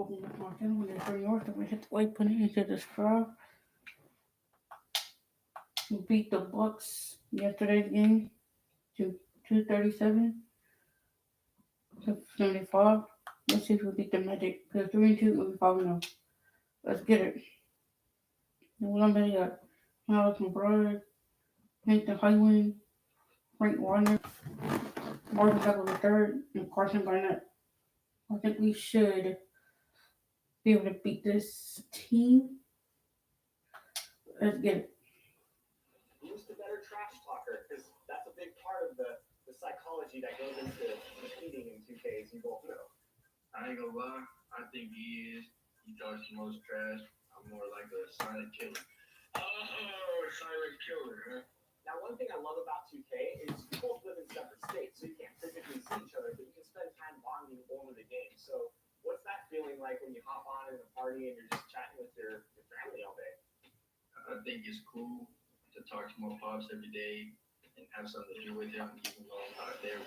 Welcome back to my channel. When you're from York, I'm gonna hit the like button and hit the subscribe. We beat the Bucks yesterday's game to 237 to 75. Let's see if we beat the Magic. Because 3-2, we'll be 5-0. Let's get it. And what I'm betting got Alex McBride, Nathan Highland, Frank Warner, Marvin Douglas III, and Carson Barnett. I think we should be able to beat this team. Let's get it. Who's the better trash talker? Because that's a big part of the psychology that goes into competing in 2K, as you both know. I ain't gonna lie, I think he is. He talks the most trash. I'm more like a silent killer. Oh, silent killer, huh? Now, one thing I love about 2K is you both live in separate states, so you can't physically see each other, but you can spend time bonding over the game. So, what's that feeling like when you hop on in a party and you're just chatting with your family all day? I think it's cool to talk to my pops every day and have something to do with him, even though I'm not there.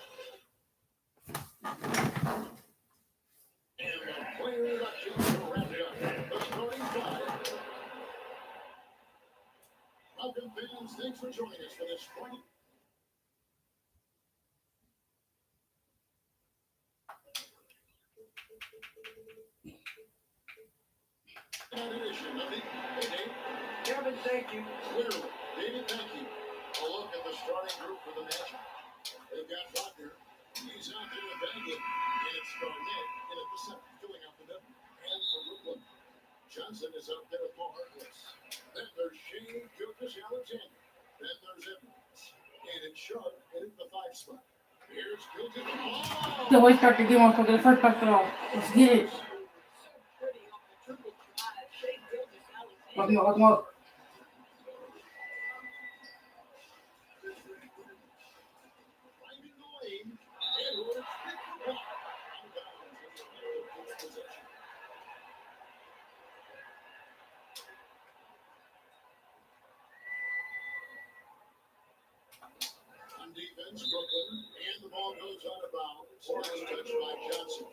And the player elections are wrapped up. The starting five. Welcome, fans. Thanks for joining us for this Friday. An edition of the Kevin, thank you. Clearly, David, thank you. A look at the starting group for the Magic. They've got Wagner. He's out there in Bagley. And it's Garnett in at the center, filling out the middle. And for Brooklyn, Johnson is out there with Paul Harkless. Then there's Shane Gilgeous-Alexander. Then there's Edwards. And it's Sharp in at the 5 spot. Here's Gilgeous. The way to start the game off with the first basketball. Let's get it. Welcome up. Finding the lane. Edwards picked the block. Possession. On defense, Brooklyn, and the ball goes out of bounds. Nice touch by Johnson.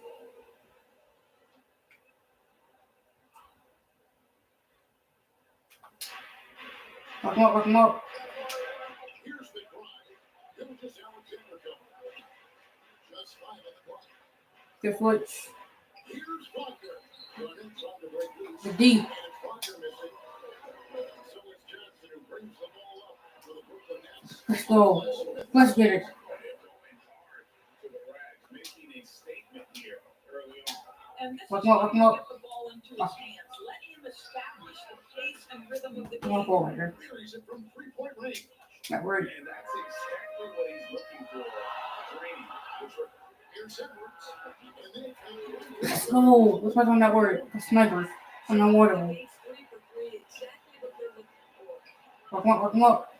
Welcome up. Here's the drive. Gilgeous-Alexander comes. Just 5 on the clock. Good switch. Here's Wagner. Garnett trying to break loose. The D. And it's Wagner missing. So it's Johnson who brings the ball up for the Brooklyn Nets. Let's go. Let's get it. Making a statement here early on. And this Welcome is up. how you get the ball into his hands. Let him establish the pace and rhythm of the Come on, game. forward here. Clears it from 3-point range. That word. And that's exactly what he's looking for. Training. Here's Edwards. And they Let's go. Let's back on that word. The snipers. On the water. Takes 3 for 3, exactly what they're looking for. Welcome up.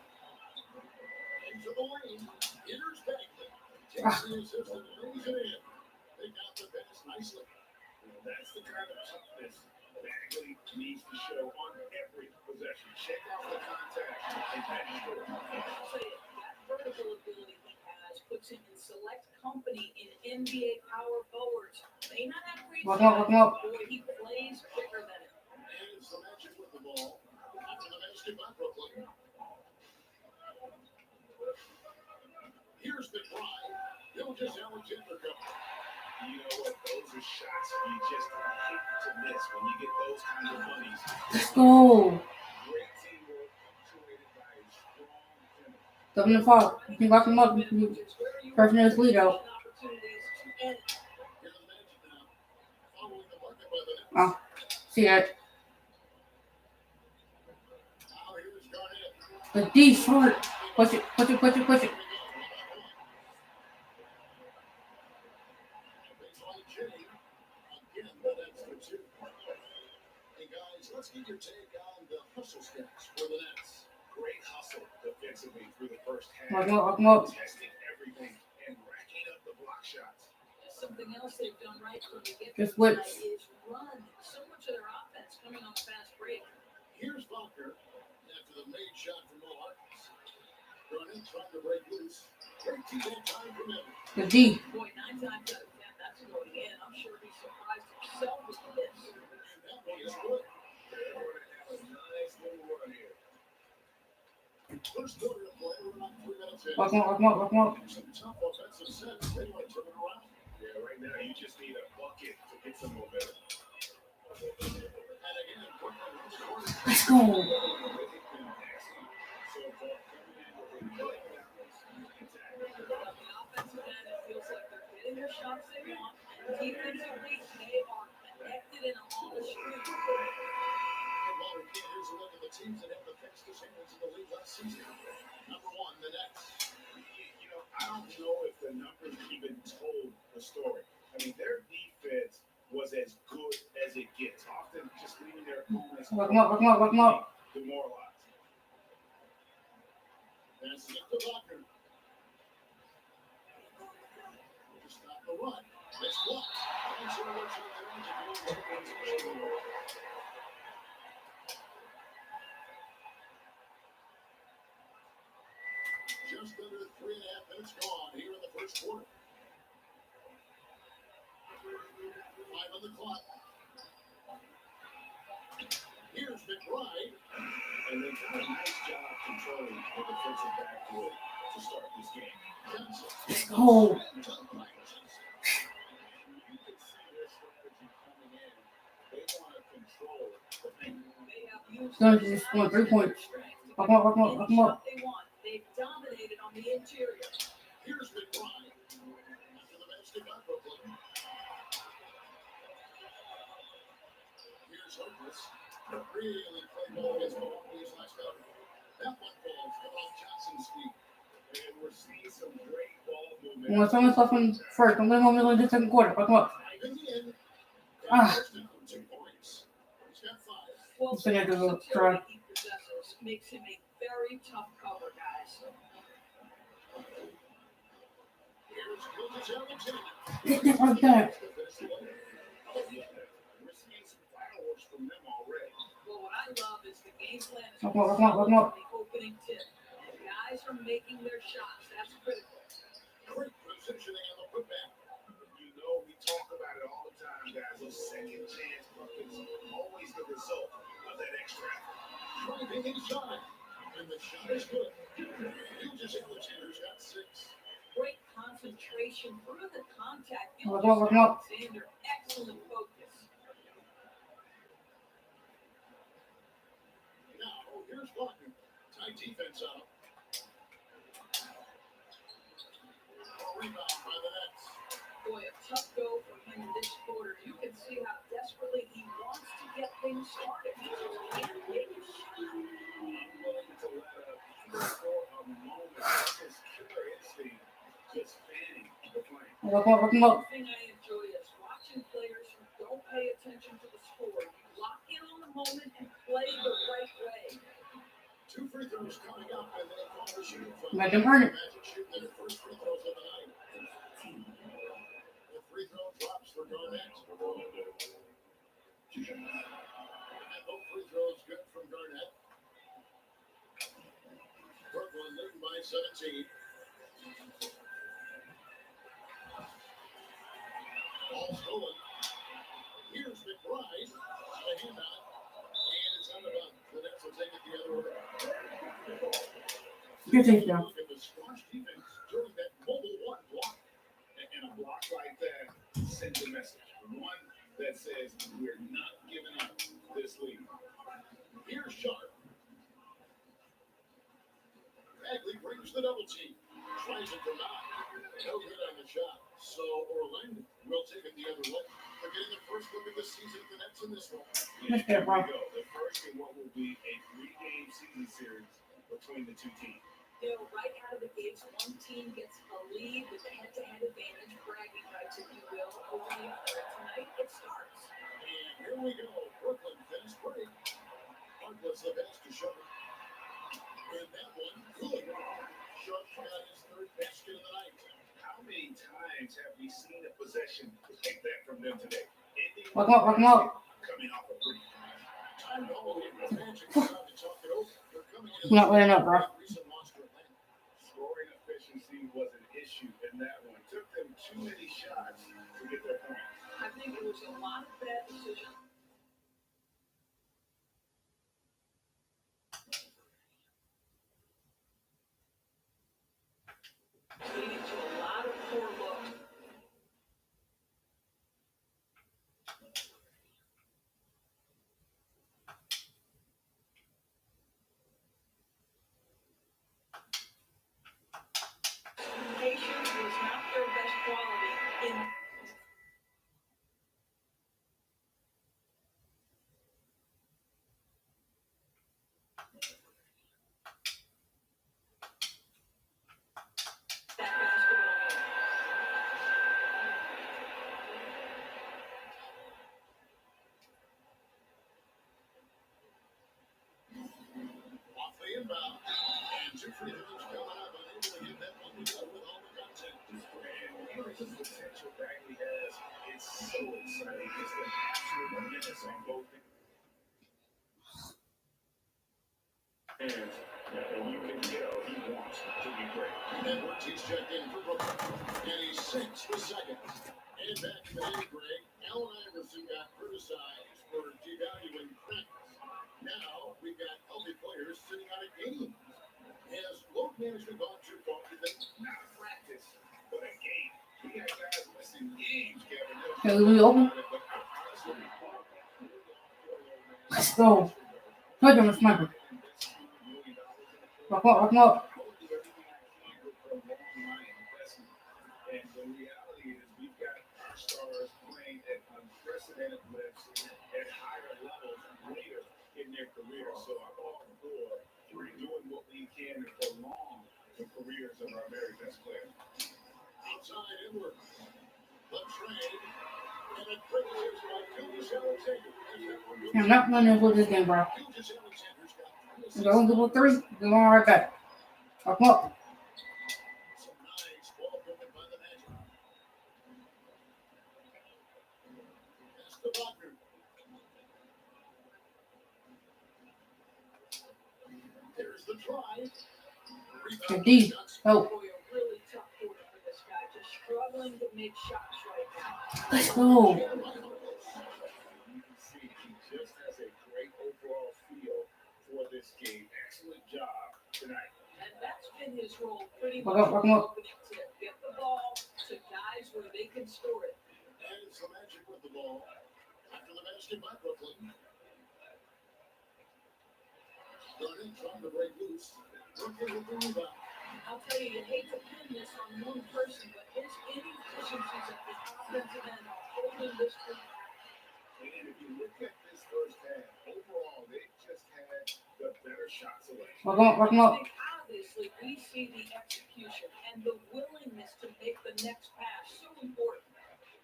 into the lane. Here's Bagley. Takes the assist and brings it in. They got the pass nicely. That's the kind of toughness Bagley needs to show on every possession. Check out the contact and finish score. I'll tell you, that vertical ability he has puts him in select company in NBA power forwards. May not have great Welcome up. but boy, he plays quicker than him. And it's the Magic with the ball. Into the basket by Brooklyn. Here's the drive. Gilgeous-Alexander comes. You know what? Those are shots you just hate to miss when you get those kinds of monies. Let's go. Great teamwork, punctuated by a strong finish. Double and foul. You can lock him up. You can person in his lead out. Opportunities to end. Here's the Magic now. Following the bucket by the Nets. See that? Now here's Garnett. The D short. Push it. Baseline Jimmy. Again, but that's for 2. Hey guys, let's get your take on the hustle stats for the Nets. Great hustle defensively through the first half. Welcome up. Testing everything and racking up the block shots. Something else they've done right from the get Just switch. is run. So much of their offense coming on the fast break. Here's Wagner after the made shot from Mo Harkless. Garnett trying to break loose. Great team time from Edwards. The D. Boy, 9 times out of 10, that's going in. I'm sure he's surprised himself with this. Lock 'em up, lock 'em up, lock 'em up. Some tough offensive sets. They want to turn it around. Yeah, right now you just need a bucket to get some momentum. And again, Brooklyn on the corner. Let's go. They've been excellent so far, coming in with a good balance and attack. On the offensive end, it feels like they're getting the shots they want. Defensively, they are connected and on the street. And while we can't, here's a look at the teams that have the fastest hands in the league last season. Number one, the Nets. You know, I don't know if the numbers even told the story. I mean, their defense was as good as it gets, often just leaving their opponents Lock 'em up, lock 'em up, lock 'em up. demoralized. That's it to Wagner. Just stop the run. Nice block. Finds her way to the range of the old Just under 3.5 minutes gone here in the first quarter. 5 on the clock. Here's McBride. And they've done a nice job controlling the defensive backcourt to start this game. Johnson. Let's go. Top right. Johnson. You can see their strategy coming in. They want to control the paint. They have used Guys, their just scored 3 size and points. strength. Lock 'em up, lock 'em up, lock 'em Any up. shot they want. They've dominated on the interior. Here's McBride. After the basket by Brooklyn. Here's Hopeless. Really played well against Milwaukee's last out. That one falls on Johnson's feet. And we're seeing some great ball movement. When someone's off in first, I'm going to the second quarter. Lock 'em up. In the end, Ah. first down, 2 points. He's got 5. Well, Just gonna do a little versatility he possesses makes him a very tough cover, guys. Here's Gilgis Alexander. Hit that right there. We're seeing some fireworks from them already. Well, what I love is the game plan is Lock 'em up, lock 'em up, lock 'em up. the opening tip. Guys are making their shots. That's critical. Great positioning on the putback. You know, we talk about it all the time, guys. Those second chance buckets, always the result of that extra effort. Driving inside. And the shot is good. Gilgis Alexander's got 6. Great concentration through the contact. Lock 'em up, lock 'em up. Alexander, excellent focus. Now, here's Wagner. Tight defense on him. Rebound by the Nets. Boy, a tough go for him in this quarter. You can see how desperately he wants to get things started. He just can't make a shot. Unwilling to let up even for a moment. That's his killer instinct, just fanning the flame. Lock 'em up, lock 'em up. One thing I enjoy is watching players who don't pay attention to the score. You lock in on the moment and play the right way. 2 free throws coming up, and they call the shooting foul. Let them burn it. Magic shoot their first free throws of the night. The free throw drops for Garnett. And both free throws good from Garnett. Brooklyn leading by 17. Ball stolen. Here's McBride. A handout. And it's out of bounds. The Nets will take it the other way. Good take down. Look at the squash defense during that mobile one block. And a block like that sends a message. One that says, we're not giving up this lead. Here's Sharp. Bagley brings the double team. Tries it from out. No good on the shot. So Orlando will take it the other way. They're getting the first look at the season of the Nets in this one. Let's Here get it, bro. we go. The first in what will be a 3-game season series between the two teams. You know, right out of the gates, one team gets a lead with a head-to-head advantage, bragging rights, if you will, over the other. Tonight, it starts. And here we go. Brooklyn fast break. Harkless the pass to Sharp. And that one, good. Sharp got his third basket of the night. How many times have we seen a possession like that from them today? Ending Lock 'em up, lock 'em up. coming off a break. Time to hold it. Magic trying to talk it over. They're coming in. Not laying up, bro. Recent loss to Atlanta. Scoring efficiency was an issue in that one. Took them too many shots to get their points. I think it was a lot of bad decisions. actual minutes on both ends. And you can tell he wants to be great. Edwards, he's checked in for Brooklyn. And he sinks the second. And back to the day, Greg. Allen Iverson got criticized for devaluing practice. Now we've got healthy players sitting out of games. Has load management gone too far, you think? Not a practice, but a game. We had guys missing games, Kevin. Can we open? Let's go. Touch him, sniper. Rock up. And the reality is we've got our stars playing at unprecedented lifts at higher levels later in their career. So I'm all for doing what we can to prolong the careers of our very best players. Outside Edwards. The trade. And a quick six by Gilgeous Alexander. I'm not going to lose this game, bro. Gilgeous Alexander's got We're going to go 3. We're going right back. Rock up. some nice ball movement by the Magic. That's the Wagner. There's the try. The D. Oh, Boy, a really tough quarter for this guy. Just struggling to make shots right now. let's go. You can see he just has a great overall feel for this game. Excellent job tonight. And that's been his role pretty Rock much. up, rock 'em up. Opening tip. Get the ball to guys where they can score it. And it's the Magic with the ball. After the basket by Brooklyn. Garnett trying to break loose. Brooklyn with the rebound. I'll tell you, you hate to pin this on one person, but his inefficiencies at the offensive end are holding this team back. And if you look at this first half, overall, they just had the better shot selection. Rock up. I think obviously we see the execution and the willingness to make the next pass so important.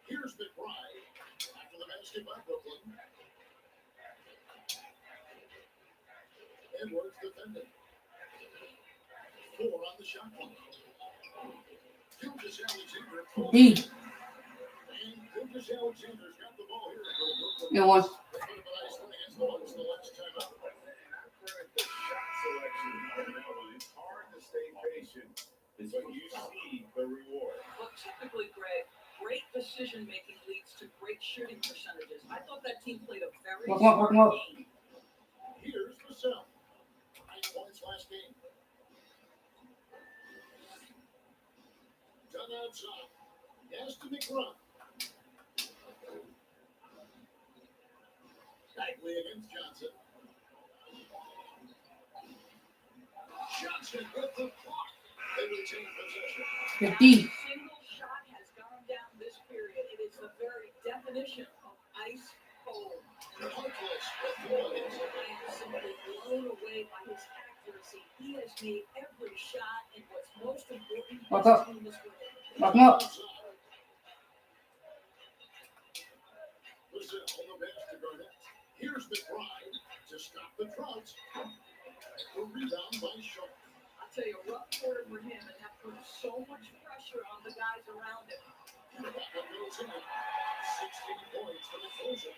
Here's McBride. After the basket by Brooklyn. Edwards defending. 4 on the shot clock. Gilgeous Alexander. D. And Gilgeous Alexander's got the ball here for Brooklyn. Yeah, one. They put up a nice win against the Bucks the last time out. And I credit the shot selection on that one. It's hard to stay patient, but you see the reward. Well, typically, Greg, great decision making leads to great shooting percentages. I thought that team played a very Rock 'em up, rock 'em up. smart game. Here's Vassell. 9 points last game. Done outside. Yes to McBride. Bagley against Johnson. Johnson with the block. They retain possession. The D. Single shot has gone down this period. It is the very definition of ice cold. Harkless with the Nuggets. I am simply blown away by his accuracy. He has made every shot, and what's most important, Rock his up. team is winning. Rock 'em up. Vassell on the bench to Garnett. Here's McBride to stop the Trouts. The rebound by Sharp. I'll tell you, a rough quarter for him, and that puts so much pressure on the guys around him. The backup goes in. 16 points for the closer.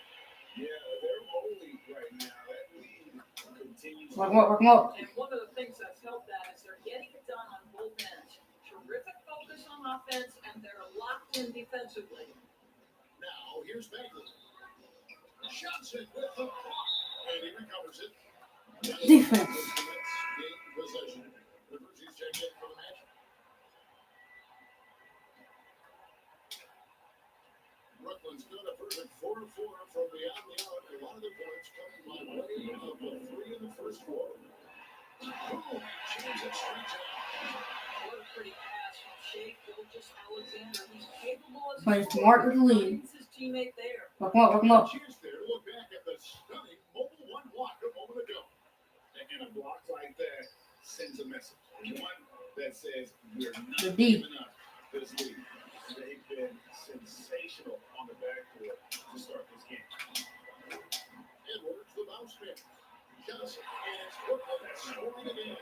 Yeah, they're rolling right now. That lead continues. Rock 'em up, rock 'em up. And one of the things that's helped that is they're getting it done on both ends. Terrific focus on offense, and they're locked in defensively. Now here's Bagley. Johnson with the block. And he recovers it. Defense. Gain possession. Rivers is checked in for the match. Brooklyn's got a perfect 4-4 from beyond the arc. A lot of the points coming by way of the 3 in the first quarter. Boom! James it straight down. What a pretty pass from Shea Gilgeous Alexander. He's capable as Playing a smart with the lead. finds his teammate there. Rock 'em up, rock 'em up. Chance there to look back at the stunning mobile one block a moment ago. And a block like that sends a message. One that says we're not The D. giving up this lead. They've been sensational on the backcourt to start this game. Edwards, the bounce man. Johnson, and it's Brooklyn scoring again.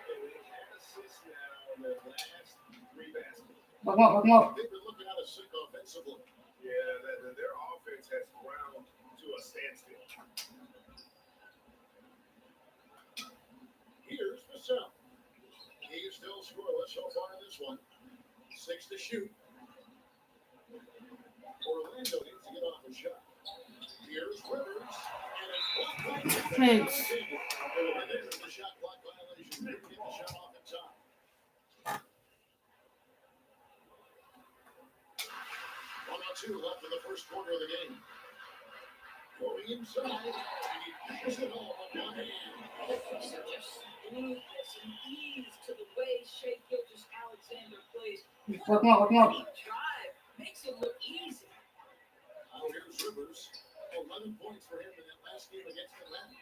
They've had assists now in their last 3 baskets. Rock 'em up, rock 'em up. They've been looking out of sync offensively. Yeah, their offense has ground scoreless so far in this one. 6 to shoot. Orlando needs to get off the shot. Here's Rivers, and it's blocked by Thanks. There's the shot clock violation. Didn't get the shot off in time. 1:02 left in the first quarter of the game. Going inside, and he pushes it all with one hand. Such a smoothness and ease to the way Shea Gilgeous-Alexander plays. Work him up. Drive makes it look easy. Now here's Rivers. 11 points for him in that last game against Atlanta.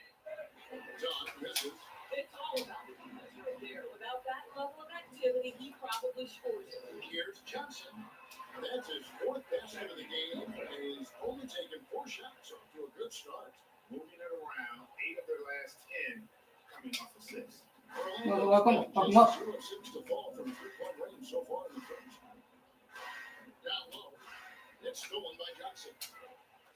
John misses. It's all about the defense right there. Without that level of activity, he probably scores it. Here's Johnson. That's his 4th basket of the game. He's only taken 4 shots, off to a good start. Moving it around, 8 of their last 10 coming off assists. Orlando Work him up. 0 of 6 to fall from 3-point range so far in the first. Down low. It's stolen by Johnson.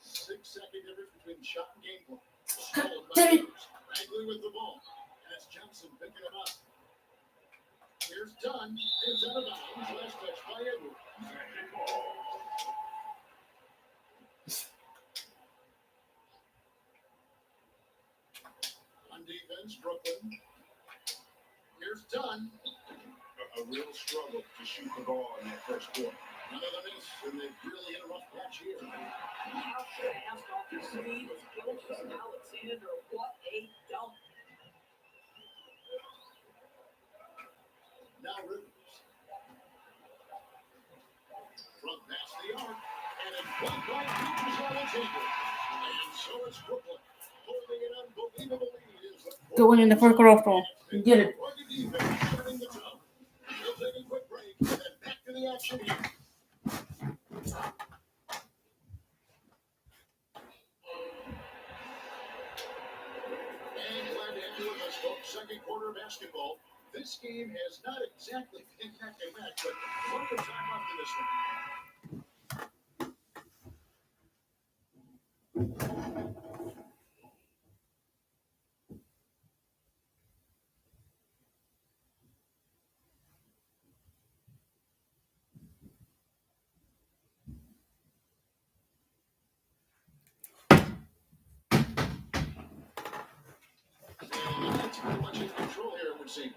6-second difference between shot and game clock. Stolen by Damn it. Rivers. Bagley with the ball. And it's Johnson picking him up. Here's Dunn. It's out of bounds. Last touch by Edwards. Second ball. On defense, Brooklyn. Here's Dunn. A real struggle to shoot the ball in that first quarter. Another miss, and they've really hit a rough patch here. How fast off the speed was Gilgeous-Alexander. What a dunk. Now Rivers. Front past the arc, and it's blocked by Gilgeous-Alexander. And so it's Brooklyn holding an unbelievable lead. As the Going in the first quarter. You did it. rugged defense turning the tone. We'll take a quick break, and then back to the action here. And glad to have you with us, folks. Second quarter basketball. This game has not exactly been neck and neck, but plenty of time left in this one. And that's pretty much in control here, it would seem.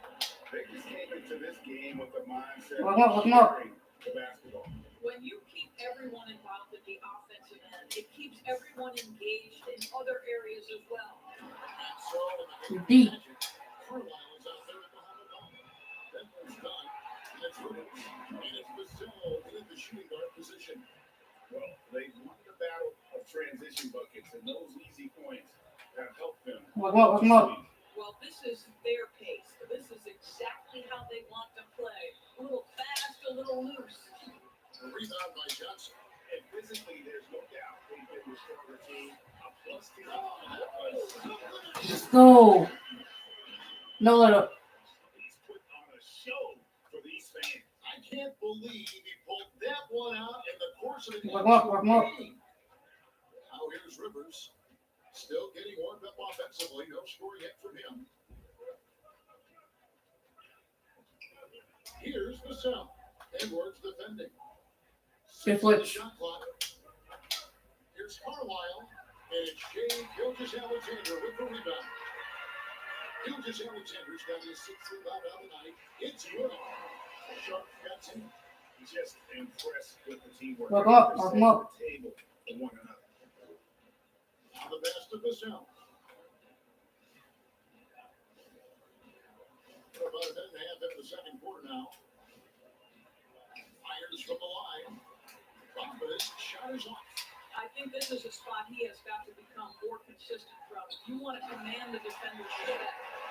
They just came into this game with the mindset Work him up. of sharing the basketball. When you keep everyone involved at the offensive end, it keeps everyone engaged in other areas as well. So, Deep. Carlisle is out there at the helmet ball. That one's done. And it's Rivers. And it's Vassell in the shooting guard position. Well, they won the battle of transition buckets, and those easy points have helped them. Work him up. Well, this is their pace. This is exactly how they want to play. A little fast, a little loose. A rebound by Johnson. And physically, there's no doubt they've been the stronger team. A plus team. Let's go. No let up. He's put on a show for these fans. I can't believe he pulled that one out in the course of the Work him up. game. Now here's Rivers. Still getting warmed up offensively. No score yet from him. Here's Vassell. Edwards defending. Good switch. Shot clock. Here's Carlisle. And it's Shea Gilgeous-Alexander with the rebound. Gilgeous-Alexander's got his 6th rebound on the night. It's good. Sharp gets him. Just impressed with the teamwork. Work up. They're Work setting up. the table for one another. On the best of Vassell. For about a minute and a half into the second quarter now. Fires from the line. Bombas shot is off. I think this is a spot he has got to become more consistent from. You want to command the defender's shot.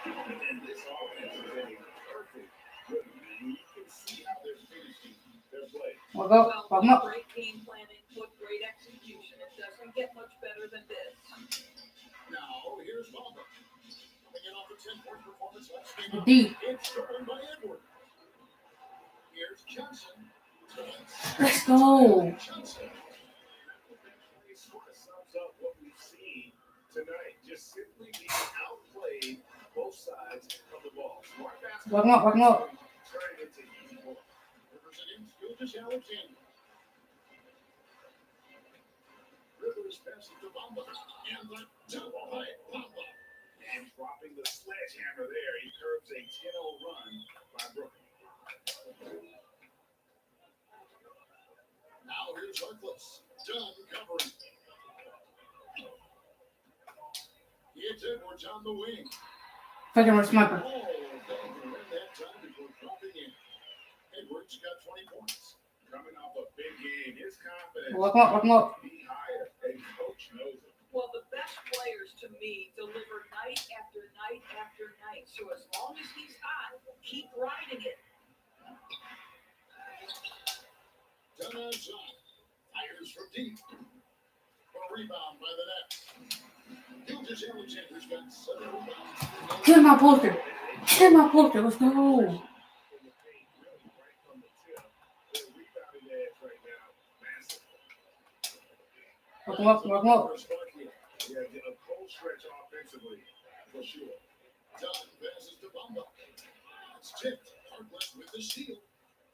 And this offense is a perfect rhythm. You can see how they're finishing their play. Work up. Work him up. Great game planning, but great execution. It doesn't get much better than this. Now here's Bomba. Coming in off a 10-point performance last game. Deep. It's stolen by Edward. Here's Johnson. Let's go. Johnson. It sort of sums up what we've seen tonight. Just simply being outplayed both sides of the ball. Smart basketball. Work him up. Turning Gilgis Alexander. Rivers passes to Bamba. And the double by Bamba. And dropping the sledgehammer there, he curbs a 10-0 run by Brooklyn. Now here's Harkless. Dunn covering. It's Edwards on the wing. Second row sniper. Oh, Dunn ran that time before dropping in. Edwards got 20 points. Coming off a big game, his confidence Lock him up. be higher, and coach knows it. Well, the best players to me deliver night after night after night. So as long as he's hot, keep riding it. Dunn on shot. Fires from deep. A rebound by the Nets. Gilgis Alexander's got 7 rebounds. Get my poster. Get my poster. Let's go. In the paint, really right from the tip. Their rebounding edge right now, massive. Lock him up. Yeah, a cold stretch offensively, for sure. Dunn passes to Bamba. It's tipped. Harkless with the steal.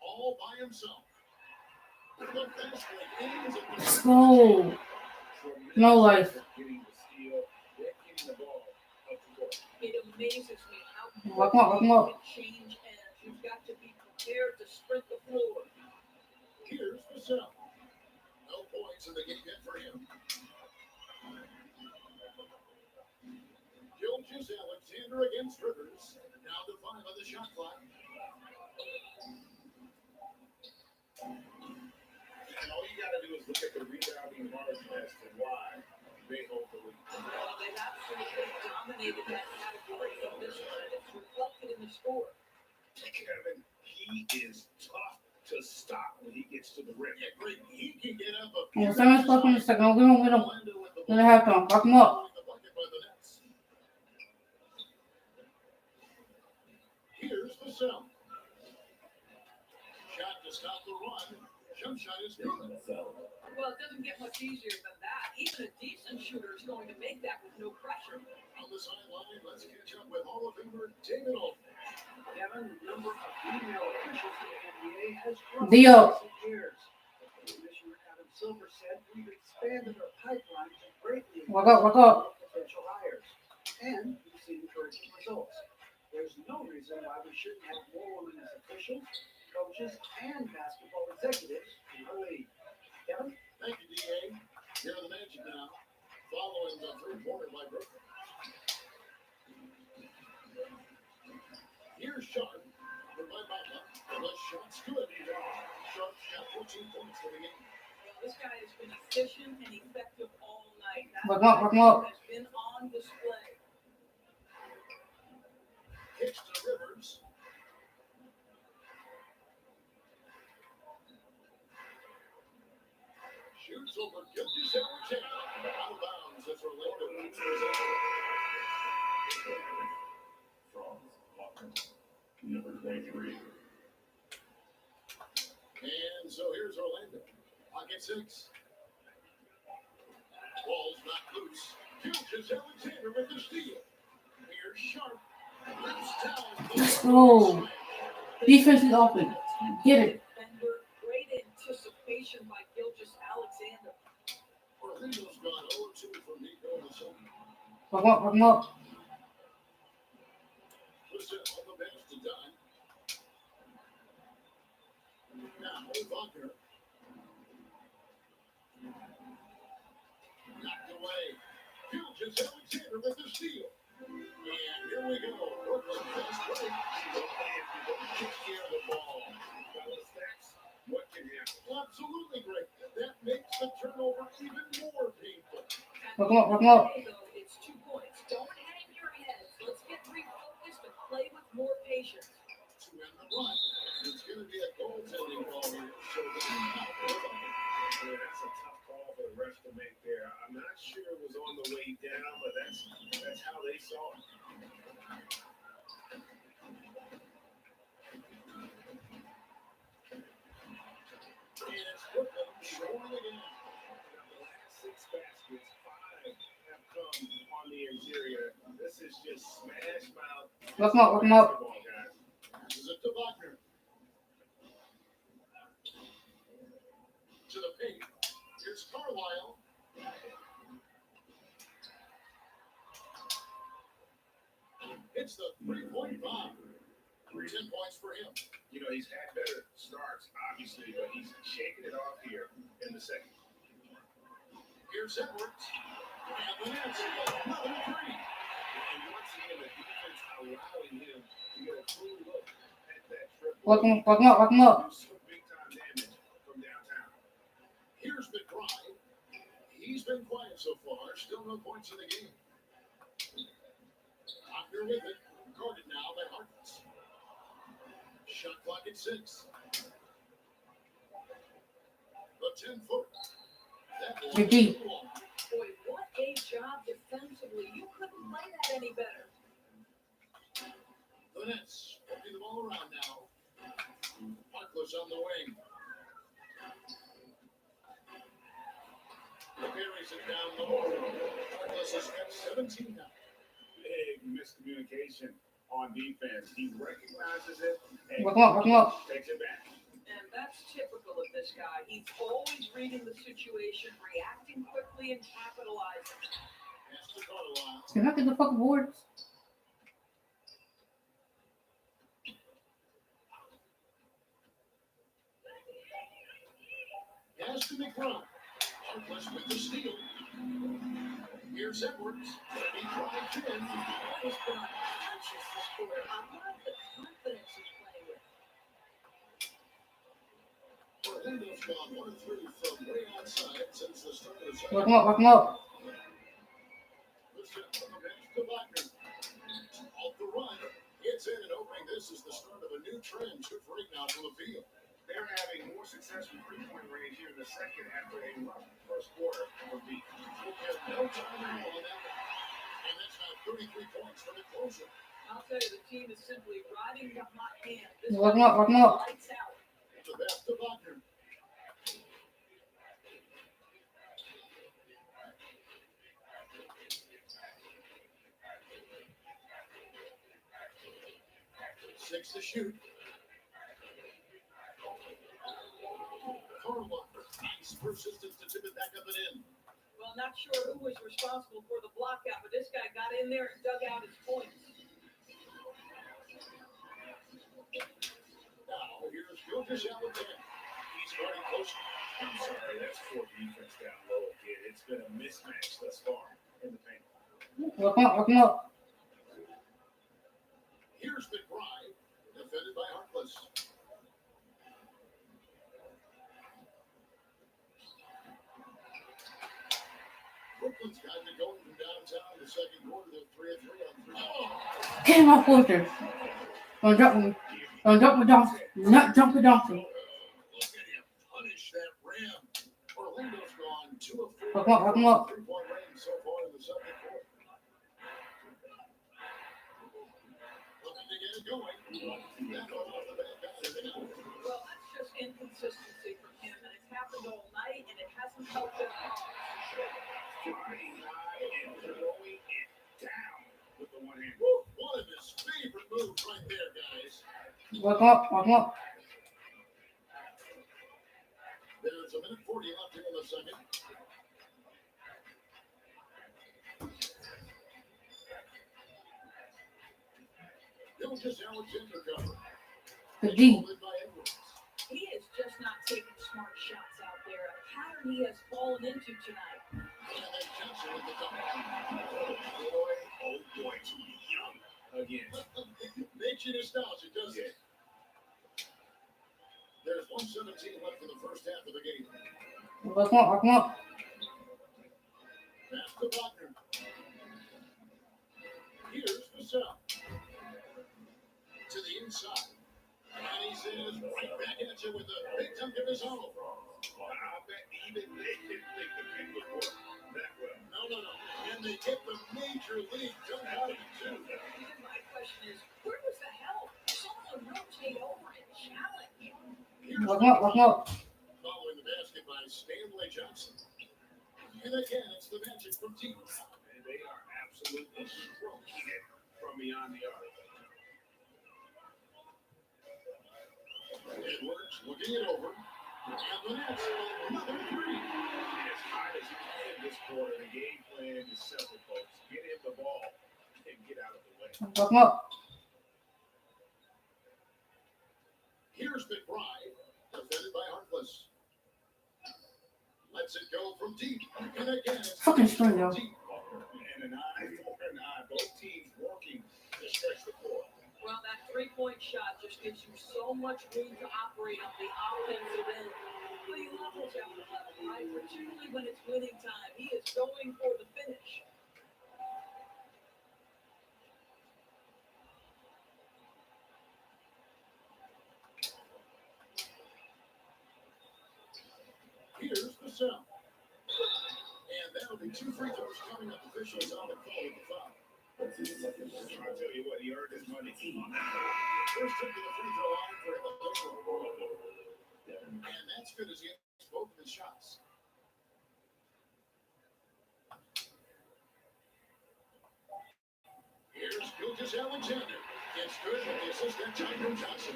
All by himself. The fast break ends at the Let's go. No life. Getting the steal, yet getting the ball up the court. It amazes me how Lock him up. can change ends. You've got to be prepared to sprint the floor. Here's Vassell. No points in the game yet for him. Gilgis Alexander against Rivers. Now to 5 on the shot clock. And all you got to do is look at the rebounding margin as to why they hold the lead. Well, they've absolutely dominated that category in this one, and it's reflected in the score. Kevin, he is tough to stop when he gets to the rim. Yeah, great. He can get up a Yeah, someone's fucking in a second. Get him. Orlando with the Let it happen. Lock him up. the bucket by the Nets. Here's Vassell. Shot to stop the run. Jump shot is good. Well, it doesn't get much easier than that. Even a decent shooter is going to make that with no pressure. On the sideline, let's catch up with Hall of Famer David Olson. Kevin, the number of female officials in the NBA has grown Dio. in recent years. Commissioner Adam Silver said we've expanded our pipeline to greatly Lock up. potential hires, and we've seen encouraging results. There's no reason why we shouldn't have more women as officials, coaches, and basketball executives in the league. Kevin? Thank you, D.A. Here are the Magic now, following the third quarter by Brooklyn. Here's Sharp, covered by Bamba, and the shot's good. Sharp's got 14 points for the game. Well, this guy has been efficient and effective all night. That Lock him up. has been on display. Kicks to Rivers. Shoots over Gilgis Alexander. Out of bounds as Orlando beats Number 23. And so here's Orlando. Pocket 6. Ball's not loose. Gilgis Alexander with the steal. Here's Sharp. Rips down the Let's go. Defense is open. Get it. Defender, great anticipation by Gilgis Alexander. Orlando's gone 0-2 from Nico Vassell. Lock him up. Vassell on the bench to Dunn. Now Wagner. Knocked away. Gilgis Alexander with the steal. And here we go. Brooklyn fast break. Take care of the ball. Fellas, that's what can happen. Absolutely great. That makes the turnover even more painful. Lock him up. It's 2 points. Don't hang your heads. Let's get refocused and play with more patience. To end the run. It's going to be a goaltending call here. So Yeah, that's a tough call for the refs to make there. I'm not sure it was on the way down, but that's how they saw it. and it's Brooklyn showing again. The last 6 baskets, 5 have come on the interior. This is just smash mouth. Lock him up. basketball, guys. Passes it to Wagner. hits the three-point bomb. 10 points for him. You know, he's had better starts, obviously, but he's shaking it off here in the second. Here's Edwards. And the Nets another three. And once again, the defense allowing him to get a clean look at that triple. Walk him up. Do some big-time damage from downtown. Here's McBride. He's been quiet so far. Still no points in the game. Wagner with it. Guarded now by Harkless. Shot clock at 6. The 10-foot. You're deep. Boy, what a job defensively. You couldn't play that any better. The Nets working the ball around now. Harkless on the wing. Carries it down the hole. Harkless has got 17 now. Big miscommunication on defense. He recognizes it and Walk him up. takes it back. And that's typical of this guy. He's always reading the situation, reacting quickly, and capitalizing. Has to Carlisle. Can I get the fucking boards? Pass to McBride. Harkless with the steal. Here's Edwards. He drives in. Always been unconscious this quarter. I love the confidence he's playing with. Orlando's gone 1 of 3 from way outside since the start of the second. Walk him up. Listen from the bench to Wagner. Off the run. It's in and opening. This is the start of a new trend. 2 for 8 now from the field. They're having more success from three-point range here in the second after a rough first quarter for the We'll get no time on that one. And that's now 33 points for the closer. I'll tell you, the team is simply riding the hot hand. This Walk him guy up. lights out. The best to Wagner. Six to shoot. Carlisle. Nice persistence to tip it back up and in. Well, not sure who was responsible for the block out, but this guy got in there and dug out his points. Now, here's Gilgis Alexander. He's guarding close. I'm sorry, that's poor defense down low again. It's been a mismatch thus far in the paint. Walk him up. Here's McBride. Defended by Harkless. Brooklyn's got it going from downtown in the second quarter. They're 3 of 3 on 3. Oh! Get him off Walter. Don't jump me. Don't jump me down. Not jump me down. Look at him punish that rim. Orlando's gone 2 of 4. Walk him up. 3-point range so far in the second quarter. Looking to get it going. That one off the back. Got it out. Well, that's just inconsistency from him, and it's happened all night, and it hasn't helped their cause. Flying high and throwing it down with the one hand. Woo! One of his favorite moves right there, guys. Walk him up. There's a minute 40 left here in the second. Gilgis Alexander cover. Good D. Folded by Edwards. He is just not taking smart shots out there, a pattern he has fallen into tonight. And then Johnson with the dunk. Boy, oh boy, too young again. Makes you nostalgic, doesn't Yeah. it? There's 1:17 left in the first half of the game. Walk him up. Pass to Wagner. Here's Vassell. To the inside. And he says right back at you with a big dunk of his own. I bet even they didn't think the pick would work that well. No. And they get the major league dunk out of it, too. And my question is, where was the help? Someone rotate over and challenge. Here's Walk him up. following the basket by Stanley Johnson. And again, it's the Magic from deep. And they are absolutely stroking it from beyond the arc. Edwards looking it over. And the Nets, another three. As high as you can this quarter, the game plan is simple, folks. Get him the ball and get out of the way. Fuck him up. Here's McBride, defended by Harkless. Lets it go from deep, and again it's Fucking string, yo. deep. And an eye for an eye. Both teams working to stretch the floor. Well, that three-point shot just gives you so much room to operate on the offensive end. But he levels at the level, right? Particularly when it's winning time. He is going for the finish. Here's the cell. And that'll be 2 free throws coming up. Officials on the call with the foul. I tell you what, he earned his money. First trip to the free throw line for him. And that's good as he hits both of his shots. Here's Gilgeous Alexander. It's good with the assistant Tyler Johnson.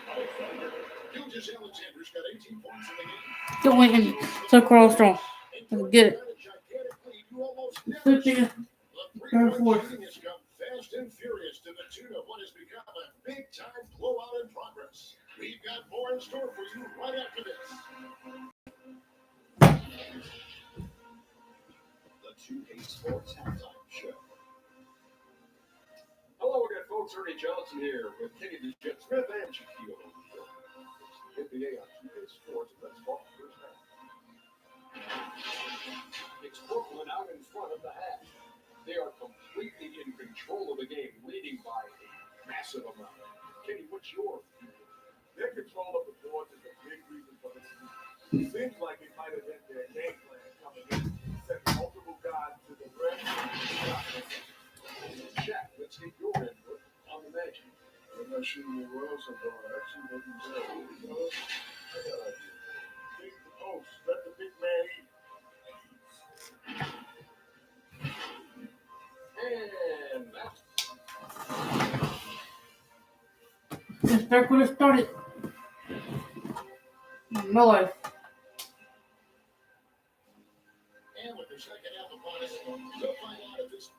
Gilgeous Alexander's got 18 points in the game. Don't wait him. So Carl Strong. Let's get it. Switch it. Third, fourth. Shooting has come fast and furious to the tune of what has become a big-time blowout in progress. We've got more in store for you right after this. The 2K Sports Halftime Show. Hello again, folks. Ernie Johnson here with Kenny the Jet Smith and Shaquille O'Neal. It's the NBA on 2K Sports, and let's talk first half. It's Brooklyn out in front of the half. They are completely in control of the game, leading by a massive amount. Kenny, what's your view? Their control of the boards is a big reason for this. It seems like it might have been their game plan coming in. Set multiple guys to the rim. Shaq, let's get your input on the Magic. I'm not shooting it well so far. Actually, what you said. I got an idea. Dig the post. Let the big man eat. And that's This third quarter started. No life. And with the second half upon us, we'll find out if this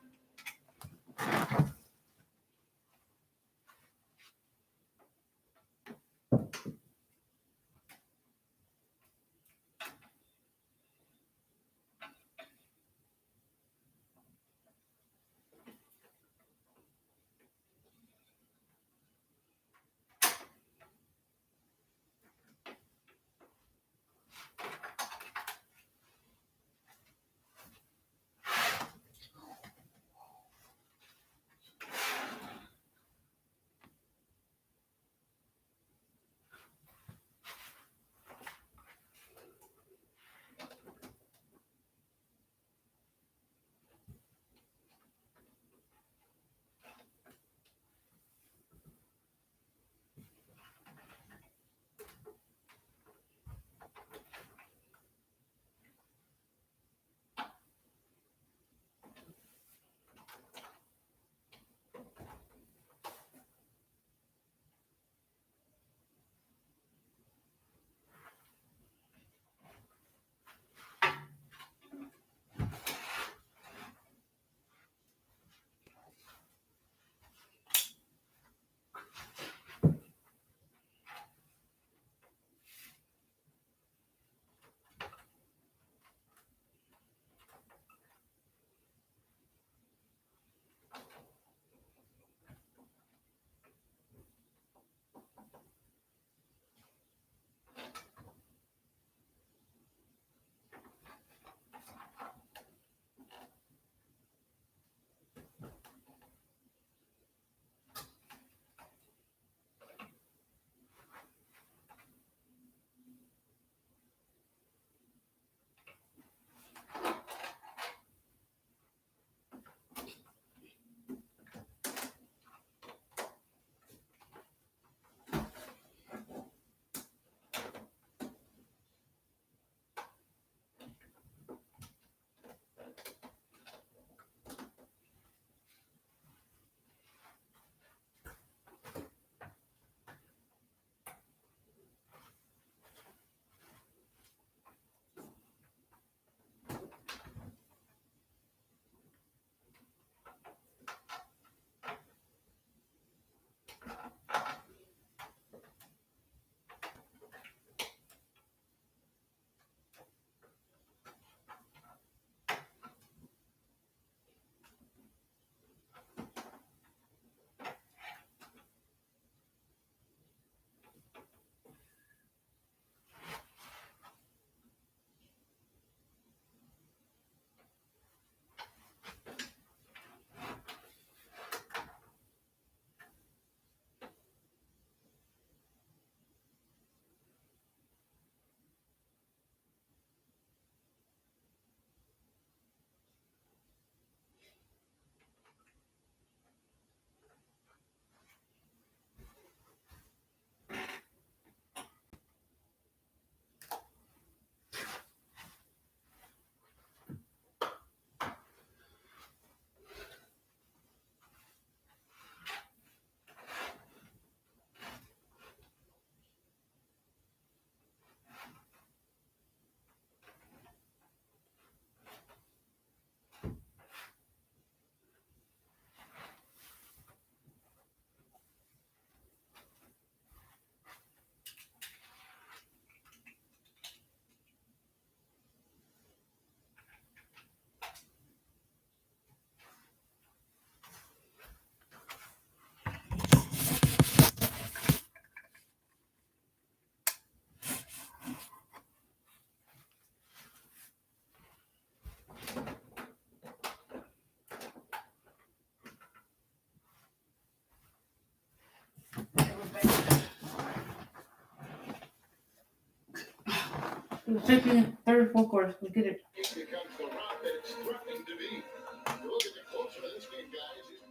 The second, third, fourth quarter. We get it. He becomes the rock that it's threatening to be. You look at the closer of this game, guys. He's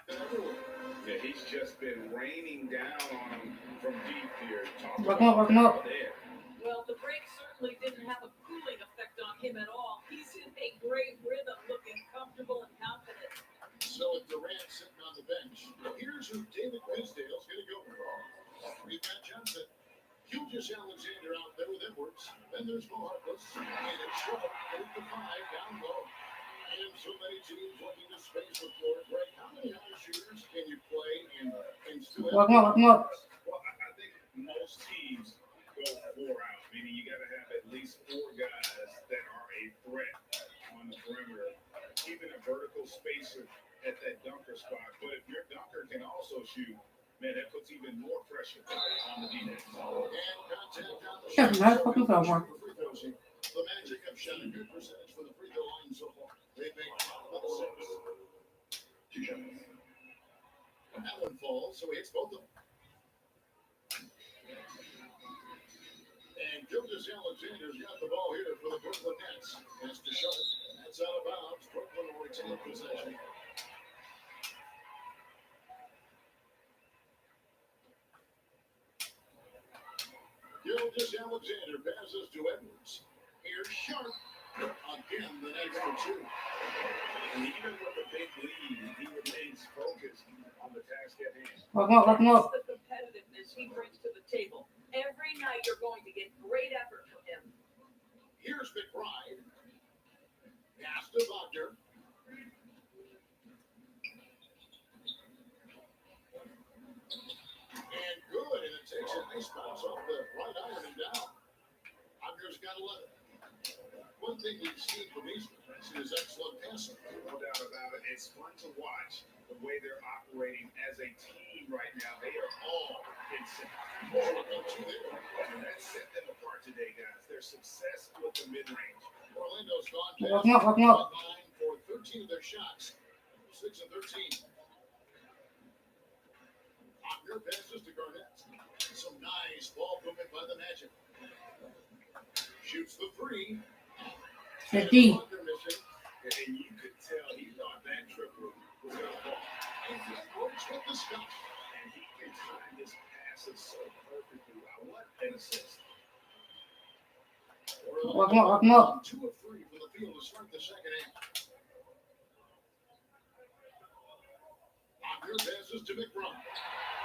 been everywhere. Yeah, he's just been raining down on him from deep here. Work him up. There. Well, the break certainly didn't have a cooling effect on him at all. He's in a great rhythm, looking comfortable and confident. So with Durant sitting on the bench, here's who David Fizdale's going to go for. We've got Johnson. Gilgeous Alexander out there with Edwards. Then there's Mo Harkless. And it's short. 8 to 5 down low. And so many teams looking to space the floor. Greg, how many high shooters can you play and still Work him up. Well, I think most teams go 4 out, meaning you got to have at least 4 guys that are a threat on the perimeter. Even a vertical spacer at that dunker spot. But if your dunker can also shoot, man, that puts even more pressure on the defense. And contact on the Yeah, shot. nice fucking foul, Mark. The Magic have shot a good percentage for the free throw line so far. They make 6. 2 shots. And that one falls, so he hits both of them. And Gilgeous Alexander's got the ball here for the Brooklyn Nets. Has to shut it. That's out of bounds. Brooklyn will retain possession. Gilgeous Alexander passes to Edwards. Here's Sharp. Again, the next for 2. And even with the big lead, he remains focused on the task at hand. Work him up. That's the competitiveness he brings to the table. Every night you're going to get great effort from him. Here's McBride. Pass to Wagner. And good, and it takes a nice bounce off the right iron and down. Wagner's got 11. One thing we've seen from Eastman is excellent passing. No doubt about it. It's fun to watch the way they're operating as a team right now. They are all in sync. And that set them apart today, guys. Their success with the mid-range. Orlando's gone Work him up. line for 13 of their shots. 6 of 13. Wagner passes to Garnett. Some nice ball movement by the Magic. Shoots the 3. The D. Wagner missing. And you could tell he thought that triple was going to fall. And he works with the stop. And he can time this passes so perfectly. Wow, what an assist. Work him up. 2 of 3 from the field to start the second half. Wagner passes to McBride.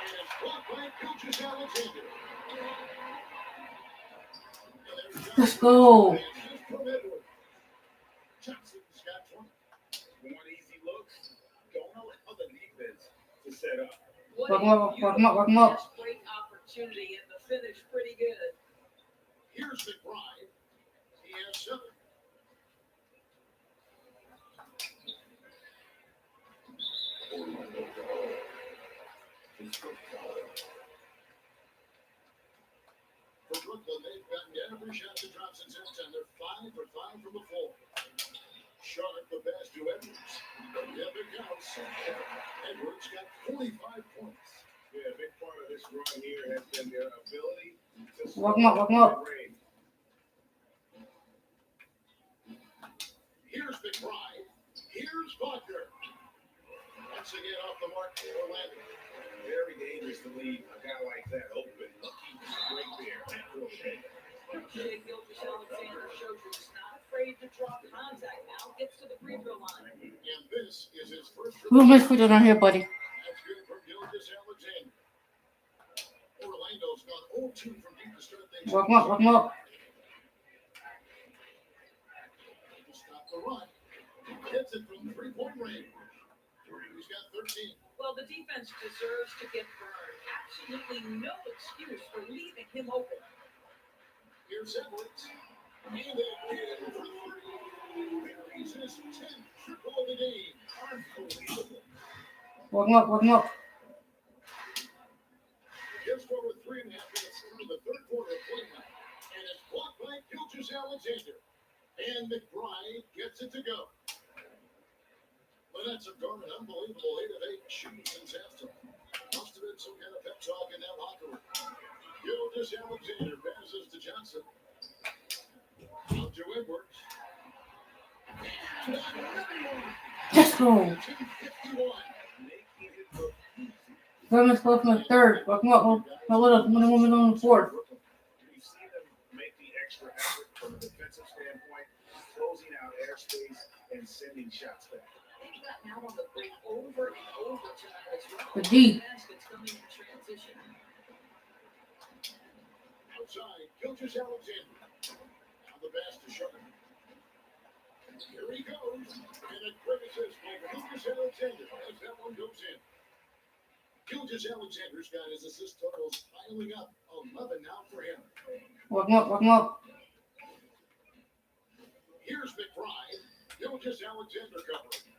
And it's blocked by Gilgeous Alexander. Let's go. Johnson's got 20. One easy look. Don't allow the defense to set up. What Work a him up. beautiful, great opportunity, and the finish pretty good. Here's McBride. He has 7. For Brooklyn, they've gotten every shot that Thompson's hit, and they're 5 for 5 from the floor. Sharp the pass to Edwards. Yep, it counts. Edwards got 45 points. Yeah, a big part of this run here has been their ability to Work him up. range. Here's McBride. Here's Wagner. Once again off the mark for Orlando. Very dangerous to leave a guy like that open. Lucky right there. Shea Gilgeous Alexander shows you he's not afraid to drop contact. Now gets to the free throw line. And this is his first. Who's my free throw down here, buddy? That's good for Gilgeous Alexander. Orlando's gone 0-2 from deep to start things. Work him up. To stop the run. Hits it from 3-point range. He's got 13. Well, the defense deserves to get burned. Absolutely no excuse for leaving him open. Here's Edwards. And they get it for 3. Buries his 10th triple of the game. Unbelievable. Work him up. Just over 3.5 minutes through the third quarter of play now. And it's blocked by Gilgeous Alexander. And McBride gets it to go. The Nets have gone an unbelievable 8 of 8 shooting since halftime. Must have been some kind of pep talk in that locker room. Gilgeous Alexander passes to Johnson. Out to Edwards. Let's go. 251. Making it look easy. Gomez close from the third. Fuck him up. No, let us. One woman on the fourth. We've seen them make the extra effort from a defensive standpoint, closing out airspace and sending shots back. They've gotten out on the break over and over tonight as well. The D. Baskets coming in transition. Outside, Gilgeous Alexander. Now the pass to Sharp. Here he goes. And a quick assist by Gilgeous Alexander as that one goes in. Gilgeous Alexander's got his assist totals piling up. 11 now for him. Walk him up. Walk him up. Here's McBride. Gilgeous Alexander covering.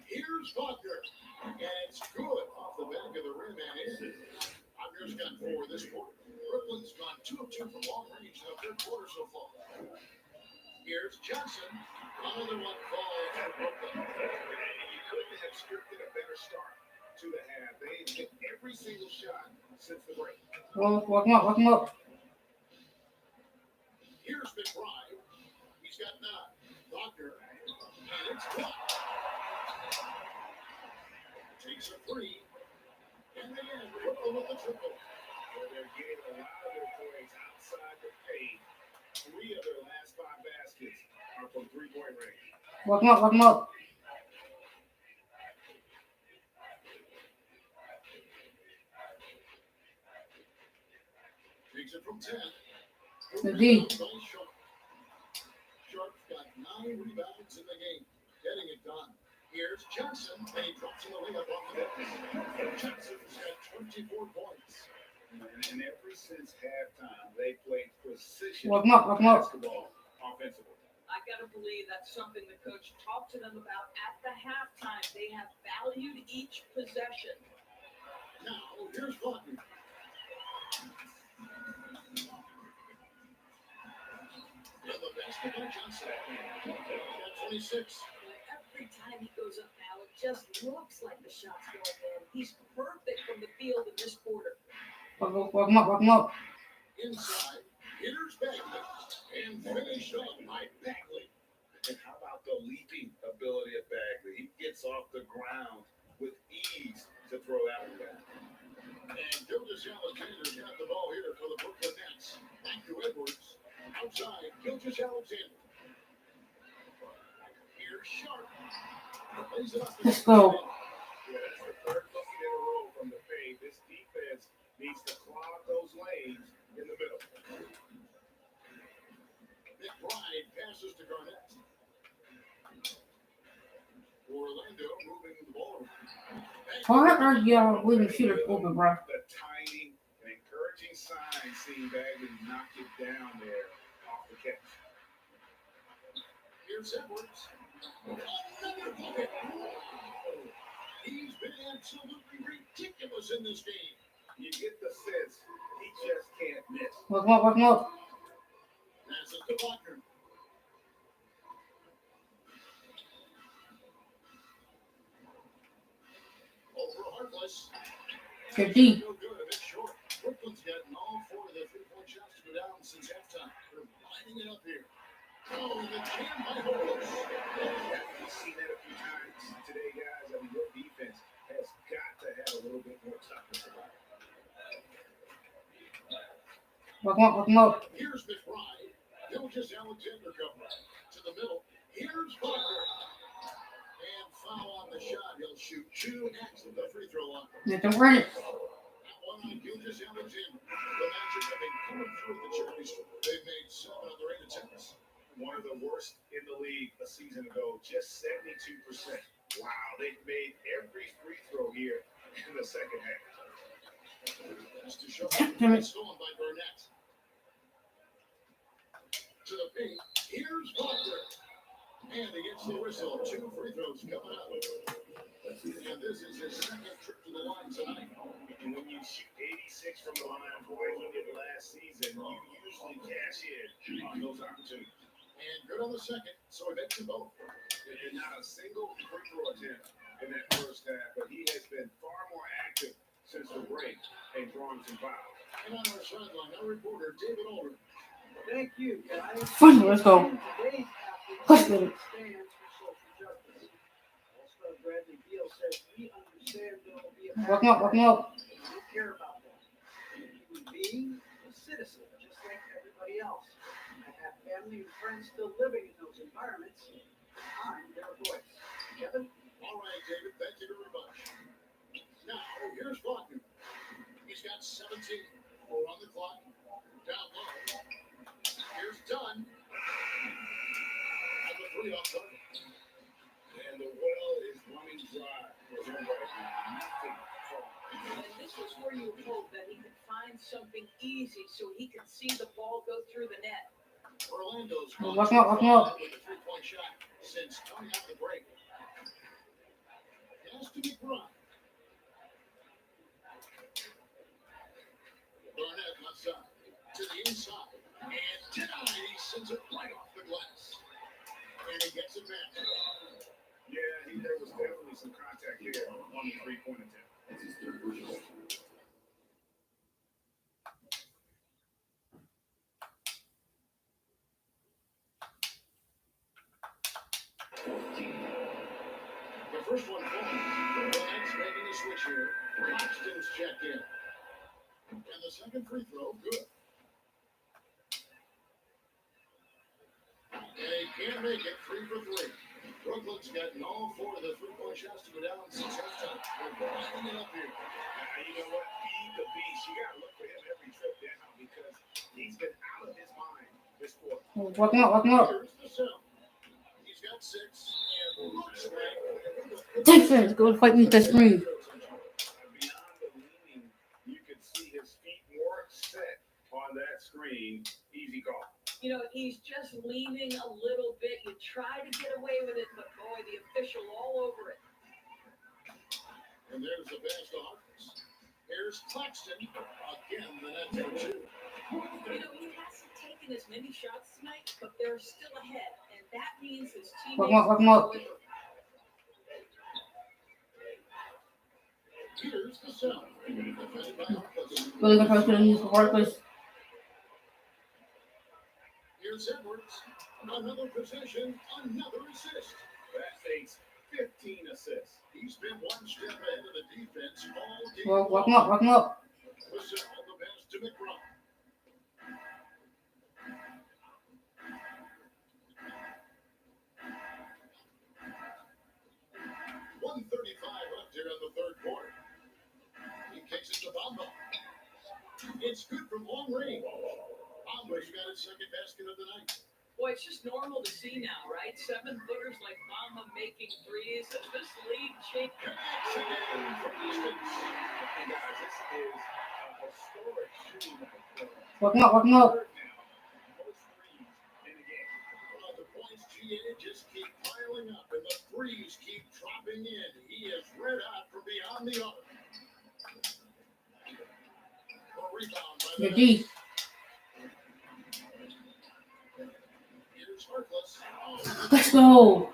Here's Wagner. And it's good off the back of the rim and in. Wagner's got 4 this quarter. Brooklyn's gone 2 of 2 from long range in the third quarter so far. Here's Johnson. Another one falls for Brooklyn. And you couldn't have scripted a better start to the half. They hit every single shot since the break. Walk him up. Walk him up. Here's McBride. He's got 9. Wagner. And it's blocked. Takes a 3. And they end Brooklyn with the triple. Where they're getting a lot of their points outside the paint. 3 of their last 5 baskets are from 3-point range. Walk him up. Walk him up. Takes it from 10. The D. Sharp's got 9 rebounds in the game. Getting it done. Here's Johnson. And he drops in the layup off the net. Johnson's got 24 points. And ever since halftime, they played precision Walk him up. Walk him up. basketball offensively. I gotta believe that's something the coach talked to them about at the halftime. They have valued each possession. Now, here's Wagner. And the basket by Johnson. Got 26. Every time he goes up now, it just looks like the shot's going in. He's perfect from the field in this quarter. Walk him up. Walk him up. Inside. Here's Bagley. And finished off by Bagley. And how about the leaping ability of Bagley? He gets off the ground with ease to throw that one back. And Gilgeous Alexander's got the ball here for the Brooklyn Nets. Back to Edwards. Outside, Gilgeous Alexander. Here's Sharp. Lays it up. Let's go. Yeah, that's the third bucket in a row from the paint. This defense needs to clog those lanes in the middle. McBride passes to Garnett. Orlando moving the ball. Why are y'all leaving shooters open, bro? The tiny and encouraging sign seeing Bagley knock it down there off the catch. Here's Edwards. Another bucket. He's been absolutely ridiculous in this game. You get the sense he just can't miss. Walk him up. Walk him up. Passes to Wagner. Over Harkless. The D. No good, a bit short. Brooklyn's gotten all 4 of their 3-point shots to go down since halftime. They're lining it up here. Oh, the jam by Harkless. We've seen that a few times today, guys. I mean, your defense has got to have a little bit more toughness about it. Walk him up. Walk him up. Here's McBride. Gilgeous Alexander coming to the middle. Here's Wagner. And foul on the shot. He'll shoot 2 at the free throw line. Let them run it. That one on Gilgeous Alexander. The Magic have been coming through the charity stripe. They've made 7 of their 8 attempts. One of the worst in the league a season ago, just 72%. Wow, they've made every free throw here in the second half. That's to show Damn it. stolen by Garnett. To the paint. Here's Wagner. And he gets the whistle. 2 free throws coming up. And this is his second trip to the line tonight. And when you shoot 86 from the line, like you did last season, you usually cash in on those opportunities. And good on the second, so he makes them both. And not a single free throw attempt in that first half, but he has been far more active since the break and drawing some fouls. And on our sideline, our reporter, David Aldridge. Thank you, guys. Finally, let's go. Today's Let's get it. stands for social justice. All-Star Bradley Beal says we understand there will be a Walk him up, walk him up. We care about them. Human being, a citizen, just like everybody else. I have family and friends still living in those environments. I'm their voice. Kevin? All right, David, thank you very much. Now, here's Faulkner. He's got 17. Four on the clock. Down low. Here's Dunn. And the 3 off target. And the well is running dry for him right now. Nothing falling. And this was where you hope that he could find something easy so he could see the ball go through the net. Orlando's Walk him up, walk him up. with a 3-point shot since coming out the break. Has to be Bryant. Barnett outside to the inside and denied. He sends it right off the glass, and he gets it back. Yeah, there was definitely some contact there on the 3-point attempt. That's his third personal. The first one falling. Barnett's making a switch here. Claxton's checked in, and the second free throw good. And he can't make it. 3 for 3. Brooklyn's gotten all 4 of the 3-point shots to go down since halftime. They're backing it up here. You know what? Feed the beast. You got to look for him every trip down because he's been out of his mind this quarter. Walk him up, walk him up. Here's the cell. He's got 6 and looks like Defense, go fight me the screen. Beyond the leaning, you could see his feet more set on that screen. Easy call. You know, he's just leaning a little bit. You try to get away with it, but boy, the official all over it. And there's the pass to Harkins. Here's Claxton. Again, the net for 2. You know, he hasn't taken as many shots tonight, but they're still ahead, and that means his teammates. Walk him up, walk him up. Here's the cell. Defended by Harkless. Really good person to use for Barclays. Here's Edwards. Another possession, another assist. That makes 15 assists. He's been one step ahead of the defense all game. Well, walk him up, walk him up. The cell, the pass to McBride. .135 left here in the third quarter. He kicks it to Bamba. It's good from long range. Bamba's got his second basket of the night. Boy, it's just normal to see now, right? 7-footers like Bamba making threes. This league changed. Connects again from distance. And guys, this is a historic shooting night. Walk him up, walk him up. Third now, most threes in the game. The points GA just keep piling up, and the threes keep dropping in. He is red hot from beyond the arc. A rebound by You're the D. Here's Harkless. Let's go.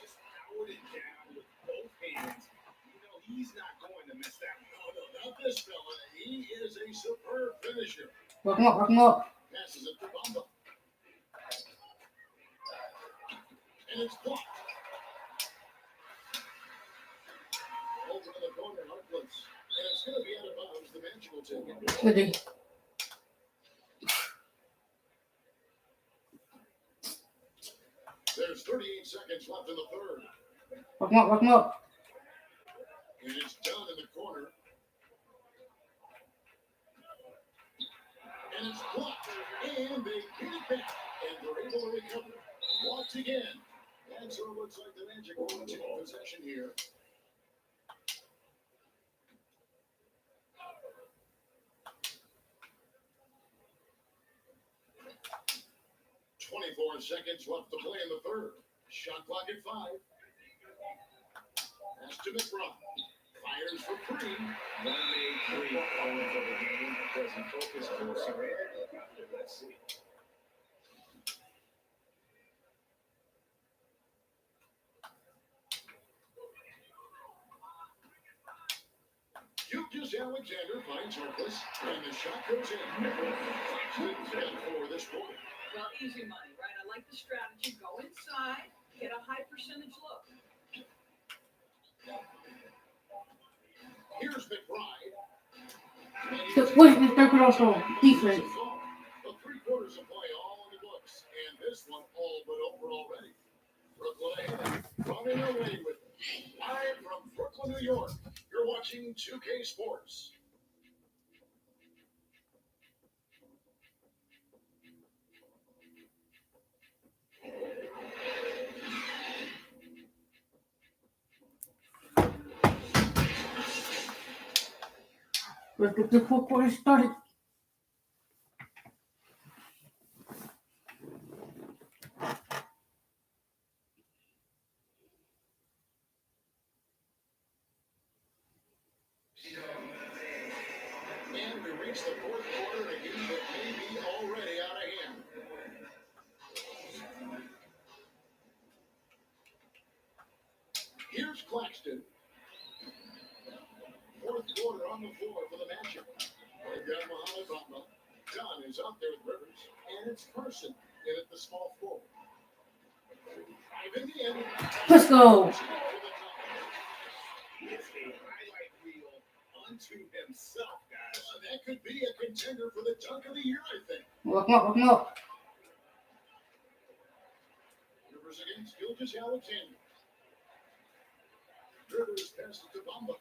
Just powered it down with both hands. You know, he's not going to miss that one. No, not this fella. He is a superb finisher. Walk him up, walk him up. Passes it to Bamba. And it's blocked. Over to the corner, Harkless. And it's going to be out of bounds. The bench will take it. Good D. There's 38 seconds left in the third. Walk him up, walk him up. And it's done in the corner. And it's blocked. And they get it back. And they're able to recover. Blocked again. And so it looks like the Magic will take possession here. .24 seconds left to play in the third. Shot clock at 5. Pass to McBride. Fires for three. One made three points of the game. Does he focus closer in? Let's see. Gilgeous Alexander finds Harkless, and the shot goes in. Claxton's got 4 this quarter. Well, easy money, right? I like the strategy. Go inside, get a high percentage look. Here's McBride. The Washington Circle also defense. Well, 3 quarters of play all in the books, and this one all but over already. Brooklyn ahead, running away with it. Live from Brooklyn, New York, you're watching 2K Sports. Let's get the fourth quarter started. And we reach the 4th quarter in a game that may be already out of hand. Here's Claxton. 4th quarter on the floor for the matchup. They've got Mohamed Bamba. Dunn is out there with Rivers, and it's Carson in at the small forward. Drive in the end. Let's go. It's a highlight reel unto himself, guys. That could be a contender for the dunk of the year, I think. Walk him up, walk him up. Rivers against Gilgeous Alexander. Rivers passes to Bamba.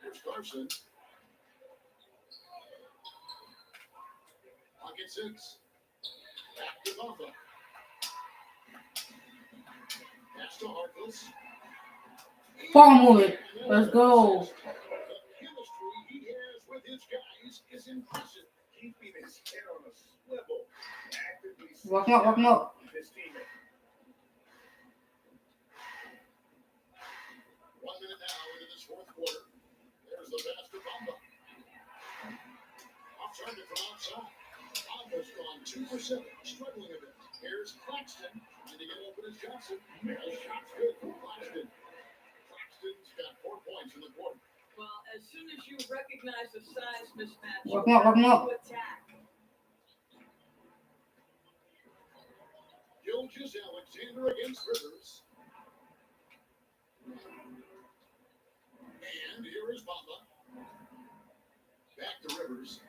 Here's Carson. Pocket 6. Back to Bamba. Pass to Harkless. Ball moving. Let's go. The chemistry he has with his guys is impressive. Keeping his head on a swivel, actively Walk him up, walk him up. his teammate. 1 minute now into this 4th quarter. There's the pass to Bamba. Offside from outside. Bamba's gone 2%, struggling a bit. Here's Claxton trying to get open as Johnson. The shot's good for Claxton. Claxton's got 4 points in the quarter. Well, as soon as you recognize the size mismatch, Walk him up, walk him up. you attack. Gilgeous Alexander against Rivers. And here is Bamba. Back to Rivers.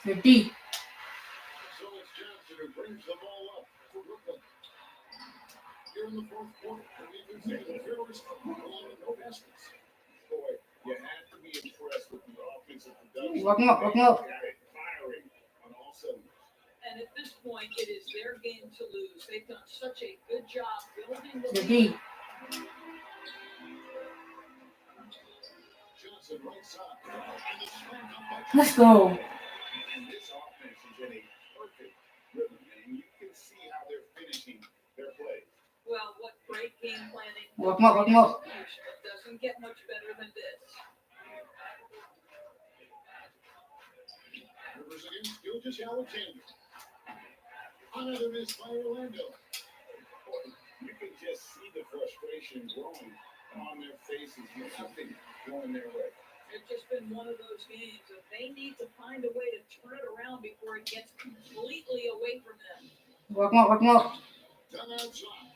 They're deep. So it's Johnson who brings the ball up for Brooklyn. Here in the 4th quarter, we can see the Rivers along no baskets. Boy, you have to be impressed with the offensive production. Walk him up, walk him up. Got it firing on all cylinders. And at this point, it is their game to lose. They've done such a good job building the They're lead. deep. Johnson right side. And the slam dunk by Let's go. And this offense is in a perfect rhythm, and you can see how they're finishing their plays. Well, what great game planning. Walk him up, walk him up. Execution. It doesn't get much better than this. Rivers against Gilgeous Alexander. Another miss by Orlando. Boy, you can just see the frustration growing on their faces. Nothing going their way. It's just been one of those games that they need to find a way to turn it around before it gets completely away from them. Walk him up, walk him up. Done outside.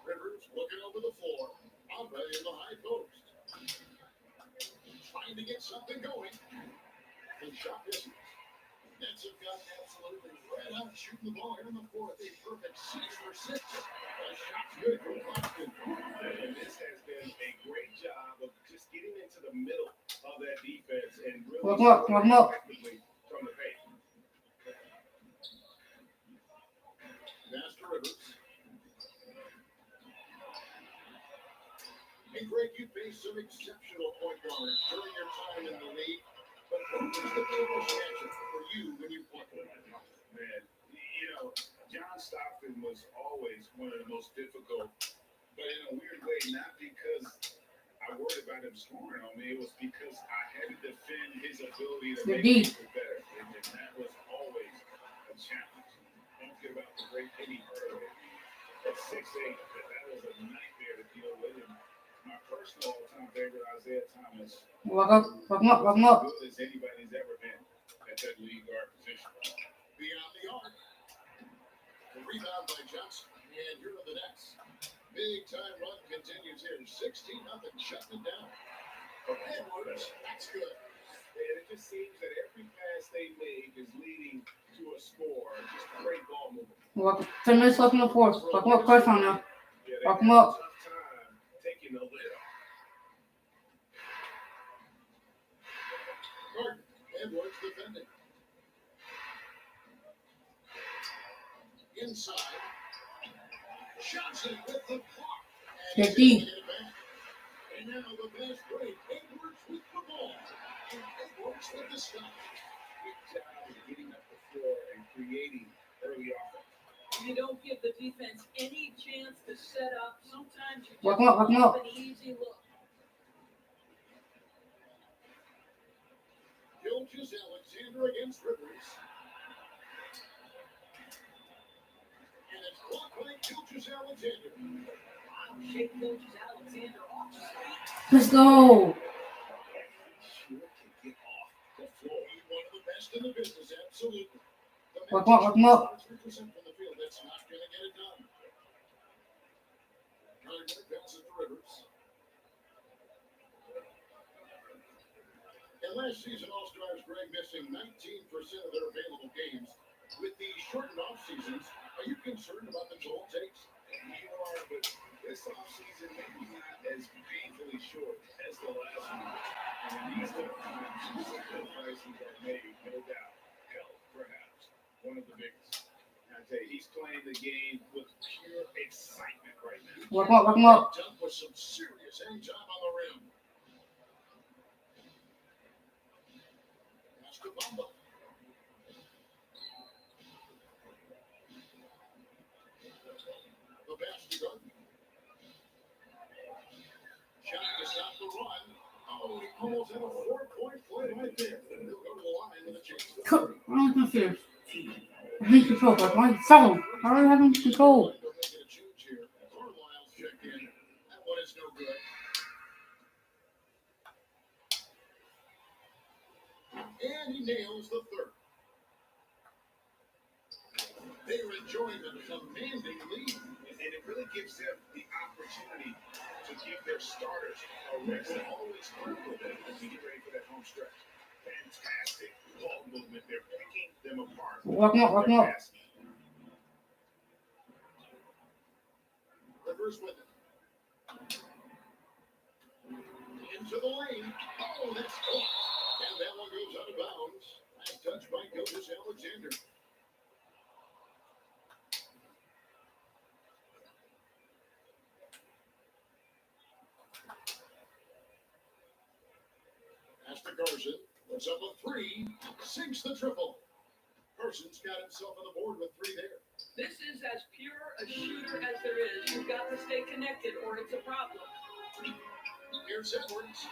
Rivers looking over the floor. Bamba in the high post. Trying to get something going. The shot misses. Nets have got absolutely red out shooting the ball here in the 4th. A perfect 6 for 6. The shot's good from Claxton. And this has been a great job of just getting into the middle of that defense and really Walk him up, walk him up. effectively from the paint. Master Rivers. Hey, Greg, you faced some exceptional point guards during your time in the league. But who was the biggest matchup for you when you played? Man, you know, John Stockton was always one of the most difficult, but in a weird way, not because I worried about him scoring on me. It was because I had to defend his ability to They're make deep. people better, and that was always a challenge. forget about the great Penny Hardaway. At 6'8", that was a nightmare to deal with. And my personal all-time favorite, Isaiah Thomas, Walk up. as good as anybody's ever been at that lead guard position. Beyond the arc. The rebound by Johnson. And here are the Nets. Big time run continues here. 16-0, shutting it down. For Edwards, that's good. And it just seems that every pass they make is leading to a score. Just great ball movement. Walk. 10 minutes left in the fourth. Walk him up. Press on now. Yeah, they Walk had him a up. tough time taking the lid off. Gordon, Edwards defending. Inside. Johnson with the block. And he's 50. able to get it back. And now the fast break. Edwards with the ball. And Edwards with the stop. Good job of getting up the floor and creating early offense. You don't give the defense any chance to set up. Sometimes you Walk just him up. Walk him up. an easy look. Gilgeous Alexander against Rivers. And it's blocked by Gilgeous Alexander. Shake Gilgeous Alexander off his feet. Let's go. Sure to get off the floor. He's one of the best in the business, absolutely. The Walk him up. Walk him up. 3% from the field. That's not going to get it done. Gardner passes to Rivers. And last season, All-Stars Greg missing 19% of their available games. With the shortened off seasons, are you concerned about the toll it takes? You are, but this offseason maybe not as painfully short as the last one. And in these tough times, sacrifices are made, no doubt. Health, perhaps, one of the biggest. I tell you, he's playing the game with pure excitement right now. Walk him up. Walk him up. Done with some serious hang time on the rim. That's Kabamba. The pass to Gardner. Shot to stop the run. Oh, he almost had a 4-point play right there. He'll go to the line with a chance to Cool. I'm confused. He's control. But why follow? How are you having control? They'll make it a change here. Carlisle's checked in. That one is no good. And he nails the third. They are enjoying a commanding lead. And it really gives them the opportunity to give their starters a rest. They're always critical of them as we get ready for that home stretch. Fantastic ball movement. They're picking them apart. Walk him up. Walk him up. Rivers with it. Into the lane. Oh, that's close. And that one goes out of bounds. Nice touch by Gilgeous Alexander. Pass to Carson. Puts up a three. Sinks the triple. Carson's got himself on the board with three there. This is as pure a shooter as there is. You've got to stay connected or it's a problem. Here's Edwards.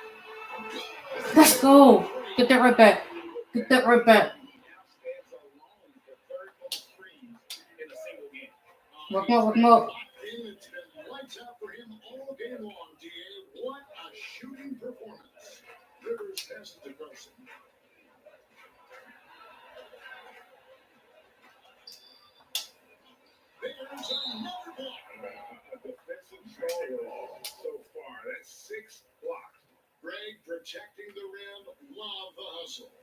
Let's go. Get that right back. Get that right back. He now stands alone for third most threes in a single game. Walk him up. Walk him up. It's been lights out for him all game long, DA. What a shooting performance. Rivers passes to Carson. There's another block. A defensive stronghold so far. That's 6 blocks. Greg protecting the rim. Love the hustle.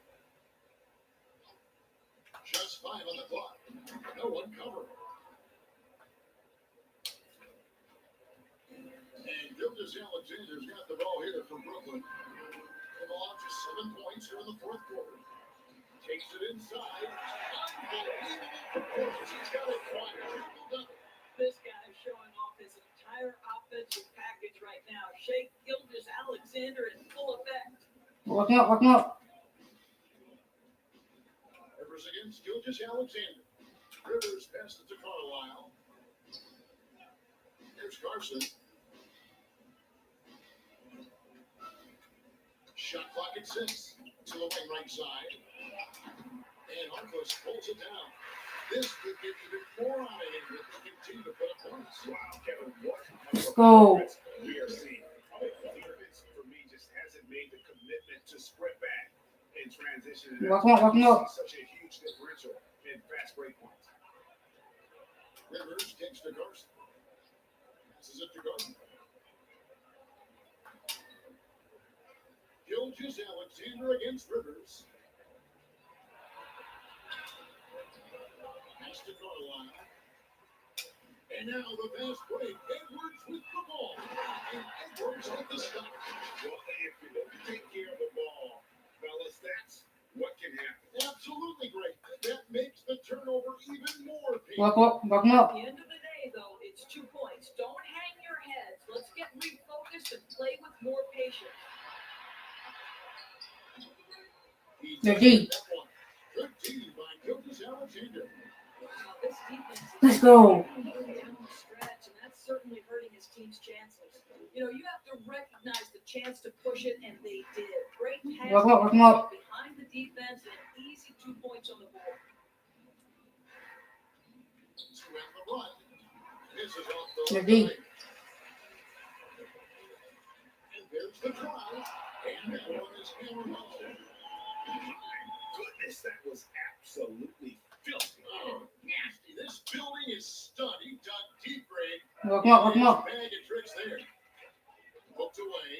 Just 5 on the clock. No one covered. And Gilgeous Alexander's got the ball here from Brooklyn. The ball out to 7 points here in the fourth quarter. Takes it inside. He's got it quiet. This guy is showing off his entire offensive package right now. Shake Gilgeous Alexander in full effect. Walk him up. Walk him up. Rivers against Gilgeous Alexander. Rivers passes to Carlisle. Here's Carson. Shot clock at 6. To the wing right side. And Harkless pulls it down. This could get even more out of him if they continue to put up points. Wow, Kevin, what Let's go. we are seeing. The defense, for me, just hasn't made the commitment to sprint back in transition. And Walk that's him up, walk why him you up. see such a huge differential in fast break points. Rivers takes to Carson. Passes it to Gardner. Gilgeous Alexander against Rivers. Pass to Carlisle. And now the fast break. Edwards with the ball. And Edwards with the stop. Well, if you don't take care of the ball, fellas, that's what can happen. Absolutely great. That makes the turnover even more Walk painful. up, walk him At up. the end of the day, though, it's 2 points. Don't hang your heads. Let's get refocused and play with more patience. He The does D. get that one. Good D by Gilgeous Alexander. Now, this defense is Let's go. down the stretch, and that's certainly hurting his team's chances. You know, you have to recognize the chance to push it, and they did. Great pass Walk up, walk him up. behind the defense, and an easy 2 points on the board. To end the run. This is off the The left D. line. And there's the drive. And that one is hammered home. Goodness, that was absolutely filthy. Oh, nasty. This building is stud. He dug deep, Greg. Walk him up, walk him up. Bag of tricks there. Hooked away.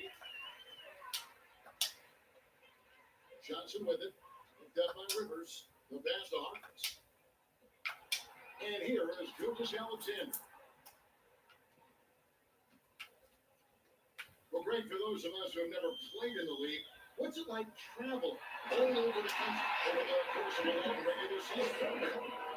Johnson with it. Picked up by Rivers. The pass to Hawkins. And here is Gilgeous Alexander. Well, Greg, for those of us who have never played in the league, what's it like traveling all over the country over the course of a long regular season?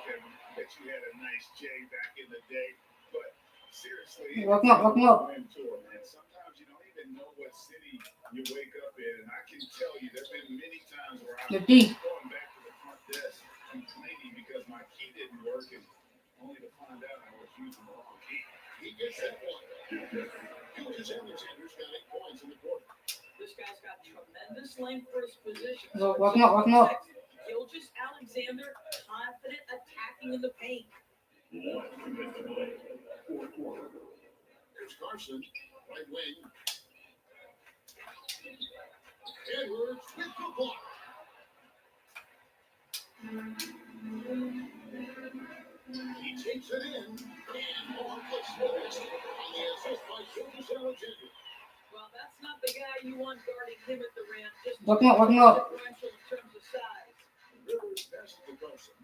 Kevin, I bet you had a nice J back in the day, but seriously, Walk him up, walk him up. Grand tour, man. Sometimes you don't even know what city you wake up in, and I can tell you there's been many times where The I've D. gone back to the front desk complaining because my key didn't work, and only to find out I was using the wrong key. He gets that one. Gilgeous Alexander's got 8 points in the quarter. This guy's got tremendous length for his position. Walk him up, walk him up. Gilgeous Alexander, confident attacking in the paint. There's Carson, right wing. Edwards with the block. He takes it in, and Marcus Willis on the assist by Gilgeous Alexander. Well, that's not the guy you want guarding him at the rim. Just Walk him up, walk him up. differential in terms of size. Rivers passes to Carson.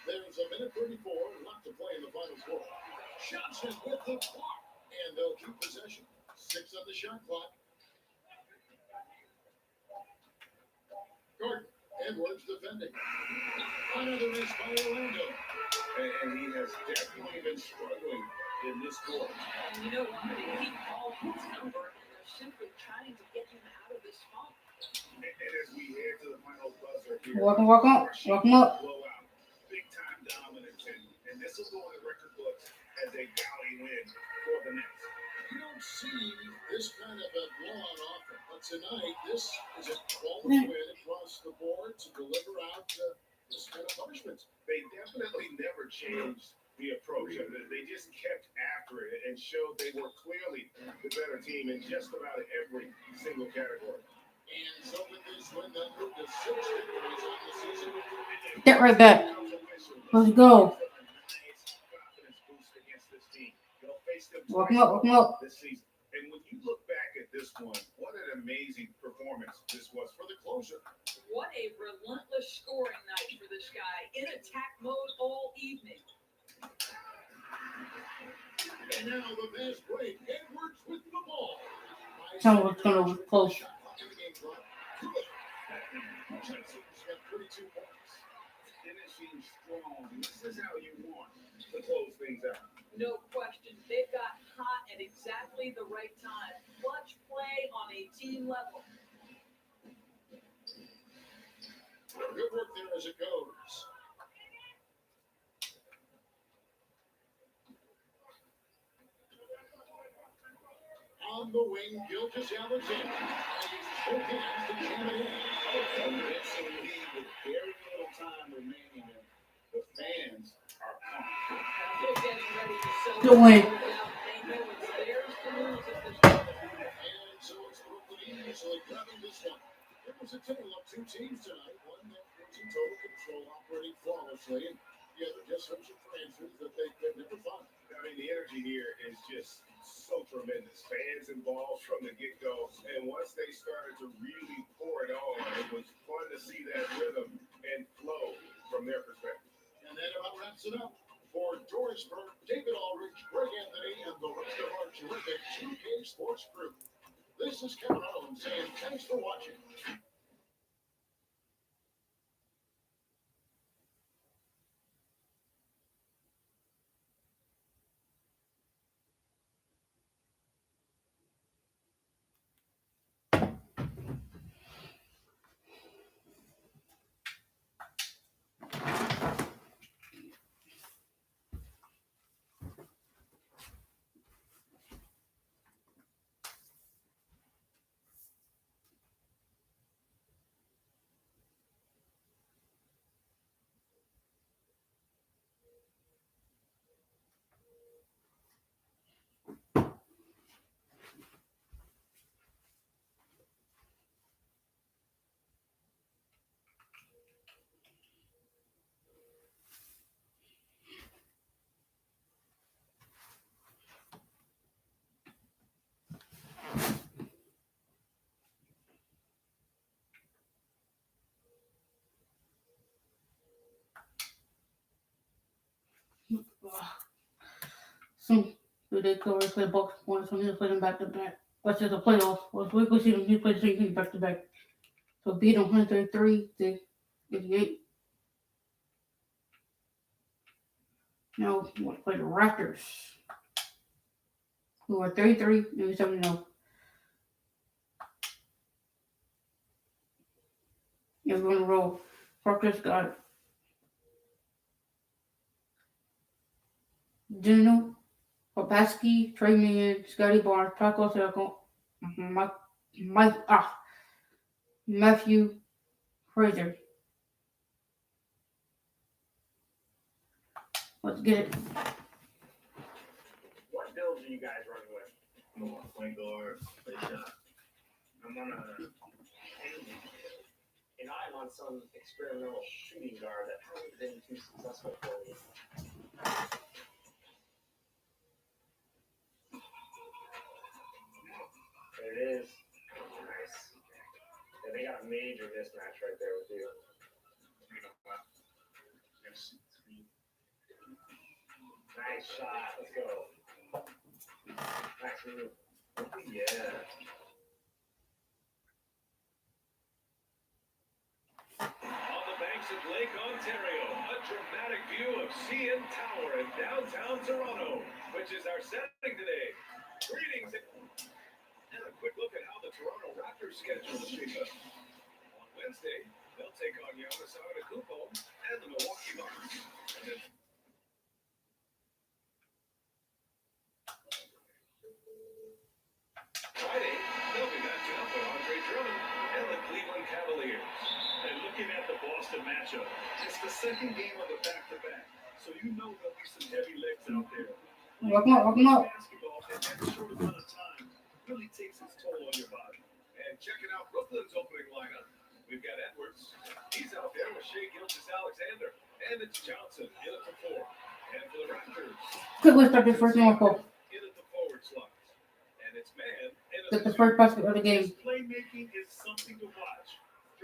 There's a minute 34 left to play in the final quarter. Johnson with the block, and they'll keep possession. 6 on the shot clock. Gordon, Edwards defending. Another miss by Orlando. And he has definitely been struggling in this quarter. And you know what? They keep calling his number, and they're simply trying to get him out of this funk. And as we head to the final buzzer here, Walk him, walk him up, walk him up. blowout, big time dominance, and this will go in the record books as a galley win for the Nets. You don't see this kind of a blowout often, but tonight this is a quality win across the board to deliver out this kind of punishment. They definitely never changed the approach of it. They just kept after it and showed they were clearly the better team in just about every single category. And so with this win, that moved to 6 victories on the season. Get right back. Let's go. Confidence boost against this team. They'll face them Walk him up, walk him up. this season. And when you look back at this one, what an amazing performance this was for the closer. What a relentless scoring night for this guy. In attack mode all evening. And now the fast break. Edwards with the ball. Tell me what's going to be close. Johnson's got 32 points. Finishing strong. This is how you want to close things out. No question. They've got hot at exactly the right time. Clutch play on a team level. Good work there as it goes. On the wing, Gilgeous Alexander. Both hands to Chamonix. Convincing lead with very little time remaining, and the fans are pumped. They're getting ready to To win. celebrate. They know it's theirs to lose if there's And so it's Brooklyn easily grabbing this one. It was a tale of two teams tonight. One that was in total control, operating flawlessly, and the other just searching for answers that they could never find. I mean, the energy here is just so tremendous. Fans involved from the get-go, and once they started to really pour it on, it was fun to see that rhythm and flow from their perspective. And that about wraps it up. For George Burke, David Aldridge, Greg Anthony, and the rest of our terrific 2K Sports crew. This is Kevin Harlan saying thanks for watching. Soon, do they cover play box points? So we need to play them back to back. What's the playoffs? Well, we go see them. We play the same thing back to back. So beat them 133 to 88. Now we want to play the Raptors, who are 33 and 7-0. Yeah, we're on the roll. Raptors got Dino, Papaski, Trey Mann, Scotty Barnes, Taco Circle, Matthew Frazier. Let's get it. What builds are you guys running with? I'm on point guard, play shot. I'm on a And I'm on some experimental shooting guard that hasn't been too successful for me. There it is. Nice. Yeah, they got a major mismatch right there with you. Nice shot. Let's go. Nice move. Yeah. On the banks of Lake Ontario, a dramatic view of CN Tower in downtown Toronto, which is our setting today. Greetings and a quick look at how the Toronto Raptors schedule will shape up. On Wednesday, they'll take on Giannis Antetokounmpo and the Milwaukee Bucks. And then Friday, they'll be matching up with Andre Drummond and the Cleveland Cavaliers. And looking at the Boston matchup, it's the second game of the back-to-back, so you know there'll be some heavy legs out there. Welcome up. Basketball in that short amount of time really takes its toll on your body. And checking out Brooklyn's opening lineup, we've got Edwards. He's out there with Shai Gilgeous-Alexander, and it's Johnson in at the 4. And for the Raptors, Quickly start the first Norfolk. in at the forward slots. And it's Man in at Get the the first basket of the game. His playmaking is something to watch.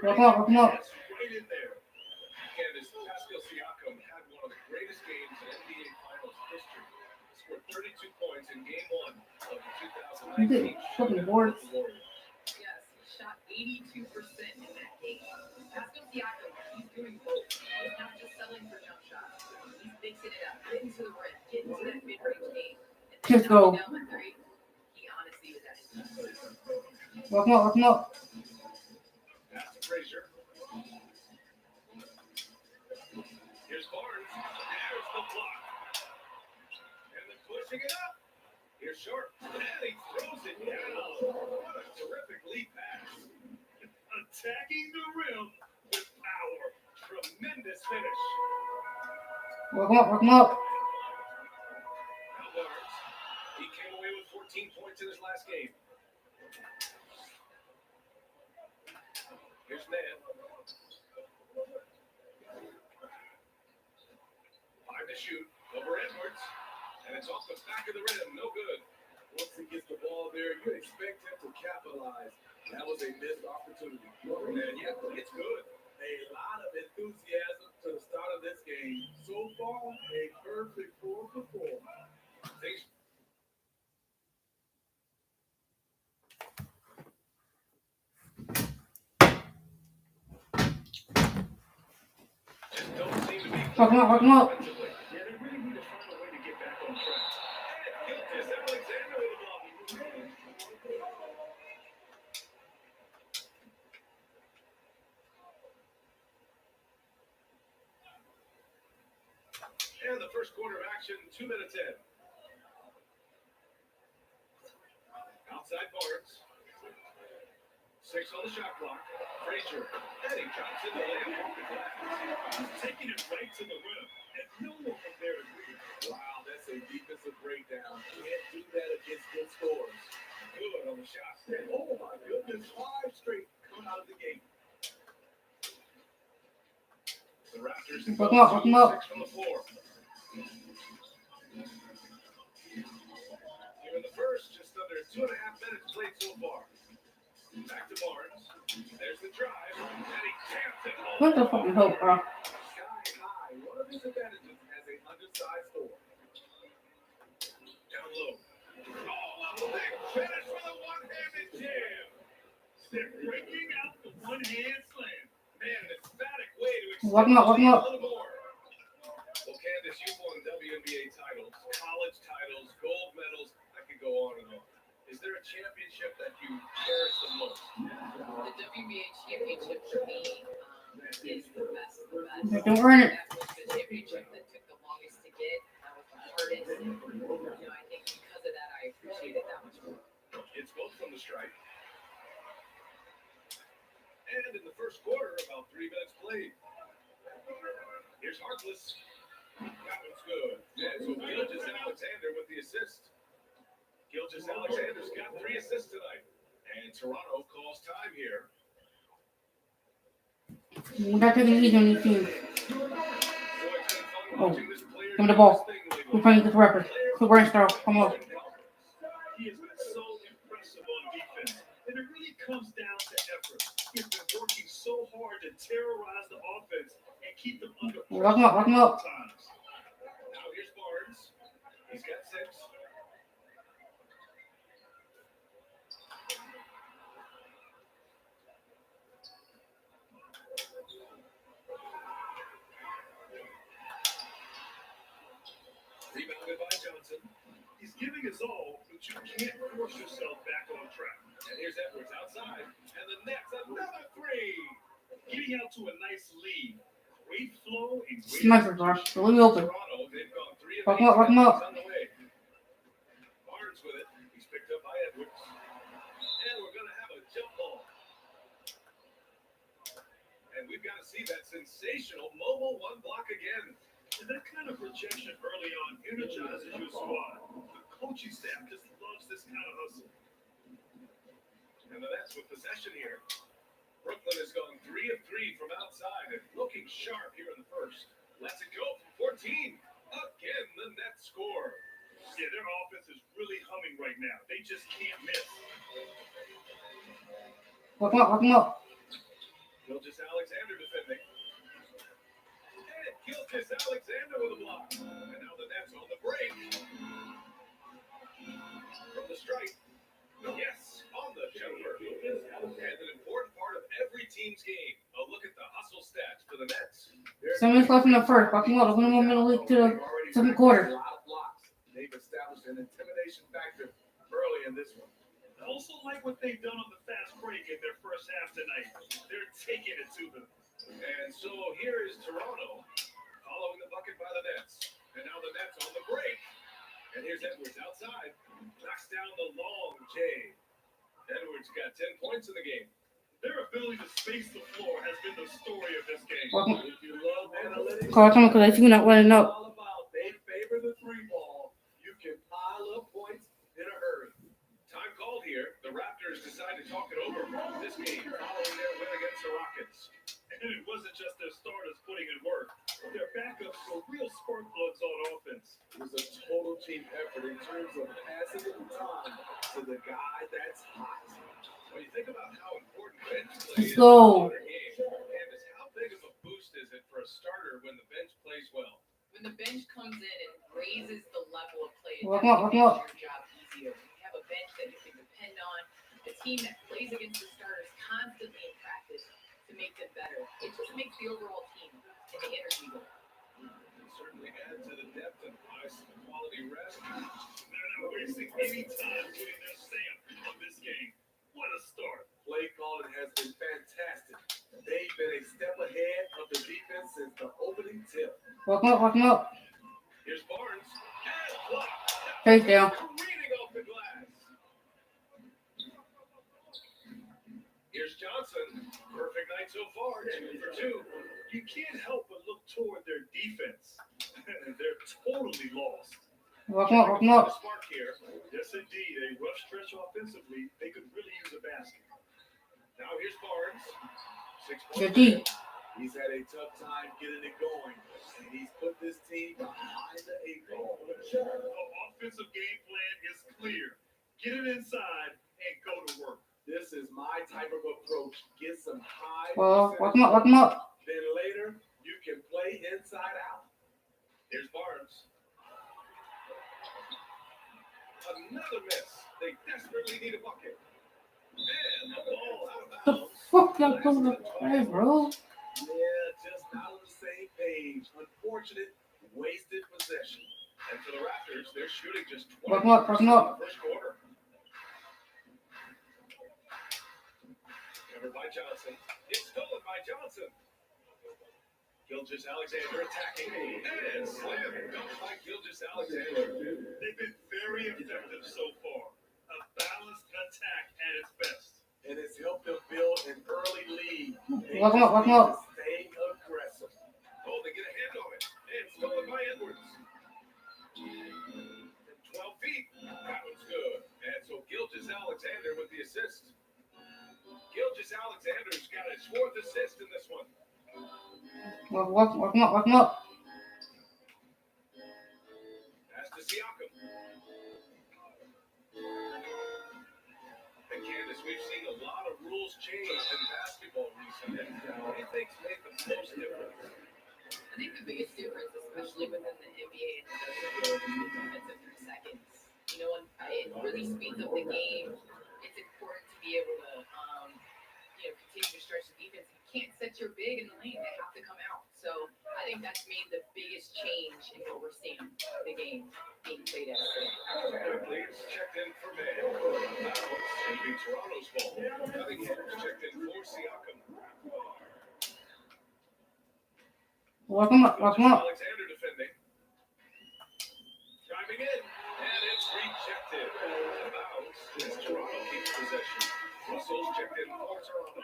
Welcome up. That's right in there. And as Pascal Siakam had one of the greatest games in NBA Finals history. Scored 32 points in Game 1 of the 2019 Fucking board. Warriors. Yes, he shot 82% in that game. Pascal Siakam, he's doing both. He's not just selling for jump shots. He's mixing it up, getting to the rim, getting to that mid-range game. And then Let's go. knocking down the three. He honestly was at his best. Welcome up. Pass to Frazier. Here's Barnes. There's the block. And then pushing it up. Here's Sharp. And he throws it down. What a terrific lead pass. attacking the rim with power. Tremendous finish. Work him up, work him up. Now Barnes. He came away with 14 points in his last game. Here's Ned. 5 to shoot. Over Edwards. And it's off the back of the rim. No good. Once he gets the ball there, you expect him to capitalize. That was a missed opportunity. And yeah, it's good. A lot of enthusiasm to the start of this game. So far, a perfect 4 for 4. Things just don't seem to be Work him up, work him up. offensively. Yeah, they really need to find a way to get back on track. And Gilgeous Alexander with a block. And the first quarter of action, 2 minutes in. Outside Barnes. 6 on the shot clock. Frazier. And he drops in the layup off the glass. He's taking it right to the rim, and no one from there is reading. Wow, that's a defensive breakdown. Can't do that against good scores. Good on the shot. And oh my goodness, 5 straight coming out of the gate. The Raptors Work him up, work him up. 6 from the floor. Here in the first, just under 2.5 minutes played so far. Back to Barnes. There's the drive, and he taps it home. What the fucking hope, bro? Sky high. One of his advantages as an undersized scorer. Down low. Oh, a big finish with a one-handed jam. They're breaking out the one-hand slam. Man, an emphatic way to extend Walk him up, walk him the lead up. a little more. Well, Candace, you've won WNBA titles, college titles, gold medals. I could go on and on. Is there a championship that you cherish the most? The WBA championship for me is the best of the best. They don't earn it. That was the championship that took the longest to get. That was the hardest. I think because of that, I appreciate it that much more. It's both from the strike. And in the first quarter, about 3 minutes played. Here's Harkless. That one's good. And so Gilgeous Alexander with the assist. Gilgeous Alexander's got 3 assists tonight. And Toronto calls time here. We're not taking it easy on these teams. Boy, it's been fun Oh, watching this player give me the do ball. his thing lately. We're playing this rapper. Super star. Come on. He has been so impressive on defense, and it really comes down to effort. He's been working so hard to terrorize the offense and keep them under Lock him up, lock him up. times. Now here's Barnes. He's got 6. Rebounded by Johnson. He's giving his all, but you can't force yourself back on track. And here's Edwards outside. And the Nets, another 3. Getting out to a nice lead. Great flow and great Sniper, bro. So let me open. Toronto, they've gone 3 of Lock him up, lock him up. on the way. Barnes with it. He's picked up by Edwards. And we're going to have a jump ball. And we've got to see that sensational mobile 1 block again. And that kind of projection early on energizes your squad. The coaching staff just loves this kind of hustle. And the Nets with possession here. Brooklyn has gone 3 of 3 from outside and looking sharp here in the first. Lets it go from 14. Again, the Nets score. Yeah, their offense is really humming right now. They just can't miss. Lock him up, lock him up. Gilgeous Alexander defending. And Gilgeous Alexander with a block. And now the Nets on the break. From the strike. Yes, on the jumper. And an important part of every team's game. A look at the hustle stats for the Nets. 7 minutes left in the first. Lock him up. Look at him middle league to the second quarter. A lot of blocks. They've established an intimidation factor early in this one. I also like what they've done on the fast break in their first half tonight. They're taking it to them. And so here is Toronto following the bucket by the Nets. And now the Nets on the break. And here's Edwards outside. Knocks down the long J. Edwards got 10 points in the game. Their ability to space the floor has been the story of this game. Welcome. If you love analytics, Call come because you're not running up. all about they favor the three ball. You can pile up points in a hurry. Time called here. The Raptors decide to talk it over this game following their win against the Rockets. And it wasn't just their starters putting in work. Their backups were real spark plugs on offense. It was a total team effort in terms of passing the baton to the guy that's hot. When you think about how important bench play Let's is go. in a game, Candace, how big of a boost is it for a starter when the bench plays well? When the bench comes in and raises the level of play, it Welcome up, definitely welcome makes your job easier. You have a bench that you can depend on, a team that plays against the starters constantly in practice to make them better. It just makes the overall team and the energy go. Can certainly add to the depth and provide some quality rest. They're not wasting any time putting their stamp on this game. What a start. Play calling has been fantastic. They've been a step ahead of the defense since the opening tip. Welcome up, welcome up. Here's Barnes. And blocked. Face down. Careening off the glass. Here's Johnson. Perfect night so far. 2 for 2. You can't help but look toward their defense. They're totally lost. Welcome up, welcome up. Spark here. Yes, indeed. A rough stretch offensively. They could really use a basket. Now here's Barnes. 6 You're points. deep. He's had a tough time getting it going, and he's put this team behind the 8 ball. The offensive game plan is clear. Get it inside and go to work. This is my type of approach. Get some high. Well, percentage welcome up, welcome up. Then later, you can play inside out. Here's Barnes. Another miss. They desperately need a bucket. And the ball out of The bounds. fuck y'all going to play, bro? Yeah, just not on the same page. Unfortunate, wasted possession. And for the Raptors, they're shooting just 20% Welcome up, welcome up. in the first quarter. Covered by Johnson. It's stolen by Johnson. Gilgeous Alexander attacking. And slam dunked by Gilgeous Alexander. They've been very effective so far. A balanced attack at its best. And it's helped them build an early lead. They Welcome up, just welcome need up. to stay aggressive. Oh, they get a hand on it. And stolen by Edwards. From 12 feet. That one's good. And so Gilgeous Alexander with the assist. Gilgeous Alexander's got his 4th assist in this one. Welcome up, welcome up. Pass to Siakam. And Candace, we've seen a lot of rules change in basketball recently. What do you think's made the most difference? I think the biggest difference, especially within the NBA and the WNBA, is the defensive 3 seconds. You know, and it really speeds up the game. It's important to be able to, continue to stretch the defense. You can't set your big in the lane; they have to come out. So I think that's made the biggest change in what we're seeing the game being played at. Quickly, it's checked in for man. Now it's going to be Toronto's ball. Cunningham checked in for Siakam. Welcome up, welcome up. Alexander defending. Driving in, and it's rejected. Out of bounds as Toronto keeps possession. Russell's checked in for Toronto.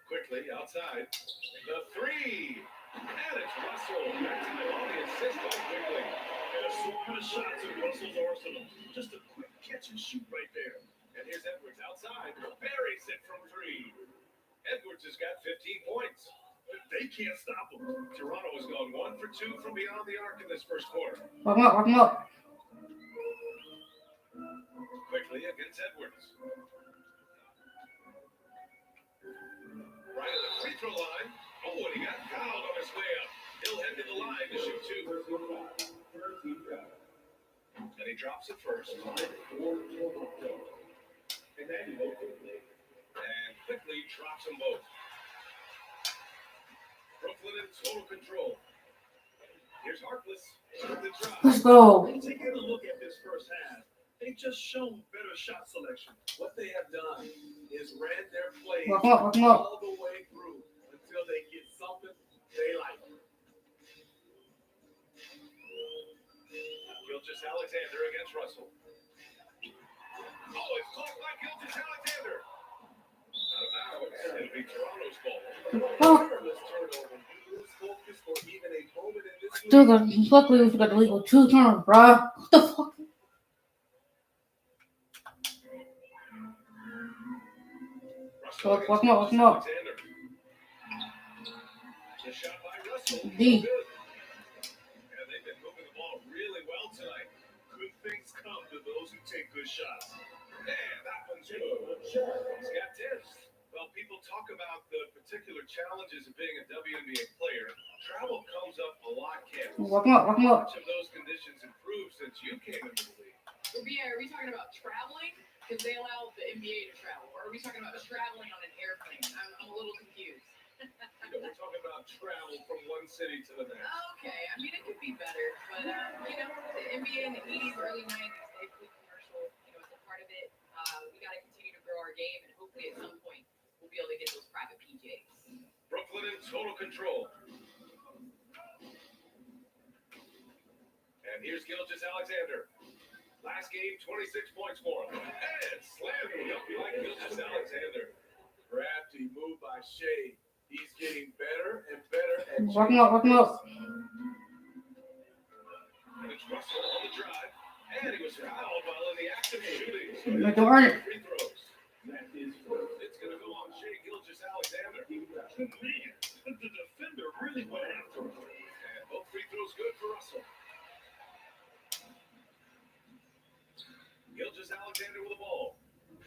Quickly outside. The 3. And it's Russell. That time on the assist on Quickly. And a swarm of shots in Russell's arsenal. Just a quick catch and shoot right there. And here's Edwards outside. Buries it from 3. Edwards has got 15 points. They can't stop him. Toronto has gone 1 for 2 from beyond the arc in this first quarter. Welcome up, welcome up. Quickly against Edwards. Right at the free throw line. Oh, and he got fouled on his way up. He'll head to the line to shoot 2. And he drops it first. And quickly drops them both. Brooklyn in total control. Here's Harkless. The drop. Let's go. Taking a look at this first half, they've just shown better shot selection. What they have done is ran their plays Welcome up, welcome up. all the way through until they get something they like. Gilgeous Alexander against Russell. Oh, it's caught by Gilgeous Alexander. Out of bounds. It'll be Toronto's ball. Oh, Careless turnover. Lose focus for even a moment in this still game. got, luckily we got the legal 2 turns, bruh. What the fuck? Russell Walk against him up, walk him up. Alexander. The shot by Russell. D. Good. Yeah, they've been moving the ball really well tonight. Good things come to those who take good shots. Man, that one's good. He's got tips. Well, people talk about the particular challenges of being a WNBA player. Travel comes up a lot, Cam. Walk him up, walk him How up. much of those conditions improved since you came into the league? Are we talking about traveling? Because they allow the NBA to travel. Or are we talking about traveling on an airplane? I'm a little confused. We're talking about travel from one city to the next. Okay, I mean, it could be better. But, the NBA in the 80s, early 90s, they flew commercial. It's a part of it. We got to continue to grow our game, and hopefully at some point we'll be able to get those private PJs. Brooklyn in total control. And here's Gilgeous Alexander. Last game, 26 points for him. And slammed up by Gilgeous Alexander. Crafty move by Shea. He's getting better and better at Walk him up, walk him up. And it's Russell on the drive. And he was fouled while in the act of shooting. So Make them earn it. free throws. That is It's going to go on Shea Gilgeous Alexander. man. The defender really went after him. And both free throws good for Russell. Gilgeous Alexander with the ball.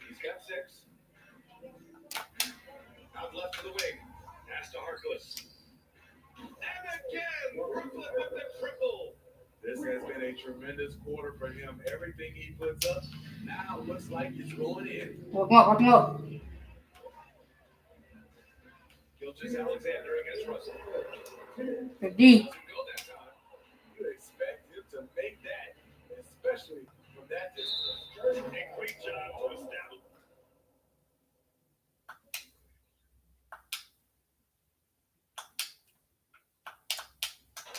He's got 6. Out left to the wing. Pass to Harkless. And again, Brooklyn with the triple. This has been a tremendous quarter for him. Everything he puts up now looks like it's going in. Walk him up, walk him up. Gilgeous Alexander against Russell. The D. Doesn't go that time. You expect him to make that, especially from that distance. A great job to establish.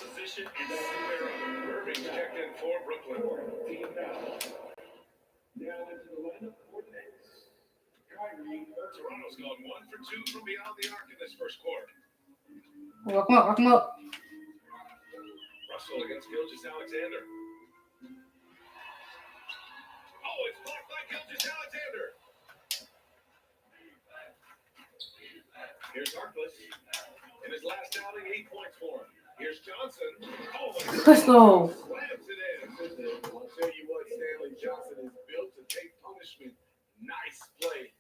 Position is square up. Irving checked in for Brooklyn. Team foul. Now into the lineup for the Nets. Kyrie Irving. Toronto's gone 1 for 2 from beyond the arc in this first quarter. Walk him up, walk him up. Russell against Gilgeous Alexander. Oh, it's blocked by Gilgeous Alexander. Here's Harkless. In his last outing, 8 points for him. Here's Johnson. Oh, and Let's go. slams it in. I'll tell you what, Stanley Johnson is built to take punishment. Nice play.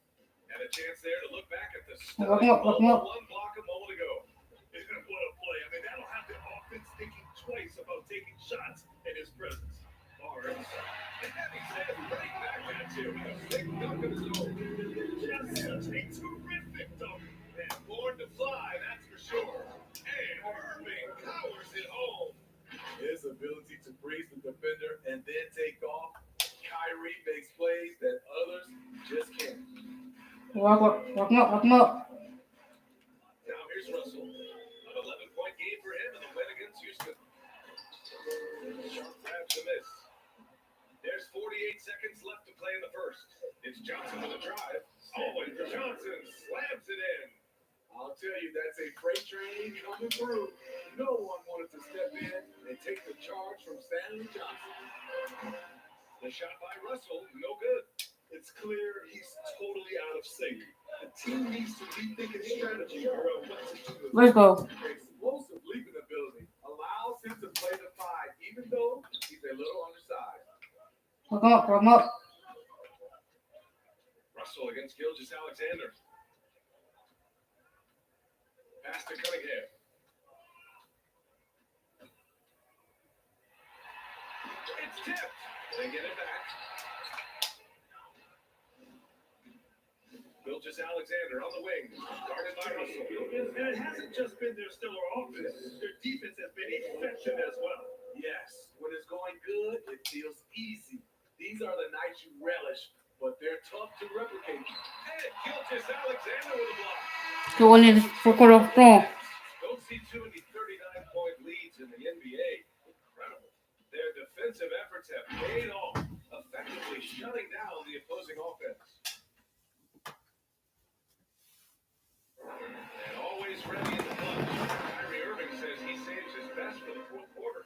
And a chance there to look back at the Walk him up, walk him up. one block a moment ago. What a play. I mean, that'll have the offense thinking twice about taking shots in his presence. Barnes. And he says right back at you with a big dunk of his own. Just such a terrific dunk. And born to fly, that's for sure. And Irving powers it home. His ability to freeze the defender and then take off. Kyrie makes plays that others just can't. Walk him up, walk him up. Now here's Russell. An 11-point game for him in the win against Houston. Sharp grab to miss. There's 48 seconds left to play in the first. It's Johnson with a drive. Oh, and Johnson slams it in. I'll tell you, that's a freight train coming through. No one wanted to step in and take the charge from Stanley Johnson. The shot by Russell, no good. It's clear he's totally out of sync. The team needs to rethink its strategy or what to do. Let's go. Explosive leaping ability allows him to play the 5, even though he's a little undersized. Walk him up, walk him up. Russell against Gilgeous Alexander. Pass to Cunningham. It's tipped. They get it back. Gilgeous Alexander on the wing, guarded by Russell. And it hasn't just been their stellar offense. Their defense has been effective as well. Yes, when it's going good, it feels easy. These are the nights you relish, but they're tough to replicate. And Gilgeous Alexander with a block. Going in for quarter strong. Don't see too many 39-point leads in the NBA. Incredible. Their defense defensive efforts have paid off, effectively shutting down the opposing offense. And always ready in the clutch, Kyrie Irving says he saves his best for the fourth quarter.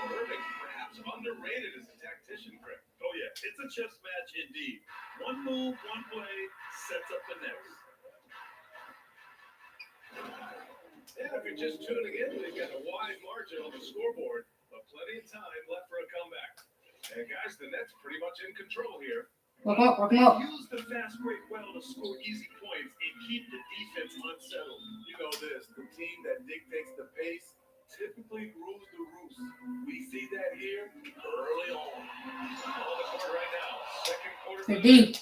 Irving, perhaps underrated as a tactician, Greg. Oh yeah, it's a chess match indeed. One move, one play sets up the next. And if you're just tuning in, we've got a wide margin on the scoreboard, but plenty of time left for a comeback. And guys, the Nets pretty much in control here. Walk up. Use the fast break well to score easy points and keep the defense unsettled. You know this, the team that dictates the pace typically rules the roost. We see that here early on. On the court right now, second quarter. They're deep.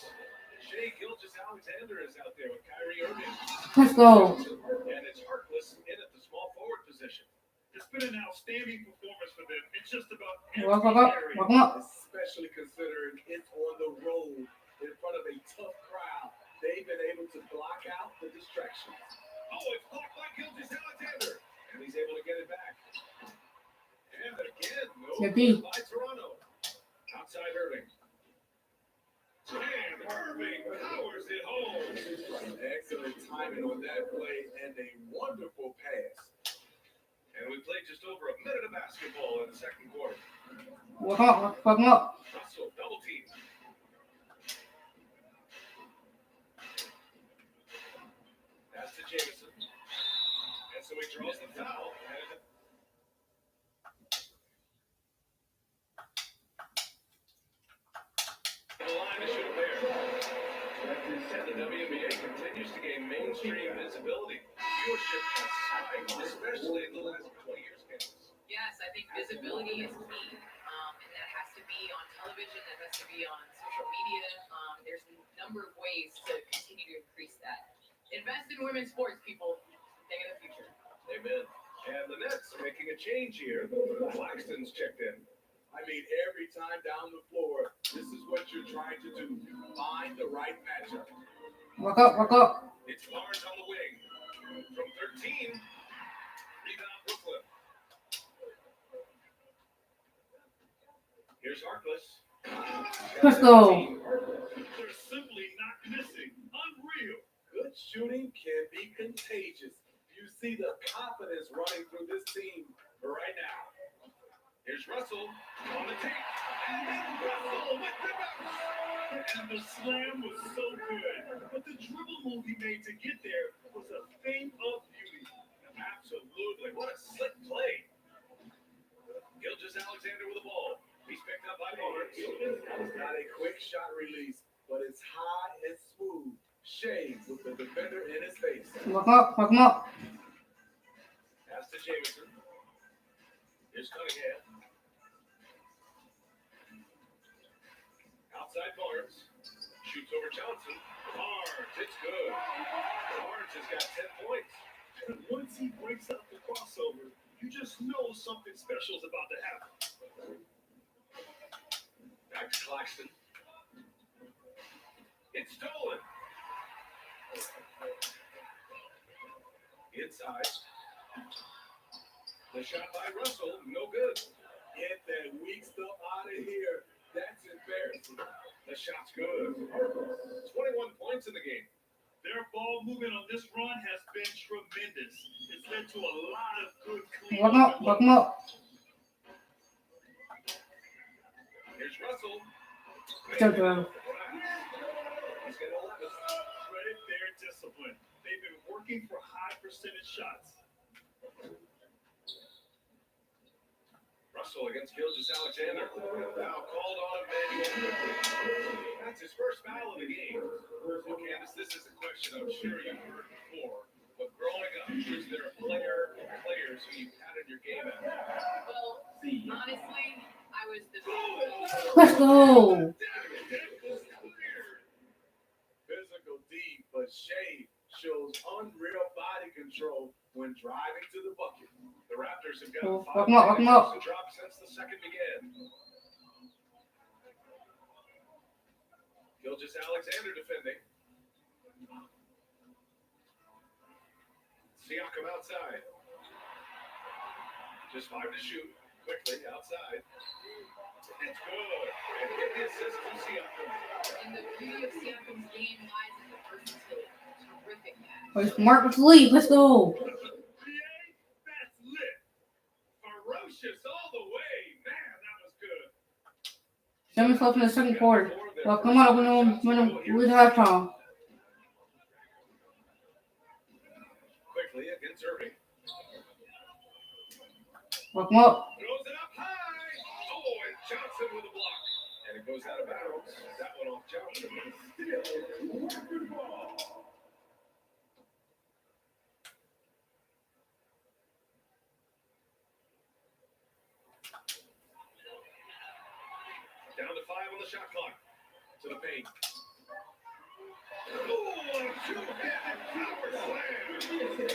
Shea Gilgeous-Alexander is out there with Kyrie Irving. Let's go. And it's Harkless in at the small forward position. It's been an outstanding performance for them. It's just about Walk every up. area. Walk up. Especially considering it's on the road in front of a tough crowd. They've been able to block out the distractions. Oh, it's blocked by Gilgeous-Alexander. And he's able to get it back. And again, no They're deep. by Toronto. Outside Irving. And Irving powers it home. Excellent timing on that play and a wonderful pass. And we played just over a minute of basketball in the second quarter. Walk up. Russell, double team. Pass to Jameson. And so he draws the foul. And the line to shoot a pair. And the WNBA continues to gain mainstream visibility. Viewership has spiked, especially in the last couple of years, Candace. Yes, I think visibility is key, and that has to be on television, that has to be on social media. There's a number of ways to continue to increase that. Invest in women's sports, people. Think of the future. Amen. And the Nets are making a change here. Claxton's checked in. I mean, every time down the floor, this is what you're trying to do. Find the right matchup. Walk up. It's Barnes on the wing. From 13. Rebound Brooklyn. Here's Harkless. Let's go. They're simply not missing. Unreal. Good shooting can be contagious. You see the confidence running through this team right now. Here's Russell on the tape. And then Russell with the bounce. And the slam was so good. But the dribble move he made to get there was a thing of beauty. Absolutely. What a slick play. Gilgeous-Alexander with the ball. He's picked up by Barnes. It's not a quick shot release, but it's high and smooth. Shea with the defender in his face. Walk up. Pass to Jameson. Here's Cunningham. Outside Barnes. Shoots over Johnson. Barnes, it's good. Barnes has got 10 points. And once he breaks out the crossover, you just know something special is about to happen. Back to Claxton. It's stolen. Inside. The shot by Russell, no good. Get that weak stuff out of here. That's embarrassing. The shot's good. 21 points in the game. Their ball movement on this run has been tremendous. It's led to a lot of good clean. Walk up. Here's Russell. Good job. He's got 11. Credit their discipline. They've been working for high percentage shots. Russell against Gilgeous-Alexander. Foul called on Emmanuel quickly. That's his first foul of the game. So, Candace, this is a question I'm sure you've heard before. But growing up, is there a players who you patterned your game at? Well, honestly, I was the Let's go. Physical deep, but Shea shows unreal body control when driving to the bucket. The Raptors have gotten Walk 5 him up. to drop since the second began. Gilgeous-Alexander defending. Siakam outside. Just 5 to shoot. Quickly outside. It's good. And get the assist from Siakam. And the beauty of Siakam's game lies in the versatility. Terrific pass. Oh, smart with the lead. Let's go. That's lit. Ferocious all the way. Man, that was good. 7 minutes left in the second quarter. Well, come on, we're halftime. Quickly against Irving. Welcome up. Throws it up high. Oh, and Johnson with a block. And it goes out of bounds. That one off Johnson. Still. Down to 5 on the shot clock. To the paint. Oh, a two-handed power slam.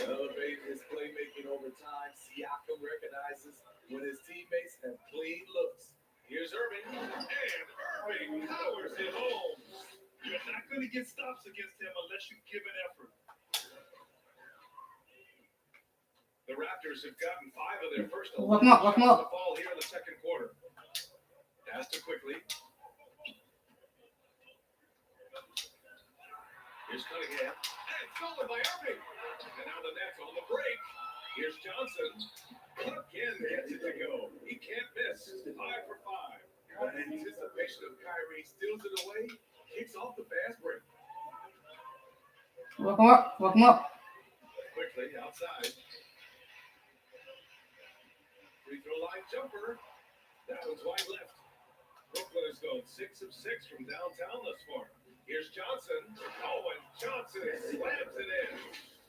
Elevate his playmaking over time. Siakam recognizes when his teammates have clean looks. Here's Irving. And Irving powers it home. You're not going to get stops against him unless you give an effort. The Raptors have gotten 5 of their first 11 Welcome up, welcome shots up. to fall here in the second quarter. Pass to quickly. Here's Cunningham. And stolen by Irving. And now the Nets on the break. Here's Johnson. Again gets it to go. He can't miss. 5 for 5. The anticipation of Kyrie steals it away, kicks off the fast break. Welcome up. Welcome up. Quickly outside. Free throw line jumper. That one's wide left. Brooklyn has gone 6 of 6 from downtown thus far. Here's Johnson. Oh, and Johnson slams it in.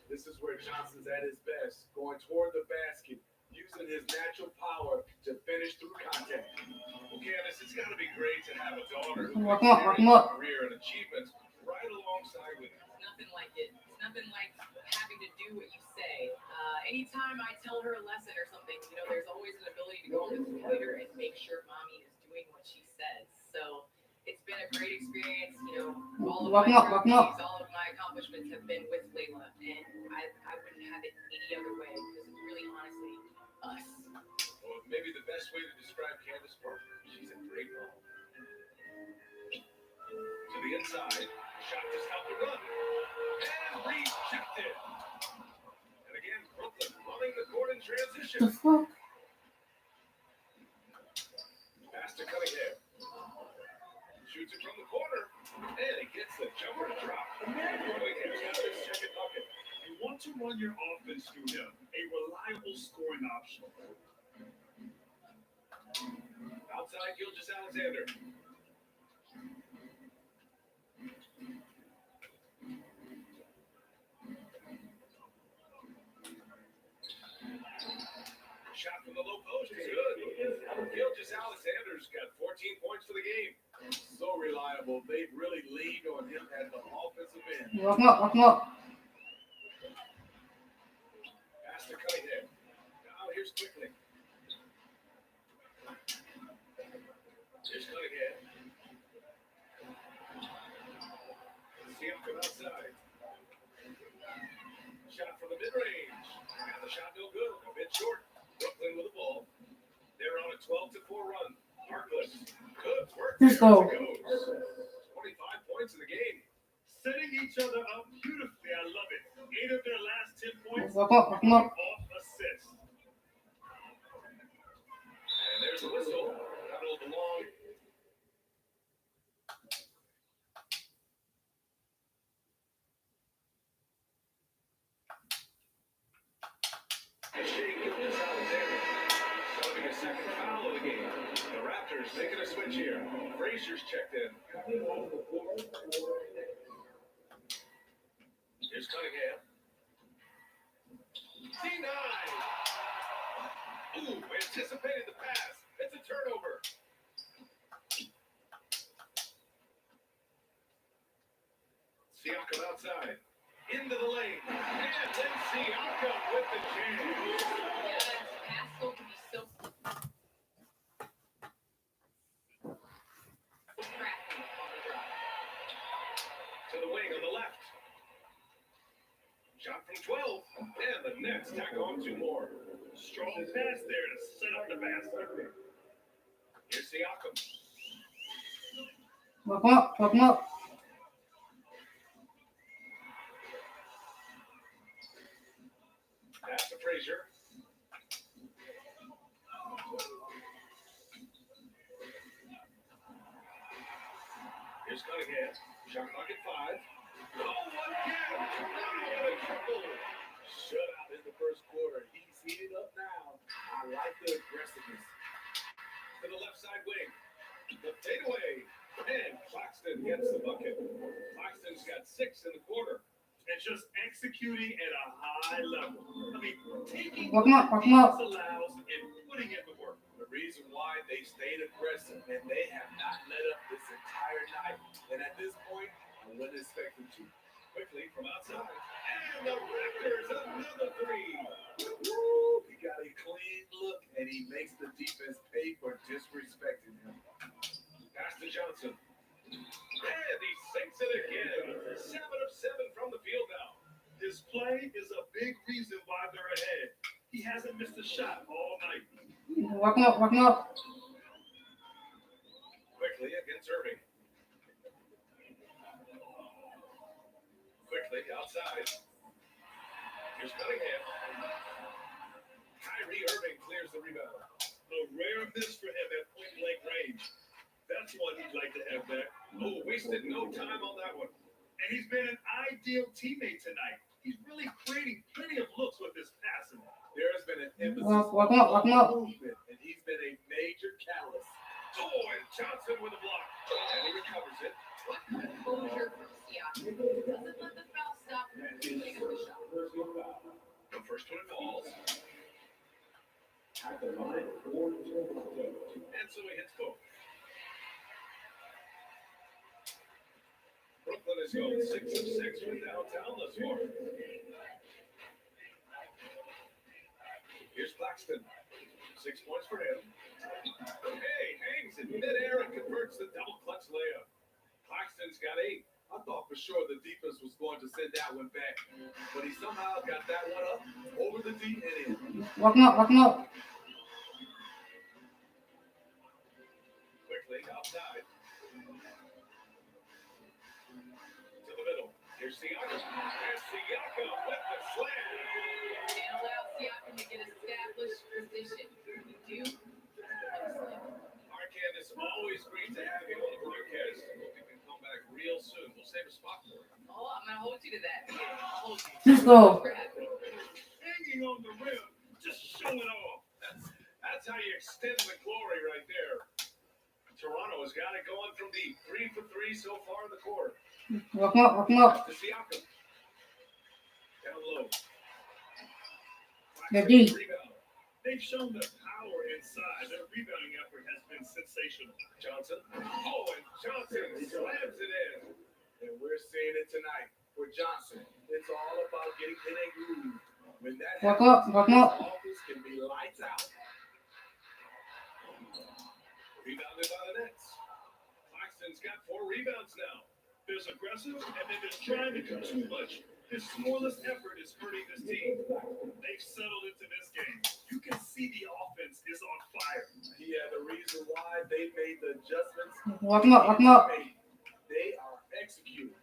This is where Johnson's at his best, going toward the basket, using his natural power to finish through contact. Well, Candace, it's got to be great to have a daughter who Welcome up, welcome up. career and achievements right alongside with you. It's nothing like it. It's nothing like having to do what you say. Anytime I tell her a lesson or something, there's always an ability to go on the computer and make sure mommy is doing what she says. So it's been a great experience. All of Welcome my up, welcome up. trophies, all of my accomplishments have been with Layla, and I wouldn't have it any other way because it's really honestly us. Well, maybe the best way to describe Candace Parker. She's a great mom. To the inside. Shot to stop the run. And rejected. And again, Brooklyn running the court in transition. The fuck? Pass to Cunningham. Shoots it from the corner. And he gets the jumper drop. Cunningham's got his second bucket. You want to run your offense through him, a reliable scoring option. Outside Gilgeous-Alexander. Shot from the low post is good. Gilgeous-Alexander's got 14 points for the game. So reliable. They've really leaned on him at the offensive end. Welcome up. Welcome up. Pass to Cunningham. Now here's quickly. Here's Cunningham. See him come outside. Shot from the mid-range. And the shot no good. A bit short. Brooklyn with the ball. They're on a 12-4 run. Harkless. Good work. Let's there go. as it goes. 25 points in the game. Setting each other up beautifully. I love it. 8 of their last 10 points Welcome up. Welcome up. off assists. And there's a whistle. That'll belong. Shea Gilgeous-Alexander shoving a second foul of the game. The Raptors making a switch here. Frazier's checked in. Here's Cunningham. Denied. Ooh, anticipated the pass. It's a turnover. Siakam outside. Into the lane. And then Siakam with the jam. Yes, Pascal can be so crafty on the drive. To the wing on the left. Shot from 12. And the Nets tack on 2 more. Strong pass there to set up the basket. Here's Siakam. Walk him up, walk him up. Pass to Frazier. Here's Cunningham. Shot clock at 5. Oh, again! What a triple! Shutout in the first quarter. He's heated up now. I like the aggressiveness. To the left side wing. The fadeaway. And Claxton gets the bucket. Claxton's got 6 in the quarter. And just executing at a high level. I mean, taking Walk him up, walk him up. what allows and putting in the work. The reason why they stayed aggressive and they have not let up this entire night. And at this point, I wouldn't expect them to. Quickly from outside. And the Raptors, another 3. Woo! He got a clean look and he makes the defense pay for disrespecting him. Pass to Johnson. And he sinks it again. 7 of 7 from the field now. His play is a big reason why they're ahead. He hasn't missed a shot all night. Walk him up, walk him up. Quickly against Irving. Quickly outside. Here's Cunningham. Kyrie Irving clears the rebound. A rare miss for him at point blank range. That's one he'd like to have back. Oh, wasted no time on that one. And he's been an ideal teammate tonight. He's really creating plenty of looks with his passing. There has been an emphasis Walk him up, walk him up. on movement, and he's been a major catalyst. Oh, and Johnson with a block. And he recovers it. Composure from Siakam. Doesn't let the foul stop him from shooting the shot. The first one falls. At the line, 4 And so he hits both. Brooklyn has gone 6 of 6 from downtown thus far. Here's Claxton. 6 points for him. Hey, hangs in midair and converts the double clutch layup. Claxton's got 8. I thought for sure the defense was going to send that one back, but he somehow got that one up over the D and in. Walk him up, walk him up. Quickly outside. To the middle. Here's Siakam. And Siakam with the slam. Can't allow Siakam to get established position. You do. All right, Candace, always great to have you on the broadcast. Hope you can come back real soon. We'll save a spot for you. Oh, I'm gonna hold you to that. I'll hold you. Let's go. Hanging on the rim, just showing off. That's how you extend the glory right there. Toronto has got it going from deep. 3 for 3 so far in the quarter. Walk him up, walk him up. To Siakam. Down low. They're deep. Rebound. They've shown their power inside. Their rebounding effort has been sensational. Johnson. Oh, and Johnson slams it in. And we're seeing it tonight with Johnson. It's all about getting in a groove. When that Walk happens, up, walk him up. his offense can be lights out. Rebounded by the Nets. Claxton's got 4 rebounds now. There's aggressive, and then there's trying to do too much. This scoreless effort is hurting this team. They've settled into this game. You can see the offense is on fire. Yeah, the reason why they made the adjustments. Walk him up, walk him up. They are executing.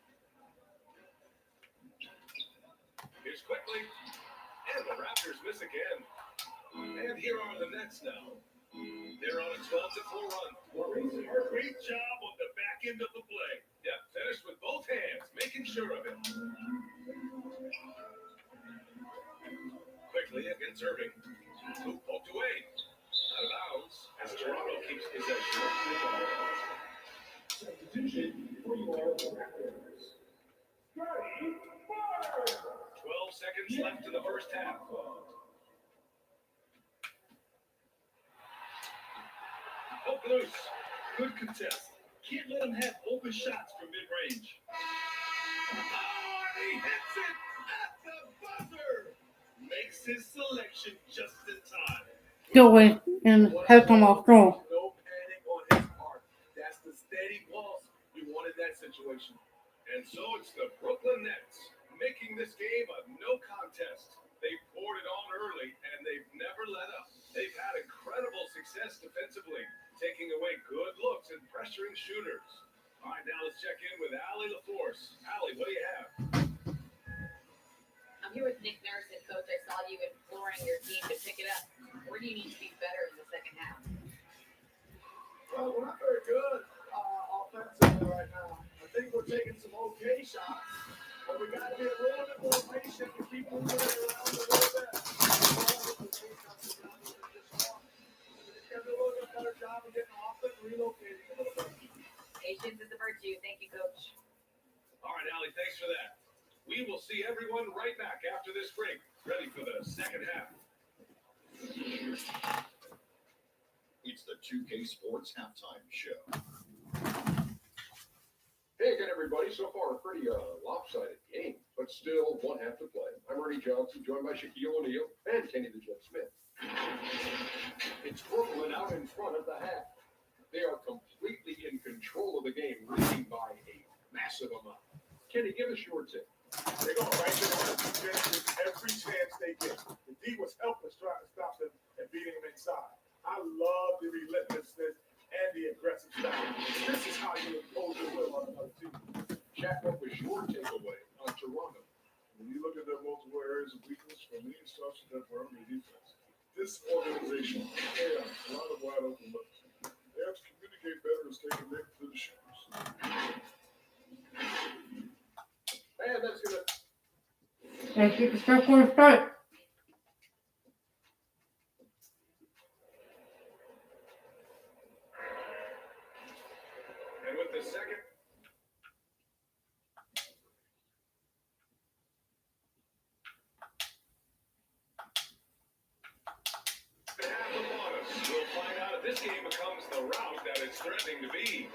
Here's quickly. And the Raptors miss again. And here are the Nets now. They're on a 12-4 run. Great job on the back end of the play. Yep, finished with both hands, making sure of it. Quickly against Irving. Who poked away. Out of bounds as Toronto keeps possession. Substitution for your Raptors. 12 seconds left in the first half. Poke loose. Good contest. Can't let him have open shots from mid-range. Oh, and he hits it at the buzzer. Makes his selection just in time. Still wait and have come off strong. No panic on his part. That's the steady pulse. We wanted that situation. And so it's the Brooklyn Nets making this game a no contest. They poured it on early, and they've never let up. They've had incredible success defensively, taking away good looks and pressuring shooters. All right, now let's check in with Allie LaForce. Allie, what do you have? I'm here with Nick Nurse, and Coach, I saw you imploring your team to pick it up. Where do you need to be better in the second half? Well, we're not very good offensively right now. I think we're taking some okay shots, but we got to be a little bit more patient and keep moving it around a little bit. We got to do a little bit better job of getting off it and relocating a little bit. Patience is a virtue. Thank you, Coach. All right, Allie, thanks for that. We will see everyone right back after this break, ready for the second half. It's the 2K Sports Halftime Show. Hey again, everybody. So far, a pretty lopsided game, but still one half to play. I'm Ernie Johnson, joined by Shaquille O'Neal and Kenny the Jet Smith. It's Brooklyn out in front of the half. They are completely in control of the game, leading by a massive amount. Kenny, give us your tip. They're going right to the defense every chance they get. The D was helpless trying to stop them and beating them inside. I love the relentlessness and the aggressive style. This is how you impose your will on another team. Shaq, what was your takeaway on Toronto? When you look at their multiple areas of weakness from the instructions that were on the defense, this organization has a lot of wide open looks. They have to communicate better and stay connected to the shooters. And that's going to Let's get the start quarter start. And with the second. Half upon us. We'll find out if this game becomes the route that it's threatening to be.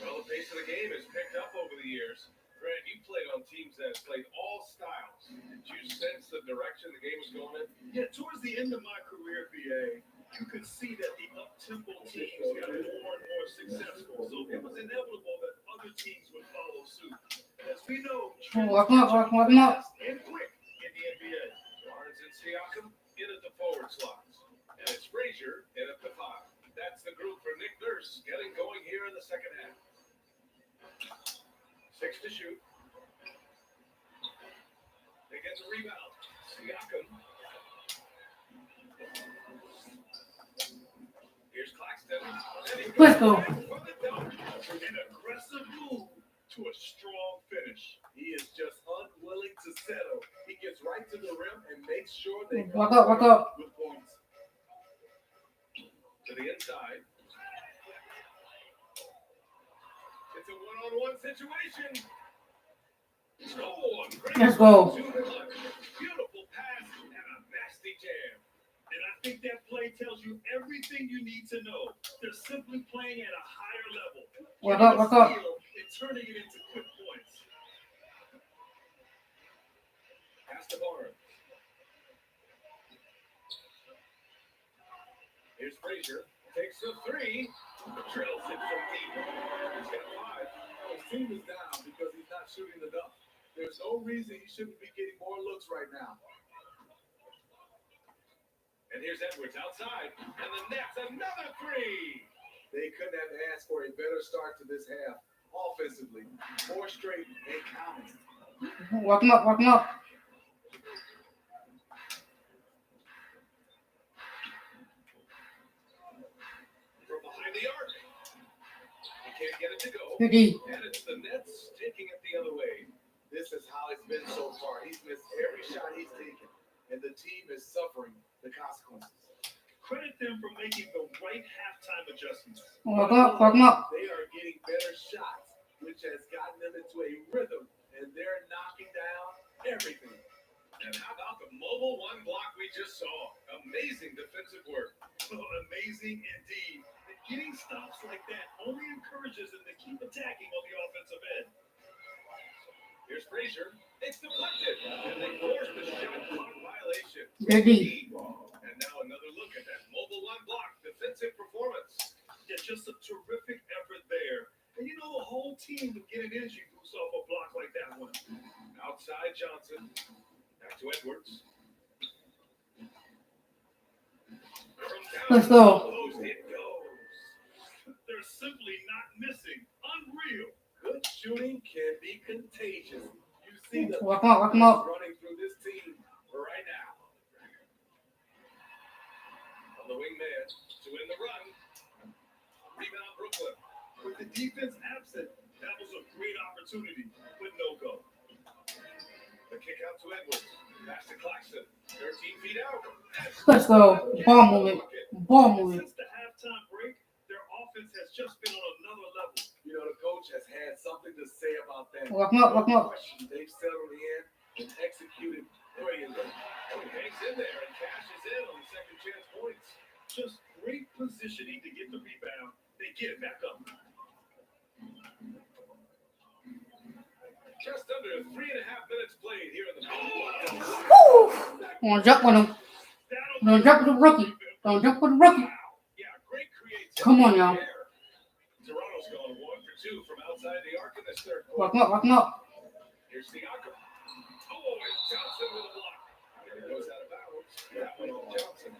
Well, the pace of the game has picked up over the years. Grant, you played on teams that have played all styles. Did you sense the direction the game was going in? Yeah, towards the end of my career, BA, you could see that the up-tempo teams got more and more successful. So it was inevitable that other teams would follow suit. And as we know, Walk 'em up. and quick in the NBA. Barnes and Siakam in at the forward slots. And it's Frazier in at the 5. That's the group for Nick Nurse getting going here in the second half. 6 to shoot. They get the rebound. Siakam. Here's Claxton. Let's go. An aggressive move to a strong finish. He is just unwilling to settle. He gets right to the rim and makes sure they Walk up. with points. To the inside. It's a one-on-one situation. Score! Let's go. Beautiful pass and a nasty jam. And I think that play tells you everything you need to know. They're simply playing at a higher level. Walk Getting up. a steal and turning it into quick points. Pass to Barnes. Here's Frazier. Takes the 3. Drills it from deep. He's got 5. His team is down because he's not shooting enough. There's no reason he shouldn't be getting more looks right now. And here's Edwards outside. And the net's another 3. They couldn't have asked for a better start to this half. Offensively, 4 straight and counting. Walk 'em up. From behind the arc. He can't get it to go. Good D. And it's the Nets taking it the other way. This is how it's been so far. He's missed every shot he's taken, and the team is suffering the consequences. Credit them for making the right halftime adjustments. Walk 'em up. They are getting better shots, which has gotten them into a rhythm, and they're knocking down everything. And how about the mobile 1 block we just saw? Amazing defensive work. Amazing indeed. And getting stops like that only encourages them to keep attacking on the offensive end. Here's Frazier. It's deflected. And they force the shot clock violation. Good D. And now another look at that mobile 1 block defensive performance. Yeah, just a terrific effort there. And you know, the whole team would get an energy boost off a block like that one. Outside Johnson. Back to Edwards. Let's go. It goes. They're simply not missing. Unreal. Good shooting can be contagious. You see the Walk 'em up, walk 'em up. running through this team right now. On the wingman to win the run. Rebound Brooklyn. With the defense absent, that was a great opportunity, but no go. The kick out to Edwards. Pass to Claxton. 13 feet out. Let's go. Ball movement. Ball movement. Since the halftime break, their offense has just been on another level. You know, the coach has had something to say about that. Walk 'em up, walk 'em up. They've settled in and executed brilliantly. He hangs in there and cashes in on the second chance points. Just great positioning to get the rebound. They get it back up. Just under 3.5 minutes played here in the Woo! Don't jump with him. Don't jump with the rookie. Don't jump with the rookie. Yeah, great creativity. Come on, y'all. Toronto's going 1 for 2 from outside the arc in this third Walk quarter. 'em up, walk 'em up. Here's Siakam. Oh, and Johnson with a block. And it goes out of bounds. That one on Johnson.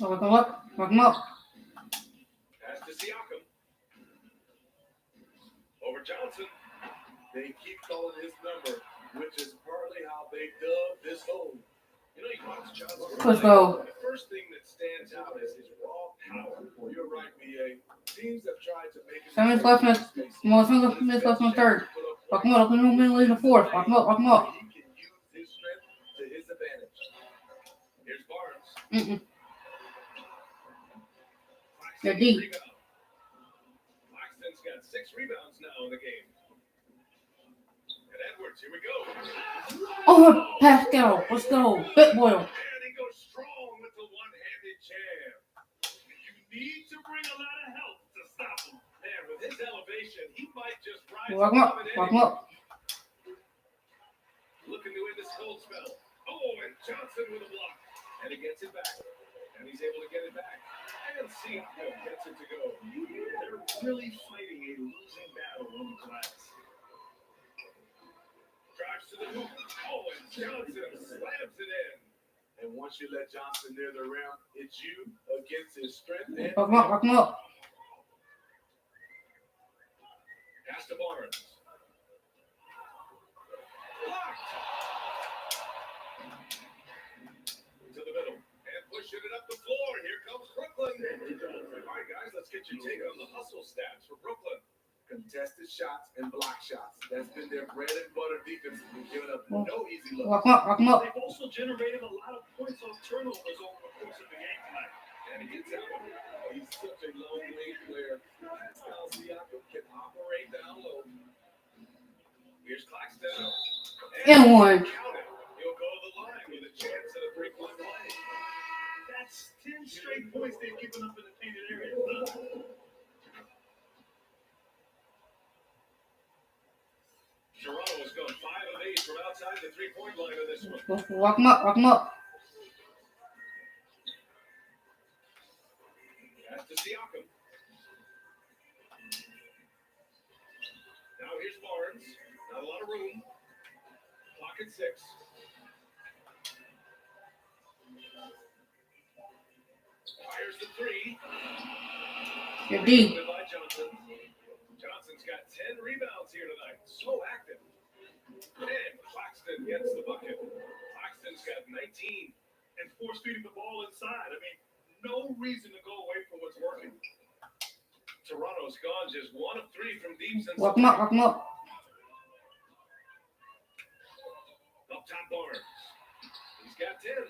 Walk 'em up, walk 'em up. Pass to Siakam. Over Johnson. They keep calling his number, which is partly how they dub this hole. You know, you watch Johnson. Let's go. The first thing that stands out is his raw power. You're right, BA. Teams have tried to make it. 7 minutes left in the third. Walk 'em up, no middle in the fourth. Walk 'em up, walk 'em up. He can use his strength to his advantage. Here's Barnes. Mm-mm. They're deep. Rebound. Claxton's got 6 rebounds now in the game. And Edwards, here we go. Oh, Pascal. Let's go. Bit boil. And he goes strong with the one-handed jam. You need to bring a lot of help to stop him. Man, with his elevation, he might just rise Walk 'em up, above it walk 'em up. Looking to end this cold spell. Oh, and Johnson with a block. And he gets it back. And he's able to get it back. And Siakam gets it to go. They're really fighting a losing battle on the glass. Drives to the hoop. Oh, and Johnson slams it in. And once you let Johnson near the rim, it's you against his strength and Walk 'em up, walk 'em up. pass to Barnes. Blocked. To the middle. And pushing it up the floor. Here comes Brooklyn. All right, guys, let's get your take on the hustle stats for Brooklyn. Contested shots and block shots. That's been their bread and butter defense. They've given up no easy looks. Walk 'em up, walk 'em up. They've also generated a lot of points on turnovers over the course of the game tonight. And he gets out. He's such a long range player. Pascal Siakam can operate down low. Here's Claxton. And one. Count it. He'll go to the line with a chance at a 3-point play. That's 10 straight points they've given up in the painted area. Toronto has gone 5 of 8 from outside the 3-point line in this one. Walk 'em up, walk 'em up. Pass to Siakam. Now here's Barnes. Not a lot of room. Clock at 6. Fires the 3. You're deep. Rebounded by Johnson. Johnson's got 10 rebounds here tonight. So active. And Claxton gets the bucket. Claxton's got 19 and force feeding the ball inside. I mean, no reason to go away from what's working. Toronto's gone just 1 of 3 from deep since. Walk 'em up, walk 'em up. Up top Barnes. He's got 10.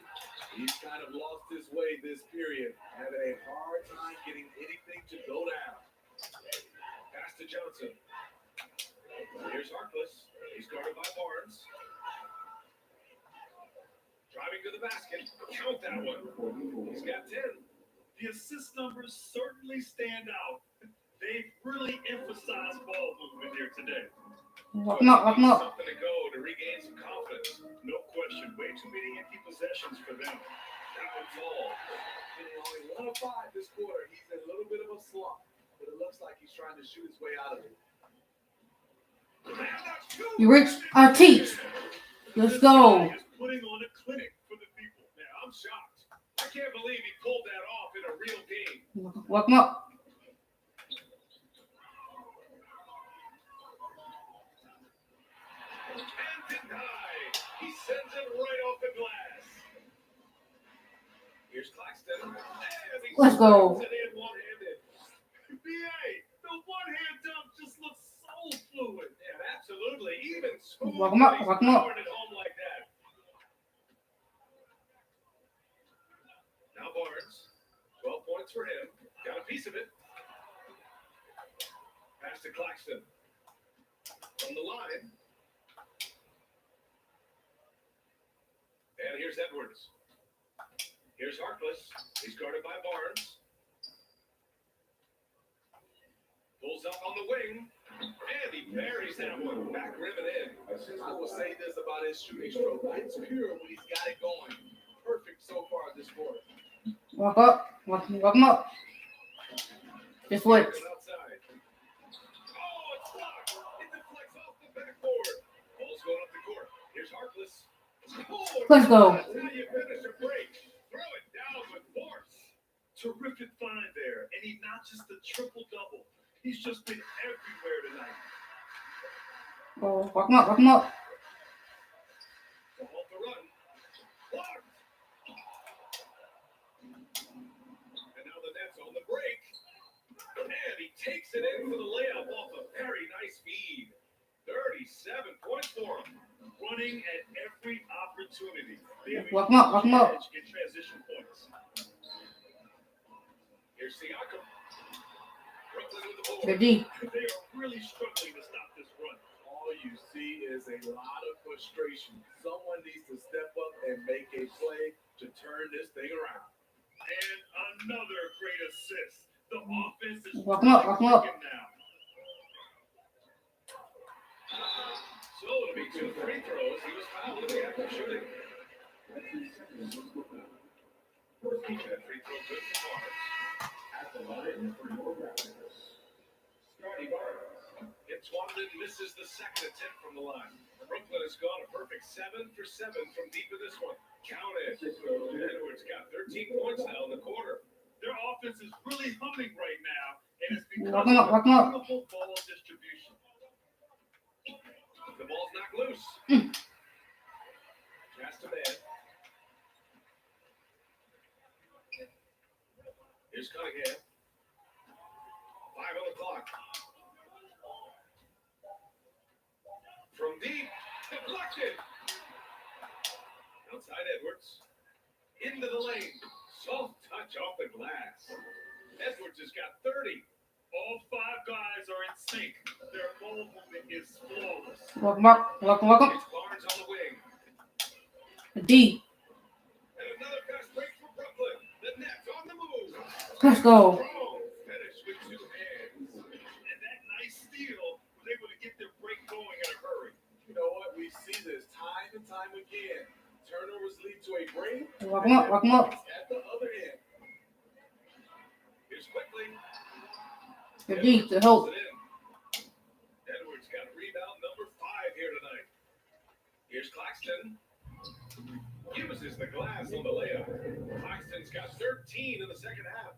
He's kind of lost his way this period, having a hard time getting anything to go down. Pass to Johnson. Here's Harkless. He's guarded by Barnes. Driving to the basket. Count that one. He's got 10. The assist numbers certainly stand out. They've really emphasized ball movement here today. Walk 'em up, walk 'em up. Something to go to regain some confidence. No question. Way too many empty possessions for them. That one falls. Only 1 of 5 this quarter. He's in a little bit of a slump, but it looks like he's trying to shoot his way out of it. You reach our teeth. Let's go. This guy is putting on a clinic for the people. Man, I'm shocked. I can't believe he pulled that off in a real game. Welcome up. And denied. He sends it right off the glass. Here's Claxton. And he Let's go. swings it in one-handed. BA, the one-hand dunk just looks so fluid. And absolutely, even smooth. Welcome up, when he's welcome up. powering it home like that. Now Barnes. 12 points for him. Got a piece of it. Pass to Claxton. From the line. And here's Edwards. Here's Harkless. He's guarded by Barnes. Pulls up on the wing. And he buries that one. Back rim and in. I will say this about his shooting stroke. It's pure when he's got it going. Perfect so far this quarter. Walk up. Welcome up. Just wait. Outside. Oh, it's blocked. It deflects off the backboard. Ball's going up the court. Here's Harkless. Oh, Let's go. that's how you finish a break. Throw it down with force. Terrific find there. And he not just a triple-double. He's just been everywhere tonight. Oh, welcome up. To halt the run. Blocked. And now the Nets on the break. And he takes it in for the layup off a very nice feed. 37 points for him. Running at every opportunity. They have a Welcome up. edge in transition points. Here's Siakam. Brooklyn with the ball. They're deep. They are really struggling to stop this run. All you see is a lot of frustration. Someone needs to step up and make a play to turn this thing around. And another great assist. The offense is Welcome up. clicking now. So it'll be 2 free throws. He was fouled in the act of shooting. That free throw good for Barnes. At the line for your Raptors, Scotty Barnes. It's one that misses the second attempt from the line. Brooklyn has gone a perfect 7 for 7 from deep in this one. Count it. Edwards got 13 points now in the quarter. Their offense is really humming right now, and it's because Welcome up. of beautiful ball distribution. The ball's knocked loose. Pass to man. Here's Cunningham. 5 on the clock. From deep, deflected. Outside Edwards. Into the lane. Soft touch off the glass. Edwards has got 30. All 5 guys are in sync. Their ball movement is flawless. Welcome up. It's Barnes on the wing. D. And another fast break for Brooklyn. The Nets on the move. Let's go. Strong finish with 2 hands. And that nice steal was able to get their break going in a hurry. You know what? We see this time and time again. Turnovers lead to a break. Welcome up. At the other end. Here's quickly. They're deep. To help. Edwards got rebound number 5 here tonight. Here's Claxton. Uses the glass on the layup. Claxton's got 13 in the second half.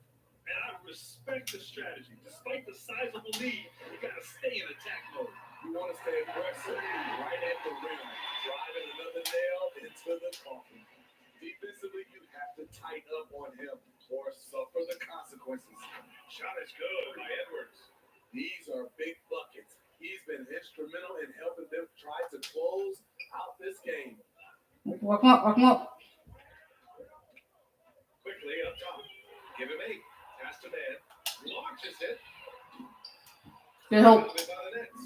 And I respect the strategy. Despite the sizable lead, you got to stay in attack mode. You want to stay aggressive right at the rim. Driving another nail into the coffin. Defensively, you have to tighten up on him or suffer the consequences. Shot is good by Edwards. These are big buckets. He's been instrumental in helping them try to close out this game. Welcome up. Quickly up top. Give him 8. Pass to man. Launches it. Good help. By the Nets.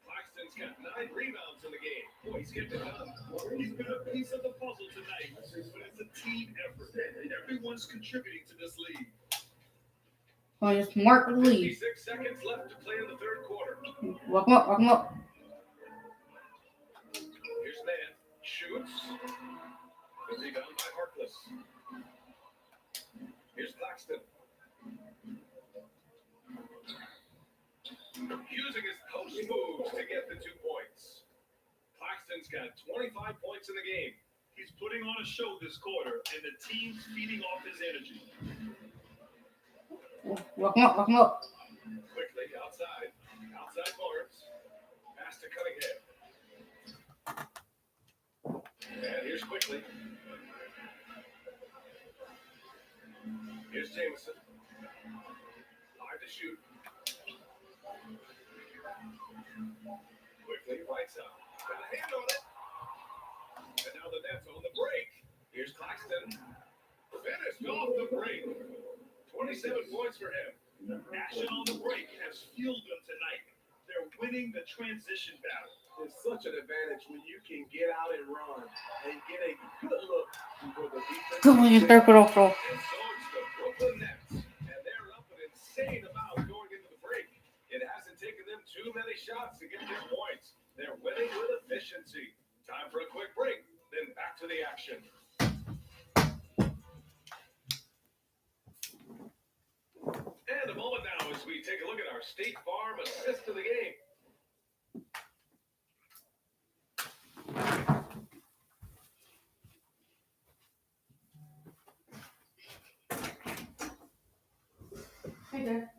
Claxton's got 9 rebounds in the game. Boy, he's getting it done. He's been a piece of the puzzle tonight, but it's a team effort. Everyone's contributing to this lead. Oh, just mark the lead. 56 seconds left to play in the third quarter. Welcome up. Here's man. Shoots. The rebound by Harkless. Here's Claxton. Using his post He moves to get the 2 points. Claxton's got 25 points in the game. He's putting on a show this quarter, and the team's feeding off his energy. Lock him up, lock him up. Quickly outside. Outside Barnes. Pass to Cunningham. And here's Quickly. Here's Jameson. Hard to shoot. Quickly right side. Got a hand on it. And now the Nets on the break. Here's Claxton. Finished off the break. 27 points for him. Action on the break has fueled them tonight. They're winning the transition battle. It's such an advantage when you can get out and run and get a good look before the defense. Come on, you third off, bro. And so it's the Brooklyn Nets. And they're up an insane amount going into the break. It hasn't taken them too many shots to get their points. They're winning with efficiency. Time for a quick break, then back to the action. And a moment now as we take a look at our State Farm assist of the game. Hey there.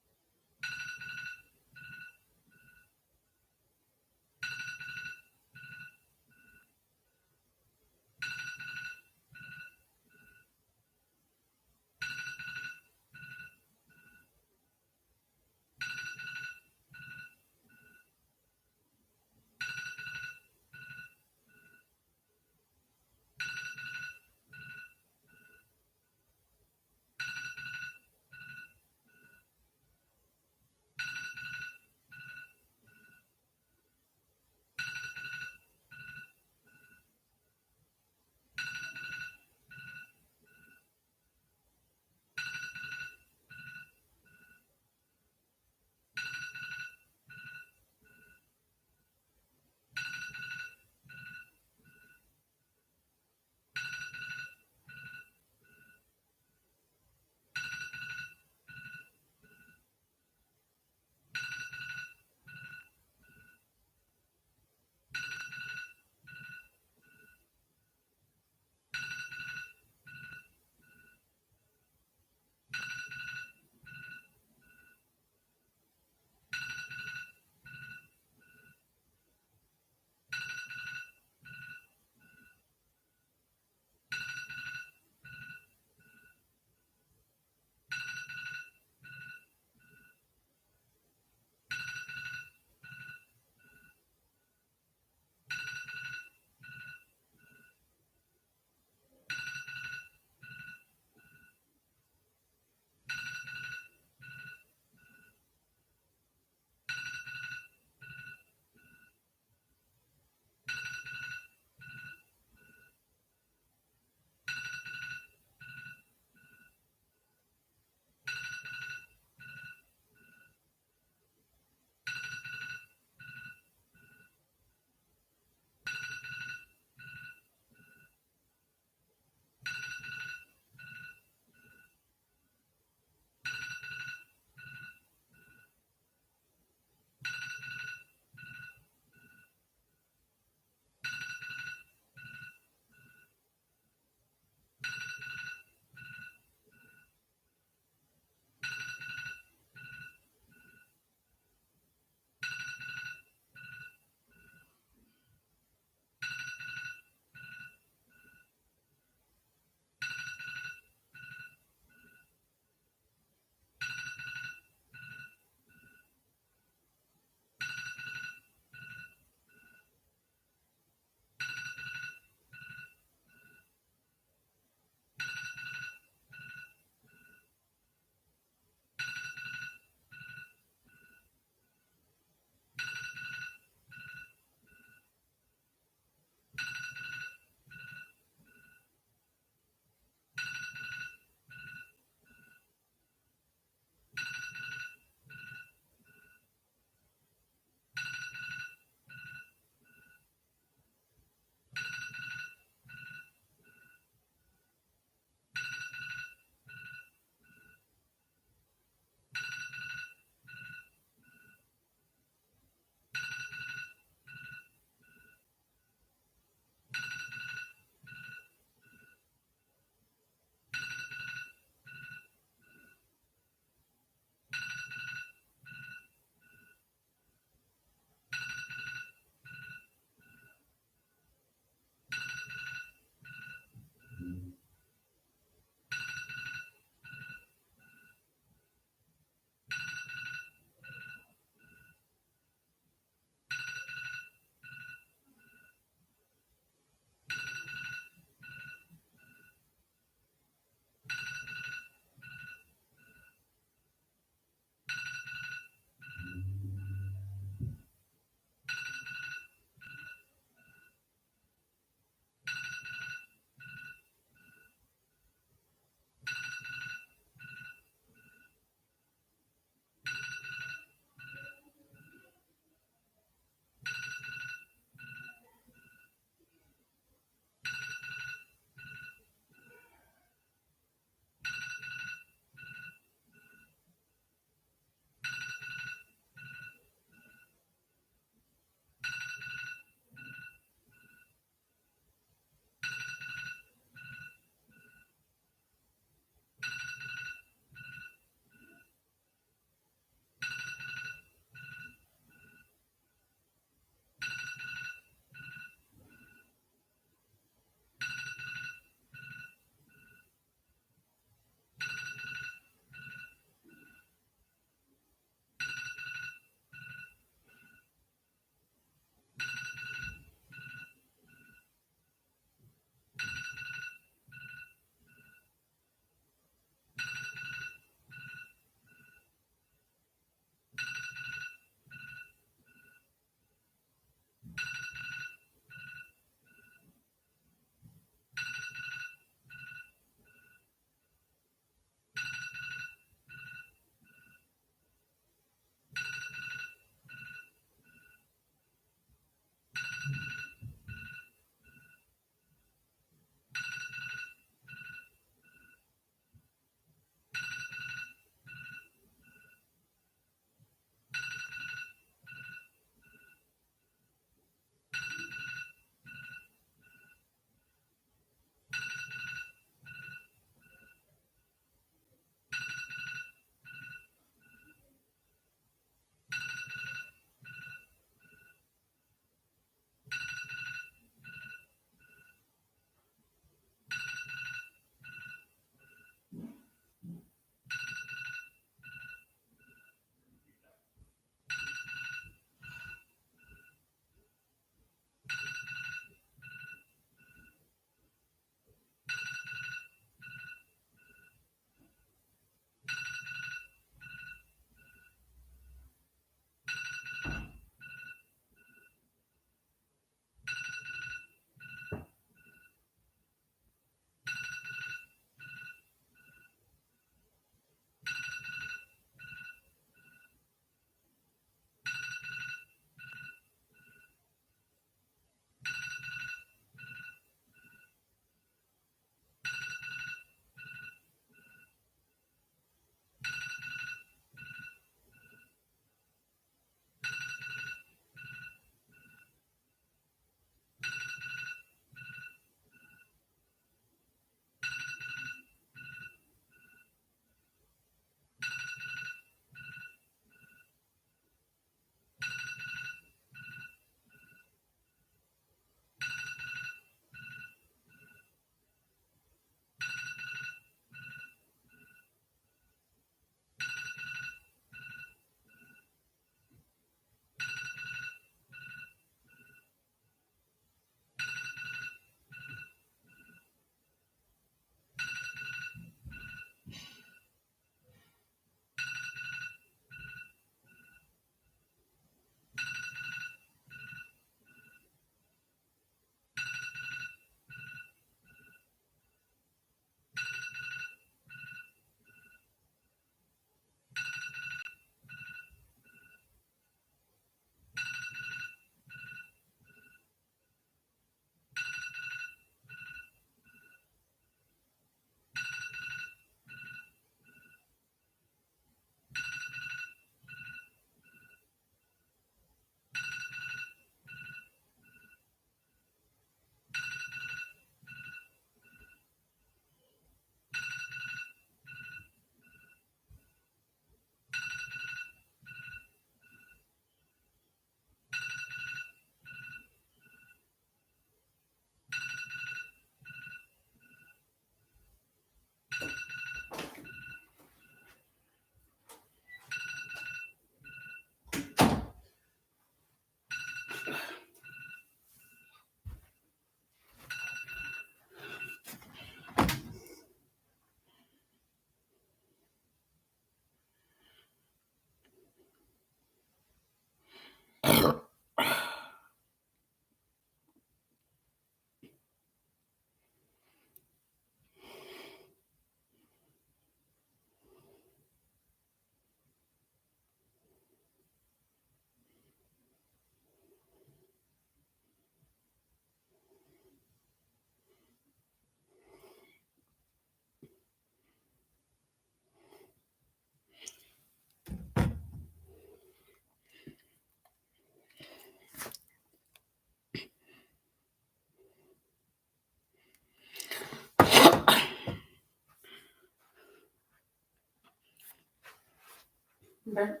But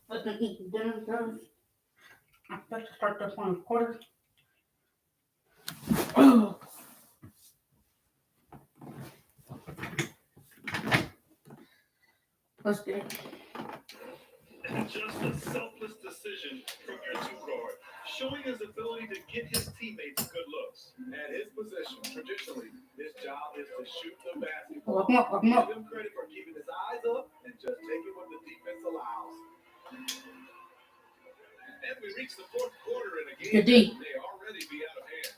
let them eat dinner first. I'm about to start this one quarter. Let's get it. Just a selfless decision from your two guard, showing his ability to get his teammates good looks. At his position, traditionally, his job is to shoot the basketball. Lock 'em up, lock 'em Give up. him credit for keeping his eyes up and just taking what the defense allows. And we reach the fourth quarter in a game Good D. that may already be out of hand.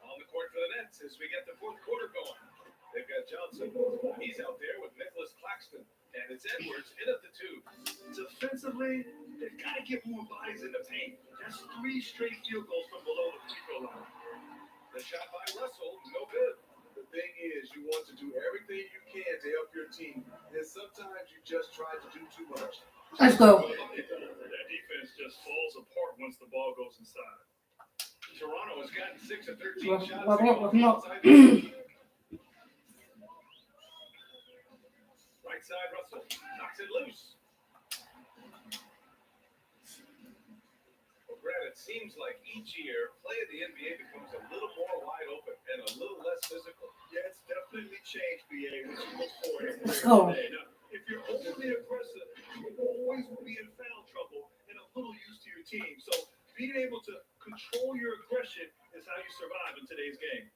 On the court for the Nets as we get the fourth quarter going. They've got Johnson. He's out there with Nicholas Claxton. And it's Edwards in at the two. Defensively, they've got to get more bodies in the paint. That's 3 straight field goals from below the free throw line. The shot by Russell, no good. The thing is, you want to do everything you can to help your team, and sometimes you just try to do too much. Let's go. That defense just falls apart once the ball goes inside. Toronto has gotten 6 of 13 Lock- shots. lock 'em up, lock 'em up. outside the- Right side, Russell knocks it loose. Well, Grant, it seems like each year, play in the NBA becomes a little more wide open and a little less physical. Yeah, it's definitely changed, BA, which you look for in Let's go. today. Now, if you're overly aggressive, you'll always be in foul trouble and a little used to your team. So being able to control your aggression is how you survive in today's game.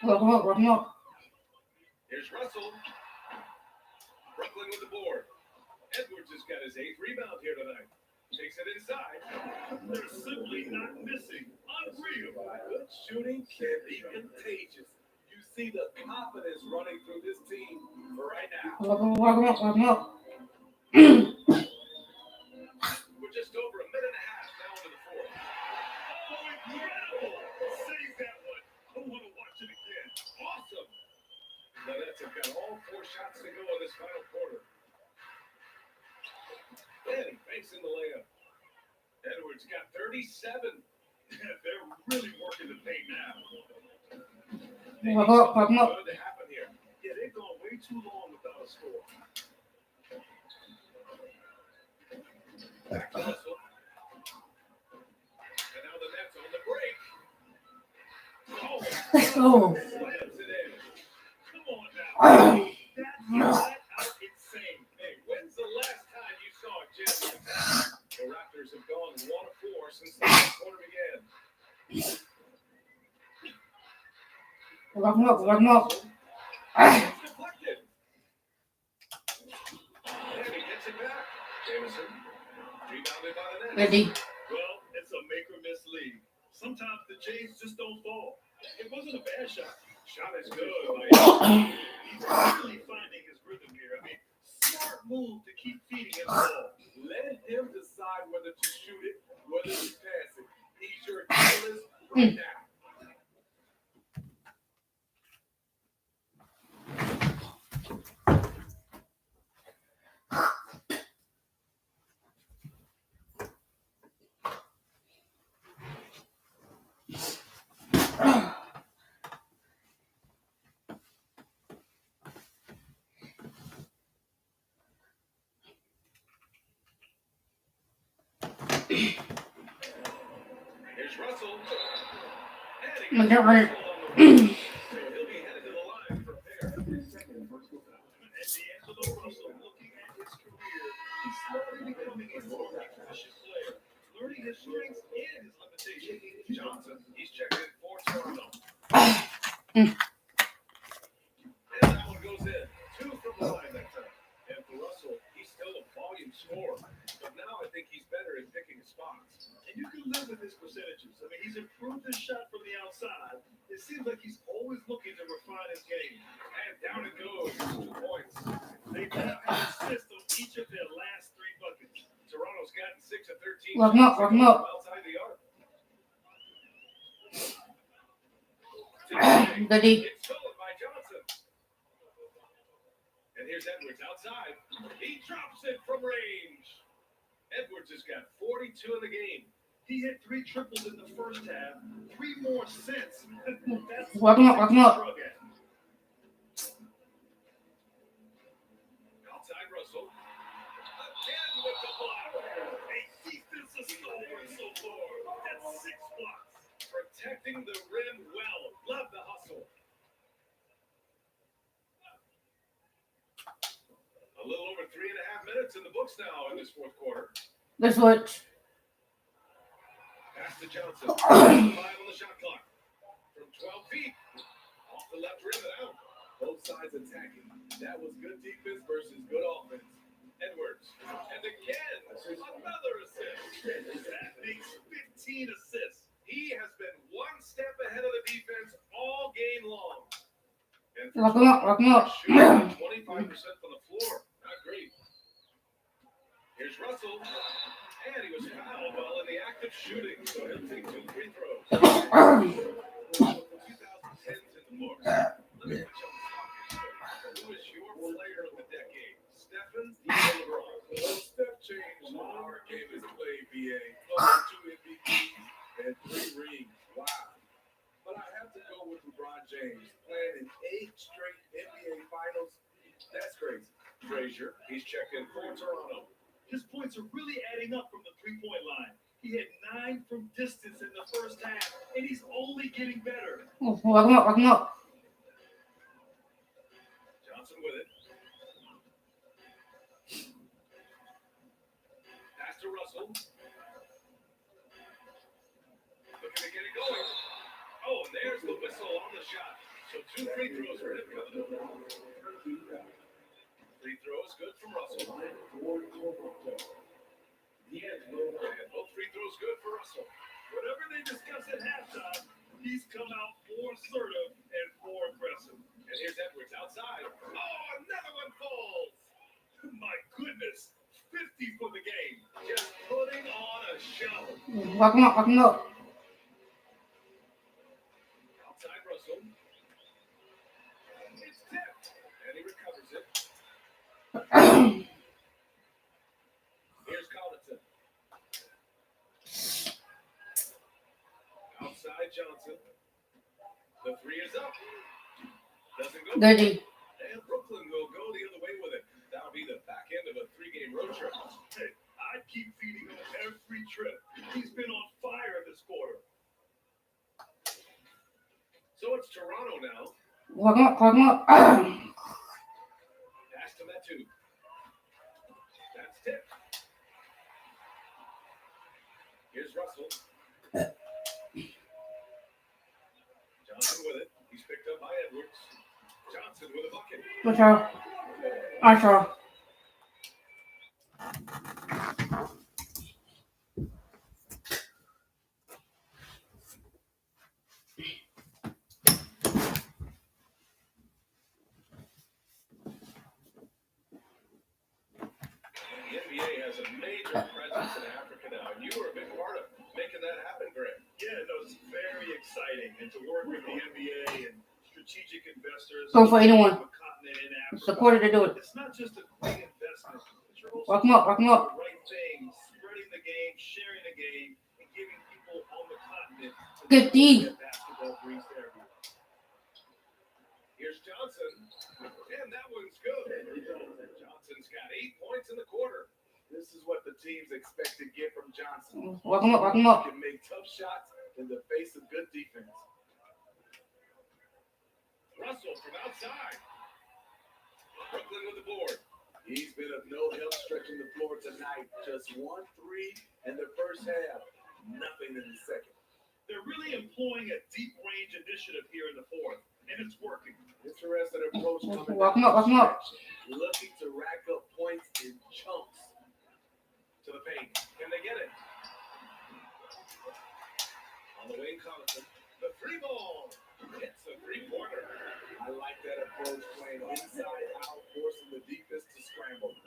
Lock 'em up, lock 'em up. Here's Russell. Brooklyn with the board. Edwards has got his 8th rebound here tonight. Takes it inside. They're simply not missing. Unreal. Good shooting can be contagious. You see the confidence running through this team right now. Lock 'em up, lock 'em up, lock 'em up. We're just over a minute and a half now into the fourth. Oh, incredible! Save that one. I want to watch it again. Awesome. The Nets have got all 4 shots to go in this final quarter. And he fakes in the layup. Edwards got 37. They're really working the paint now. They Lock need 'em up, something lock 'em up. good to happen here. Yeah, they've gone way too long without a score. Back to Russell. And now the Nets on the break. Let's go. Slams it in. Come on now. Ah. That's flat out insane. Hey, when's the last time you saw a gym? The Raptors have gone 1 of 4 since the first quarter began. Lock 'em up, lock 'em up. Ah. It's deflected. And he gets it back. Jameson rebounded by the Nets. Good D. Well, it's a make or miss league. Sometimes the Jays just don't fall. It wasn't a bad shot. Shot is good. By He's really finding his rhythm here. I mean, smart move to keep feeding him the ball. Let him decide whether to shoot it, whether to pass it. He's your catalyst right now. Here's Russell. And he I'm gets gonna get Russell on the wing. So he'll be headed to the line for pair. And D'Angelo Russell, looking at his career, he's slowly becoming a more efficient player, learning his strengths and his limitations. Johnson, he's checked in for Toronto. Mm. And that one goes in. 2 from the line that time. And for Russell, he's still a volume scorer, But now I think he's better at picking his spots. and you can live with his percentages. I mean, he's improved his shot from the outside. It seems like he's always looking to refine his game. And down it goes. 2 points. They now have assists on each of their last 3 buckets. Toronto's gotten 6 of 13. Lock 'em up, lock 'em up. Outside the arc. Good D. It's stolen by Johnson. And here's Edwards outside. He drops it from range. Edwards has got 42 in the game. He hit 3 triples in the first half, 3 more since. That's Lock 'em up, lock 'em up. drug at. Outside Russell. Again with the protecting the rim well. Love the hustle. A little over 3.5 minutes in the books now in this fourth quarter. Let's watch. Pass to Johnson. 5 on the shot clock. From 12 feet. Off the left rim and out. Both sides attacking. That was good defense versus good offense. Edwards. And again, another assist. That makes 15 assists. He has been one step ahead of the defense all game long. And Lock him up, lock him up. shooting 25% from the floor. Not great. Here's Russell. And he was fouled while in the act of shooting. So he'll take 2 free throws. 2010's in the books. Let me put you on the spot here. Who is your player of the decade? Stephen or LeBron? Well, step change in our game is played, BA. Plus 2 MVPs and 3 rings. Wow. But I have to go with LeBron James. Playing in 8 straight NBA finals. That's crazy. Frazier. He's checked in for Toronto. His points are really adding up from the three-point line. He had 9 from distance in the first half, and he's only getting better. Lock him up, lock him up. Johnson with it. Pass to Russell. Looking to get it going. Oh, and there's the whistle on the shot. So 2 free throws for him coming up. Free throws good from Russell. And both free throws good for Russell. Whatever they discuss at halftime, he's come out more assertive and more aggressive. And here's Edwards outside. Oh, another one falls. My goodness, 50 for the game. Just putting on a show. Lock him up, lock him up. Outside Russell. It's tipped. And he recovers it. Here's Collinson. Outside Johnson. The 3 is up. Doesn't go. Dirty. And Brooklyn will go the other way with it. That'll be the back end of a 3-game road trip. Hey, I'd keep feeding him every trip. He's been on fire this quarter. So it's Toronto now. Lock him up, lock him up. Pass to Metu. That's tipped. Here's Russell. Johnson with it. He's picked up by Edwards. Johnson with a bucket. Watch out. Watch out. The NBA has a major presence in Africa now, and you were a big part of making that happen, Greg. Yeah, no, it's very exciting. And to work with the NBA and strategic investors Go for anyone. from a continent in Africa. Supported to do it. It's not just a great investment, but you're also Lock him up, lock him up. doing the right things, spreading the game, sharing the game, and giving people on the continent Good D. that basketball brings to everyone. Here's Johnson. And that one's good. Johnson's got 8 points in the quarter. This is what the teams expect to get from Johnson. Lock him up, lock him up. He can make tough shots in the face of good defense. Russell from outside. Brooklyn with the board. He's been of no help stretching the floor tonight. Just 1 3 in the first half. Nothing in the second. They're really employing a deep range initiative here in the fourth, and it's working. Interesting approach coming Lock him up, lock him up. looking to rack up points in chunks. To the paint. Can they get it? On the wing, Connaughton. The 3 ball. It's a 3-pointer. I like that approach, playing inside out, forcing the defense to scramble.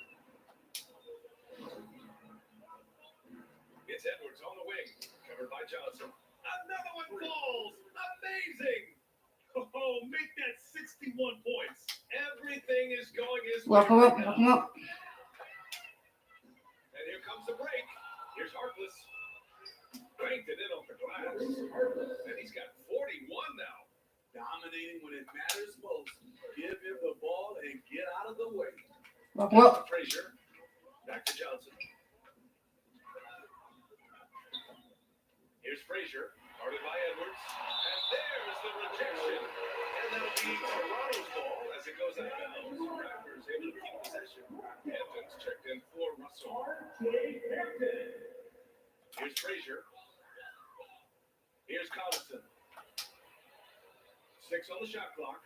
It's Edwards on the wing. Covered by Johnson. Another one falls. Amazing. Oh, make that 61 points. Everything is going his way. Lock him up, right lock now. him up. And here comes the break. Here's Harkless. Banked it in off the glass. And he's got 41 now. Dominating when it matters most. Give him the ball and get out of the way. Lock him up. Frazier. Back to Johnson. Here's Frazier. Guarded by Edwards. And there's the rejection. And that'll be Toronto's ball as it goes out of bounds. Raptors able to keep possession. Hampton's checked in for Russell. Here's Frazier. Here's Collison. 6 on the shot clock.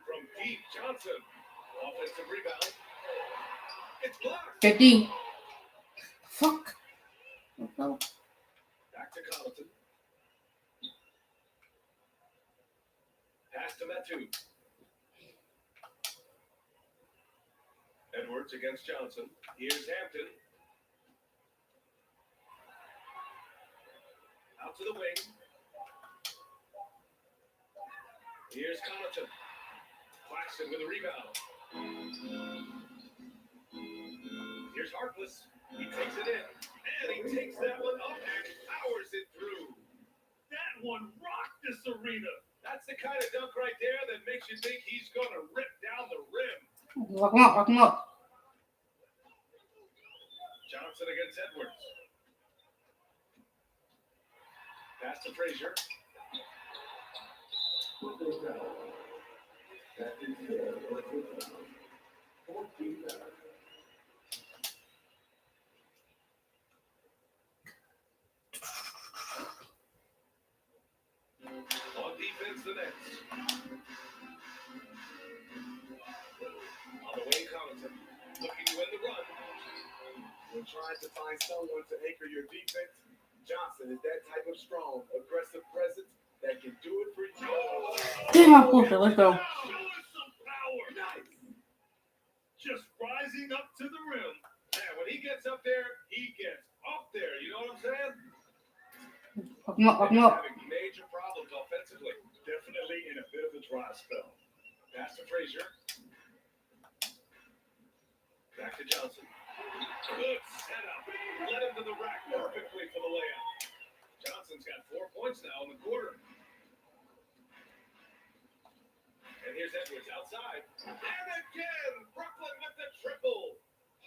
From deep, Johnson. Offensive rebound. It's blocked. 50. Fuck. Let's go. Back to Collison. Pass to Metu. Edwards against Johnson. Here's Hampton. Out to the wing. Here's Connaughton. Claxton with a rebound. Here's Harkless. He takes it in. And he takes that one up and powers it through. That one rocked this arena. That's the kind of dunk right there that makes you think he's going to rip down the rim. Lock him up. Lock him up. Johnson against Edwards. Pass to Frazier. On defense, the Nets. On the way, Connaughton. Looking to win the run. When trying to find someone to anchor your defense, Johnson is that type of strong, aggressive presence that can do it for you. Damn, I pulled it. Let's go. Show us some power. Nice. Just rising up to the rim. Man, when he gets up there, he gets up there. You know what I'm saying? Lock him up. Lock him up. Having major problems offensively. Definitely in a bit of a dry spell. Pass to Frazier. Back to Johnson. Good setup. Led him to the rack perfectly for the layup. Johnson's got 4 points now in the quarter. And here's Edwards outside. And again, Brooklyn with the triple.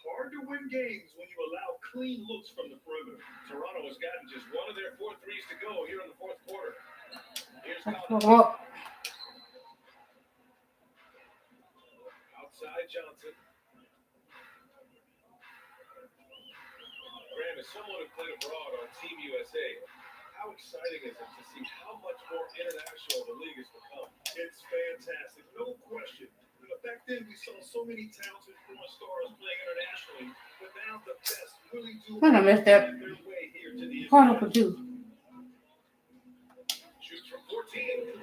Hard to win games when you allow clean looks from the perimeter. Toronto has gotten just one of their 4 threes to go here in the fourth quarter. Here's Lock Collins. him up. Outside Johnson. Graham, as someone who played abroad on Team USA, how exciting is it to see how much more international the league has become? It's fantastic, no question. Back then, we saw so many talented foreign stars playing internationally, but now the best really do I missed that. find their way here to the Hard for two. Shoots from 14.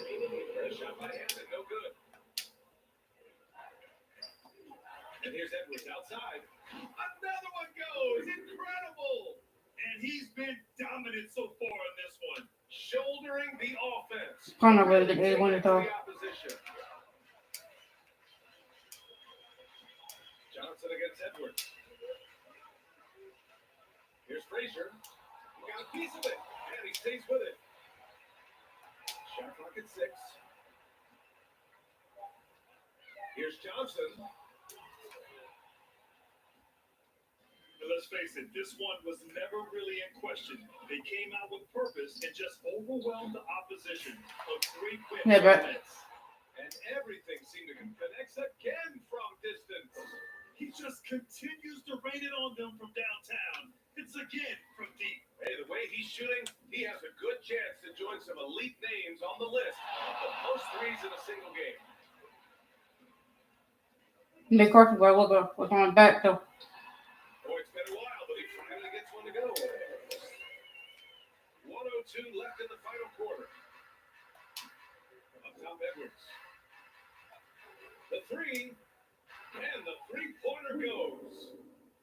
A shot by Hampton, no good. And here's Edwards outside. Another one goes! Incredible! And he's been dominant so far in this one. Shouldering the offense. Connor will get a one at all. The opposition. Johnson against Edwards. Here's Frazier. He got a piece of it, and he stays with it. Shot clock at 6. Here's Johnson. Let's face it, this one was never really in question. They came out with purpose and just overwhelmed the opposition. A great win Yeah, for but- the Nets. And everything seemed to connect again from distance. He just continues to rain it on them from downtown. It's again from deep. Hey, the way he's shooting, he has a good chance to join some elite names on the list of most threes in a single game. McCarthy, where we'll go. Was on back though. Boy, it's been a while, but he finally gets one to go. 1:02 left in the final quarter. Up top, Edwards. The three, and the three-pointer goes.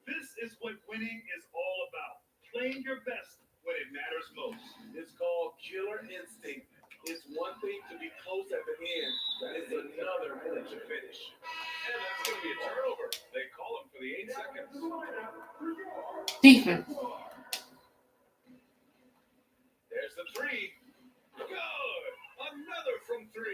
This is what winning is all about. Playing your best when it matters most. It's called killer instinct. It's one thing to be close at the end, it's another to finish. And that's going to be a turnover. They call him for the 8 seconds. Defense. There's the three. Good. Another from 3.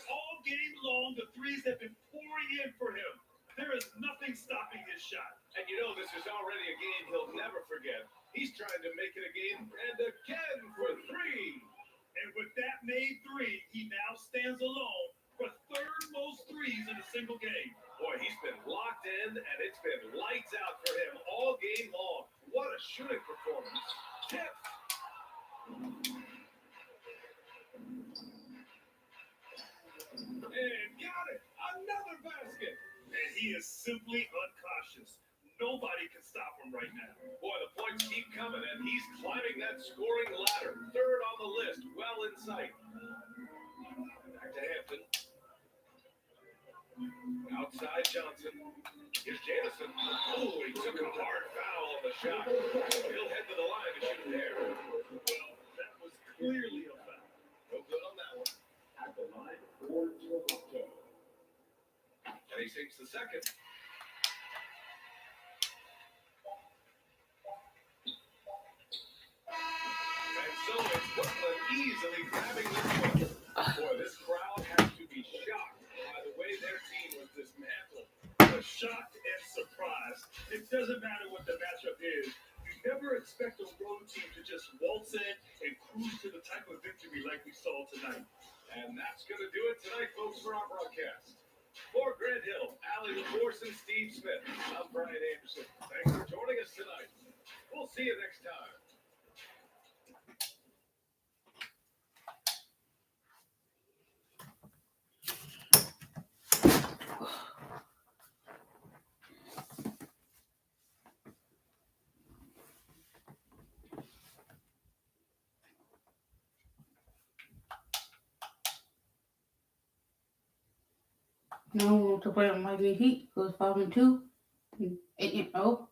All game long, the threes have been pouring in for him. There is nothing stopping his shot. And you know this is already a game he'll never forget. He's trying to make it again and again for three. And with that made three, he now stands alone for third most threes in a single game. Boy, he's been locked in, and it's been lights out for him all game long. What a shooting performance. Tip. And got it. Another basket. And he is simply uncautious. Nobody can stop him right now. Boy, the points keep coming, and he's climbing that scoring ladder. Third on the list, well in sight. Back to Hampton. Outside Johnson. Here's Jamison. Oh, he took a hard foul on the shot. He'll head to the line to shoot there. Well, that was clearly a foul. No good on that one. At the line, 4-2. And he sinks the second. And so it's Brooklyn easily grabbing this one. Boy, this crowd has to be shocked by the way their team was dismantled. Shocked and surprised. It doesn't matter what the matchup is. You never expect a road team to just waltz in and cruise to the type of victory like we saw tonight. And that's going to do it tonight, folks, for our broadcast. For Grant Hill, Allie LaForce, and Steve Smith, I'm Brian Anderson. Thanks for joining us tonight. We'll see you next time. Now we want to play on Miami Heat. Goes 5-2. 8-0.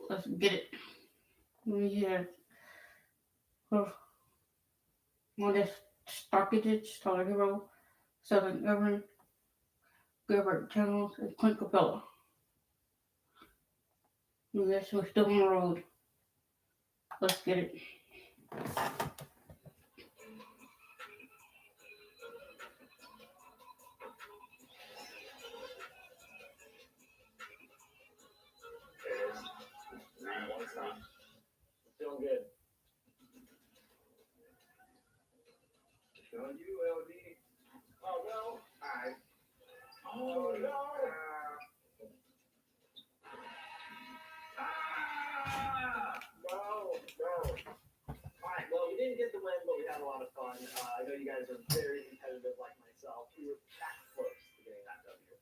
Let's get it. We have Modest Starkitic, Tyler Hero, Southern Irvin, Gilbert Jones, and Clint Capella. Yes, we're still on the road. Let's get it. Feeling good. On you, LD. Oh, no. Alright. Oh, no. No. Alright, well, we didn't get the win, but we had a lot of fun. I know you guys are very competitive like myself. We were that close to getting that W.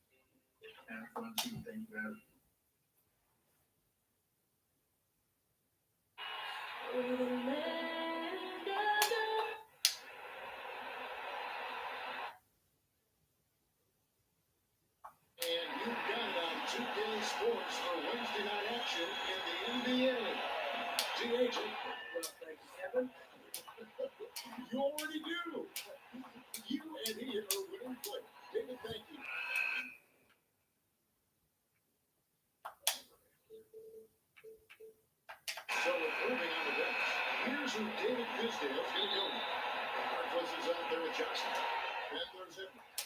Have fun too. Thank you, man. And you've got it on 2K Sports for Wednesday night action in the NBA. G.H. Well, thank you, Kevin. You already do. You and he are winning play. David, thank you. So improving on the bench. Here's who David Fizdale's going to go. Harkless is out there with Johnson. Then there's Edmonds.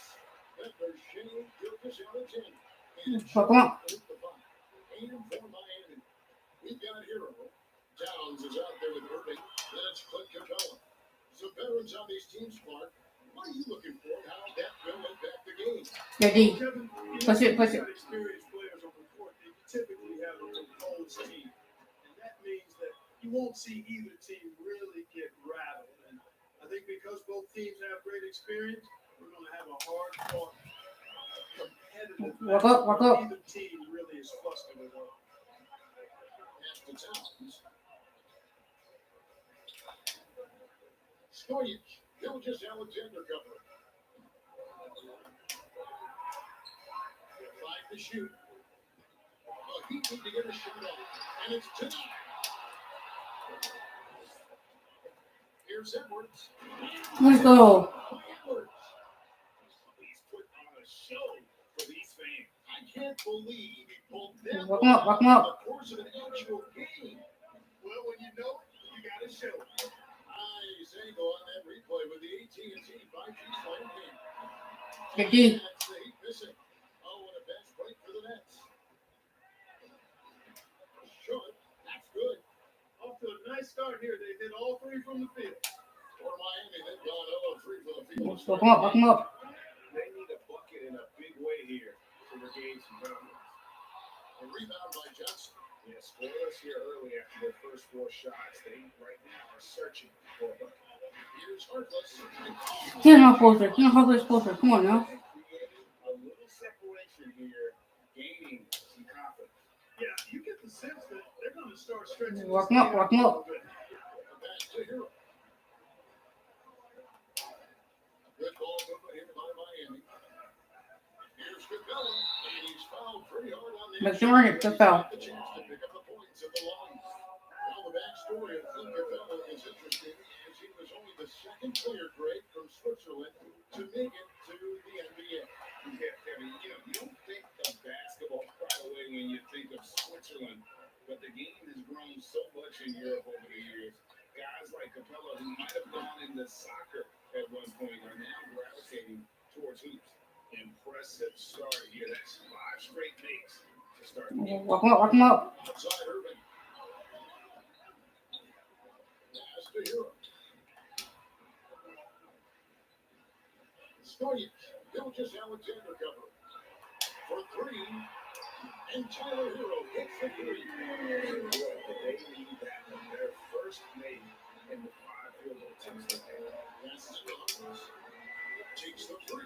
Then there's Shane Gilgeous-Alexander. And Fuck 'em up. is the five. And for Miami, we've got Hero. Downs is out there with Irving. Then it's Clint Capella. So veterans on these teams, Clark, what are you looking for and how that will impact the game? Yeah, D. Kevin, Push it. got experienced players on the court. They typically have a composed team. And that means that you won't see either team really get rattled. And I think because both teams have great experience, we're going to have a hard-fought, competitive Walk up. Neither team really is flustered at all. After Towns. Stojic, Gilgeous-Alexander cover. 5 to shoot. Well, he need to get a shot off, and it's tonight. Here's Edwards. Let's go. Edwards. He's put on a show for these fans. I can't believe he pulled that Walk 'em up. in the course of an actual game. Well, when you know it, you got to show it. Nice angle on that replay with the AT&T 5G slam game. Good D. That's the Heat missing. A Lock him up, lock him up. They need a bucket in a big way here to regain some confidence. A rebound by Johnson. Yeah, spoilers here early after their first 4 shots. They right now are searching for a bucket. Here's Harkless. Get him off closer. Get him off closer. Come on now. And creating a little separation here, gaining some confidence. Yeah, you get the sense that they're going to start stretching. Lock him up, lock him up. Pass to Hero. Good ball movement here by Miami. Here's Capella, and he's fouled pretty hard on the Make them earn it. Good foul. The chance to pick up the points at the line. Now the backstory of Clint Capella is interesting, as he was only the second player, Greg, from Switzerland to make it to the NBA. Yeah, Kevin, you don't think of basketball right away when you think of Switzerland, but the game has grown so much in Europe over the years. Guys like Capella, who might have gone into soccer at one point, are now gravitating towards hoops. Impressive start here. That's 5 straight makes to start the game. Lock him up, lock him up. Outside Irving. Pass to Hero. Stojic. Gilgeous Alexander cover. For 3. And Tyler Hero hits the 3. Boy, they need that one. Their first make in the 5 field goal attempts that they had. Passes to Harkless. Takes the 3.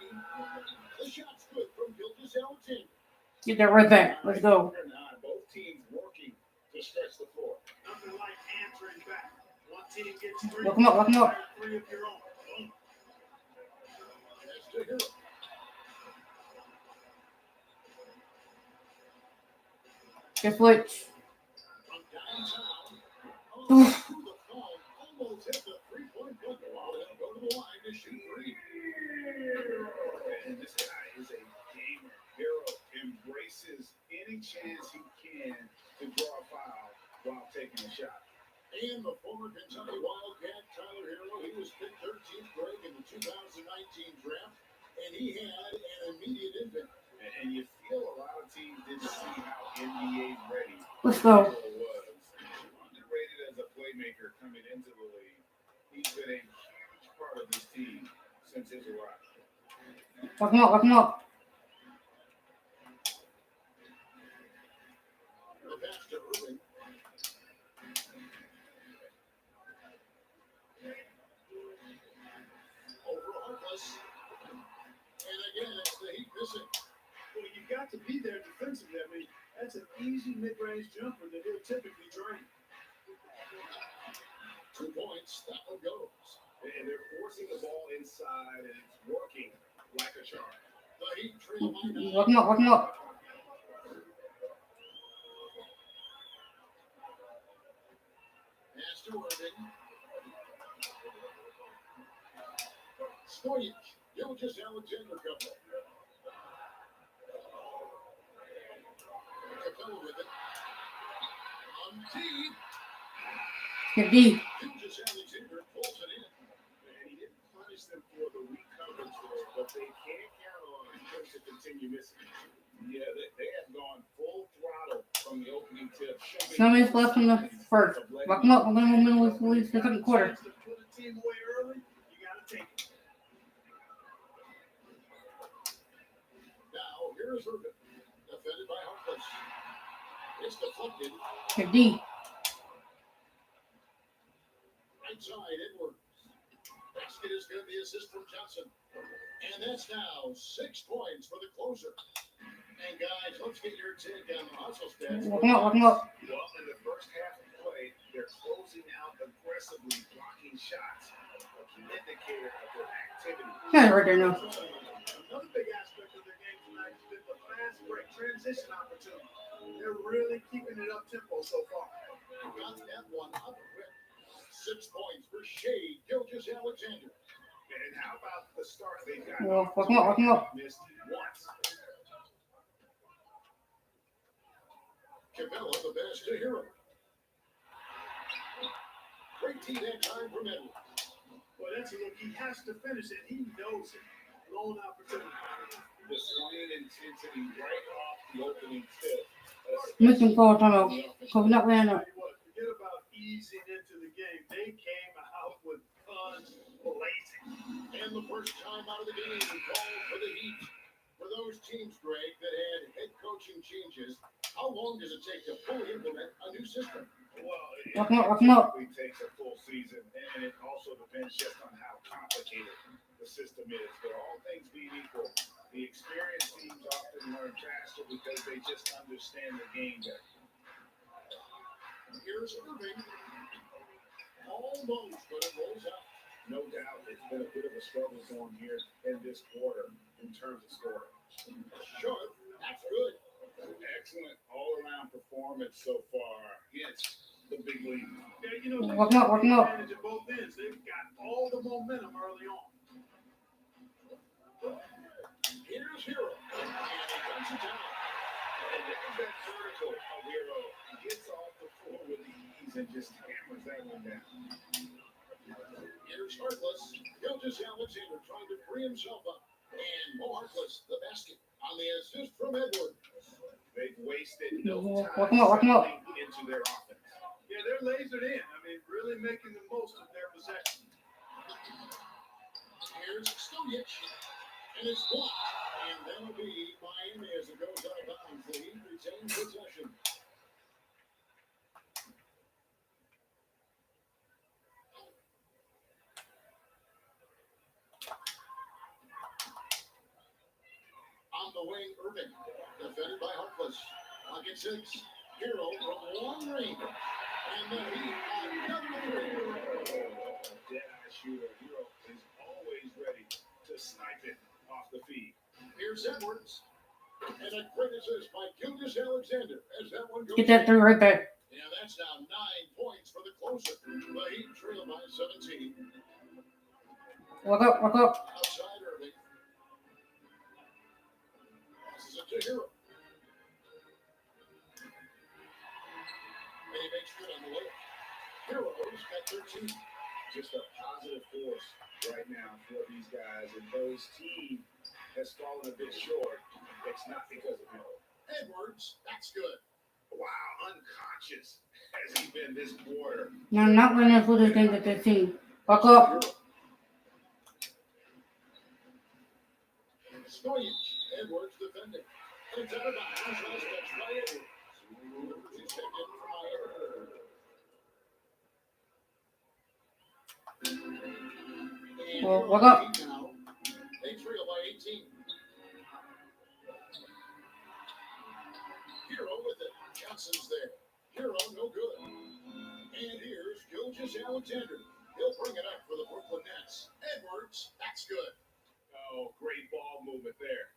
The shot's good from Gilgeous Alexander. Get that right back. Let's go. Both teams working to stretch the floor. Nothing like answering back. One team gets 3. Lock him up, lock him up. 3 of your own. Boom. Pass to Hero. Get switch. From downtown. Oof. Through the foul. Almost hit the 3-point buzzer. They'll go to the line to shoot 3. And this guy is a gamer. Hero embraces any chance he can to draw a foul while taking a shot. And the former Kentucky Wildcat, Tyler Hero, he was picked 13th, Greg, in the 2019 draft, and he had an immediate impact. And you feel a lot of teams didn't see how NBA ready Let's go. Hero was. Underrated as a playmaker coming into the league. He's been a huge part of this team since his arrival. Lock him up, lock him up. The pass to Irving. Over Harkless. And again, it's the Heat missing. Well, you got to be there defensively. I mean, that's an easy mid-range jumper that he'll typically drain. 2 points. That one goes. And they're forcing the ball inside, and it's working like a charm. The Heat trail by 9. Lock him up, lock him up. Pass to Irving. Stojic. Gilgeous Alexander cover. Capella with it. On deep. Get D. Gilgeous Alexander pulls it in. And he didn't punish them for the weak coverage there, but they can't count on him to continue missing. Yeah, they have gone full throttle from the opening tip. No minutes left in the first. Lock him up. I'm going to lose the second quarter. Chance to put a team away early, you got to take it. Now, here's Irving. Defended by Harkless. It's deflected. Get D. Right side, Edwards. Basket is going to be assist from Johnson. And that's now 6 points for the closer. And guys, let's get your take on the hustle stats. Lock him up, lock him up. Well, in the first half of play, they're closing out aggressively, blocking shots. A key indicator of their activity. Yeah, right there now. Another big aspect of their game tonight has been the fast break transition opportunity. They're really keeping it up tempo so far. Got that one up quick. 6 points for Shea Gilgeous Alexander. And how about the start they got? Well, lock him up, lock him up. Missed once. Capella, the best to Hero. Great team that time from Edwards. Well, that's a look. He has to finish it. He knows it. Lone opportunity. The swinging intensity right off the opening tip. Missing call timeout. Kobe not laying up. Tell you what, forget about easing into the game. They came out with tons blazing. And the first time out of the game called for the Heat. For those teams, Greg, that had head coaching changes, how long does it take to fully implement a new system? Well, it Rock 'em up. typically takes a full season, and it also depends just on how complicated the system is. But all things being equal, the experienced teams often learn faster because they just understand the game better. Here's Irving. Almost, but it rolls out. No doubt, it's been a bit of a struggle going here in this quarter in terms of scoring. Short. That's good. Excellent all-around performance so far against the big league. Yeah, you know, Rock 'em up, rock 'em up. advantage at both ends. They've got all the momentum early on. Here's Hero. And he cuts it down. And there's that vertical of Hero. He gets off the floor with ease and just hammers that one down. Here's Harkless. Gilgeous Alexander trying to free himself up. And Mo Harkless, the basket, on the assist from Edwards. They've wasted no time Rock 'em up, rock 'em up. settling into their offense. Yeah, they're lasered in. I mean, really making the most of their possession. Here's Stojic. And it's blocked. And that'll be Miami as it goes out of bounds. The Heat retain possession. On the wing, Irving. Defended by Harkless. Pocket 6. Hero from long range. And the Heat another three. A dead-eye shooter. Hero is always ready to snipe it off the feed. Here's Edwards. And a great assist by Gilgeous Alexander as that one goes. Get that three right there. Yeah, that's now 9 points for the closer. The Heat trail by 17. Rock up, rock up. Outside Irving. Passes it to Hero. And he makes good on the layup. Hero's got 13. Just a positive force right now for these guys. And though his team has fallen a bit short, it's not because of him. Edwards, that's good. Wow, unconscious has he been this quarter. No, not running for this game to 15. Rock up. Stojic. Edwards defending. And it's out of bounds. Last touch by Edwards. He's checked in for Miami. And Well, Hero what up? lead now. They trail by 18. Hero with it. Johnson's there. Hero no good. And here's Gilgeous Alexander. He'll bring it up for the Brooklyn Nets. Edwards, that's good. Oh, great ball movement there.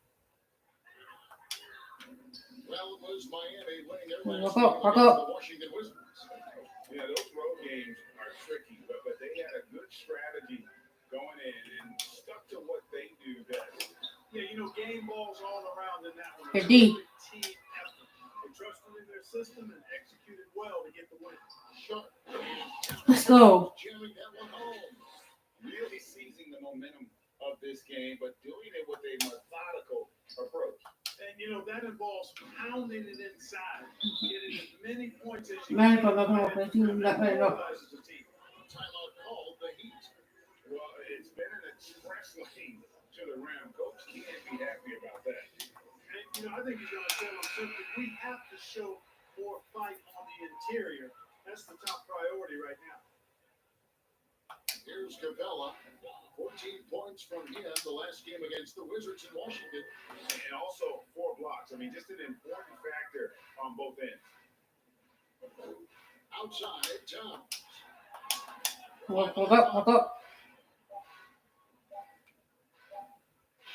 Well, it was Miami winning their Well, last rock up, game rock against up. the Washington Wizards. Yeah, those road games are tricky, but they had a good strategy going in and stuck to what they do best. Yeah, you know, game balls all around in that one. Good It's D. really team effort. They trusted in their system and executed well to get the win. Sharp. Let's go. Jamming that one home. Really seizing the momentum of this game, but doing it with a methodical approach. And, you know, that involves pounding it inside, getting as many points as you Man, can. if I'm not gonna play, not gonna know. Mobilizes the team. Timeout called the Heat. Well, it's been an express lane to the rim. Coach can't be happy about that. And, you know, I think he's going to tell them simply, we have to show more fight on the interior. That's the top priority right now. Here's Capella. 14 points from him the last game against the Wizards in Washington. And also 4 blocks. I mean, just an important factor on both ends. Outside, Towns. Rock up.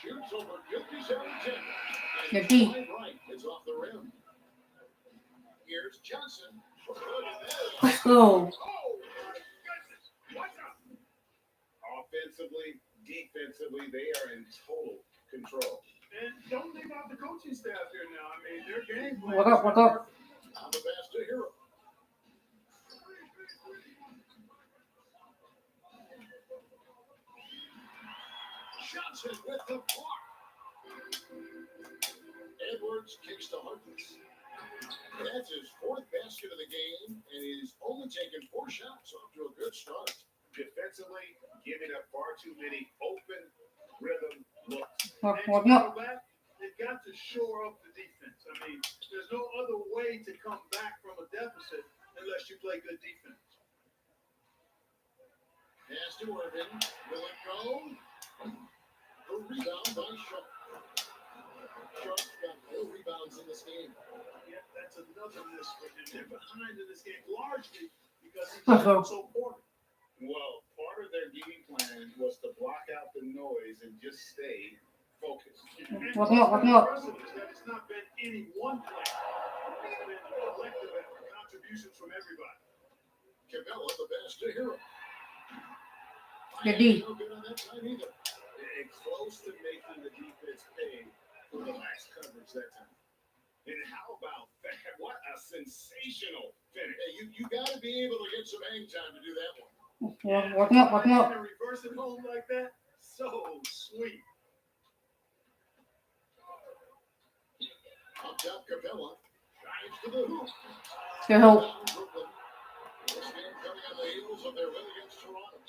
Shoots over Gilgeous Alexander. Good And D. wide right. It's off the rim. Here's Johnson. Good at this. Let's go. Oh, my goodness. What's up? Offensively, defensively, they are in total control. And don't leave out the coaching staff here now. I mean, their game plan. Rock up, rock up. On the pass to Hero. Johnson with the block. Edwards kicks to Harkless. That's his 4th basket of the game, and he's only taken 4 shots off to a good start. defensively, giving up far too many open rhythm looks. Walk And to him up. battle back, they've got to shore up the defense. I mean, there's no other way to come back from a deficit unless you play good defense. Pass to Irvin. Will it go? The rebound by Sharp. Sharp's got 4 rebounds in this game. Yeah, that's another miss for him. They're behind in this game largely because he's Uh-oh. so poor. Well, part of their game plan was to block out the noise and just stay focused. And Walk him up, walk him up. what's impressive is that it's not been any one player. It's been a collective effort, contributions from everybody. Cabela, the best to Hero. Good D. No good on that time either. And close to making the defense pay for the last coverage that time. And how about that? What a sensational finish. Hey, you got to be able to get some hang time to do that one. Walk him up, walk him up. And reverse it home like that, so sweet. Up top, Cabela drives to the hoop. Good help. Down Brooklyn. This game coming on the heels of their win against Toronto.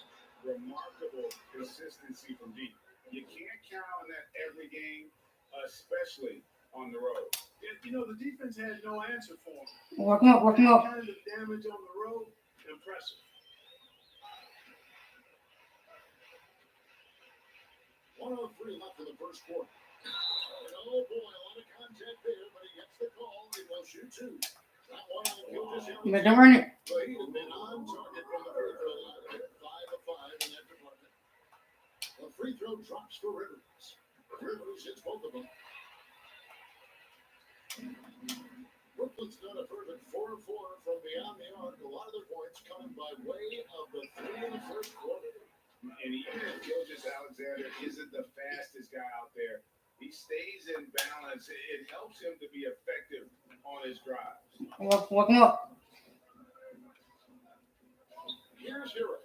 Remarkable consistency from deep. You can't count on that every game, especially on the road. Yeah, you know, the defense had no answer for him. Walk him up, walk him That up. kind of damage on the road, impressive. 1:03 left in the first quarter. And oh boy, a lot of contact there, but he gets the call. He will shoot 2. That one on Gilgeous You Alexander. better earn it. But he has been on target from the free throw line. 5 of 5 in that department. The free throw drops for Rivers. Rivers hits both of them. Brooklyn's done a perfect 4 of 4 from beyond the arc. A lot of their points coming by way of the 3 in the first quarter. And even if Gilgeous Alexander isn't the fastest guy out there, he stays in balance. It helps him to be effective on his drives. Walk him up. Here's Hero.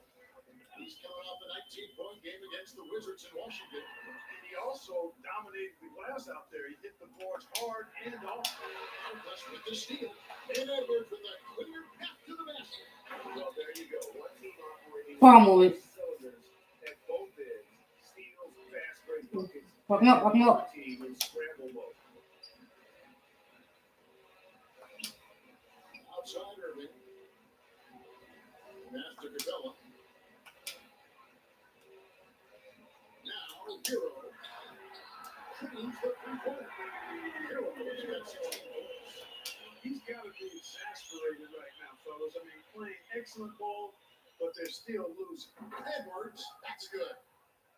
He's coming off a 19-point game against the Wizards in Washington. And he also dominated the glass out there. He hit the boards hard and off. Plus with the steal. And Edwards with a clear path to the basket. Well, there you go. One team operating Pummel it. cylinders at both ends. Steals, fast break buckets. Walk him up, walk him up. Team in scramble mode. Outside Irving. Master Cabela. Now Hero. Shooting for 3-pointer. Hero has got 16 points. He's got to be exasperated right now, fellas. I mean, playing excellent ball, but they're still losing. Edwards, that's good.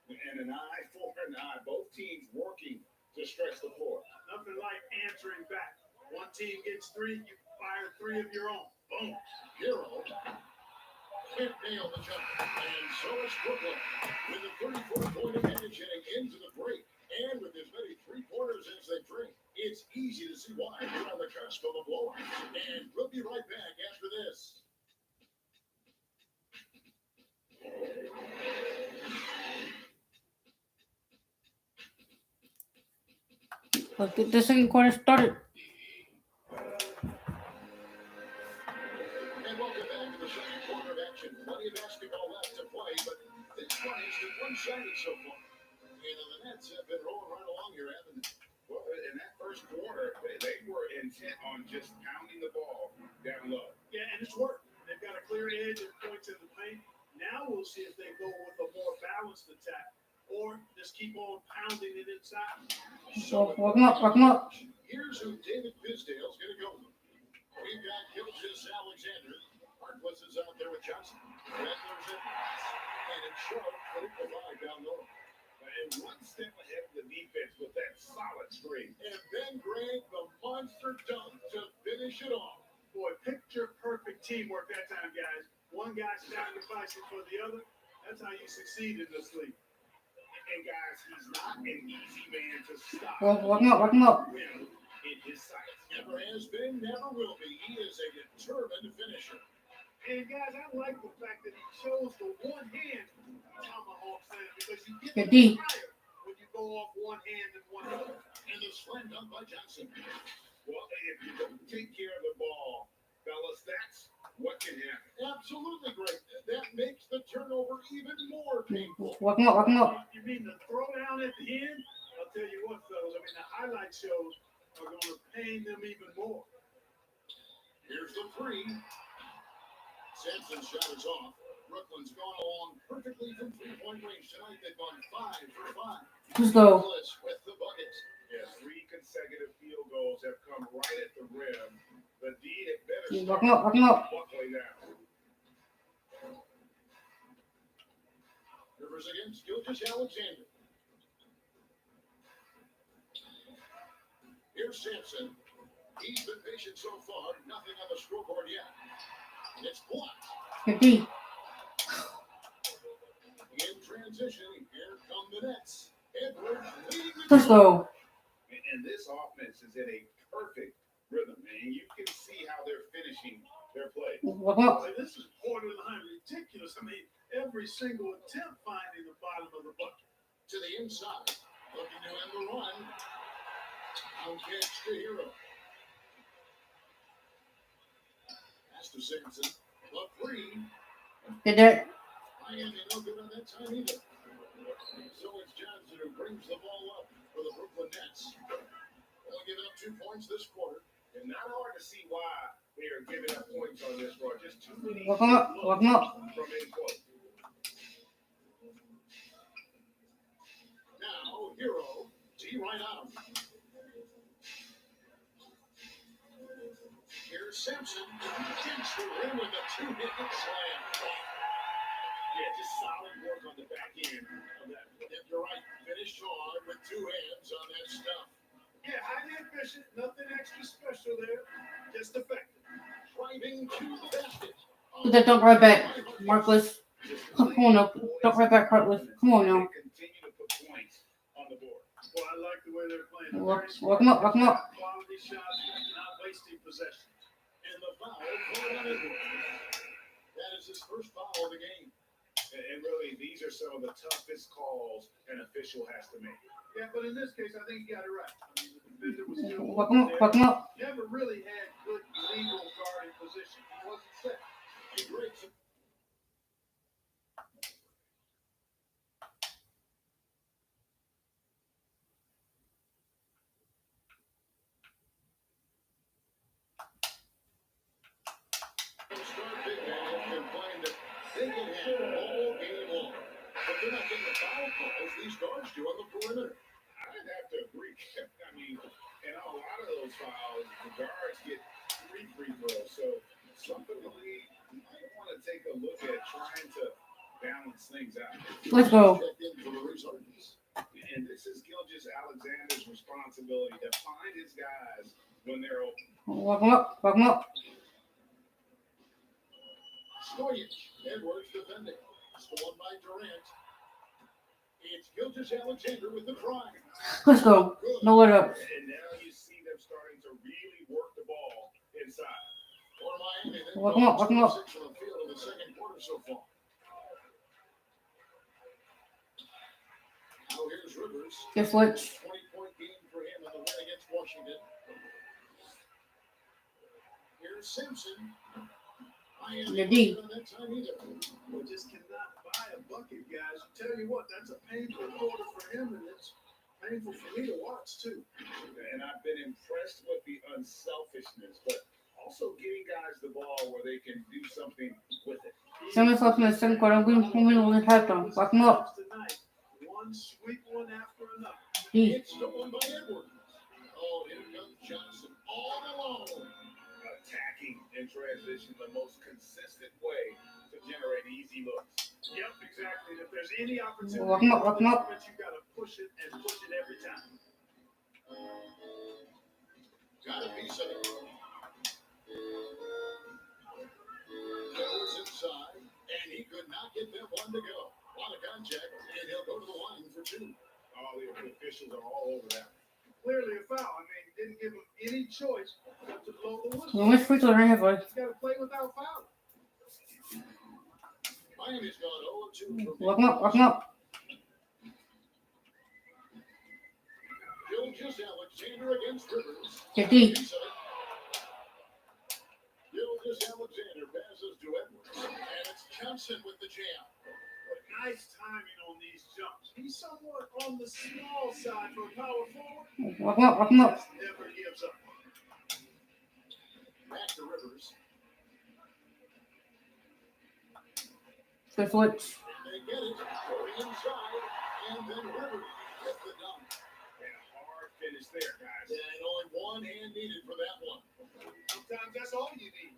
And an eye for an eye. Both teams working to stretch the floor. Nothing like answering back. One team gets 3, you fire 3 of your own. Boom. Hero can't nail the jump. And so is Brooklyn with a 34-point advantage heading into the break. And with as many 3-pointers as they drink, it's easy to see why they're on the cusp of a blowout. And we'll be right back after this. Let's get the second quarter started. And welcome back to the second quarter of action. Plenty of basketball left to play, but this one has been one-sided so far. And the Nets have been rolling right along here, haven't they? Well, in that first quarter, they were intent on just pounding the ball down low. Yeah, and it's worked. They've got a clear edge and points in the paint. Now we'll see if they go with a more balanced attack or just keep on pounding it inside. Walk him up, walk him up. Here's who David Fizdale's going to go with. We've got Gilgeous Alexander. Harkless is out there with Johnson. Redler's in. And it's Sharp for the 5 down low. And one step ahead of the defense with that solid screen. And Ben Gregg, the monster dunk to finish it off. Boy, picture perfect teamwork that time, guys. One guy sacrificing for the other. That's how you succeed in this league. And guys, he's not an easy man to stop. Walk him up, walk him up. Win in his sights. Never has been, never will be. He is a determined finisher. And guys, I like the fact that he chose the one-hand tomahawk slam because you get Good D. higher when you go off one hand and one other. And the slam dunk by Johnson. Well, if you don't take care of the ball, fellas, that's what can happen. Absolutely great. That makes the turnover even more painful. Walk him up, walk him up. You mean the throwdown at the end? I'll tell you what, fellas. I mean, the highlight shows are going to pain them even more. Here's the three. Sampson's shot is off. Brooklyn's gone along perfectly from three-point range tonight. They've gone 5 for 5. Let's go. Willis with the bucket. Yeah, 3 consecutive field goals have come right at the rim. The D had better Walk him up, walk him up. Buckley now. Rivers against Gilgeous Alexander. Here's Sampson. He's been patient so far. Nothing on the scoreboard yet. It's blocked. Good D. In transition, here come the Nets. Edwards leading the Let's go. And this offense is in a perfect rhythm, man. You can see how they're finishing their play. Walk him up. Boy, this is borderline ridiculous. I mean, every single attempt finding the bottom of the bucket. to the inside. Looking to end the run. Out catch to Hero. Pass to Sampson. The three. Did that. Miami no good on that time either. So it's Johnson who brings the ball up for the Brooklyn Nets. Only giving up 2 points this quarter. And not hard to see why they are giving up points on this run. Just too many Walk him up, walk him up. from in close. Now, Hero. T right on him. Here's Sampson. Gets the rim with a two-hit slam. Yeah, just solid work on the back end of that. If you're right, finished hard with 2 hands on that stuff. Yeah, highly efficient. Nothing extra special there. Just effective. Driving to the basket. Do that dunk right back, Marcus. Come on now. Dunk right back, Marcus. Come on now. Continue to put points on the board. Well, I like the way they're playing. Walk him up, walk him up. Quality shots, not wasting possession. And the foul called on Edwards. That is his first foul of the game. And really, these are some of the toughest calls an official has to make. Yeah, but in this case, I think he got it right. I mean, the defender was still Walk him up, walk him up. never really had good legal guarding position. He wasn't set. He breaks it. Start big man have complained that they can have all game long. But they're not getting the foul calls these guards do on the perimeter. I'd have to agree. I mean, in a lot of those fouls, the guards get 3 free throws. So something the league might want to take a look at trying to balance things out. Let's go. Checked in for the resurgence. And this is Gilgeous Alexander's responsibility to find his guys when they're open. Walk him up, walk him up. Stojic. Edwards defending. Stolen by Durant. It's Gilgeous Alexander with the drive. Let's go. Good. No let up. And now you see them starting to really work the ball inside. For Miami, they've Walk him up, walk him up. 6 on the field in the second quarter so far. Now here's Rivers. Get switch. 20-point game for him in the win against Washington. Here's Simpson. Miami The D. not that time either. We just cannot buy a bucket, guys. I tell you what, that's a painful quarter for him, and it's painful for me to watch, too. And I've been impressed with the unselfishness, but also getting guys the ball where they can do something with it. 7 minutes left in the second quarter. I'm going to halftime. Walk him up. Tonight, one sweet one after another. D. It's stolen by Edwards. Oh, here comes Johnson all alone. Attacking in transition, the most consistent way to generate easy looks. Yep, exactly. If there's any opportunity, Walk him up, walk him up. you got to push it and push it every time. Got a piece of it. Goes inside, and he could not get that one to go. A lot of contact, and he'll go to the line for 2. All the officials are all over that. Clearly a foul. I mean, didn't give him any choice but to blow the whistle. How much free throw do I have, boys? He's got to play without fouling. Miami's gone 0-2 from Walk him up, walk him up. Gilgeous Alexander against Rivers. Get D. Piece of it. Gilgeous Alexander pass jam. But nice timing on these jumps. He's somewhat on the small side for a power forward. Walk him up. Just never gives up. Back to Rivers. Good switch. They get it. Going inside. And then Rivers gets the dunk. And a hard finish there, guys. And only one hand needed for that one. Sometimes that's all you need.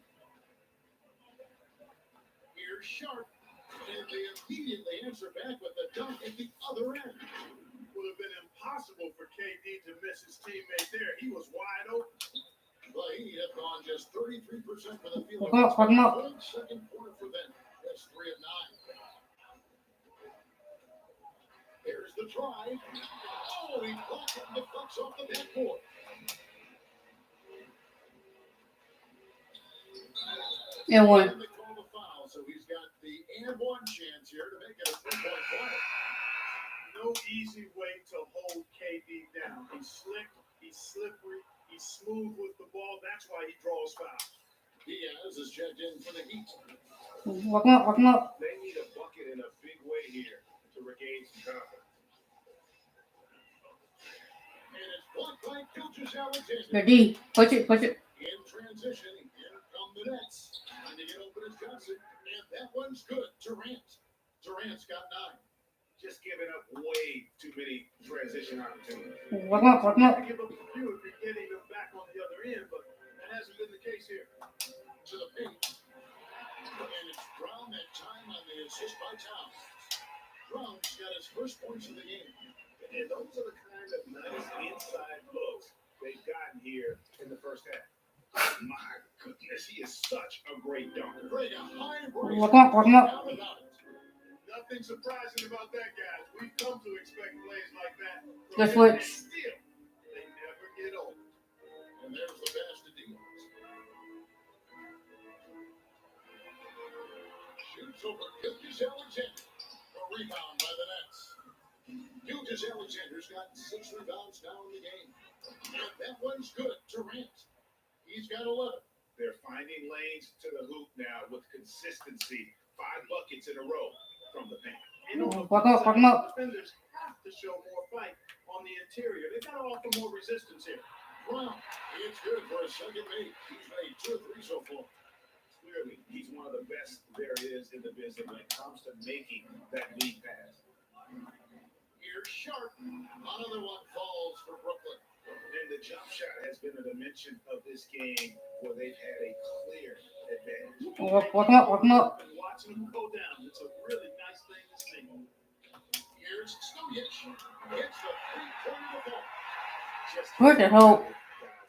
Here's Sharp. And they immediately answer back with the dunk at the other end. Would have been impossible for KD to miss his teammate there. He was wide open. The Heat have gone just 33% for the field. Walk him up. One second quarter for them. That's 3 of 9. Here's the try. Oh, he blocked it and deflects off the backboard. And one. And they call the foul, so he's got the and one chance here to make it a 3-point play. No easy way to hold KD down. He's slick, he's slippery, he's smooth with the ball. That's why he draws fouls. Diaz is checked in for the Heat. Walk him up. They need a bucket in a big way here to regain some confidence. And it's blocked by Gilgeous Alexander. Good D. Push it. In transition, here come the Nets. Trying to get open as Johnson. And that one's good. Durant's got 9. Just giving up way too many transition opportunities. Walk him up. To give up a few if you're getting them back on the other end, but that hasn't been the case here. To the paint. And it's Brown that time on the assist by Towns. Brown's got his first points of the game. And those are the kind of nice inside looks they've gotten here in the first half. My goodness, he is such a great dunker. Great, a high brace. Walk him up. Down about it. Nothing surprising about that, guys. We've come to expect plays like that. Good switch. Still, they never get old. And there's the pass to Diaz. Shoots over Gilgeous Alexander. A rebound by the Nets. Gilgeous Alexander's got 6 rebounds now in the game. And that one's good. Durant. He's got 11. They're finding lanes to the hoop now with consistency. 5 buckets in a row from the paint. And on the Walk him up. defenders have to show more fight on the interior. They've got to offer more resistance here. Brown. It's good for a second mate. He's made 2 or 3 so far. Clearly, he's one of the best there is in the business when it comes to making that lead pass. Here's Sharp. Another one falls for Brooklyn. And the jump shot has been a dimension of this game where they've had a clear advantage. Walk him up. And watching them go down, it's a really nice thing to see. Here's Stojic. Gets the 3-pointer of the ball. Just Where the hell?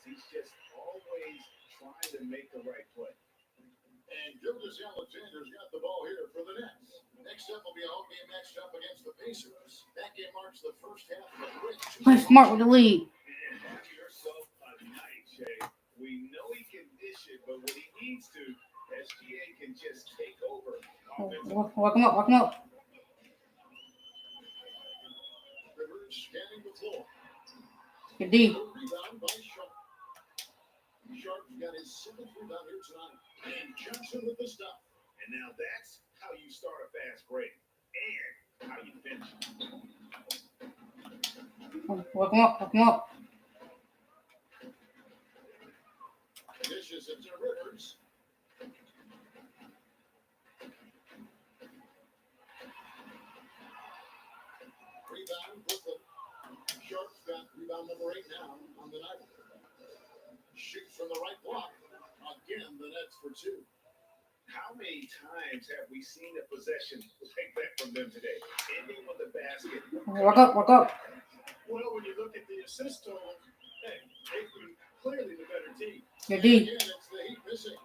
guys, he's just always trying to make the right play. And Gilgeous Alexander's got the ball here for the Nets. Next up will be a home game matched up against the Pacers. That game marks the first half of the bridge. Play smart with the lead. And have yourself a night, Jay. We know he can dish it, but when he needs to, SGA can just take over. Walk him up. Rivers scanning the floor. Good D. Rebound by Sharp. Sharp's got his 7th rebound here tonight. And Johnson with the stop. And now that's how you start a fast break and how you finish. Walk him up. Dishes it to Rivers. Rebound, Brooklyn. Sharp's got rebound number 8 now on the night. Shoots from the right block. Again, the Nets for 2. How many times have we seen a possession like that from them today? Ending with the basket. Walk up. Well, when you look at the assist total, hey, they've been clearly the better team. Good D. Again, it's the Heat missing.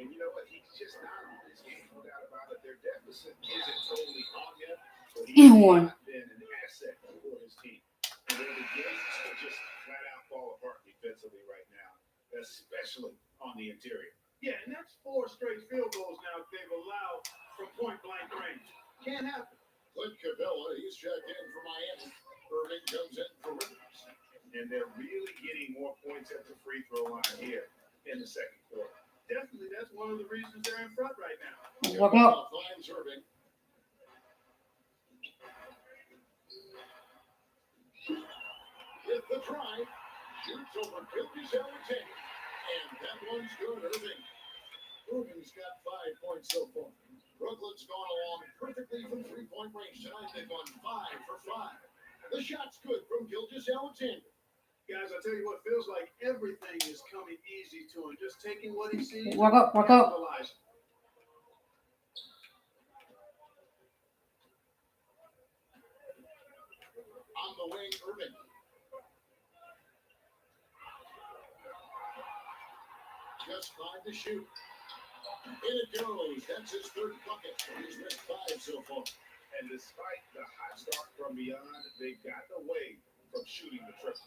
And you know what? He's just not on this game. No doubt about it. Their deficit isn't totally on yet. But he's And one. not been an asset for his team. And where the games just flat out fall apart defensively right now, especially on the interior. Yeah, and that's 4 straight field goals now they've allowed from point-blank range. Can't happen. Clint Capella, he's checked in for Miami. Irving comes in for Rivers. And they're really getting more points at the free throw line here in the second quarter. Definitely, that's one of the reasons they're in front right now. Walk him up. Finds Irving. Shoots over Gilgis Alexander. And that one's good, Irving. Irving's got 5 points so far. Brooklyn's gone along perfectly from three-point range tonight. They've gone 5 for 5. The shot's good from Gilgis Alexander. Guys, I tell you what, feels like everything is coming easy to him. Just taking what he sees. Walk up, walk up. Capitalizing. On the wing, Irving. Just 5 to shoot. In it goes. That's his third bucket. He's missed 5 so far. And despite the hot start from beyond, they got away from shooting the triple.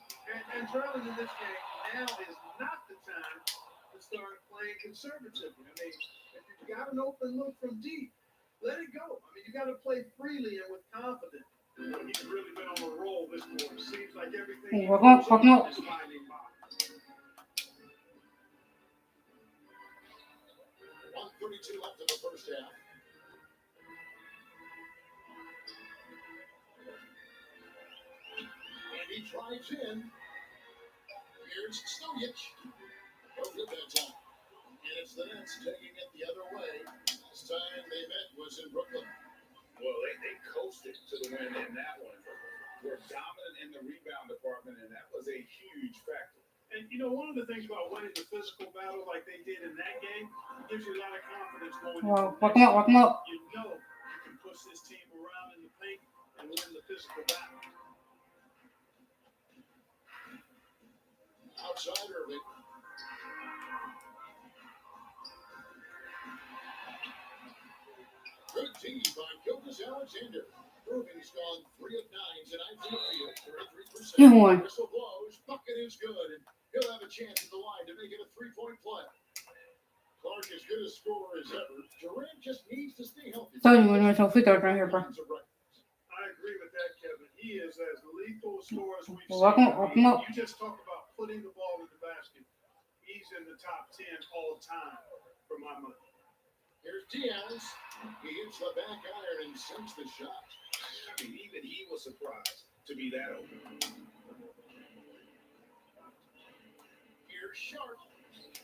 And trailing in this game, now is not the time to start playing conservatively. I mean, if you've got an open look from deep, let it go. I mean, you got to play freely and with confidence. He's really been on a roll this quarter. Seems like everything he Walk up, goes walk up. on is finding bottom. 1:32 left in the first half. And he drives in. Here's Stojic. No good that time. And it's the Nets taking it the other way. Last time they met was in Brooklyn. Well, they coasted to the win in that one. Were dominant in the rebound department, and that was a huge factor. And, you know, one of the things about winning the physical battle like they did in that game, it gives you a lot of confidence going Well, into walk the him next up, walk him up. You know you can push this team around in the paint and win the physical battle. Outside Irving. Good team by Gilgis Alexander. Irving's gone 3 of 9 tonight from the field, 33%. He won. Whistle blows, bucket is good, and he'll have a chance at the line to make it a 3-point play. Clark as good a scorer as ever. Durant just needs to stay healthy. Told you when we were free throws right here, bro. I agree with that, Kevin. He is as lethal a scorer as we've Well, seen. walk him up. You just talk about putting the ball in the basket. He's in the top 10 all time for my money. Here's Diaz. He hits the back iron and sinks the shot. I mean, even he was surprised to be that open. Here's Sharp.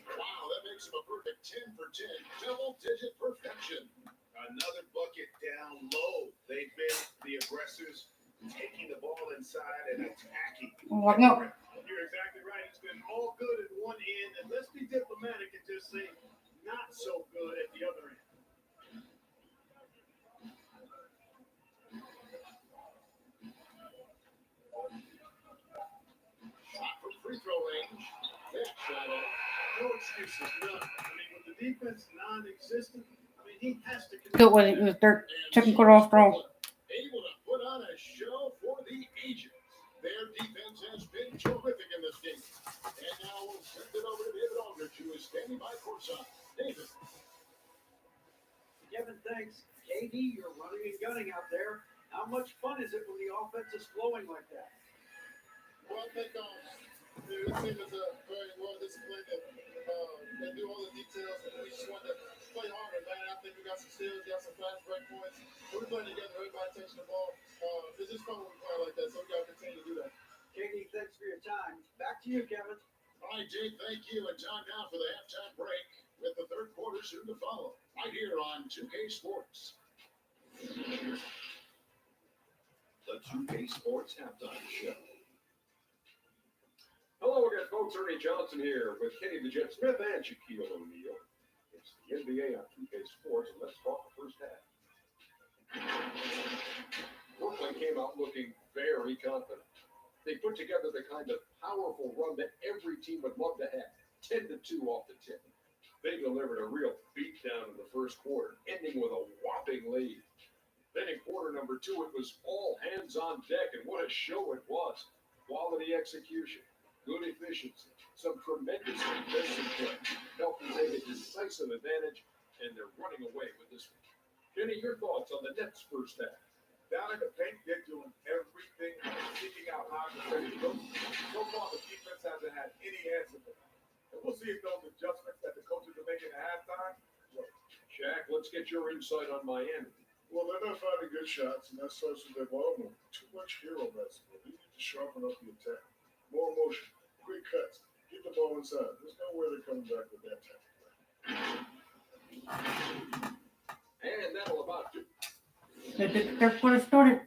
Wow, that makes him a perfect 10 for 10. Double-digit perfection. Another bucket down low. They've been the aggressors, taking the ball inside and attacking. Walk him up. You're exactly right. It's been all good at one end, and let's be diplomatic and just say not so good at the other end. Shot from free throw range. That shot off. No excuses, none. I mean, with the defense non-existent, I mean, he has to. Good with it. It was third, second quarter all strong. Able to put on a show for the Agents. Their defense has been terrific in this game. And now we'll send it over to David Aldridge, who is standing by courtside. David. Kevin, thanks. KD, you're running and gunning out there. How much fun is it when the offense is flowing like that? Well, I think the team is very well disciplined and they do all the details, and we just want to play harder, man. I think we got some steals, got some fast break points. We're playing together, everybody touching the ball. It's just fun when we play like that, so we got to continue to do that. KD, thanks for your time. Back to you, Kevin. All right, Jake, thank you. And time now for the halftime break with the third quarter soon to follow. Right here on 2K Sports. The 2K Sports Halftime Show. Hello again, folks. Ernie Johnson here with Kenny the Jet Smith and Shaquille O'Neal. It's the NBA on 2K Sports, and let's talk the first half. Brooklyn came out looking very confident. They put together the kind of powerful run that every team would love to have, 10-2 off the tip. They delivered a real beatdown in the first quarter, ending with a whopping lead. Then in quarter number 2, it was all hands on deck, and what a show it was. Quality execution, good efficiency, some tremendous defensive play, helped them take a decisive advantage, and they're running away with this one. Kenny, your thoughts on the Nets' first half? Down in the paint, they're doing everything, seeking out high percentage looks. So far, the defense hasn't had any answer for that. And we'll see if those adjustments that the coaches are making at halftime work. Shaq, let's get your insight on Miami. Well, they're not finding good shots, and that starts with their ball movement. Too much hero basketball. They need to sharpen up the attack. More motion, quick cuts. Get the ball inside. There's no way they're coming back with that type of play. And that'll about do. Let's get the third quarter started.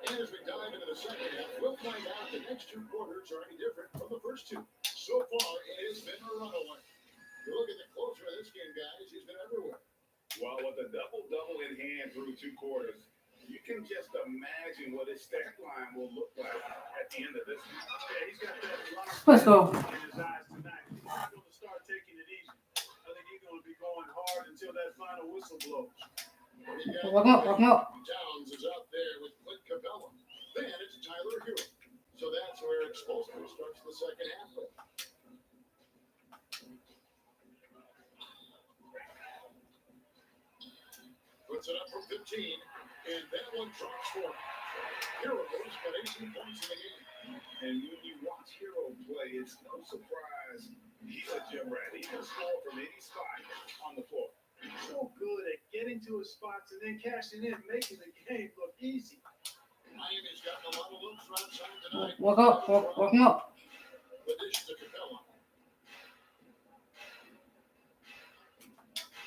And as we dive into the second half, we'll find out the next two quarters are any different from the first two. So far, it has been a runaway. You look at the closer of this game, guys, he's been everywhere. Well, with a double-double in hand through 2 quarters, you can just imagine what his stat line will look like at the end of this one. Yeah, he's got that line Let's go. in his eyes tonight. He's not going to start taking it easy. I think he's going to be going hard until that final whistle blows. Welcome up, welcome up. Towns is out there with Clint Capella. Then it's Tyler Hero. So that's where Explosive starts the second half with. Puts it up from 15, and that one drops for him. Hero's got 18 points in the game. And when you watch Hero play, it's no surprise he's a gym rat. He can score from any spot on the floor. He's so good at getting to his spots and then cashing in, making the game look easy. Miami's gotten a lot of looks right side tonight. Welcome up, welcome up. The dish to Capella.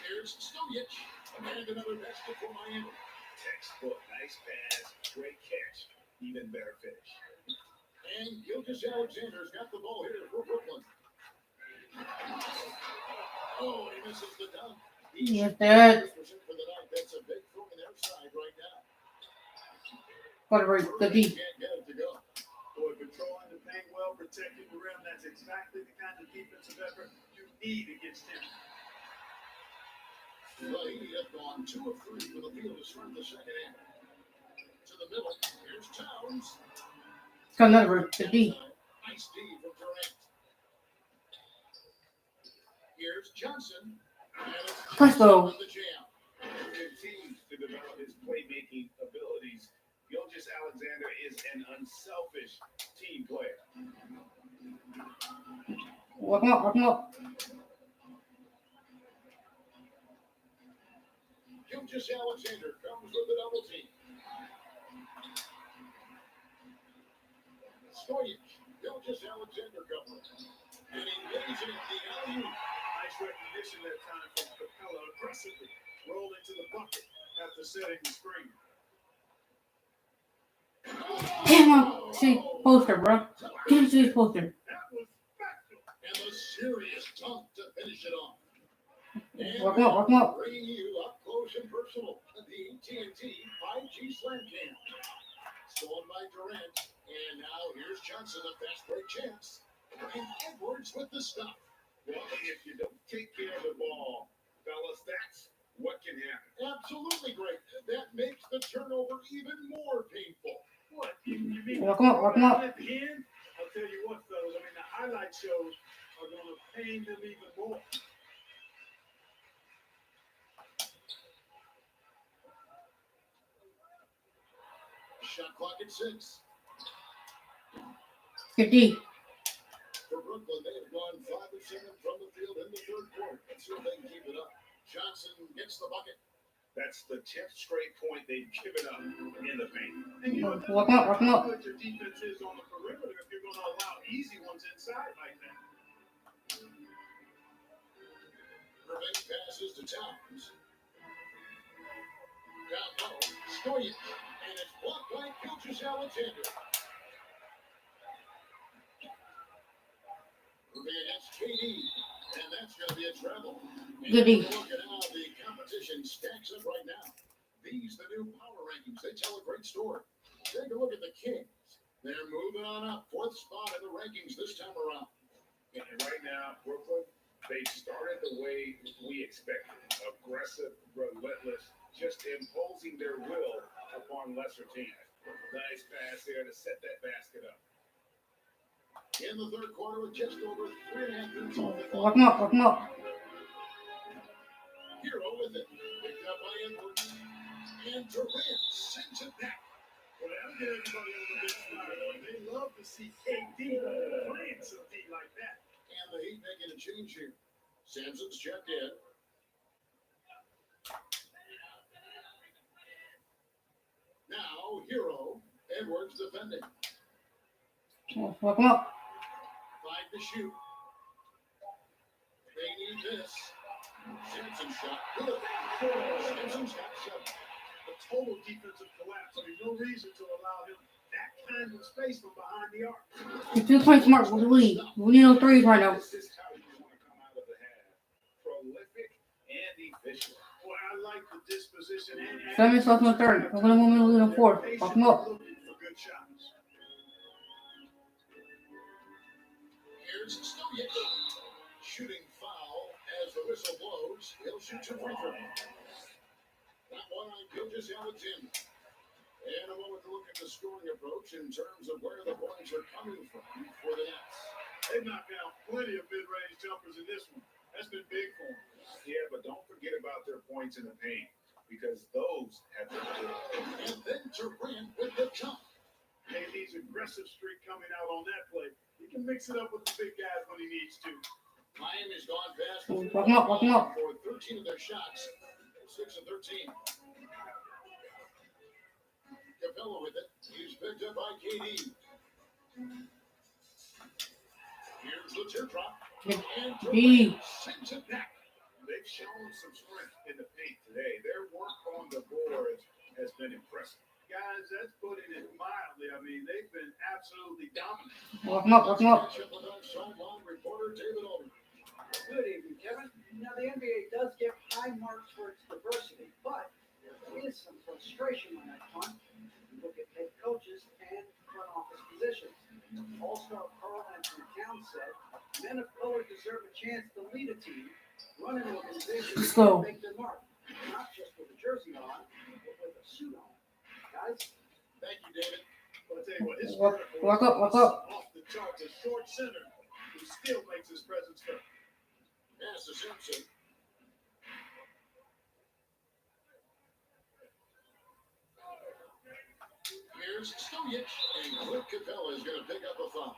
Here's Stojic. And another basket for Miami. Textbook, nice pass, great catch, even better finish. And Gilgeous Alexander's got the ball here for Brooklyn. Oh, he misses the dunk. Yes, Dad. For the night. That's a big throw in their side right now. Got it right, the D. Can't get it to go. Boy, controlling the paint well, protecting the rim, that's exactly the kind of defensive effort you need against him. But he has gone 2 of 3 from the field to start the second half. To the middle, here's Towns. Got another, the D. Nice D from Durant. Here's Johnson. Let's go. The jam. Continues to develop his playmaking abilities. Gilgeous Alexander is an unselfish team player. Welcome up, welcome up. Gilgeous Alexander comes with a double team. Stojic, Gilgeous Alexander comes. And he lays it in the alley-oop. Nice recognition that time from Capella, aggressively rolled into the bucket after setting the screen. Damn, see, poster, bro. Can't see his poster. That was special. And a serious dunk to finish it off. And Welcome up, welcome up. bringing you up close and personal, the TNT 5G Slam Cam. Stolen by Durant, and now here's Johnson, a fast break chance. And Edwards with the stop. Well, if you don't take care of the ball, fellas, that's what can happen. Absolutely great. That makes the turnover even more painful. What? You mean Welcome up, welcome up. at the end? I'll tell you what, fellas. I mean, the highlight shows are going to pain them even more. Shot clock at 6. Good D. For Brooklyn, they have gone 5 of 7 from the field in the third quarter. Let's see if they can keep it up. Johnson gets the bucket. That's the 10th straight point they've given up in the paint. And you know, Welcome up, welcome up. how good your defense is on the perimeter if you're going to allow easy ones inside like that. Revenge passes to Towns. Down low, Stojic. And it's blocked by Gilgeous Alexander. Moving against KD. And that's going to be a travel. And Good D. look at how the competition stacks up right now. These, the new power rankings, they tell a great story. Take a look at the Kings. They're moving on up. 4th spot in the rankings this time around. And right now, Brooklyn, they started the way we expected. Aggressive, relentless, just imposing their will upon lesser teams. Nice pass there to set that basket up. In the third quarter with just over 3.5 minutes on the clock. Welcome up, welcome up. Hero with it. Picked up by Edwards. And Durant sends it back. Well, that'll get everybody on the big spot. They love to see KD playing some D like that. And the Heat making a change here. Sampson's checked in. Now, Hero. Edwards defending. Fuck him up. 5 to shoot. They need this. Simpson shot. Good. Simpson shot 7. A total defensive collapse. I mean, no reason to allow him that kind of space from behind the arc. If you're playing smart, what do we need? We need no threes right now. This is how you want to come out of the half. Prolific and efficient. Boy, I like the disposition and 7 minutes left in the third. We're gonna move in the fourth. Fuck him up. looking for good shots. Here's Stoyan. Shooting foul as the whistle blows. He'll shoot 2 free throws. That one on Gilgeous Alexander. And a moment to look at the scoring approach in terms of where the points are coming from for the Nets. They knocked down plenty of mid-range jumpers in this one. That's been big for them. Yeah, but don't forget about their points in the paint because those have been good. And then Durant with the jump. KD's aggressive streak coming out on that play. He can mix it up with the big guys when he needs to. Miami's gone past Fuck him up, fuck him up. for 13 of their shots. 6 of 13. Capella with it. He's picked up by KD. Here's the teardrop. And D. Durant sends it back. They've shown some strength in the paint today. Their work on the boards has been impressive. Guys, that's putting it mildly. I mean, they've been absolutely dominant. Fuck him up, fuck him up. Catch up with our sideline reporter David Aldridge. Good evening, Kevin. Now, the NBA does give high marks for its diversity, but there is some frustration on that front. You look at head coaches and front office positions. All-star Karl Anthony Towns said, men of color deserve a chance to lead a team, run an organization, Let's go. and make their mark. Not just with a jersey on, but with a suit on. Guys, Thank you, David. But I'll tell you what, his Walk vertical up, walk up. off the charts. A short center who still makes his presence felt. Pass to Simpson. Here's Stoyan. And Clint Capella is going to pick up a foul.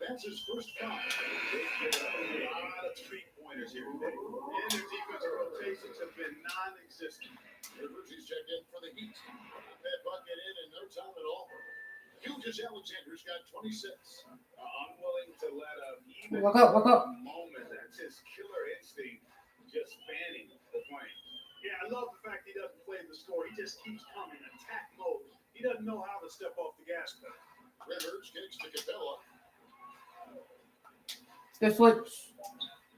That's his first foul. They've put up a lot of three-pointers here today. And their defensive rotations have been non-existent. Rivers is checked in for the Heat. That bucket in no time at all. Gilgeous Alexander's got 26. Unwilling to let up even Walk up, walk up. a moment. That's his killer instinct, just fanning the flame. Yeah, I love the fact he doesn't play the score. He just keeps coming, attack mode. He doesn't know how to step off the gas pedal. Rivers kicks to Capella. Good switch.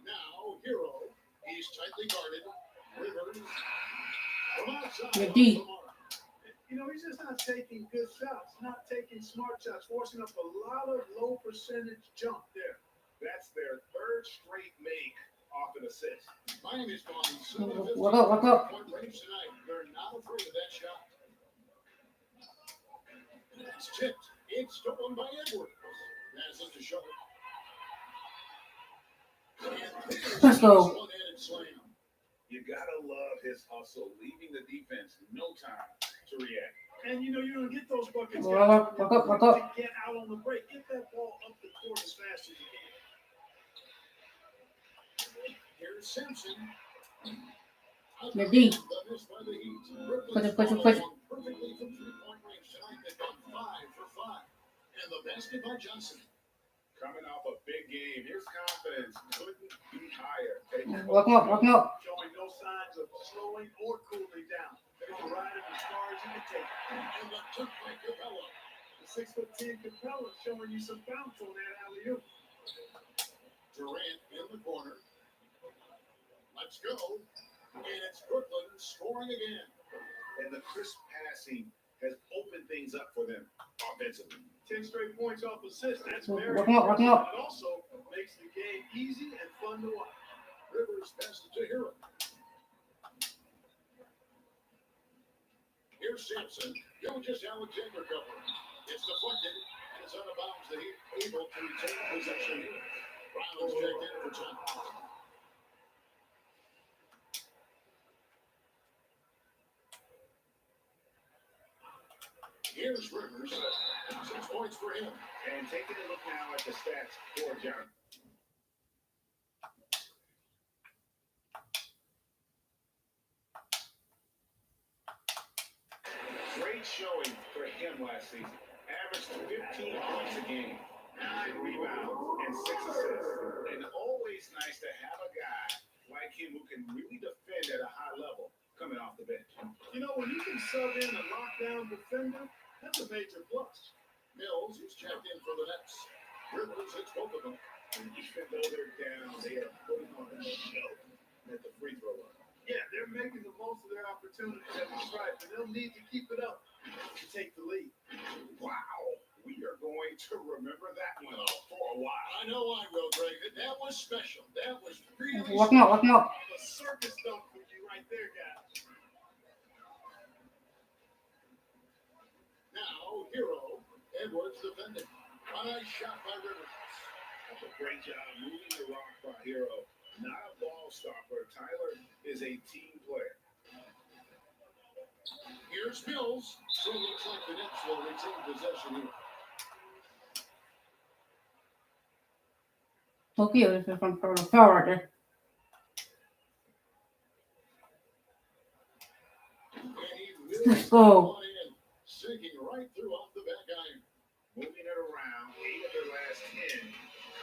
Now, Hero. He's tightly guarded. Rivers. From outside. Good D. You know, he's just not taking good shots, not taking smart shots, forcing up a lot of low percentage jump there. That's their third straight make off an assist. Miami's gone 7 of 15 Walk up, walk up. point range tonight. They're not afraid of that shot. It's tipped. It's stolen by Edwards. That's it to show it. And there's Let's go. one-handed slam. You gotta love his hustle, leaving the defense no time to react. And you know, you're going to get those buckets. Walk up, walk up, walk up. To get out on the break. Get that ball up the court as fast as you can. Here's Simpson. Good D. The miss by the Heat. Push it, push it, push it. Perfectly from three-point range tonight. They've gone 5 for 5. And the basket by Johnson. Coming off a big game, his confidence couldn't be higher. Taking Walk him up, walk him up. Showing no signs of slowing or cooling down. They're going to ride him as far as you can take him. And the tip by Capella. The 6'10" Capella showing you some bounce on that alley-oop. Durant in the corner. Let's go. And it's Brooklyn scoring again. And the crisp passing has opened things up for them offensively. 10 straight points off assists. That's Walk very him up, walk him up. It also makes the game easy and fun to watch. Rivers passes to Hero. Here's Simpson. Gilgeous Alexander cover. It's deflected, and it's out of bounds. The Heat able to retain possession here. Brown's checked in for time. Here's Rivers. 6 points for him. And taking a look now at the stats for John. Great great showing for him last season. Averaged 15 points a game, 9 rebounds, and 6 assists. And always nice to have a guy like him who can really defend at a high level coming off the bench. You know, when you can sub in a lockdown defender, that's a major plus. Mills, who's checked in for the Nets. Rivers hits both of them. And even though they're down, they are putting on a show at the free throw line. Yeah, they're making the most of their opportunities at the stripe, and they'll need to keep it up to take the lead. Wow, we are going to remember that one for a while. I know I will, Greg. That was special. That was really Lock him up, lock him up. A circus dunk for you right there, guys. Now, Hero. Edwards defending. A nice shot by Rivers. That's a great job moving the rock by Hero. Not a ball stopper. Tyler is a team player. Here's Mills. So it looks like the Nets will retain possession here. Tokyo is in front of the foul right there. And he Let's will go. on in, sinking right through off the back iron. Moving it around. 8 of their last 10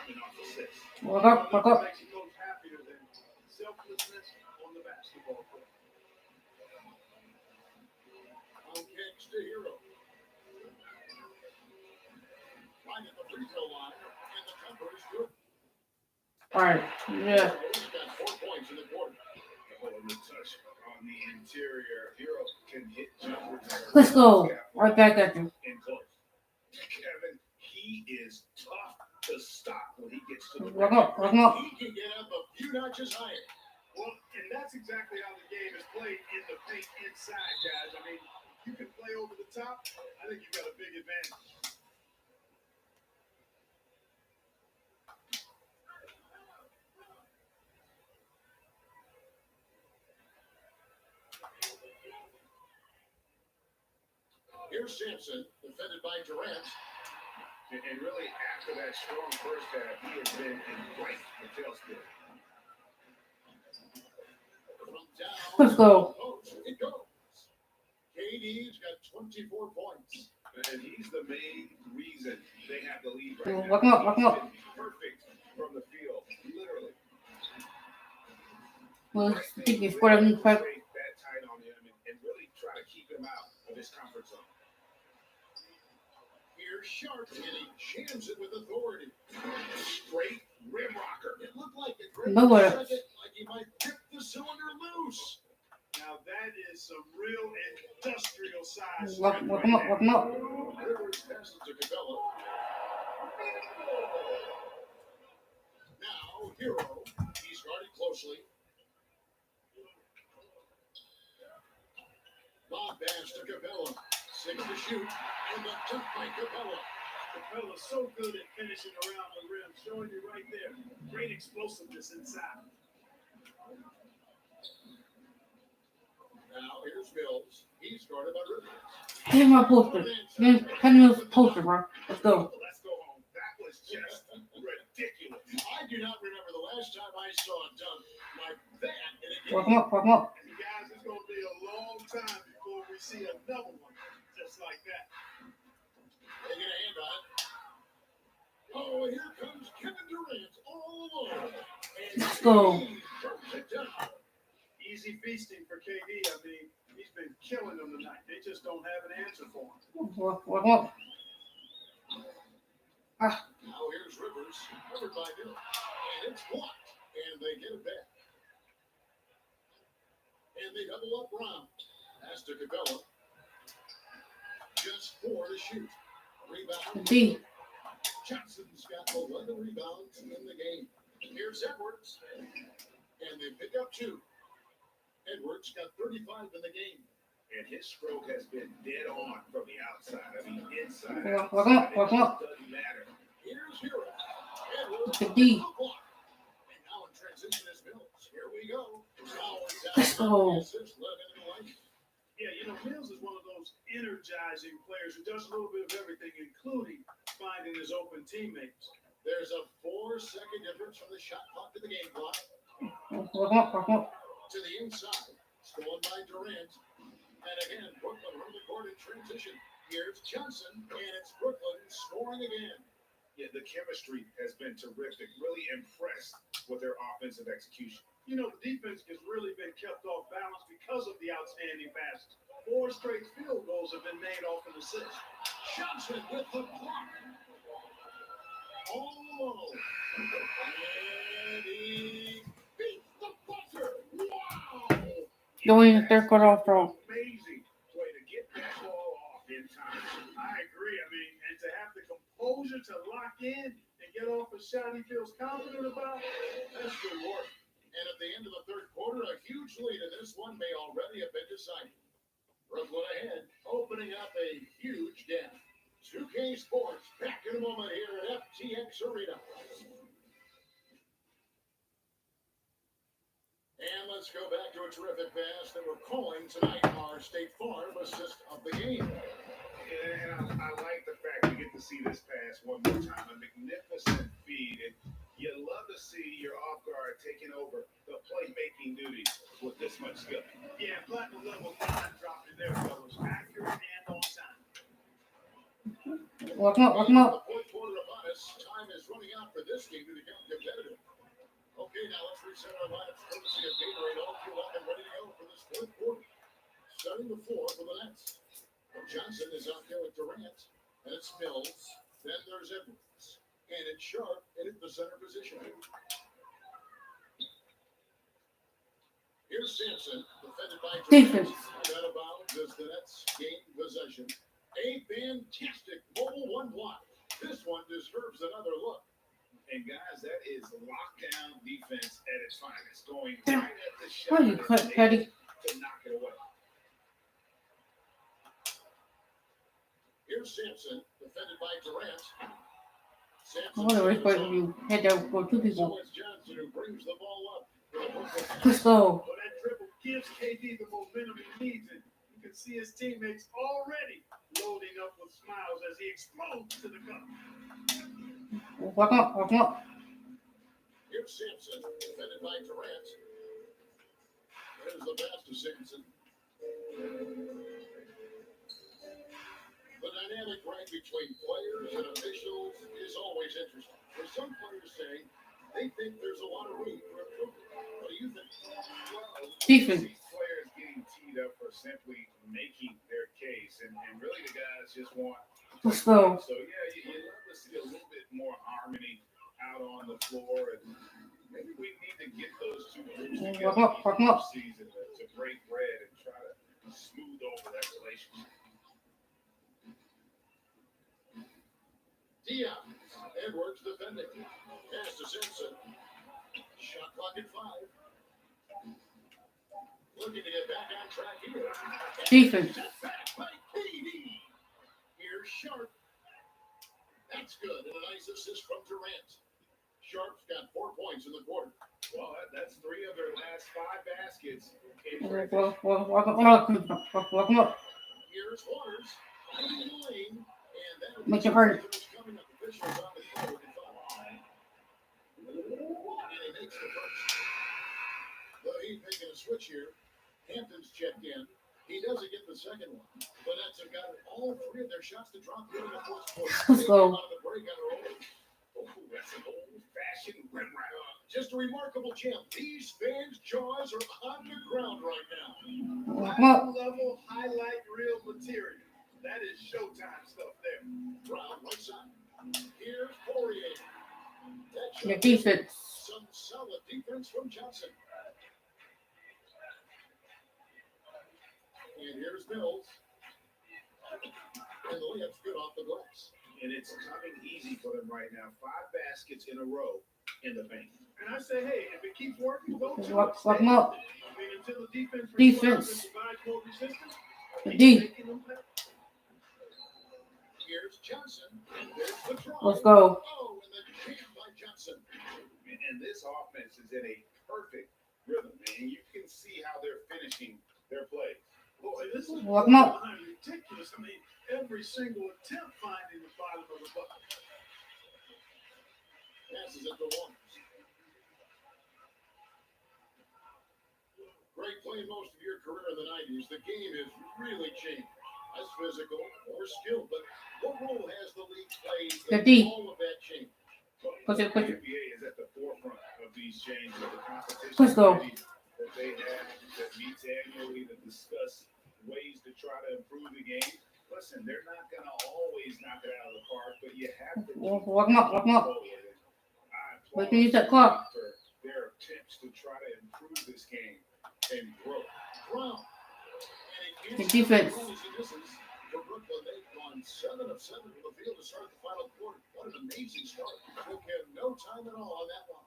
coming off assists. Lock up, lock up. Makes you coach happier than selflessness on the basketball court. On kicks to Hero. Right at the free throw line, and the jumper is good. Alright, yeah. Hero's got 4 points in the quarter. Oh, and the touch on the interior. Hero can hit jumpers. Let's go. Right back at you. In close. Kevin, he is tough to stop when he gets to the Lock up, lock him up. He can get up a few notches higher. Well, and that's exactly how the game is played in the paint inside, guys. I mean, you can play over the top. I think you've got a big advantage. Here's Sampson, defended by Durant. And really, after that strong first half, he has been in great the tailspin. From down. Let's go. Post, it goes. KD's got 24 points. And he's the main reason they have the lead right Yeah, now. lock him up, lock him up. He's been perfect from the field, literally. Well, I think he's put him in the Stay that tight on him and really try to keep him out of his comfort zone. Here's Sharp, and he jams it with authority. Straight rim rocker. It looked like it. Greg, No for a way. second, like he might rip the cylinder loose. Now that is some real industrial size. Lock him up, lock him up. Rivers passes to Cabela. Now, Hero. He's guarded closely. Bob pass to Cabela. 6 to shoot. And the dunk by Cabela. Capella's so good at finishing around the rim, showing you right there. Great explosiveness inside. Now, here's Mills. He's guarded by Rivers. Here's my poster. Here's Ken Mills' poster, bro. Let's go. Let's go home. That was just ridiculous. I do not remember the last time I saw a dunk like that in a Lock game. him up, lock him up. And guys, it's going to be a long time before we see another one just like that. They get a hand on it. Oh, here comes Kevin Durant all alone. And Let's go. he burns it down. Easy feasting for KD. I mean, he's been killing them tonight. They just don't have an answer for him. Lock him up. Now here's Rivers, covered by Mills. And it's blocked. And they get it back. And they double up round. Pass to Cabela. Just 4 to shoot. Rebound. D. Johnson's got 11 rebounds in the game. Here's Edwards. And they pick up 2. Edwards got 35 in the game. And his stroke has been dead on from the outside. I mean, inside. Lock him up, lock him up. It doesn't matter. Here's Hero. Edwards. It's a D. on the block. And now in transition is Mills. Here we go. Let's go. Assist led into the lane. Yeah, you know, Mills is one of those energizing players who does a little bit of everything, including finding his open teammates. There's a 4-second difference from the shot clock to the game clock. Lock him up, lock him up. To the inside. Stolen by Durant. And again, Brooklyn running the court in transition. Here's Johnson, and it's Brooklyn scoring again. Yeah, the chemistry has been terrific. Really impressed with their offensive execution. You know, the defense has really been kept off balance because of the outstanding passes. 4 straight field goals have been made off an assist. Johnson with the block. Oh, and he beats the buzzer. Wow. Going in the third quarter after all. Amazing way to get that ball off in time. I agree. I mean, and to have the composure to lock in and get off a shot he feels confident about, that's good work. And at the end of the third quarter, a huge lead in this one may already have been decided. Brooklyn ahead, opening up a huge gap. 2K Sports back in a moment here at FTX Arena. And let's go back to a terrific pass that we're calling tonight our State Farm assist of the game. And I like the fact we get to see this pass one more time. A magnificent feed. And you love to see your off guard taking over the playmaking duties with this much skill. Yeah, platinum level 9 dropped in there, fellas. Accurate and on time. Walk him up, walk him up. The fourth quarter upon us. Time is running out for this game to become competitive. Okay, now let's reset our lineups courtesy of Gatorade, all fueled up and ready to go for this fourth quarter. Starting the floor for the Nets. Johnson is out there with Durant, and it's Mills. Then there's Edwards, and it's Sharp in the center position. Here's Sampson, defended by Defense. Durant. Out of bounds as the Nets gain possession. A fantastic mobile one block. This one deserves another look. And guys, that is lockdown defense at its finest. Going right at the shot Why you cut, Teddy? to knock it away. Here's Sampson, defended by Durant. I Sampson. wonder which way you had to go 2 people. So it's Johnson who brings the ball up. Too slow. So that dribble gives KD the momentum he needs, and you can see his teammates already loading up with smiles as he explodes to the cup. Walk him up, walk him up. Here's Sampson, defended by Durant. There's the pass to Sampson. The dynamic right between players and officials is always interesting. For some players say they think there's a lot of room for improvement. What do you think? Well, Defense. these players getting teed up for simply making their case, and really the guys just want Too slow. So yeah, you love to see a little bit more harmony out on the floor, and maybe we need to get those two groups together Walk him up. season to break bread and try to smooth over that relationship. Dion. Edwards defending. Pass to Simpson. Shot clock at 5. Looking to get back on track here. Defense. Set back by KD. Here's Sharp. That's good. And a nice assist from Durant. Sharp's got 4 points in the quarter. Well, that's 3 of their last 5 baskets. In Walk him up. Here's Waters. Finding the lane. And that Make it hurt. coming up. Officials on the floor with 5. And he makes the first. The Heat making a switch here. Hampton's checked in. He doesn't get the second one. But that's got all 3 of their shots to drop through in the fourth quarter. Too slow. Out of the break on a roll. Oh, that's an old-fashioned rim round. Just a remarkable jump. These fans' jaws are on the ground right now. Walk him up. Platinum level highlight reel material. That is Showtime stuff there. Brown right side. Here's Poirier. That The shot. defense. Some solid defense from Johnson. And here's Mills. And the layup's good off the glass. And it's coming easy for them right now. 5 baskets in a row in the paint. And I say, hey, if it keeps working, go to Walk it. him up. I mean, until the defense Defense. responds and provides more resistance, The keep D. making them pay. Here's Johnson. There's the drive. Let's go. Oh, and the jam by Johnson. And this offense is in a perfect rhythm, man. You can see how they're finishing their plays. Boy, this is Walk 'em up. ridiculous. I mean, every single attempt finding the bottom of the bucket. Passes it to Waters. Great play most of your career in the 90s, the game has really changed. Less physical, more skill, but what role has the league played Good in D. all of that change? Push it, push The it. NBA is at the forefront of these changes. The competition Let's go. committee that they have that meets annually to discuss ways to try to improve the game. Listen, they're not going to always knock it out of the park, but you have to keep Walk him up, walk him up. forward. I We applaud can use that the clock. league for their attempts to try to improve this game and grow. Brown. And Good it defense. For Brooklyn, they've gone 7 of 7 from the field to start the final quarter. What an amazing start. Took him no time at all on that one.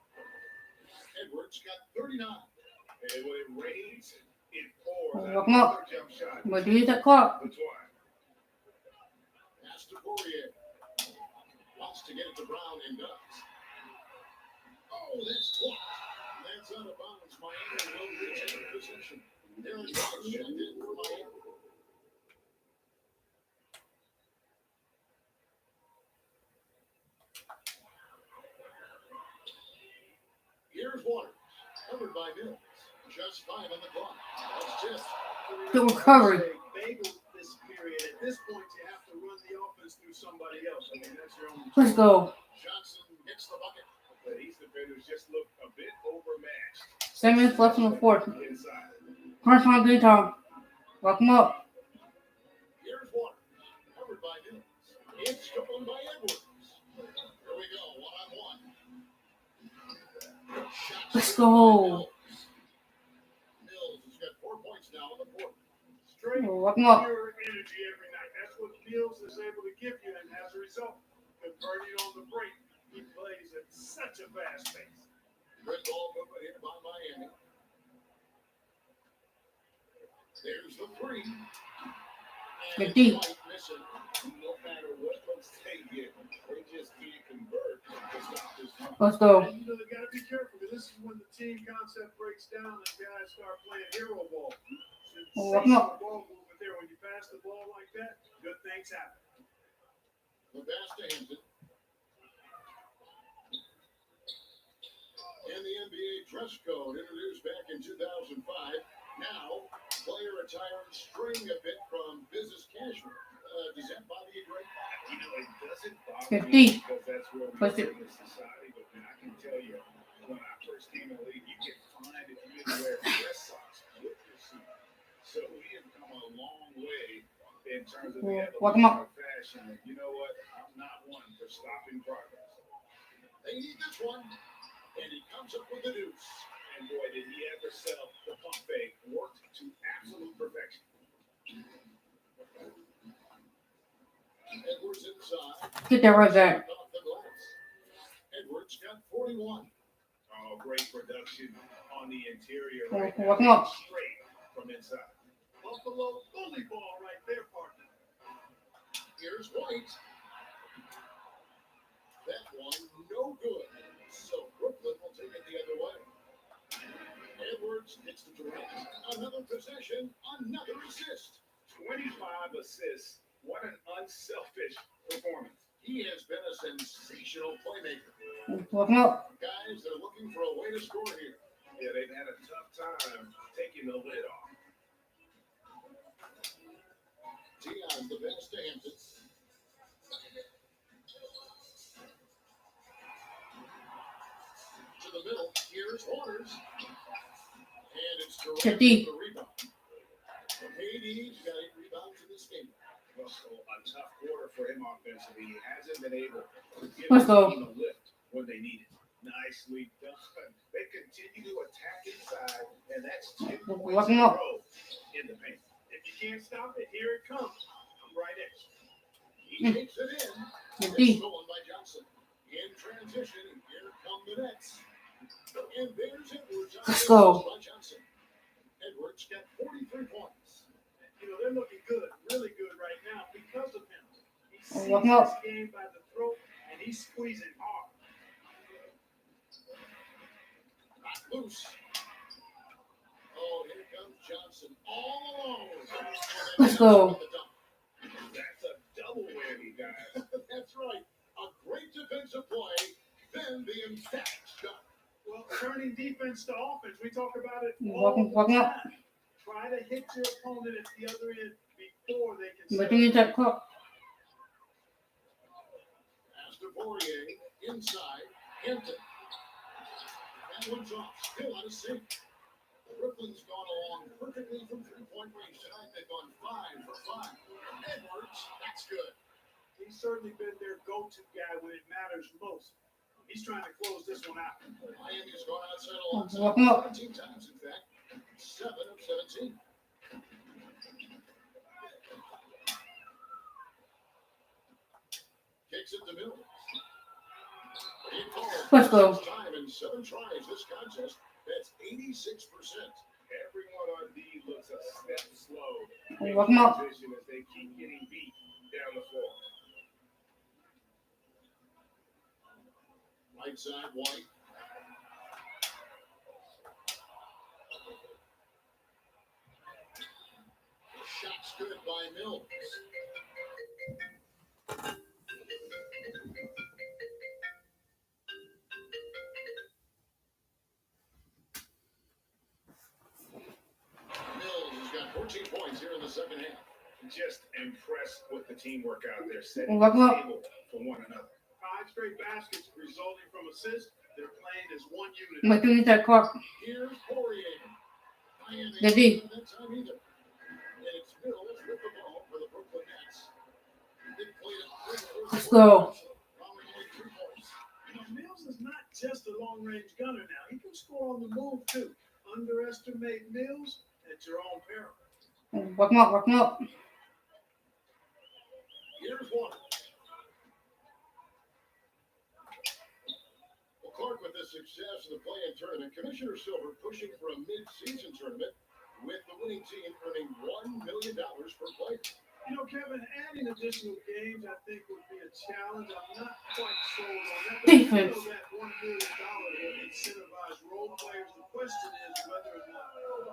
Edwards got 39. And when it rains, it pours. Walk him up. Another jump shot. We can use that clock. That's why. Pass to Poirier. Wants to get it to Brown and does. Oh, that's blocked. That's out of bounds. Miami will retain possession. Aaron Rodgers checked in for Miami. Here's Waters, covered by Mills. Just 5 on the clock. That's just. Good recovery. Bagel this period. At this point, you have to run the offense through somebody else. I mean, that's your only. Let's go. Johnson gets the bucket. But these defenders just look a bit overmatched 7 minutes left in the fourth. inside. Crunch time, good time. Walk him up. Here's Waters, covered by Mills. It's stolen by Edwards. Here we go, 1-on-1. Shots Let's taken by go. Mills. Mills has got 4 points now on the board. Straight, Walk him up. pure energy every night. That's what Mills is able to give you, and as a result, converting on the break, he plays at such a fast pace. Red ball movement here by Miami. There's the 3. Good And D. White missing. No matter what looks they get, they just can't convert to stop this run. Let's go. And you know, they got to be careful because this is when the team concept breaks down and guys start playing hero ball. Walk him up. Sensational ball movement there. When you pass the ball like that, good things happen. The pass to Hampton. And the NBA dress code introduced back in 2005. Now, player attire straying a bit from business casual. Does that bother you, Greg? You know, it doesn't bother Good me D. because that's where we Push live it. in this society. But man, I can tell you, when I first came in the league, you get fined if you didn't wear dress socks with your suit. So we have come a long way in terms of the Walk 'em up. evolution of fashion. And you know what? I'm not one for stopping progress. They need this one. And he comes up with the deuce. And boy, did he ever sell the pump fake. Worked to absolute perfection. Edwards inside. Get that right back. Off the glass. Edwards got 41. Oh, great production on the interior. Walk Right him now, up. straight from inside. Buffalo bully ball right there, partner. Here's White. That one, no good. So Brooklyn will take it the other way. Edwards gets the direct. Another possession, another assist. 25 assists. What an unselfish performance. He has been a sensational playmaker. Walk him up. Guys, they're looking for a way to score here. Yeah, they've had a tough time taking the lid off. Dion, the pass to Hampton. To the middle, here's Waters. And it's direct Good D. to the rebound. KD's got 8 rebounds in this game. Well, so a tough quarter for him offensively. He hasn't been able to give Let's the go. team a lift when they need it. Nicely done. They continue to attack inside, and that's 10 points Walk in him a up. row in the paint. If you can't stop it, here it comes. I'm right at you. He takes it in. Good It's D. stolen by Johnson. In transition, and here come the Nets. And there's Edwards. Let's go. By Johnson. Edwards got 43 points. You know, they're looking good, really good right now because of him. He sees Walk him up. this game by the throat, and he's squeezing hard. Not loose. Oh, here comes Johnson. All alone. Let's go. That's a double whammy, guys. That's right. A great defensive play, then the emphatic shot. Well, turning defense to offense, we talk about it Walk him all the up. time. Try to hit your opponent at the other end before they can. But use that clock. Pass to Poirier, inside, Hinton. That one's off, still out of sync. Brooklyn's gone along perfectly from three-point range tonight. They've gone 5 for 5. Edwards, that's good. He's certainly been their go-to guy when it matters most. He's trying to close this one out. Miami's gone outside a lot. Walk him up. 17 times, in fact. 7 of 17. Kicks it to Mills. Let's go. Time in 7 tries this contest. That's 86%. Everyone on D looks a step slow. Walk him up. Position as they keep getting beat down the floor. Right side, White. Shot's good by Mills. Mills has got 14 points here in the second half. Just impressed with the teamwork out there, setting Walk him the up. table for one another. 5 straight baskets resulting from assists. They're playing as one unit. But use that clock. Here's Poirier. Miami The D. not that time either. And it's Mills with the ball for the Brooklyn Nets. They played it. Let's go. Only 3 points. Mills is not just a long-range gunner now. He can score on the move, too. Underestimate Mills at your own peril. Walk him up. Walk him up. Here's one. Well, Clark, with the success of the play-in tournament, Commissioner Silver pushing for a mid-season tournament with the winning team earning $1 million per player. You know, Kevin, adding additional games, I think, would be a challenge. I'm not quite sold on that. But Defense. I know that $1 million would incentivize role players. The question is whether or not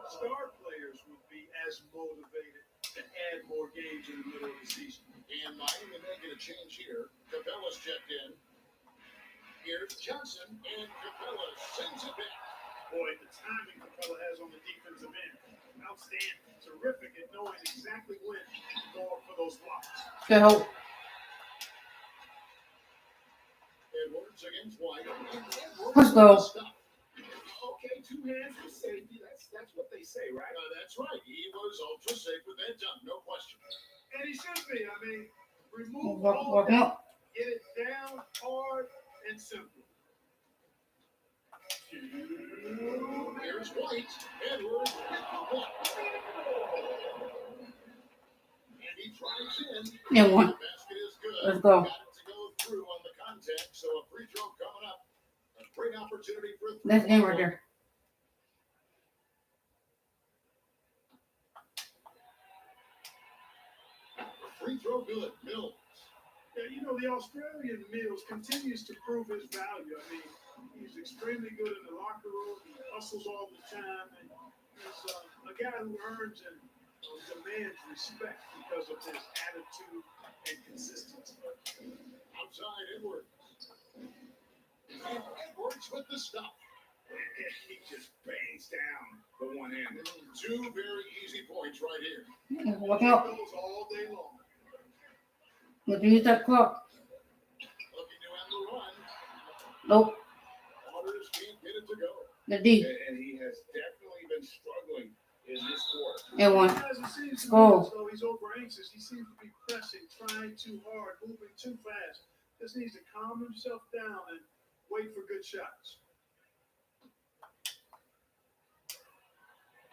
star players would be as motivated to add more games in the middle of the season. And Miami making a change here. Capella's checked in. Here's Johnson, and Capella sends it back. Boy, the timing Capella has on the defensive end, outstanding. Terrific at knowing exactly when to go up for those blocks. Good hope. Edwards against White. Let's go. Okay, 2 hands for safety. That's what they say, right? That's right. He was ultra safe with that dunk, no question. And he should be. I mean, remove Walk all him that, up. get it down hard and simple. Here's White. Edwards. And he drives in. And one. The basket is good. Let's go. Got it to go through on the contact, so a free throw coming up. A great opportunity for a That's game right there. Free throw good. Mills. Yeah, you know, the Australian Mills continues to prove his value. I mean, he's extremely good in the locker room. He hustles all the time. And he's a guy who earns and demands respect because of his attitude and consistency. Outside Edwards. And Edwards with the stop. He just bangs down the one-hander. 2 very easy points right here. Walk him up. Goes all day long. But use that clock. Looking to end the run. Nope. Waters can't get it to go. The D. And he has definitely been struggling in this quarter. And one. As it seems to me Go. as though he's over anxious. He seems to be pressing, trying too hard, moving too fast. Just needs to calm himself down and wait for good shots.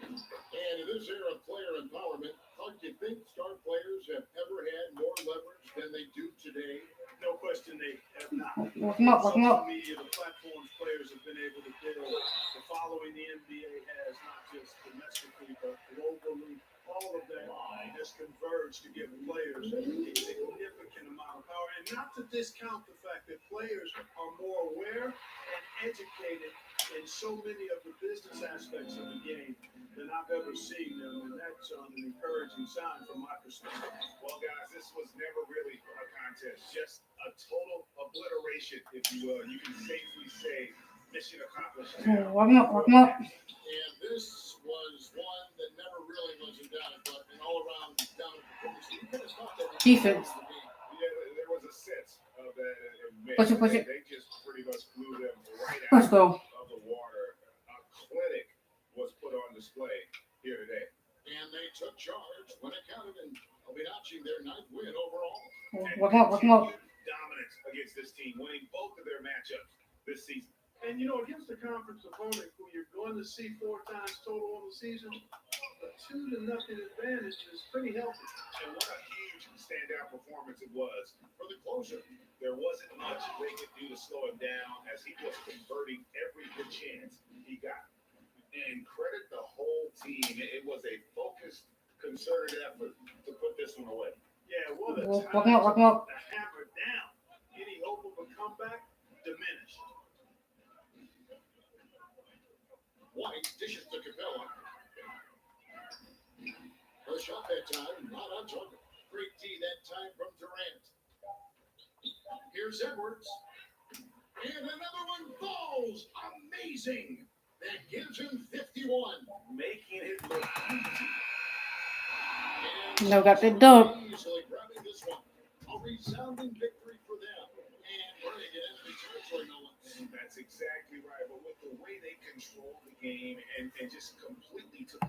And in this era of player empowerment, how do you think star players have ever had more leverage than they do today? No question they have not. Walk him up. Walk him up. Social media, the platforms players have been able to build, the following the NBA has, not just domestically, but globally. All of that has converged to give players a significant amount of power. And not to discount the fact that players are more aware and educated in so many of the business aspects of the game than I've ever seen them. And that's an encouraging sign from my perspective. Well, guys, this was never really a contest, just a total obliteration, if you will. You can safely say mission accomplished. Walk him up. Walk him up. And this was one that never really was in doubt, but an all-around dominant performance. You kind of thought that was Defense. going to be. Yeah, there was a sense of that in May. Push it. They just pretty much blew them right Let's out go. of the water. A clinic was put on display here today. And they took charge when it counted, and they'll be notching their 9th win overall. Walk him up. Continued dominance against this team, winning both of their matchups this season. And you know, against a conference opponent who you're going to see 4 times total on the season, a 2-0 advantage is pretty healthy. And what a huge standout performance it was For the closer, there wasn't much they could do to slow him down as he was converting every good chance he got. And credit the whole team. It was a focused, concerted effort to put this one away. Yeah, what a Walk time him up. to hammer down. Any hope of a comeback diminished. White dishes to Capella. The shot that time, not on target. Great D that time from Durant. Here's Edwards. And another one falls. Amazing. That gives him 51. Making it look easy. And No, got the dunk. easily grabbing this one. A resounding victory for them. And running it into the territory, no less. And that's exactly right. But with the way they controlled the game and just completely took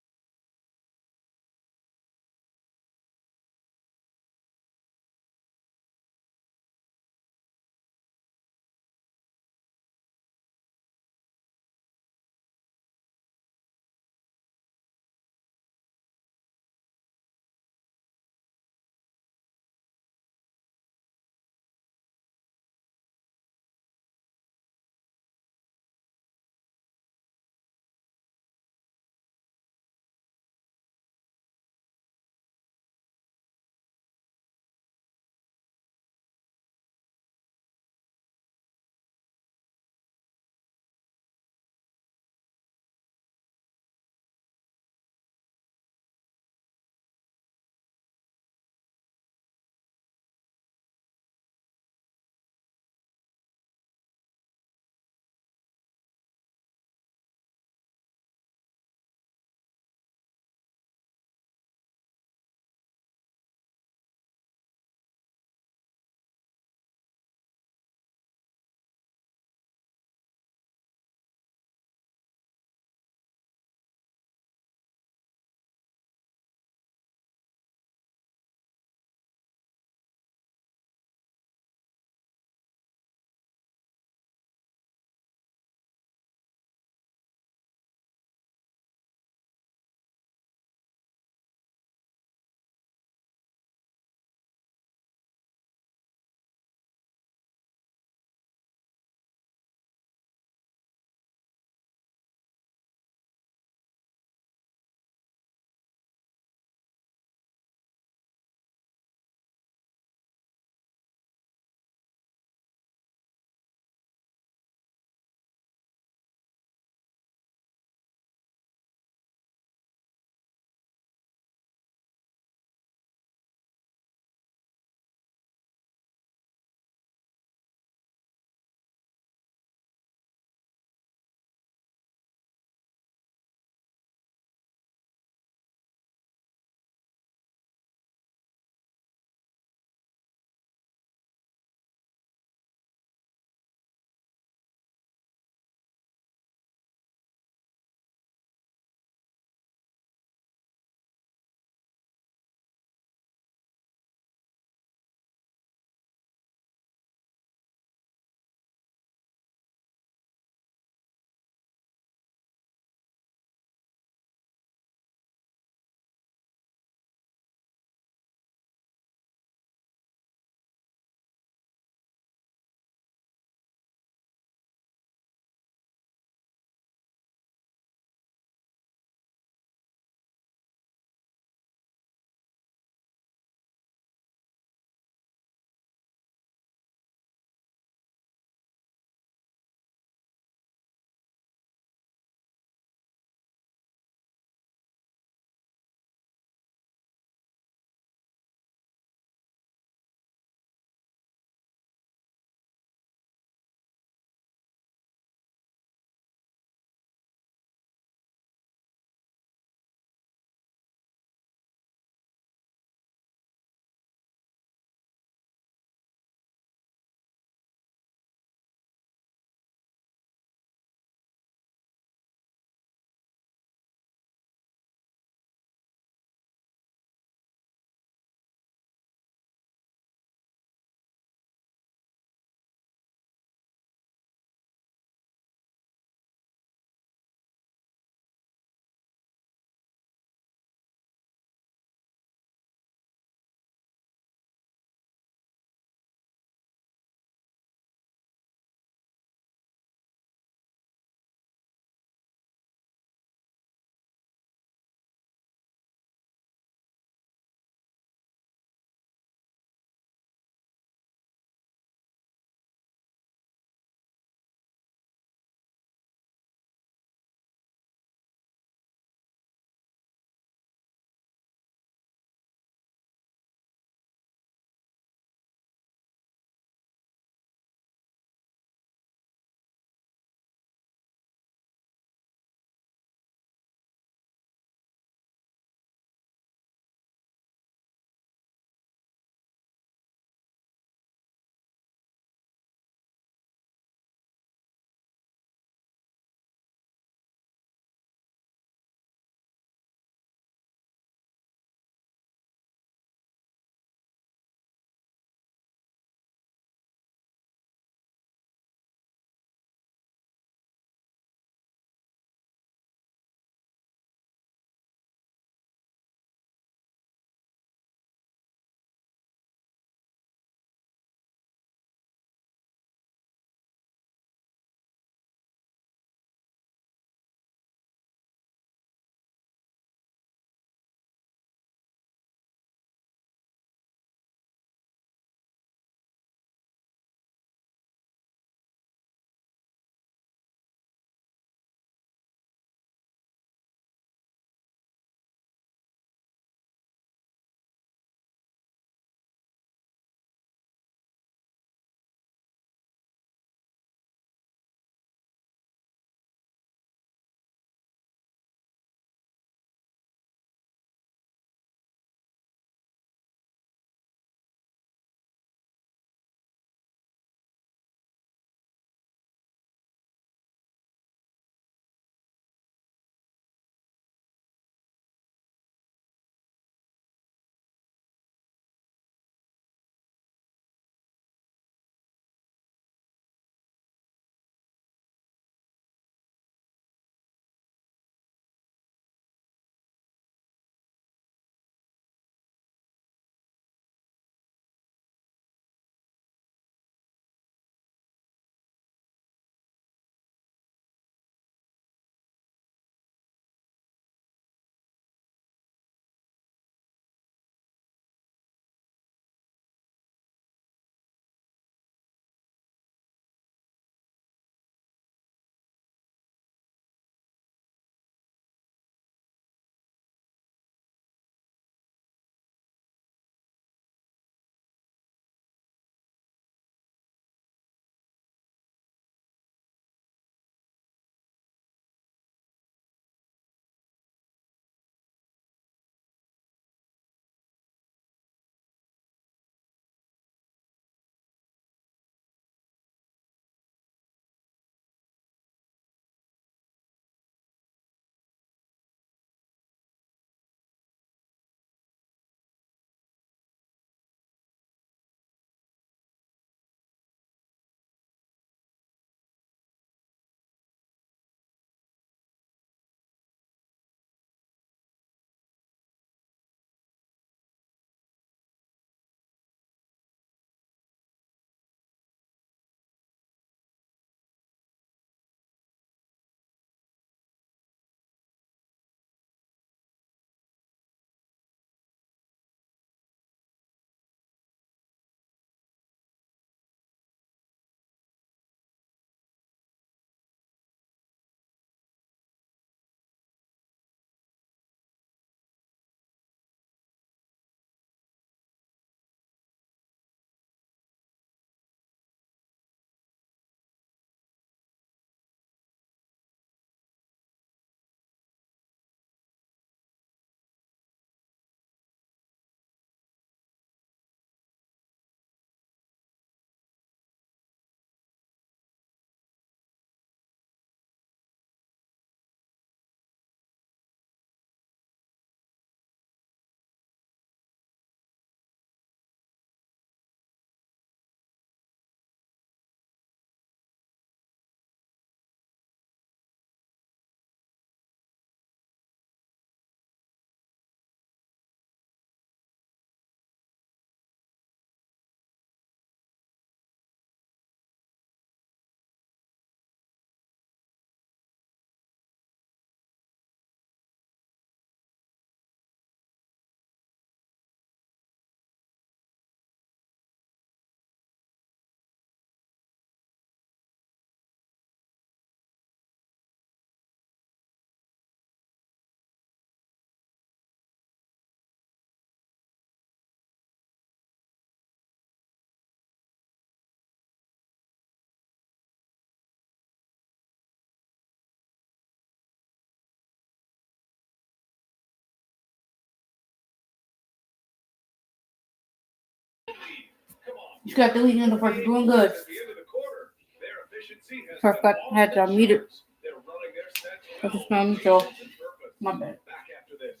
You got the lead in the first. You're doing good. At the end of the quarter, their efficiency has First been got off had the to mute it. charts. They're running their sets That's well. just not me, so Patience and purpose. my bad. Back after this.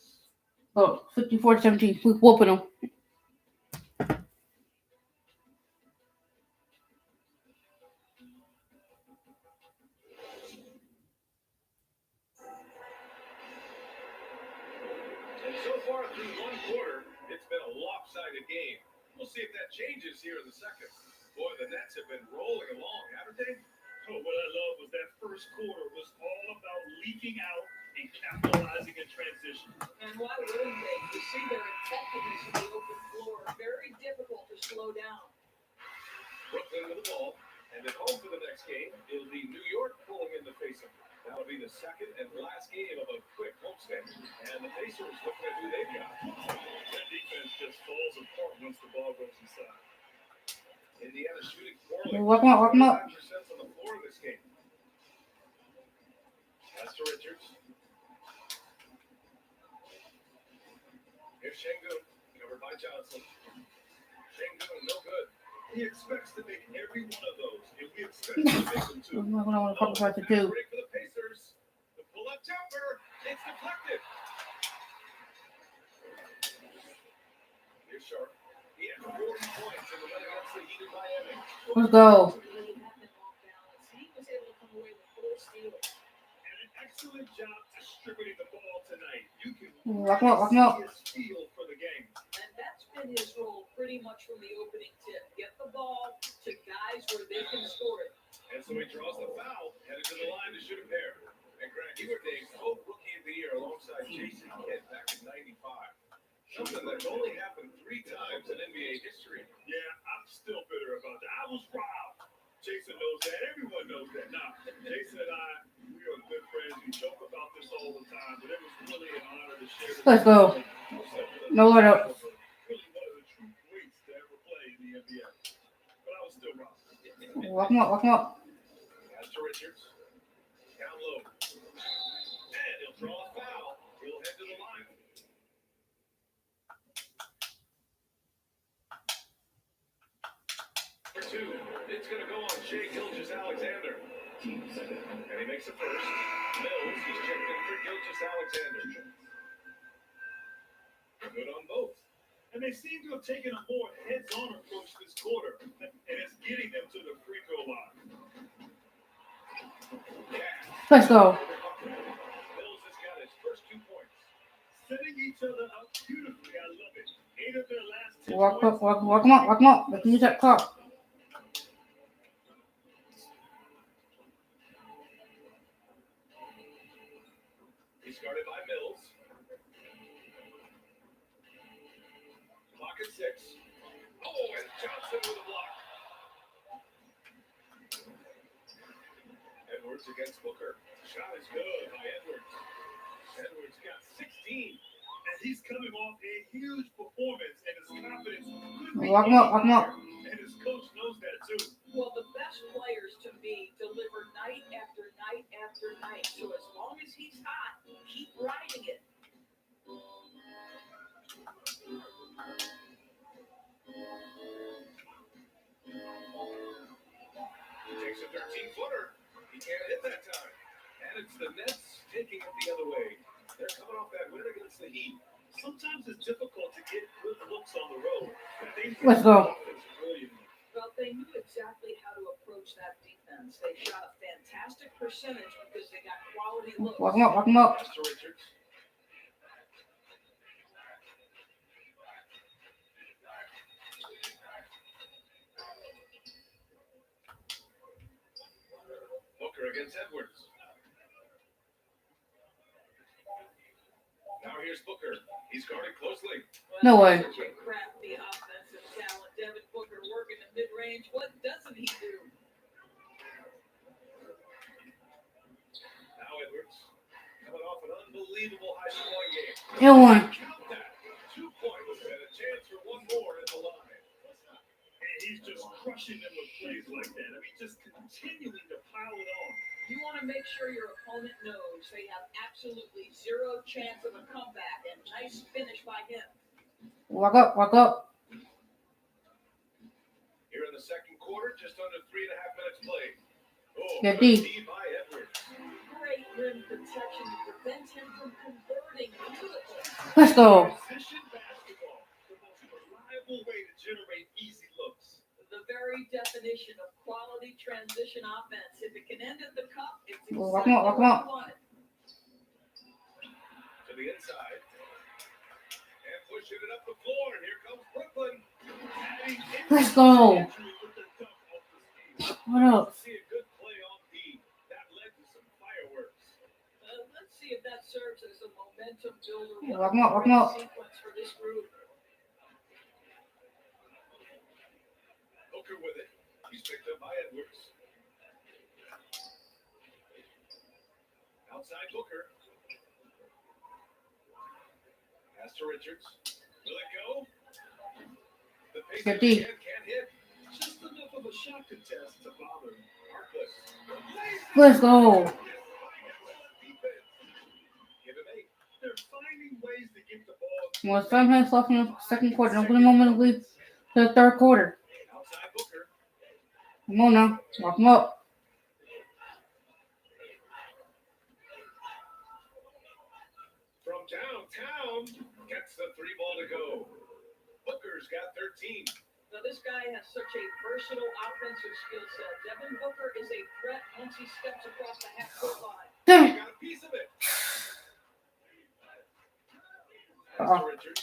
Oh, 54-17. We whooping them. And so far through one quarter, it's been a lopsided game. We'll see if that changes here in the second. Boy, the Nets have been rolling along, haven't they? Oh, what I love was that first quarter was all about leaking out and capitalizing in transition. And why wouldn't they? You see their effectiveness in the open floor. Very difficult to slow down. Brooklyn with the ball. And at home for the next game, it'll be New York pulling in the face-off. That'll be the second and last game of a quick homestand. And the Pacers looking at who they've got. That defense just falls apart once the ball goes inside. Indiana shooting poorly. Walk 'em up, walk 'em up. 39% on the floor in this game. That's to Richards. Here's Şengün, covered by Johnson. Şengün, no good. He expects to make every one of those, and we expect him to make them too. I'm not gonna want to talk about it too. Break for the Pacers. The pull-up jumper. It's deflected. Here's Sharp. He had 40 points in the win against the Heat in Miami. Let's go. Really have been off balance. He was able to come away with 4 steals. And an excellent job distributing the ball tonight. You can Walk 'em up, walk 'em up. see his feel for the game. And that's been his role pretty much from the opening tip. Get the ball to guys where they can score it. And so he draws the foul, headed to the line to shoot a pair. And Greg, you were named co-rookie of the year alongside Jason Kidd back in '95. Something that's only happened 3 times in NBA history. Yeah, I'm still bitter about that. I was robbed. Jason knows that. Everyone knows that. Now, Jason and I, we are good friends. We joke about this all the time, but it was really an honor to share this. Let's go. No let up. Really one of the true greats to ever play in the NBA. But I was still robbed. Walk 'em up, walk 'em up. That's to Richards. Down low. And he'll draw a foul. He'll head to the line. For 2. It's going to go on Shai Gilgeous-Alexander. And he makes the first. Mills, he's checked in for Gilgeous-Alexander. Good on both. And they seem to have taken a more heads-on approach this quarter, and it's getting them to the free throw line. Let's go. Mills has got his first 2 points. Setting each other up beautifully. I love it. 8 of their last 10 Walk points. up, walk 'em up, walk 'em up. Let's use that clock. He's guarded by Mills. Clock at 6. Oh, and Johnson with a block. Edwards against Booker. Shot is good by Edwards. Edwards got 16. And he's coming off a huge performance, and his confidence could be Walk 'em up, walk 'em up. and his coach knows that too. Well, the best players to me deliver night after night after night. So as long as he's hot, keep riding it. He takes a 13-footer. He can't hit that time. And it's the Nets taking it the other way. They're coming off that win against the Heat. Sometimes it's difficult to get good looks on the road, but they Let's go. brilliantly. Well, they knew exactly how to approach that defense. They shot a fantastic percentage because they got quality looks. Walk 'em up, walk 'em up. Pass to Richards. Booker against Edwards. Now here's Booker. He's guarded closely. No way. Such a crafty offensive talent. Devin Booker working the mid-range. What doesn't he do? Now Edwards coming off an unbelievable high-scoring game. And one. Count that. 2 points and a chance for one more at the line. And he's just crushing them with plays like that. I mean, just continuing to pile it on. You want to make sure your opponent knows they have absolutely zero chance of a comeback. And nice finish by him. Walk up, walk up. Here the second quarter, just under 3.5 minutes played. Oh, Good good D. D by Edwards. Great rim protection to prevent him from converting into the goal. Let's go. Position basketball, the most reliable way to generate easy looks. The very definition of quality transition offense. If it can end at the cup, it's exactly Walk 'em up, walk 'em what up. you wanted. To the inside. And pushing it up the floor, and here comes Brooklyn. Let's go. Entry with the dunk off the skate. What up? See a good play on D. That led to some fireworks. Let's see if that serves as a momentum builder. Yeah, What walk 'em up, a walk 'em up. great sequence for this group. Hooker with it. He's picked up by Edwards. Outside Booker. Pass to Richards. Will it go? The pace Good D. can't hit. Just enough of a shot contest to bother him. Harkless. Let's go. Defense. Give him 8. They're finding ways to get the ball. Well, 7 minutes left in the second quarter. Don't put him on lead to the third quarter. Outside Booker. Come on now. Walk him up. From downtown. Gets the 3 ball to go. Booker's got 13. Now, this guy has such a versatile offensive skill set. Devin Booker is a threat once he steps across the half-court line. Damn He it. got a piece of it. Uh-oh. Pass to Richards.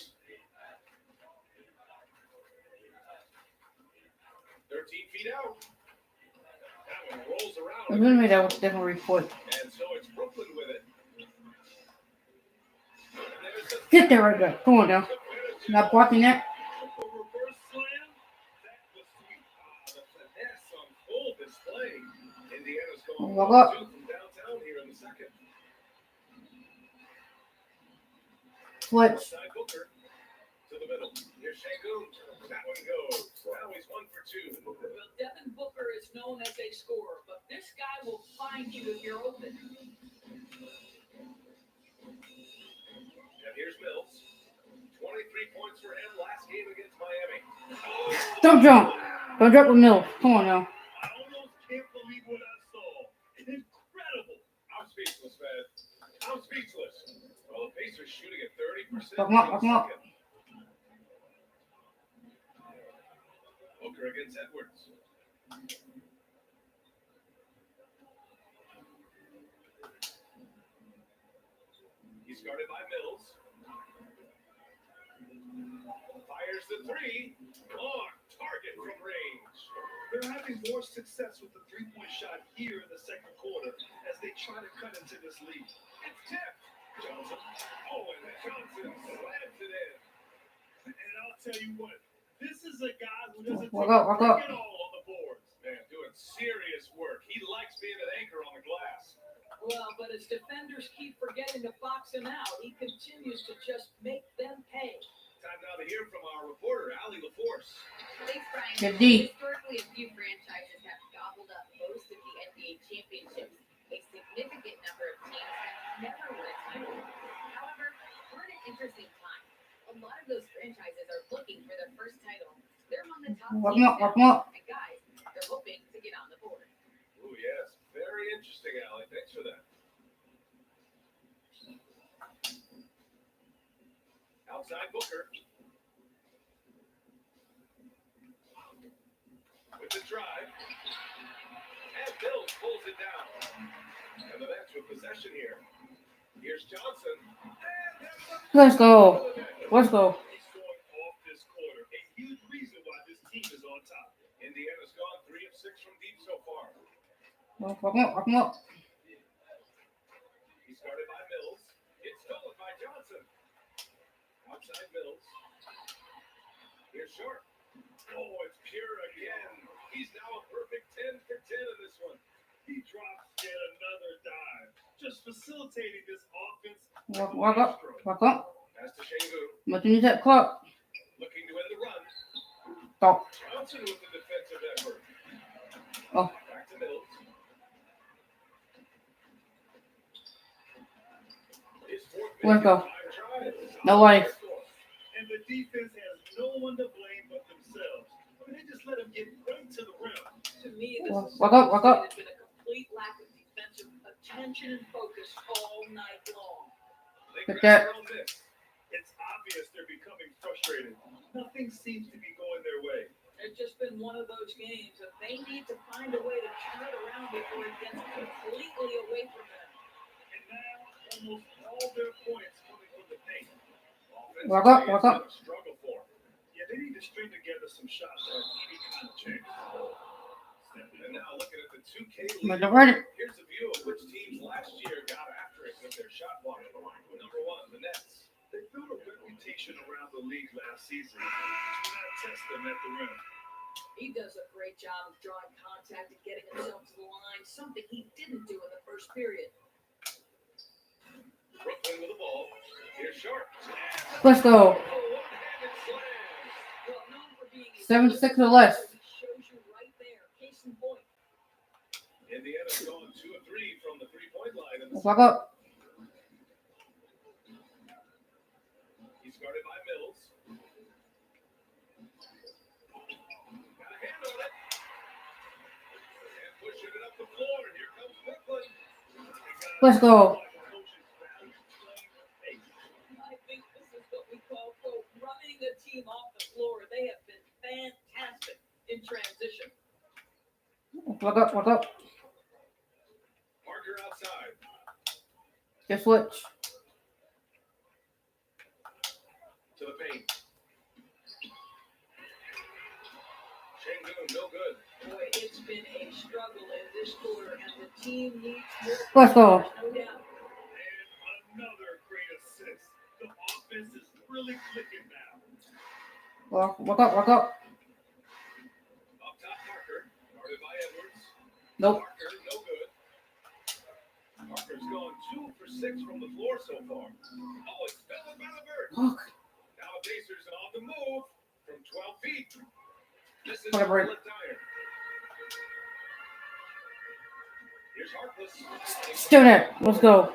13 feet out. That one rolls around. If we made that with a different report. And so it's Brooklyn with it. And there's the Get there right there. Come on now. Not blocking that. A reverse slam. That was sweet. The finesse on full display. Indiana's going Walk up. 2 from downtown here in the second. Switch. Outside Booker to the middle. Here's Şengün. That one goes. Now he's 1 for 2. Well, Devin Booker is known as a scorer, but this guy will find you if you're open. And here's Mills. 23 points for him last game against Miami. Oh! Don't jump. Don't jump with Mill. Come on now. I almost can't believe what I saw. Incredible. I'm speechless, man. I'm speechless. Well, the Pacers shooting at 30%. Fuck 'em up, fuck 'em up. Booker against Edwards. He's guarded by Mills. Fires the 3. On target from range. They're having more success with the three-point shot here in the second quarter as they try to cut into this lead. It's tipped. Johnson. Oh, and Johnson slams it in. And I'll tell you what, this is a guy who doesn't Walk take up, walk up. it all on the boards. Man, doing serious work. He likes being an anchor on the glass. Well, but as defenders keep forgetting to box him out, he continues to just make them pay. Time now to hear from our reporter, Allie LaForce. Thanks, Brian. Good D. Historically, a few franchises have gobbled up most of the NBA championships. A significant number of teams have never won a title. However, we're in an interesting time. A lot of those franchises are looking for their first title. They're among the top Walk 'em teams up, walk 'em now. up. And guys, they're hoping to get on the board. Oh, yes. Very interesting, Allie. Thanks for that. Outside Booker. With the drive. And Mills pulls it down. And the Nets with possession here. Here's Johnson. And that's a Let's go. Let's go. He's going off this quarter. A huge reason why this team is on top. Indiana's gone 3 of 6 from deep so far. Walk 'em up, walk 'em up. He's guarded by Mills. It's stolen by Johnson. Outside Mills. Here's Sharp. Oh, it's Pure again. He's now a perfect 10 for 10 in this one. He drops yet another dive, just facilitating this offense. Walk up, walk up. Pass to Şengün. Let's use that clock. Looking to end the run. Oh. Johnson with the defensive effort. Oh. Back to Mills. His fourth Let's go. time tries. No life. And the defense has no one to blame but themselves. I mean, they just let let him get right to the rim. To me, this Walk is up, walk up. has been a complete lack of defensive attention and focus all night long. They Get grab that. their own miss. It's obvious they're becoming frustrated. Nothing seems to be going their way. It's just been one of those games that they need to find a way to turn it around before it gets completely away from them. And now, almost all their points coming from the paint. Walk up, walk up. Offensively, it's been a struggle for them. Yeah, they need to string together some shots that have any kind of chance. And now looking at the 2K But league, they're ready. here's a view of which teams last year got after it with their shot blocking. Number one, the Nets. They built a reputation around the league last season. Do not test them at the rim. He does a great job of drawing contact and getting himself to the line, something he didn't do in the first period. Brooklyn with the ball. Here's Sharp. Let's go. One-handed slam. Well, known for being a 7-6 or less. he shows you right there. Case in point. Indiana's gone 2 of 3 from the three-point line. And Walk up. he's guarded by Mills. Got a hand on it. And pushing it up the floor. And here comes Brooklyn. Let's go. I think this is what we call, quote, running the team off the floor. They have been fantastic in transition. Walk up, walk up. Parker outside. Just switch. To the paint. Şengün, no good. Boy, it's been a struggle in this quarter, and the team needs more. Let's go. No doubt. And another great assist. The offense is really clicking now. Walk up, walk up. Up top, Parker. Guarded by Edwards. Nope. Parker, no good. Parker's gone 2 for 6 from the floor so far. Oh, it's fell by the bird. Fuck. Now Pacers on the move from 12 feet. This is Whatever. left iron. Here's Harkless. Doing it. Let's go.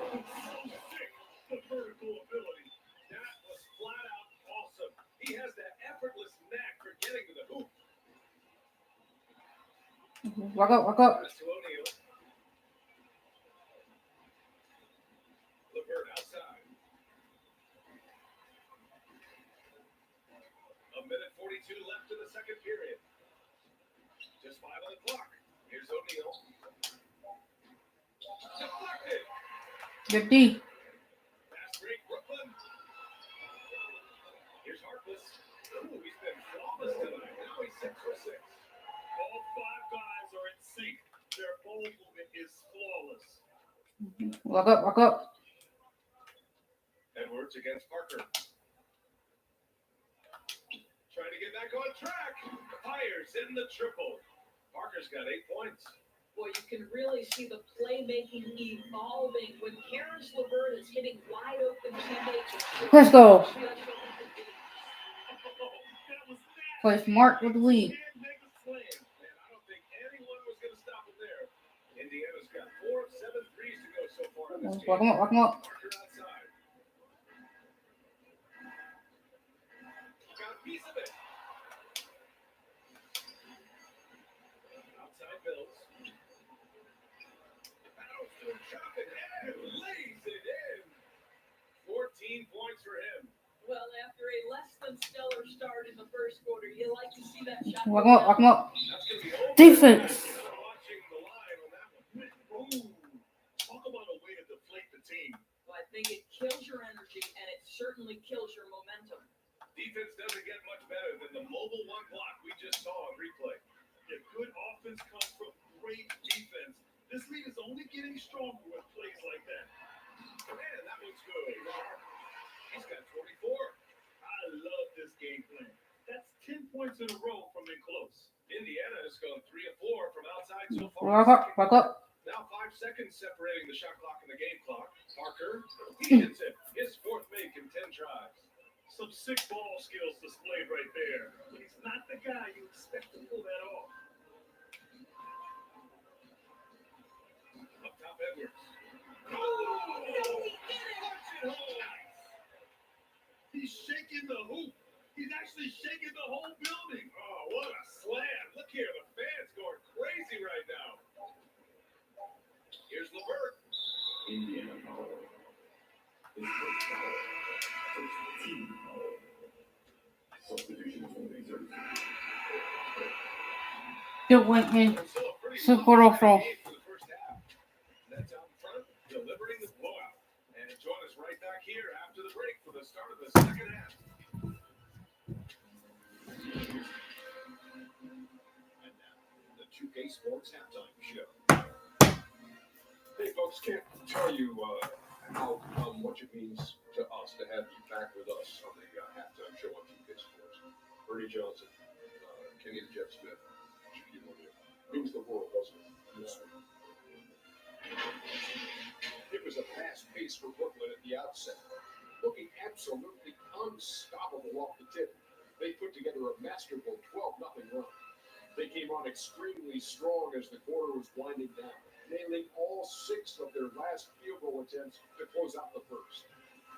The vertical ability. That was flat out awesome. He has that effortless knack for getting to the hoop. Walk up, walk up. Pass to O'Neal. LeVert outside. A minute 42 left in the second period. Just 5 on the clock. Here's O'Neal. Deflected. Good D. Fast break, Brooklyn. Here's Harkless. Ooh, he's been flawless tonight. Now he's 6 for 6. All 5 guys are in sync. Their ball movement is flawless. Walk up, walk up. Edwards against Parker. Trying to get back on track. Fires in the triple. Parker's got 8 points. Boy, you can really see the playmaking evolving when Karis LeVert is hitting wide open teammates. Let's go. That was Play smart with the lead. can't make a slam. Man, I don't think anyone was going to stop him there. Indiana's got 4 of 7 threes to go so far in this Walk game. him up, walk him up. Parker outside. Got a piece of it. Outside Bills. Battles to him, chopping and lays it in. 14 points for him. Well, after a less than stellar start in the first quarter, you like to see that shot. Walk him up, walk him up. That's going to be over. Defense. Watching the line on that one. Ooh, talk about a way to deflate the team. Well, I think it kills your energy, and it certainly kills your momentum. Defense doesn't get much better than the mobile one block we just saw on replay. Yeah, good offense comes from great defense. This league is only getting stronger with plays like that. Man, that one's good. He's got 44. I love this game plan. That's 10 points in a row from in close. Indiana has gone 3 of 4 from outside so far. Walk up, walk up. Now 5 seconds separating the shot clock and the game clock. Parker, he hits it. His 4th make in 10 tries. Some sick ball skills displayed right there. But he's not the guy you expect to pull that off. Up top, Edwards. Oh, he did it! Punch it home. He's shaking the hoop. He's actually shaking the whole building. Oh, what a slam. here. The fans going crazy right now. Here's LeVert. Indiana power. It's first power. First team power. Substitution for the exertion. Good win, man. So a pretty Super lopsided awful. game for the first half. That's out in front, delivering the blowout. And join us right back here after the break for the start of the second half. And now, the 2K Sports Halftime Show. Hey, folks, can't tell you how much it means to us to have you back with us on the halftime show on 2K Sports. Bernie Johnson, Kenny the Jet Smith, Shaquille O'Neal. Means the world, doesn't it? Yes. It was a fast pace for Brooklyn at the outset, looking absolutely unstoppable off the tip. They put together a masterful 12-0 run. They came on extremely strong as the quarter was winding down, nailing all 6 of their last field goal attempts to close out the first.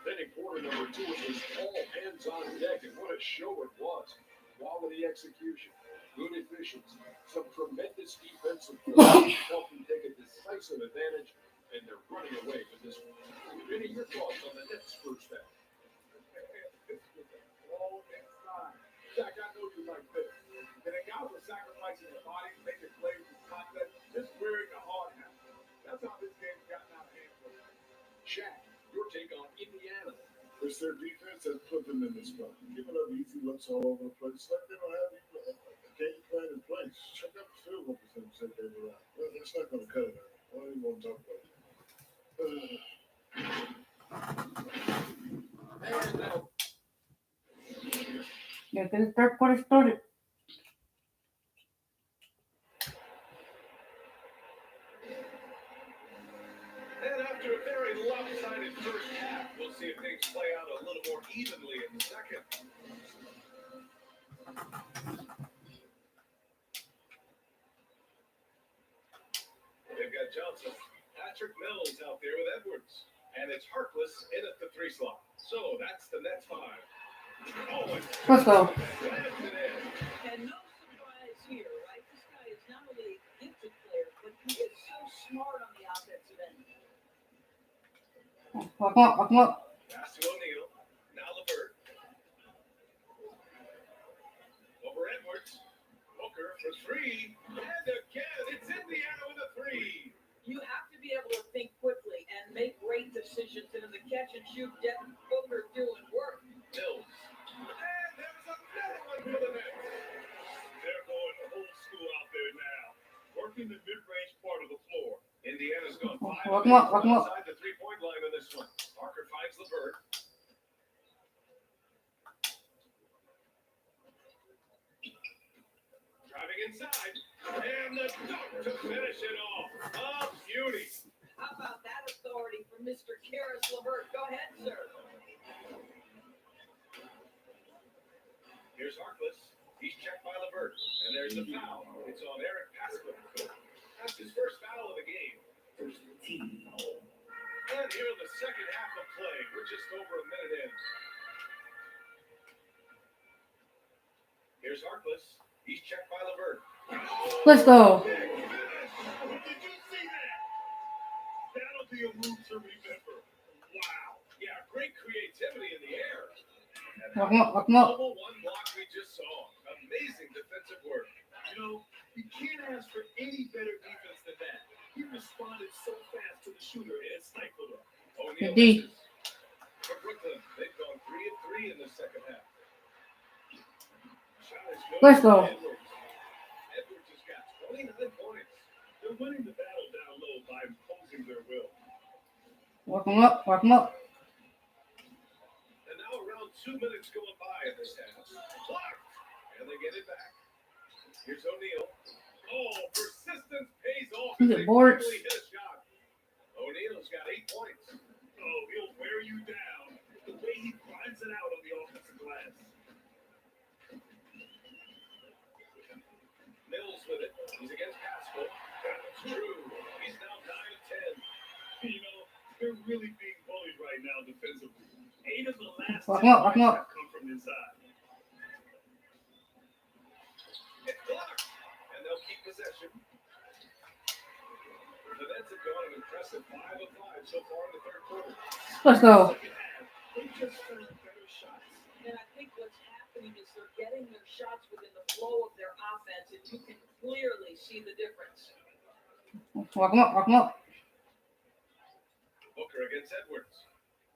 Then in quarter number 2, it was all hands on deck, and what a show it was. Quality execution, good efficiency, some tremendous defensive play, helping take a decisive advantage, and they're running away with this one. Vinny, your thoughts on the Nets' first half? All inside. Jack, I know you like this. And the guys are sacrificing their bodies, making plays with confidence, just wearing the hard hat. That's how this game's gotten out of hand for them. Shaq, your take on Indiana. It's their defense that put them in this spot. Giving up easy looks all over the place. Like they don't have even a game plan in place. Check out the field goal percentage they gave around. That's not going to cut it out. I don't even want to talk about it. And now, Yeah, get the third quarter started. And after a very lopsided first half, we'll see if things play out a little more evenly in the second. They've got Johnson. Patrick Mills out there with Edwards. And it's Harkless in at the 3 slot. So that's the Nets 5. Oh, and Let's go. slams it in. And no surprise here, right? This guy is not only a gifted player, but he is so smart on the offensive end. Walk him up. Pass to O'Neal. Now LeVert. Over Edwards. Booker for 3. And again, it's Indiana with a 3. You have to be able to think quickly and make great decisions. And in the catch and shoot, Devin Booker doing work. Mills. And there's another one for the Nets. They're going old school out there now. Working the mid-range part of the floor. Indiana's gone 5 Walk him up, walk him up. outside the 3-point line on this one. Parker finds LeVert. Driving inside. And the dunk to finish it off. A beauty. How about that authority from Mr. Karis LeVert? Go ahead, sir. Here's Harkless. He's checked by LeVert. And there's the foul. It's on Eric Pascal. That's his first foul of the game. First team power. And here in the second half of play, we're just over a minute in. Here's Harkless. He's checked by LeVert. Let's go. Big finish. Did you see that? That'll be a move to remember. Wow. Yeah, great creativity in the air. And Walk him up, walk him up. double one block we just saw. Amazing defensive work. You know, you can't ask for any better defense than that. He responded so fast to the shooter and stifled him. O'Neal D. misses. For Brooklyn, they've gone 3 of 3 in the second half. Shot is good. Let's go. Edwards has got 29 points. They're winning the battle down low by imposing their will. Walk him up, walk him up. And now around 2 minutes going by in this half. Blocked. And they get it back. Here's O'Neal. Oh, persistence pays off. He's as a they board. finally hit a shot. O'Neal's got 8 points. Oh, he'll wear you down. The way he grinds it out on the offensive glass. Mills with it. He's against Pascal. That's true. He's now 9 of 10. You know, they're really being bullied right now defensively. 8 of the last Walk 10 him up, walk him up. have come from inside. It's blocked. And have gone an impressive 5 of 5 so far in the third quarter. Let's go. Second half, they just found better shots. And I think what's happening is they're getting their shots within the flow of their offense, and you can clearly see the difference. Walk him up. Walk him up. Booker against Edwards.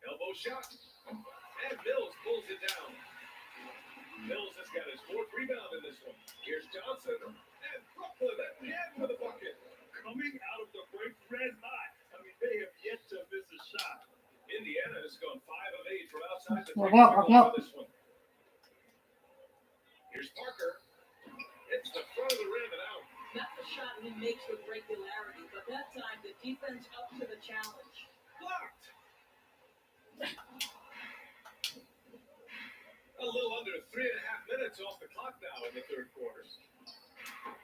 Elbow shot. And Mills pulls it down. Mills has got his 4th rebound in this one. Here's Johnson. And Brooklyn again with a bucket. Coming out of the break red hot. I mean, they have yet to miss a shot. Indiana has gone 5 of 8 from outside the Walk him up. Walk him up. for this one. Here's Parker. Hits the front of the rim and out. Not the shot he makes with regularity, but that time the defense up to the challenge. Blocked. A little under 3.5 minutes off the clock now in the third quarter.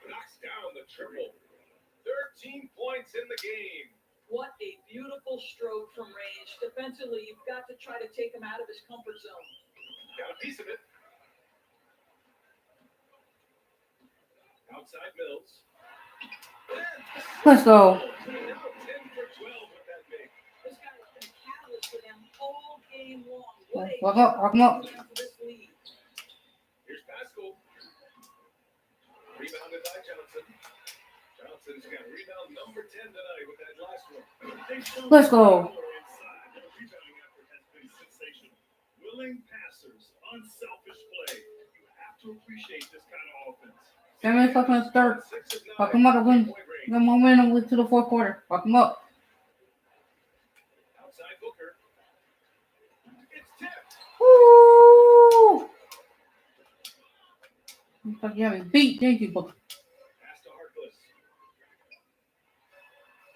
Knocks down the triple. 13 points in the game. What a beautiful stroke from range. Defensively, you've got to try to take him out of his comfort zone. Got a piece of it. Outside Mills. Let's go. Now 10 for 12 with that big. This guy has been a catalyst for them all game long. What a Walk up. Walk him up. for this lead. Here's Pascal. Rebounded by Johnson. Johnson's got rebound number 10 tonight with that last one. Let's go. Inside. Their rebounding effort has been sensational. Willing passers, unselfish play. You have to appreciate this kind of offense. 7 minutes left in the third. 6 of 9 Walk him up to win. point range. The momentum to the fourth quarter. Walk him up. Outside Booker. It's tipped. Woo! Looks like you have me beat, didn't you, Booker? Pass to Harkless.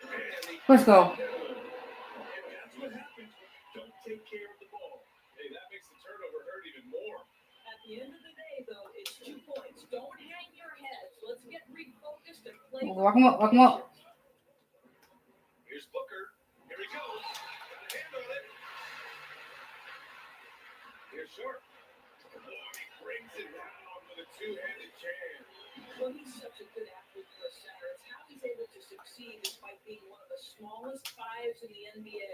And he Let's go. And that's what happens when you don't take care of the ball. Hey, that makes the turnover hurt even more. At the end of the day, though, it's 2 points. Don't hang your heads. Let's get refocused and play. Walk him up. Walk him up. Here's Booker. Here he goes. Got a hand on it. Here's Short. Oh, he brings it down with a two-handed jam. Well, he's such a good athlete for a center. It's how he's able to succeed despite being one of the smallest 5s in the NBA.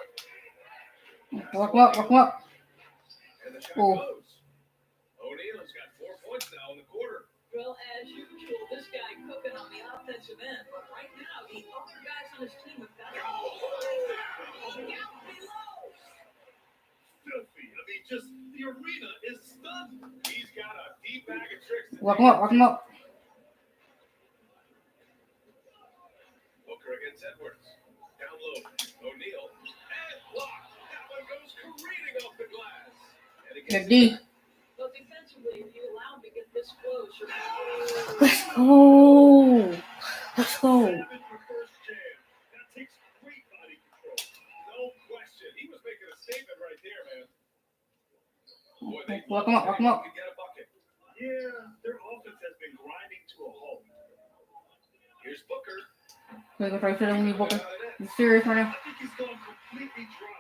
Walk him up. Walk him up. And the shot Oh. goes. O'Neal's got 4 points now in the quarter. Well, as usual, this guy cooking on the offensive end. But right now, the other guys on his team have got to down below. Filthy. I mean, just the arena is stunned. He's got a deep bag of tricks. to Walk him take. up. Walk him up. Booker against Edwards. Down low. O'Neal. And blocked. That one goes careening off the glass. And it Good gets D. But defensively, if you allow him to get this close, you're Let's go. Let's go. Savage reverse jam. That takes great body control. no question. He was making a statement right there, man. Boy, they Walk him up. Walk him up. could get a bucket. Yeah, their offense has been grinding to a halt. Here's Booker. We're gonna try to hit him, Booker. Out of net. You serious right now? I think he's gone completely dry.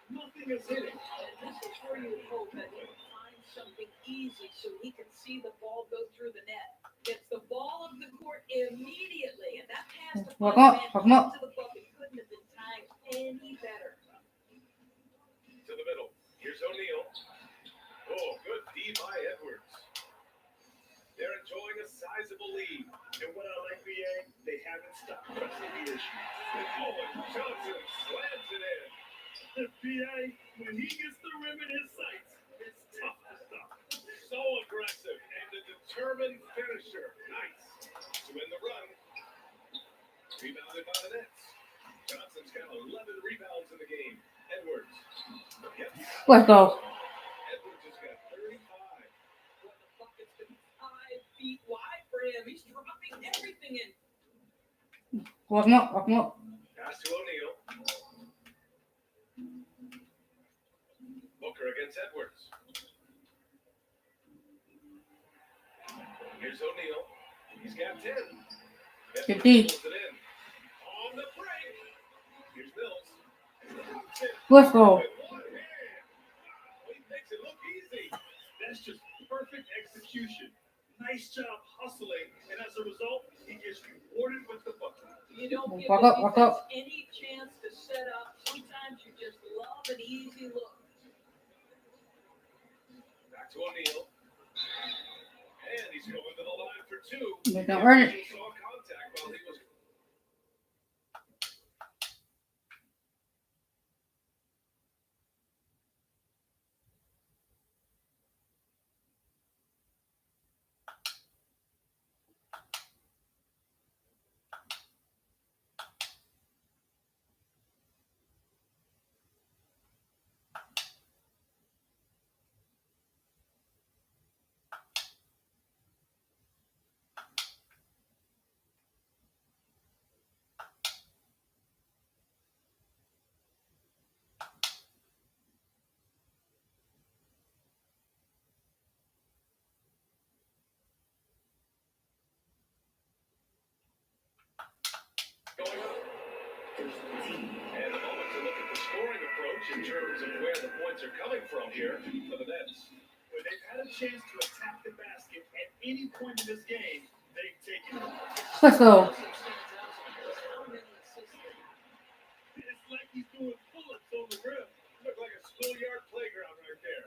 Nothing is hitting. And this is where you hope that he can find something easy so he can see the ball go through the net. Gets the ball of the court immediately, and that pass to Walk Fox up, walk him up. to the bucket couldn't have been timed any better. To the middle. Here's O'Neal. Oh, good D by Edwards. They're enjoying a sizable lead. And what I like, BA, they haven't stopped pressing the issue. Oh, and Johnson slams it in. The BA, when he gets the rim in his sights, it's tough to stop. So aggressive and a determined finisher. Nice. To win the run. Rebounded by the Nets. Johnson's got 11 rebounds in the game. Edwards. Yep. Let's go. Edwards has got 35. But the bucket's been 5 feet wide for him. He's dropping everything in. Walk him up. Walk him up. Pass to O'Neal. Booker against Edwards. Here's O'Neal. He's got 10. Good D. Pulls it in. On the break. Here's Mills. Let's go. With one hand. Wow, he makes it look easy. That's just perfect execution. Nice job hustling, and as a result, he gets rewarded with the bucket. You don't give Walk the up, walk up. defense any chance to set up. Sometimes you just love an easy look. Back to O'Neal. And he's going to the line for two. They don't earn it. He saw contact while he was. Going up. And a moment to look at the scoring approach in terms of where the points are coming from here for the Nets. When they've had a chance to attack the basket at any point in this game, they've taken it. Let's go. It's like he's doing pull-ups on the rim. Looked like a schoolyard playground right there.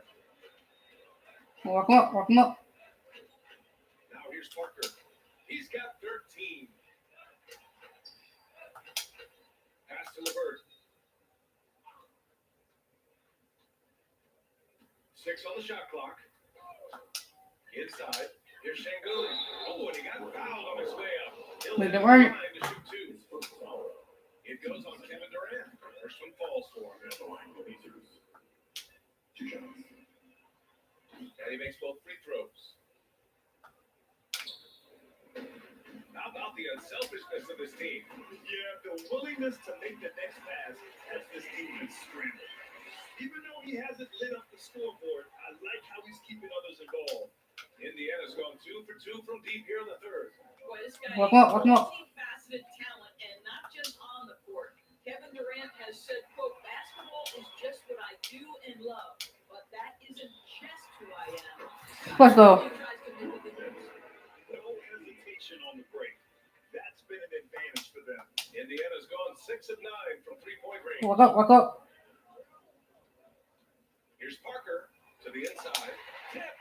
Walk him up, walk him up. Now here's Parker. He's got 13. Pass to LeVert. 6 on the shot clock. Inside. Here's Şengün. Oh, and he got fouled on his way up. He'll They have don't the earn it. line to shoot two. It goes on Kevin Durant. First one falls for him. And he makes both free throws. How about the unselfishness of this team? Yeah, the willingness to make the next pass has this defense scrambled. Even though he hasn't lit up the scoreboard, I like how he's keeping others involved. Indiana's gone 2 for 2 from deep here in the third. Boy, this guy Walk him up, walk him up. multifaceted talent, and not just on the court. Kevin Durant has said, quote, basketball is just what I do and love, but that isn't just who I am. Let's go. He tries to make the difference. No hesitation on the break. That's been an advantage for them. Indiana's gone 6 of 9 from three-point range. Walk up, walk up. Here's Parker to the inside. Tipped.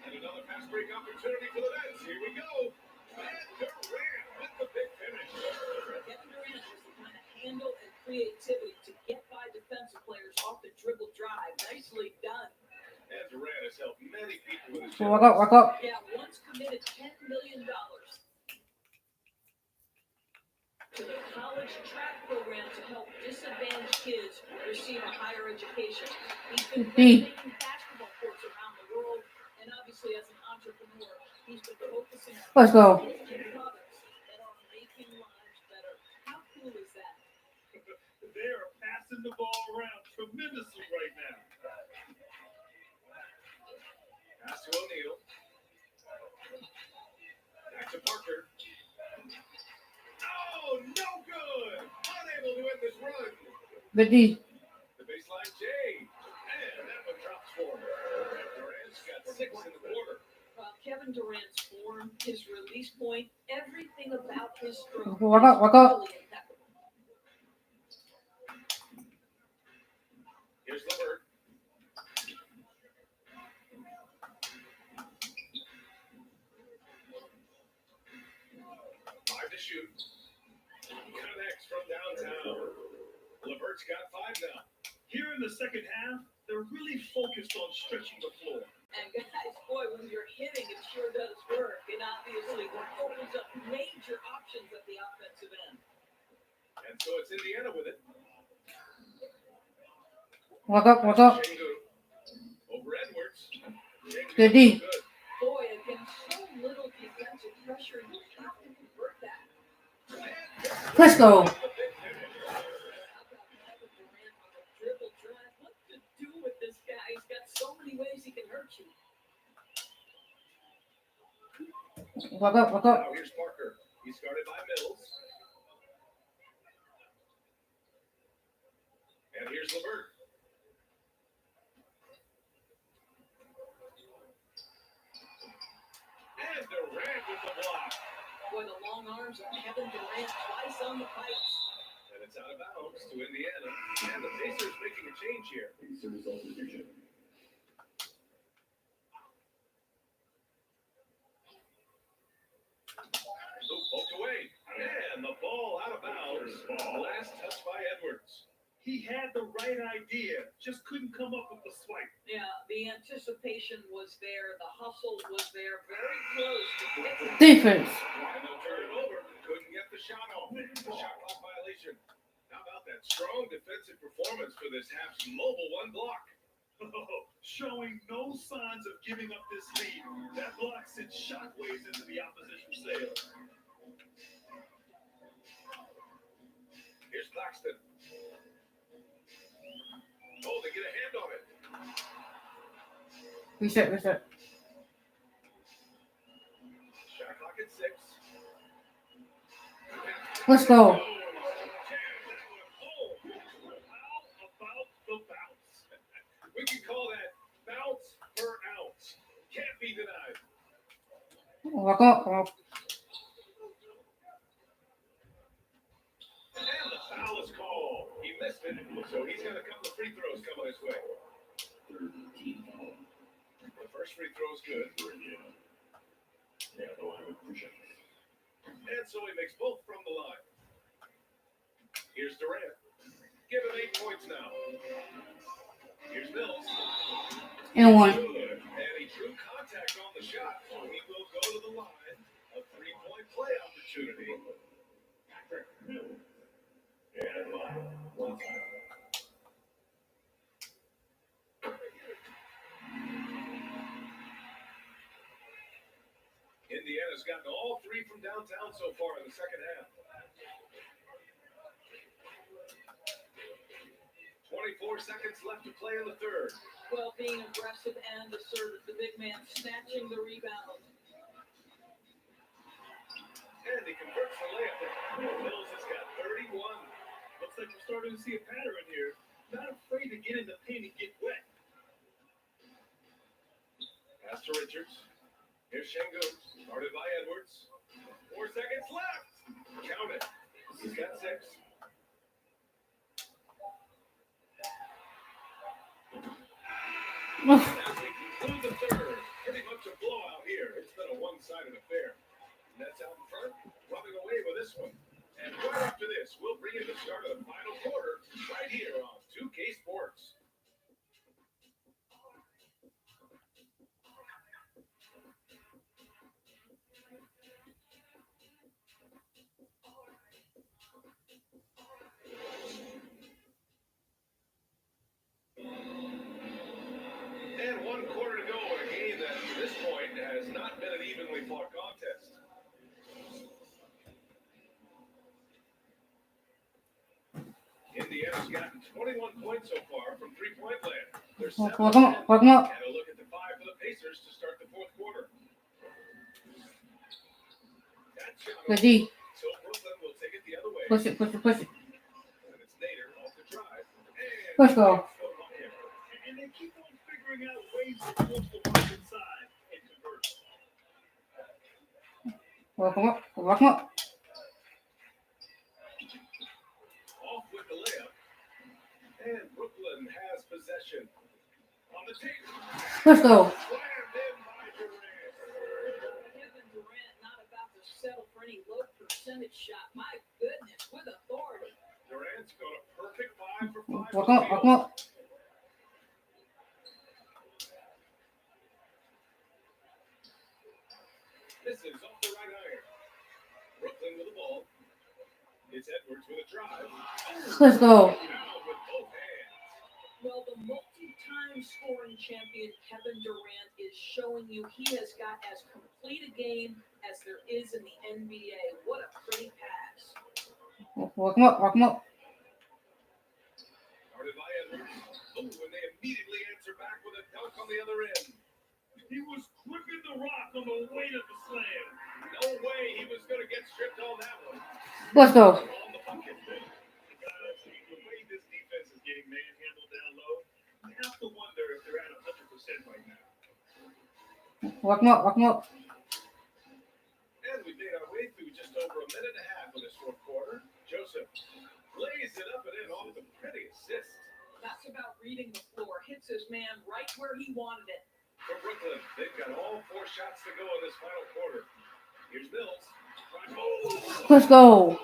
And another fast break opportunity for the Nets. Here we go. And Durant with the big finish. Kevin Durant has the kind of handle and creativity to get by defensive players off the dribble drive. Nicely done. And Durant has helped many people with his Walk up, walk up. Yeah, once committed $10 million to the college track program to help disadvantaged kids receive a higher education. He's been renovating basketball courts around the world, and obviously as an entrepreneur, he's been focusing on Let's go. products that are making lives better. How cool is that? They are passing the ball around tremendously right now. Pass to O'Neal. Back to Parker. Oh, no good. Unable to end this run. Good D. The baseline J. And that one drops for him. Durant's got 6 in the quarter. Kevin Durant's form, his release point, everything about his stroke Walk up, walk up. is really impeccable. Here's LeVert. Five to shoot. Connects from downtown. LeVert's got 5 now. Here in the second half, they're really focused on stretching the floor. And guys, boy, when you're hitting, it sure does work. And obviously, that opens up major options at the offensive end. And so it's Indiana with it. Walk up, walk up. Şengün. Over Edwards. Şengün Good D. good. Boy, against so little defensive pressure, you have to convert that. Let's go. How about Kevin Durant on the dribble drive? What to do with this guy? He's got so many ways he can hurt you. Walk up, walk up. Now here's Parker. He's guarded by Mills. And here's LeVert. And Durant with the block. Boy, the long arm Stars, Kevin Durant twice on the pipes. And it's out of bounds to Indiana. And the Pacers making a change here. Loop poked away. And the ball out of bounds. Last touch by Edwards. He had the right idea, just couldn't come up with the swipe. Yeah, the anticipation was there, the hustle was there, very close to get to Defense. And they'll turn it over. Couldn't get the shot off. Shot clock violation. How about that strong defensive performance for this half's mobile one block? Showing no signs of giving up this lead. That block sent shockwaves into the opposition's sail. Here's Claxton. Oh, they get a hand on it. Reset. Shot clock at 6. Let's go. How about the bounce? We can call that bounce per ounce. Can't be denied. Walk up. And the foul is called. He missed it, so he's got a couple of free throws coming his way. The first free throw is good. And so he makes both from the line. Here's Durant. Give him 8 points now. Here's Mills. And one. Good. And he drew contact on the shot, so he will go to the line. A 3-point play opportunity. Indiana's gotten all 3 from downtown so far in the second half. 24 seconds left to play in the third. well, being aggressive and assertive, the big man snatching the rebound. And he converts the layup. Mills has got 31. Looks like we're starting to see a pattern here. Not afraid to get in the paint and get wet. Pass to Richards. Here's Şengün. Started by Edwards. 4 seconds left. Count it. He's got 6. As we conclude the third, pretty much a blowout here. It's been a one-sided affair. Nets out in front, running away with this one. And right after this, we'll bring you the start of the final quarter right here on 2K Sports. And 1 quarter to go in a game that, to this point, has not been an evenly fought contest. Indiana's gotten 21 points so far from three-point land. They're 7 Welcome up. And a look at the 5 for the Pacers to start the fourth quarter. That shot Good D. so Brooklyn will take it the other way. Push it. And it's Nader off the drive. And Let's go. And they keep on figuring out ways to force the ball inside and convert. Welcome up. Off with the layup. And Brooklyn has possession. On the tape. Let's go. Slammed in by Durant. Kevin Durant not about to settle for any low percentage shot. My goodness, with authority. Durant's got a perfect 5 for 5. Welcome up. This is off the right iron. Brooklyn with the ball. It's Edwards with a drive. Let's go. Now with both hands. Well, the multi-time scoring champion Kevin Durant is showing you he has got as complete a game as there is in the NBA. What a pretty pass. Welcome up. Started by Edwards. Oh, and they immediately answer back with a dunk on the other end. He was gripping the rock on the weight of the slam. No way he was going to get stripped on that one. Let's go. On the bucket. You gotta see the way this defense is getting manhandled down low. You have to wonder if they're at 100% right now. Welcome up. And we've made our way through just over a minute Pretty assist. That's about reading the floor. Hits his man right where he wanted it. For Brooklyn, they've got all 4 shots to go in this final quarter. Here's Mills. Oh! Let's go.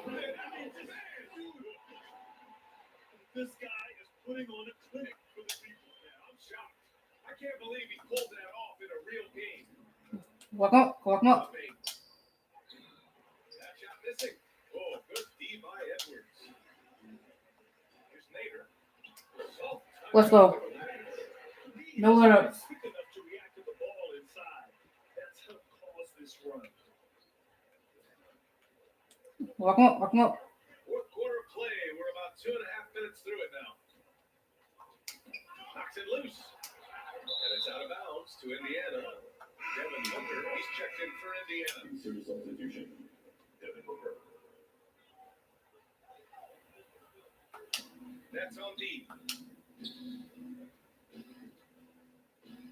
This guy is putting on a clinic for the people, man. I'm shocked. I can't believe he pulled that off in a real game. Walk up. That shot missing. Oh, good D by Edwards. Here's Nader. Oh, Let's go. No let ups. Quick enough to react to the ball inside. That's helped cause this run. Walk up. Fourth quarter play. We're about 2.5 minutes through it now. Knocks it loose. And it's out of bounds to Indiana. Devin Booker, he's checked in for Indiana. Consider substitution. Devin Booker. That's on D.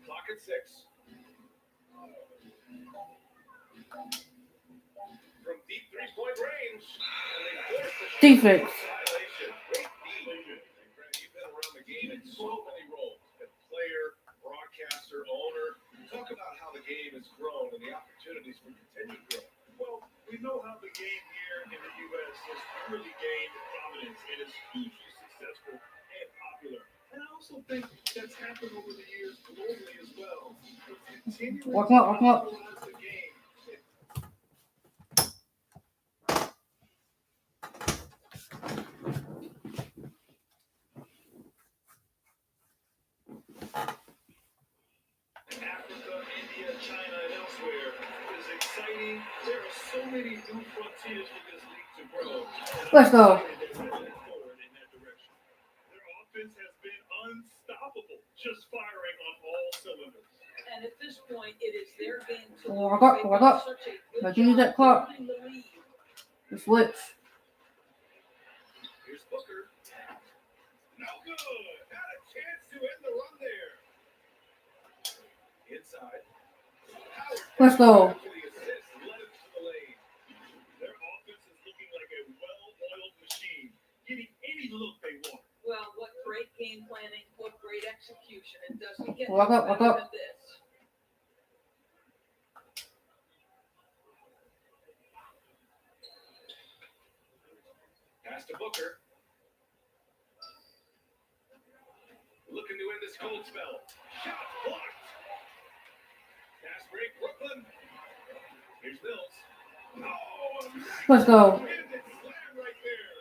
Clock at 6. From deep 3-point range. And they force the shot. Defense. Violation. Great D. Brad, you've been around the game in so many roles. As player, broadcaster, owner. Talk about how the game has grown and the opportunities for continued growth. Well, we know how the game here in the U.S. has really gained prominence and is hugely successful and popular. And I also think that's happened over the years globally as well. It's continuing Walk to up. popularize the game. Africa, India, China, and elsewhere is exciting. There are so many new frontiers for this league to grow. Let's go. Forward in that direction. Their offense has been unstoppable, just firing on all cylinders. And at this point, it is their game to Walk lose. up. They've Walk done up. such a good Let's use that job clock. building the lead. The switch. Here's Booker. No good. Had a chance to end the run there. Inside. Howard Let's go. after the assist, led it to the lane. Their offense is looking like a well-oiled machine, getting any look they want. Well, what great game planning, what great execution. It doesn't get Walk up. better than this. Pass to Booker. Looking to end this cold spell. Shot blocked. Pass break, Brooklyn. Here's Mills. Oh, Let's go. Handed slam right there.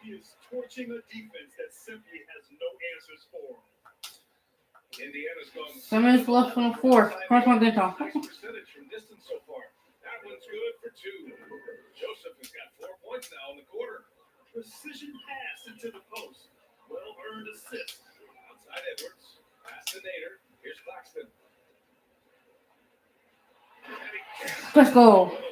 He is torching a defense that simply has no answers for him. Indiana's gone. 7 minutes left on the fourth. Crunch on good time. Nice percentage from distance so far. That one's good for 2. Joseph has got 4 points now in the quarter. Precision pass into the post. Well-earned assist. Outside Edwards. Pass to Nader. Here's Claxton. Let's go. That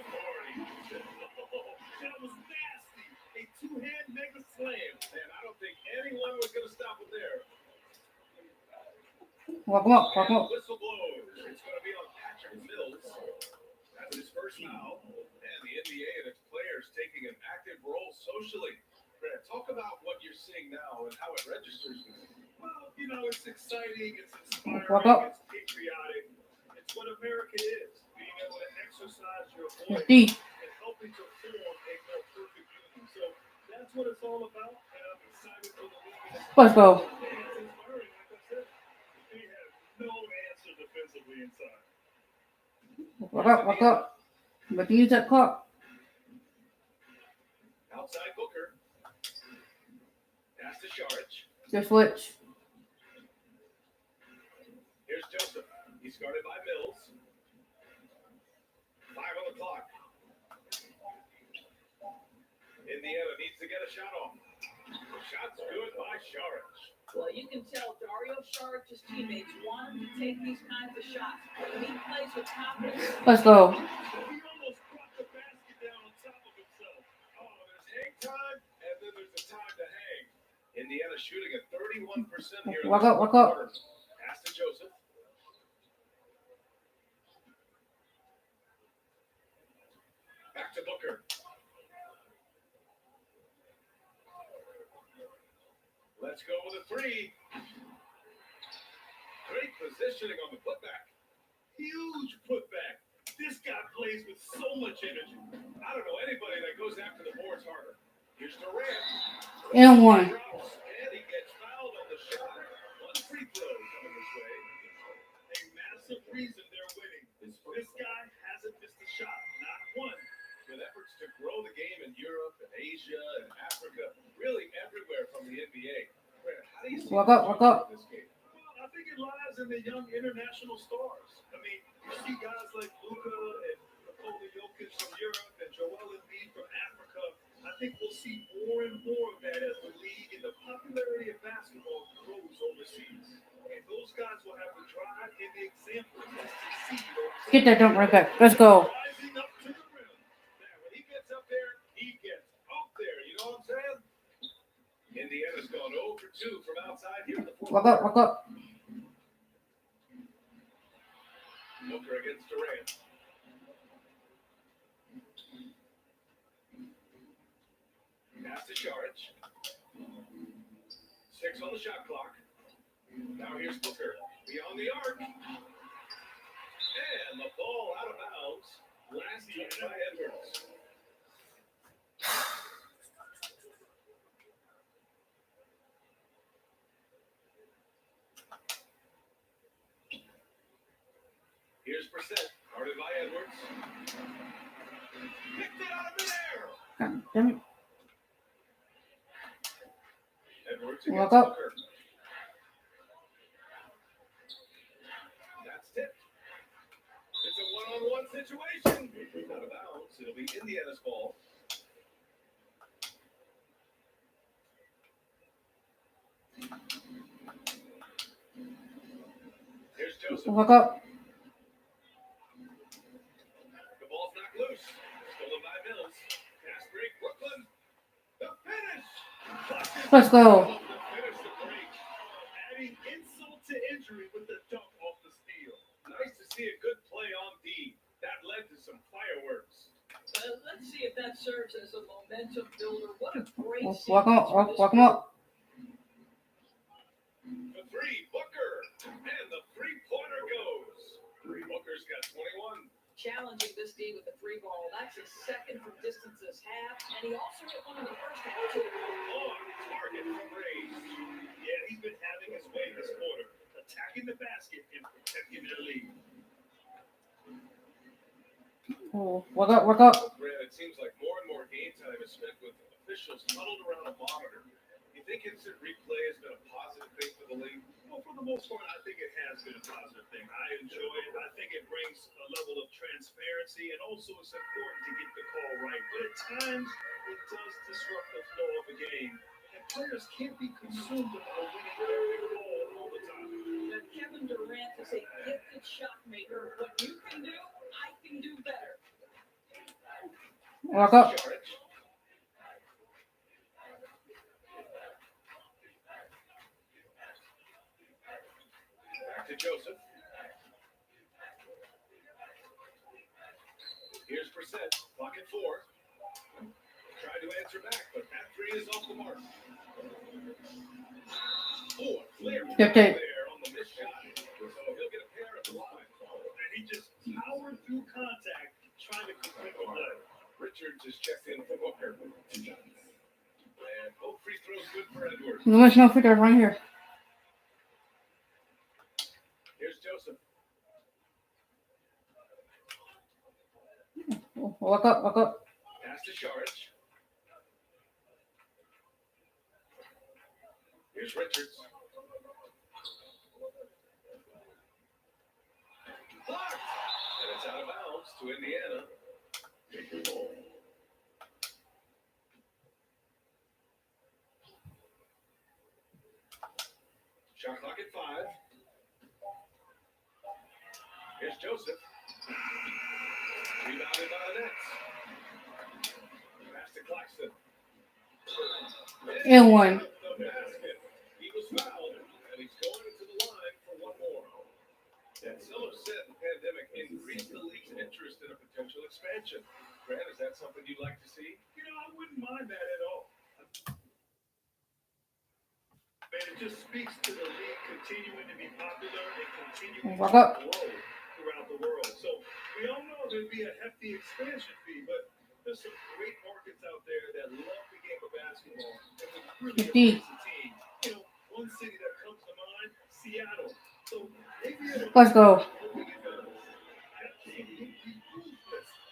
was nasty. A two-hand mega slam. Man, I don't think anyone was going to stop him there. Walk up. And whistle blows. It's going to be on Patrick Mills. That's his first foul. And the NBA and its players taking an active role socially. Brad, talk about what you're seeing now and how it registers. Well, you know, it's exciting, it's inspiring, Walk up. it's patriotic. It's what America is. Being able to exercise your voice D. and helping to form a more perfect union. So that's what it's all about. And I'm excited for the league. Let's go. And it's inspiring, like I said. They have no answer defensively inside. Walk up. Let's use that clock. Outside Booker. Pass to Sharge. The switch. Here's Joseph. He's guarded by Mills. 5 on the clock. Indiana needs to get a shot off. Shot's good by Sharge. Well, you can tell Dario Saric's teammates want him to take these kinds of shots. When he plays with confidence. Let's go. He almost brought the basket down on top of himself. Oh, there's hang time, and then there's the time to hang. Indiana shooting at 31% here. in Walk the up. fourth quarter. Pass to Joseph. Back to Booker. Let's go with a three. Great positioning on the putback. Huge putback. This guy plays with so much energy. I don't know anybody that goes after the boards harder. Here's Durant. And one. Drops, and he gets fouled on the shot. One free throw coming this way. A massive reason they're winning is this guy hasn't missed a shot, not one. With efforts to grow the game in Europe and Asia and Africa, really everywhere from the NBA. Brandon, how do you see Walk the up, walk up. future of this game? Well, I think it lies in the young international stars. I mean, you see guys like Luka and Nikola Jokic from Europe and Joel Embiid from Africa. I think we'll see more and more of that as the league and the popularity of basketball grows overseas. And those guys will have the drive and the example to succeed overseas. Get that dunk right back. Let's go. Rising up to the rim. Now, when he gets up there, he gets up there. You know what I'm saying? Indiana's gone 0 for 2 from outside here in the fourth Walk up, walk up. Booker against Durant. Pass to Saric. 6 on the shot clock. Now here's Booker. Beyond the arc. And the ball out of bounds. Last touch by Edwards. Here's Brissett. Guarded by Edwards. Picked it out of midair. God damn it. Edwards Walk against up. Booker. That's tipped. It's a one-on-one situation. Out of bounds. It'll be Indiana's ball. Here's Joseph. Walk up. The ball's not loose. Stolen by Mills. Pass break, Brooklyn. The finish. Let's go. To finish the break. Adding insult to injury with the dunk off the steal. Nice to see a good play on D. That led to some fireworks. Let's see if that serves as a momentum builder. What a great Walk him up, walk him up. The three, Booker. And the three-pointer goes. Booker's got 21. Challenging this D with the three ball. That's his second from distance this half, and he also hit one in the first half too. On target from range. Yeah, he's been having his way this quarter, attacking the basket and protecting their lead. Oh, walk up, walk up. Brad, it seems like more and more game time is spent with officials huddled around a monitor. You think instant replay has been a positive thing for the league? Well, for the most part, I think it has been a positive thing. I enjoy it. I think it brings a level of transparency, and also it's important to get the call right. But at times, it does disrupt the flow of a game. And players can't be consumed about winning every ball all the time. But Kevin Durant is a gifted shot maker. What you can do, I can do better. Walk up. Saric. Back to Joseph. Here's Brissett. Pocket 4. Tried to answer back, but that three is off the mark. Oh, clear Yep, tape. there on the missed shot. So he'll get a pair at the line. And he just powered through contact, trying to complete the play. Richards is checked in for Booker. And both free throws good for Edwards. There's no free throw right here. Here's Joseph. Walk up, walk up. Pass to Saric. Here's Richards. Blocked! And it's out of bounds to Indiana. Shot clock at 5. Here's Joseph. Rebounded by the Nets. Pass to Claxton. And one. The basket. He was fouled, and he's going into the line for one more. And some have said the pandemic increased the league's interest in a potential expansion. Grant, is that something you'd like to see? You know, I wouldn't mind that at all. just speaks to the league continuing to be popular and continuing Walk to up. grow throughout the world. So we all know there'd be a hefty expansion fee, but there's some great markets out there that love the game of basketball and would really embrace the team. You know, one city that comes to mind, Seattle. So maybe Let's go.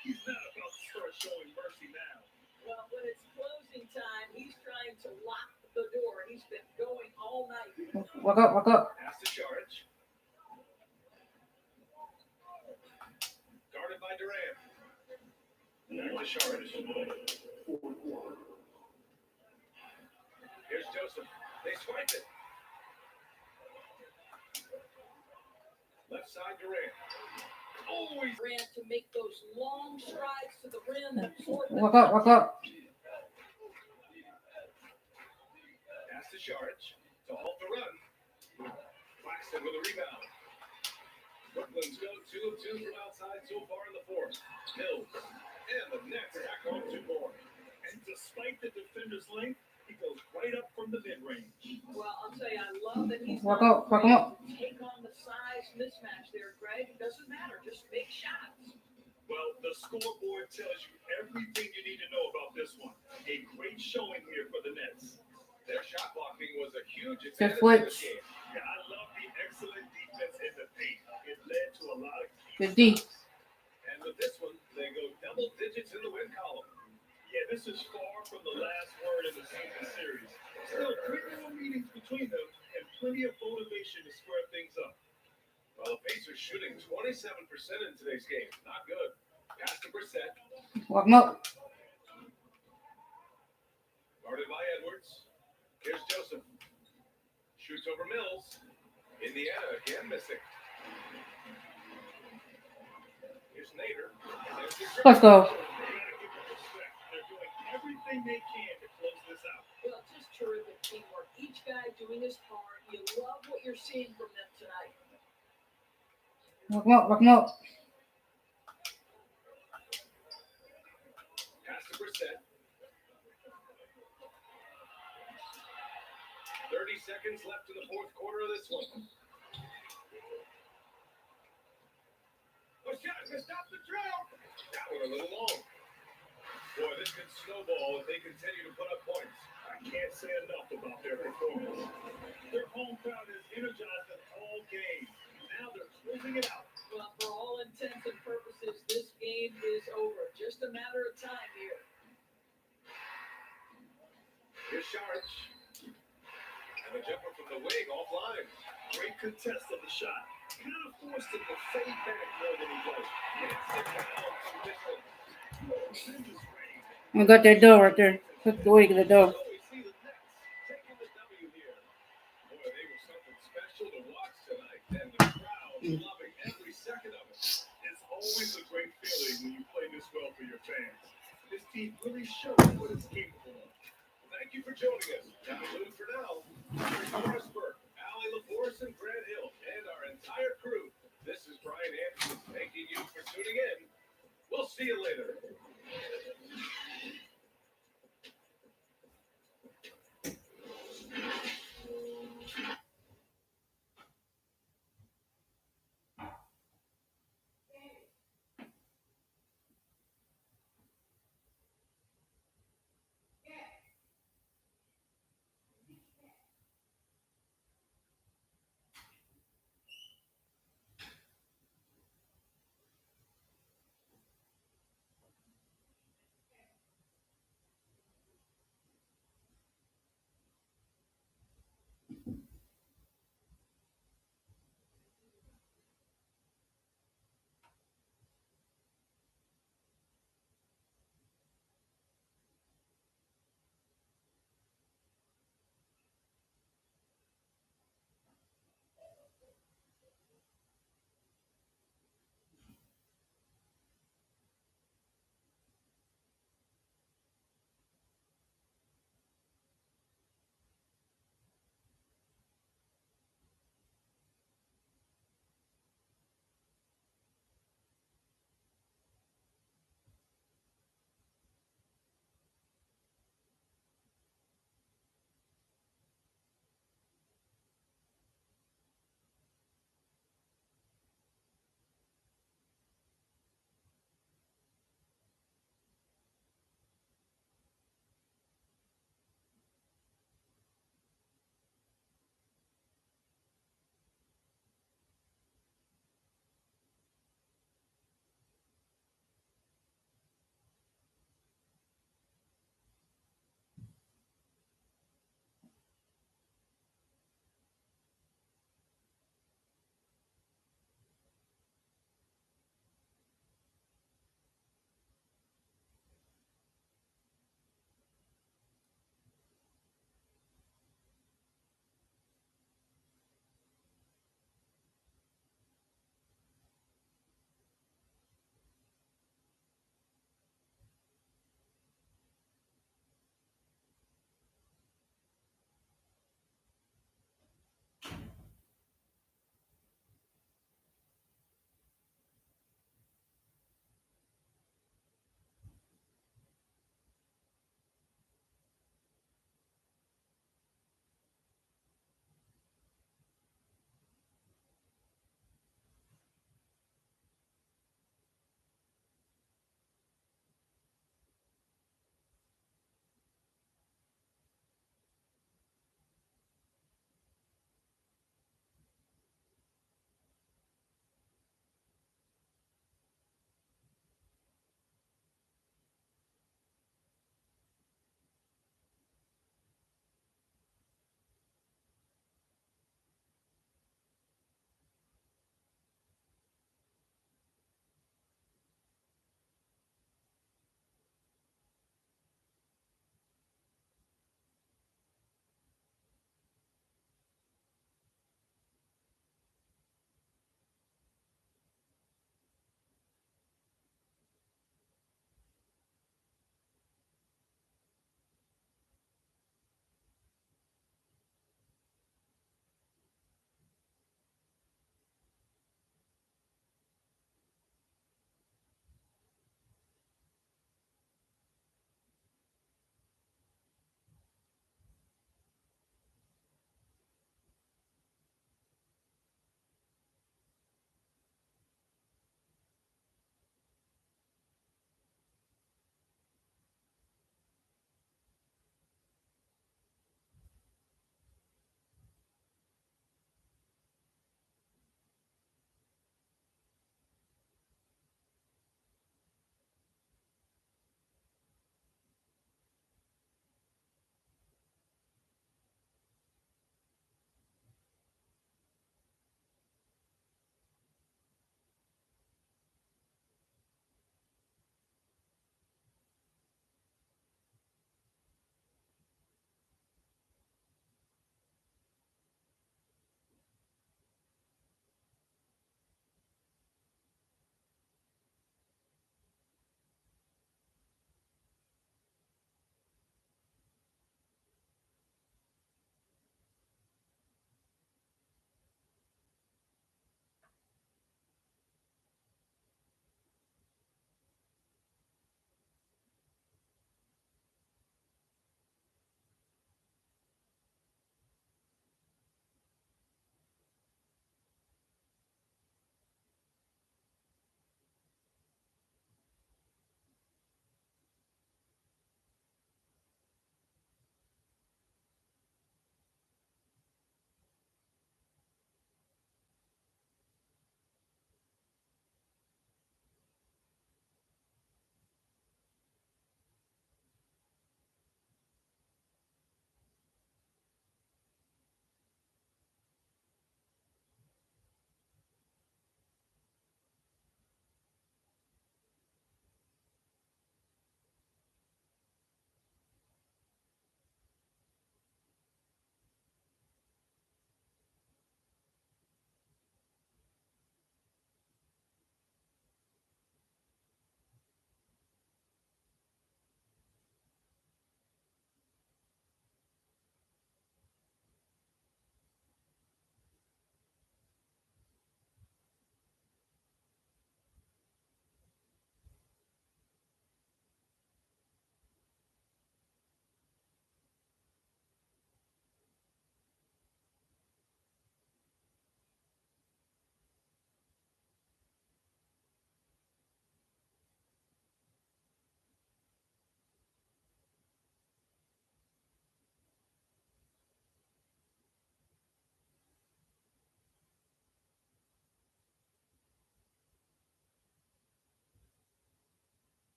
He's not about to start showing mercy now. Well, when it's closing time, he's trying to lock the door. He's been going all night. Walk up, walk up. Pass to Saric. Guarded by Durant. Back to Saric. Here's Joseph. They swipe it. Left side Durant. Always ran to make those long strides to the rim and absorb the Walk up, walk up. Pass to Saric to halt the run. Claxton with a rebound. Brooklyn's go 2 of 2 from outside so far in the fourth. Mills and the Nets back on 2 more. And despite the defender's length, he goes right up from the mid-range. Well, I'll tell you, I love that he's Walk not up, walk him up. afraid to take on the size mismatch there, Greg. It doesn't matter. Just make shots. Well, the scoreboard tells you everything you need to know about this one. A great showing here for the Nets. Their shot blocking was a huge Good advantage in this switch. game. Yeah, I love the excellent defense in the paint. It led to a lot of Good D. And with this one, they go double digits in the win column. Yeah, this is far from the last word in the season series. Still, 3 more meetings between them and plenty of motivation to square things up. Well, the Pacers shooting 27% in today's game. Not good. Pass to Brissett. Walk him up. Guarded by Edwards. Here's Joseph. Shoots over Mills. Indiana again missing. Here's Nader. Let's go. They're doing everything they can to close this out. Well, just terrific teamwork. Each guy doing his part. You love what you're seeing from them tonight. Walk him up, walk him up. Pass to Brissett. 30 seconds left in the fourth quarter of this one. A shot to stop the drought. That one a little long. Boy, this could snowball if they continue to put up points. I can't say enough about their performance. Their home crowd has energized them all game. Now they're closing it out. Well, for all intents and purposes, this game is over. Just a matter of time here. Here's Saric. And the jumper from the wing offline. Great contest of the shot. Kind of forced him to fade back more than he does. Gets it down to Mitchell. Tremendous range. I got that door right there. Took the way to the door. So we see the Nets taking the W here. Boy, they were something special to watch tonight. And the crowd loving every second of it. It's always a great feeling when you play this well for your fans. This team really shows what it's capable of. Thank you for joining us. That will do it for now. Chris Morrisburg, Allie LaForce, and Grant Hill, and our entire crew. This is Brian Anderson thanking you for tuning in. We'll see you later.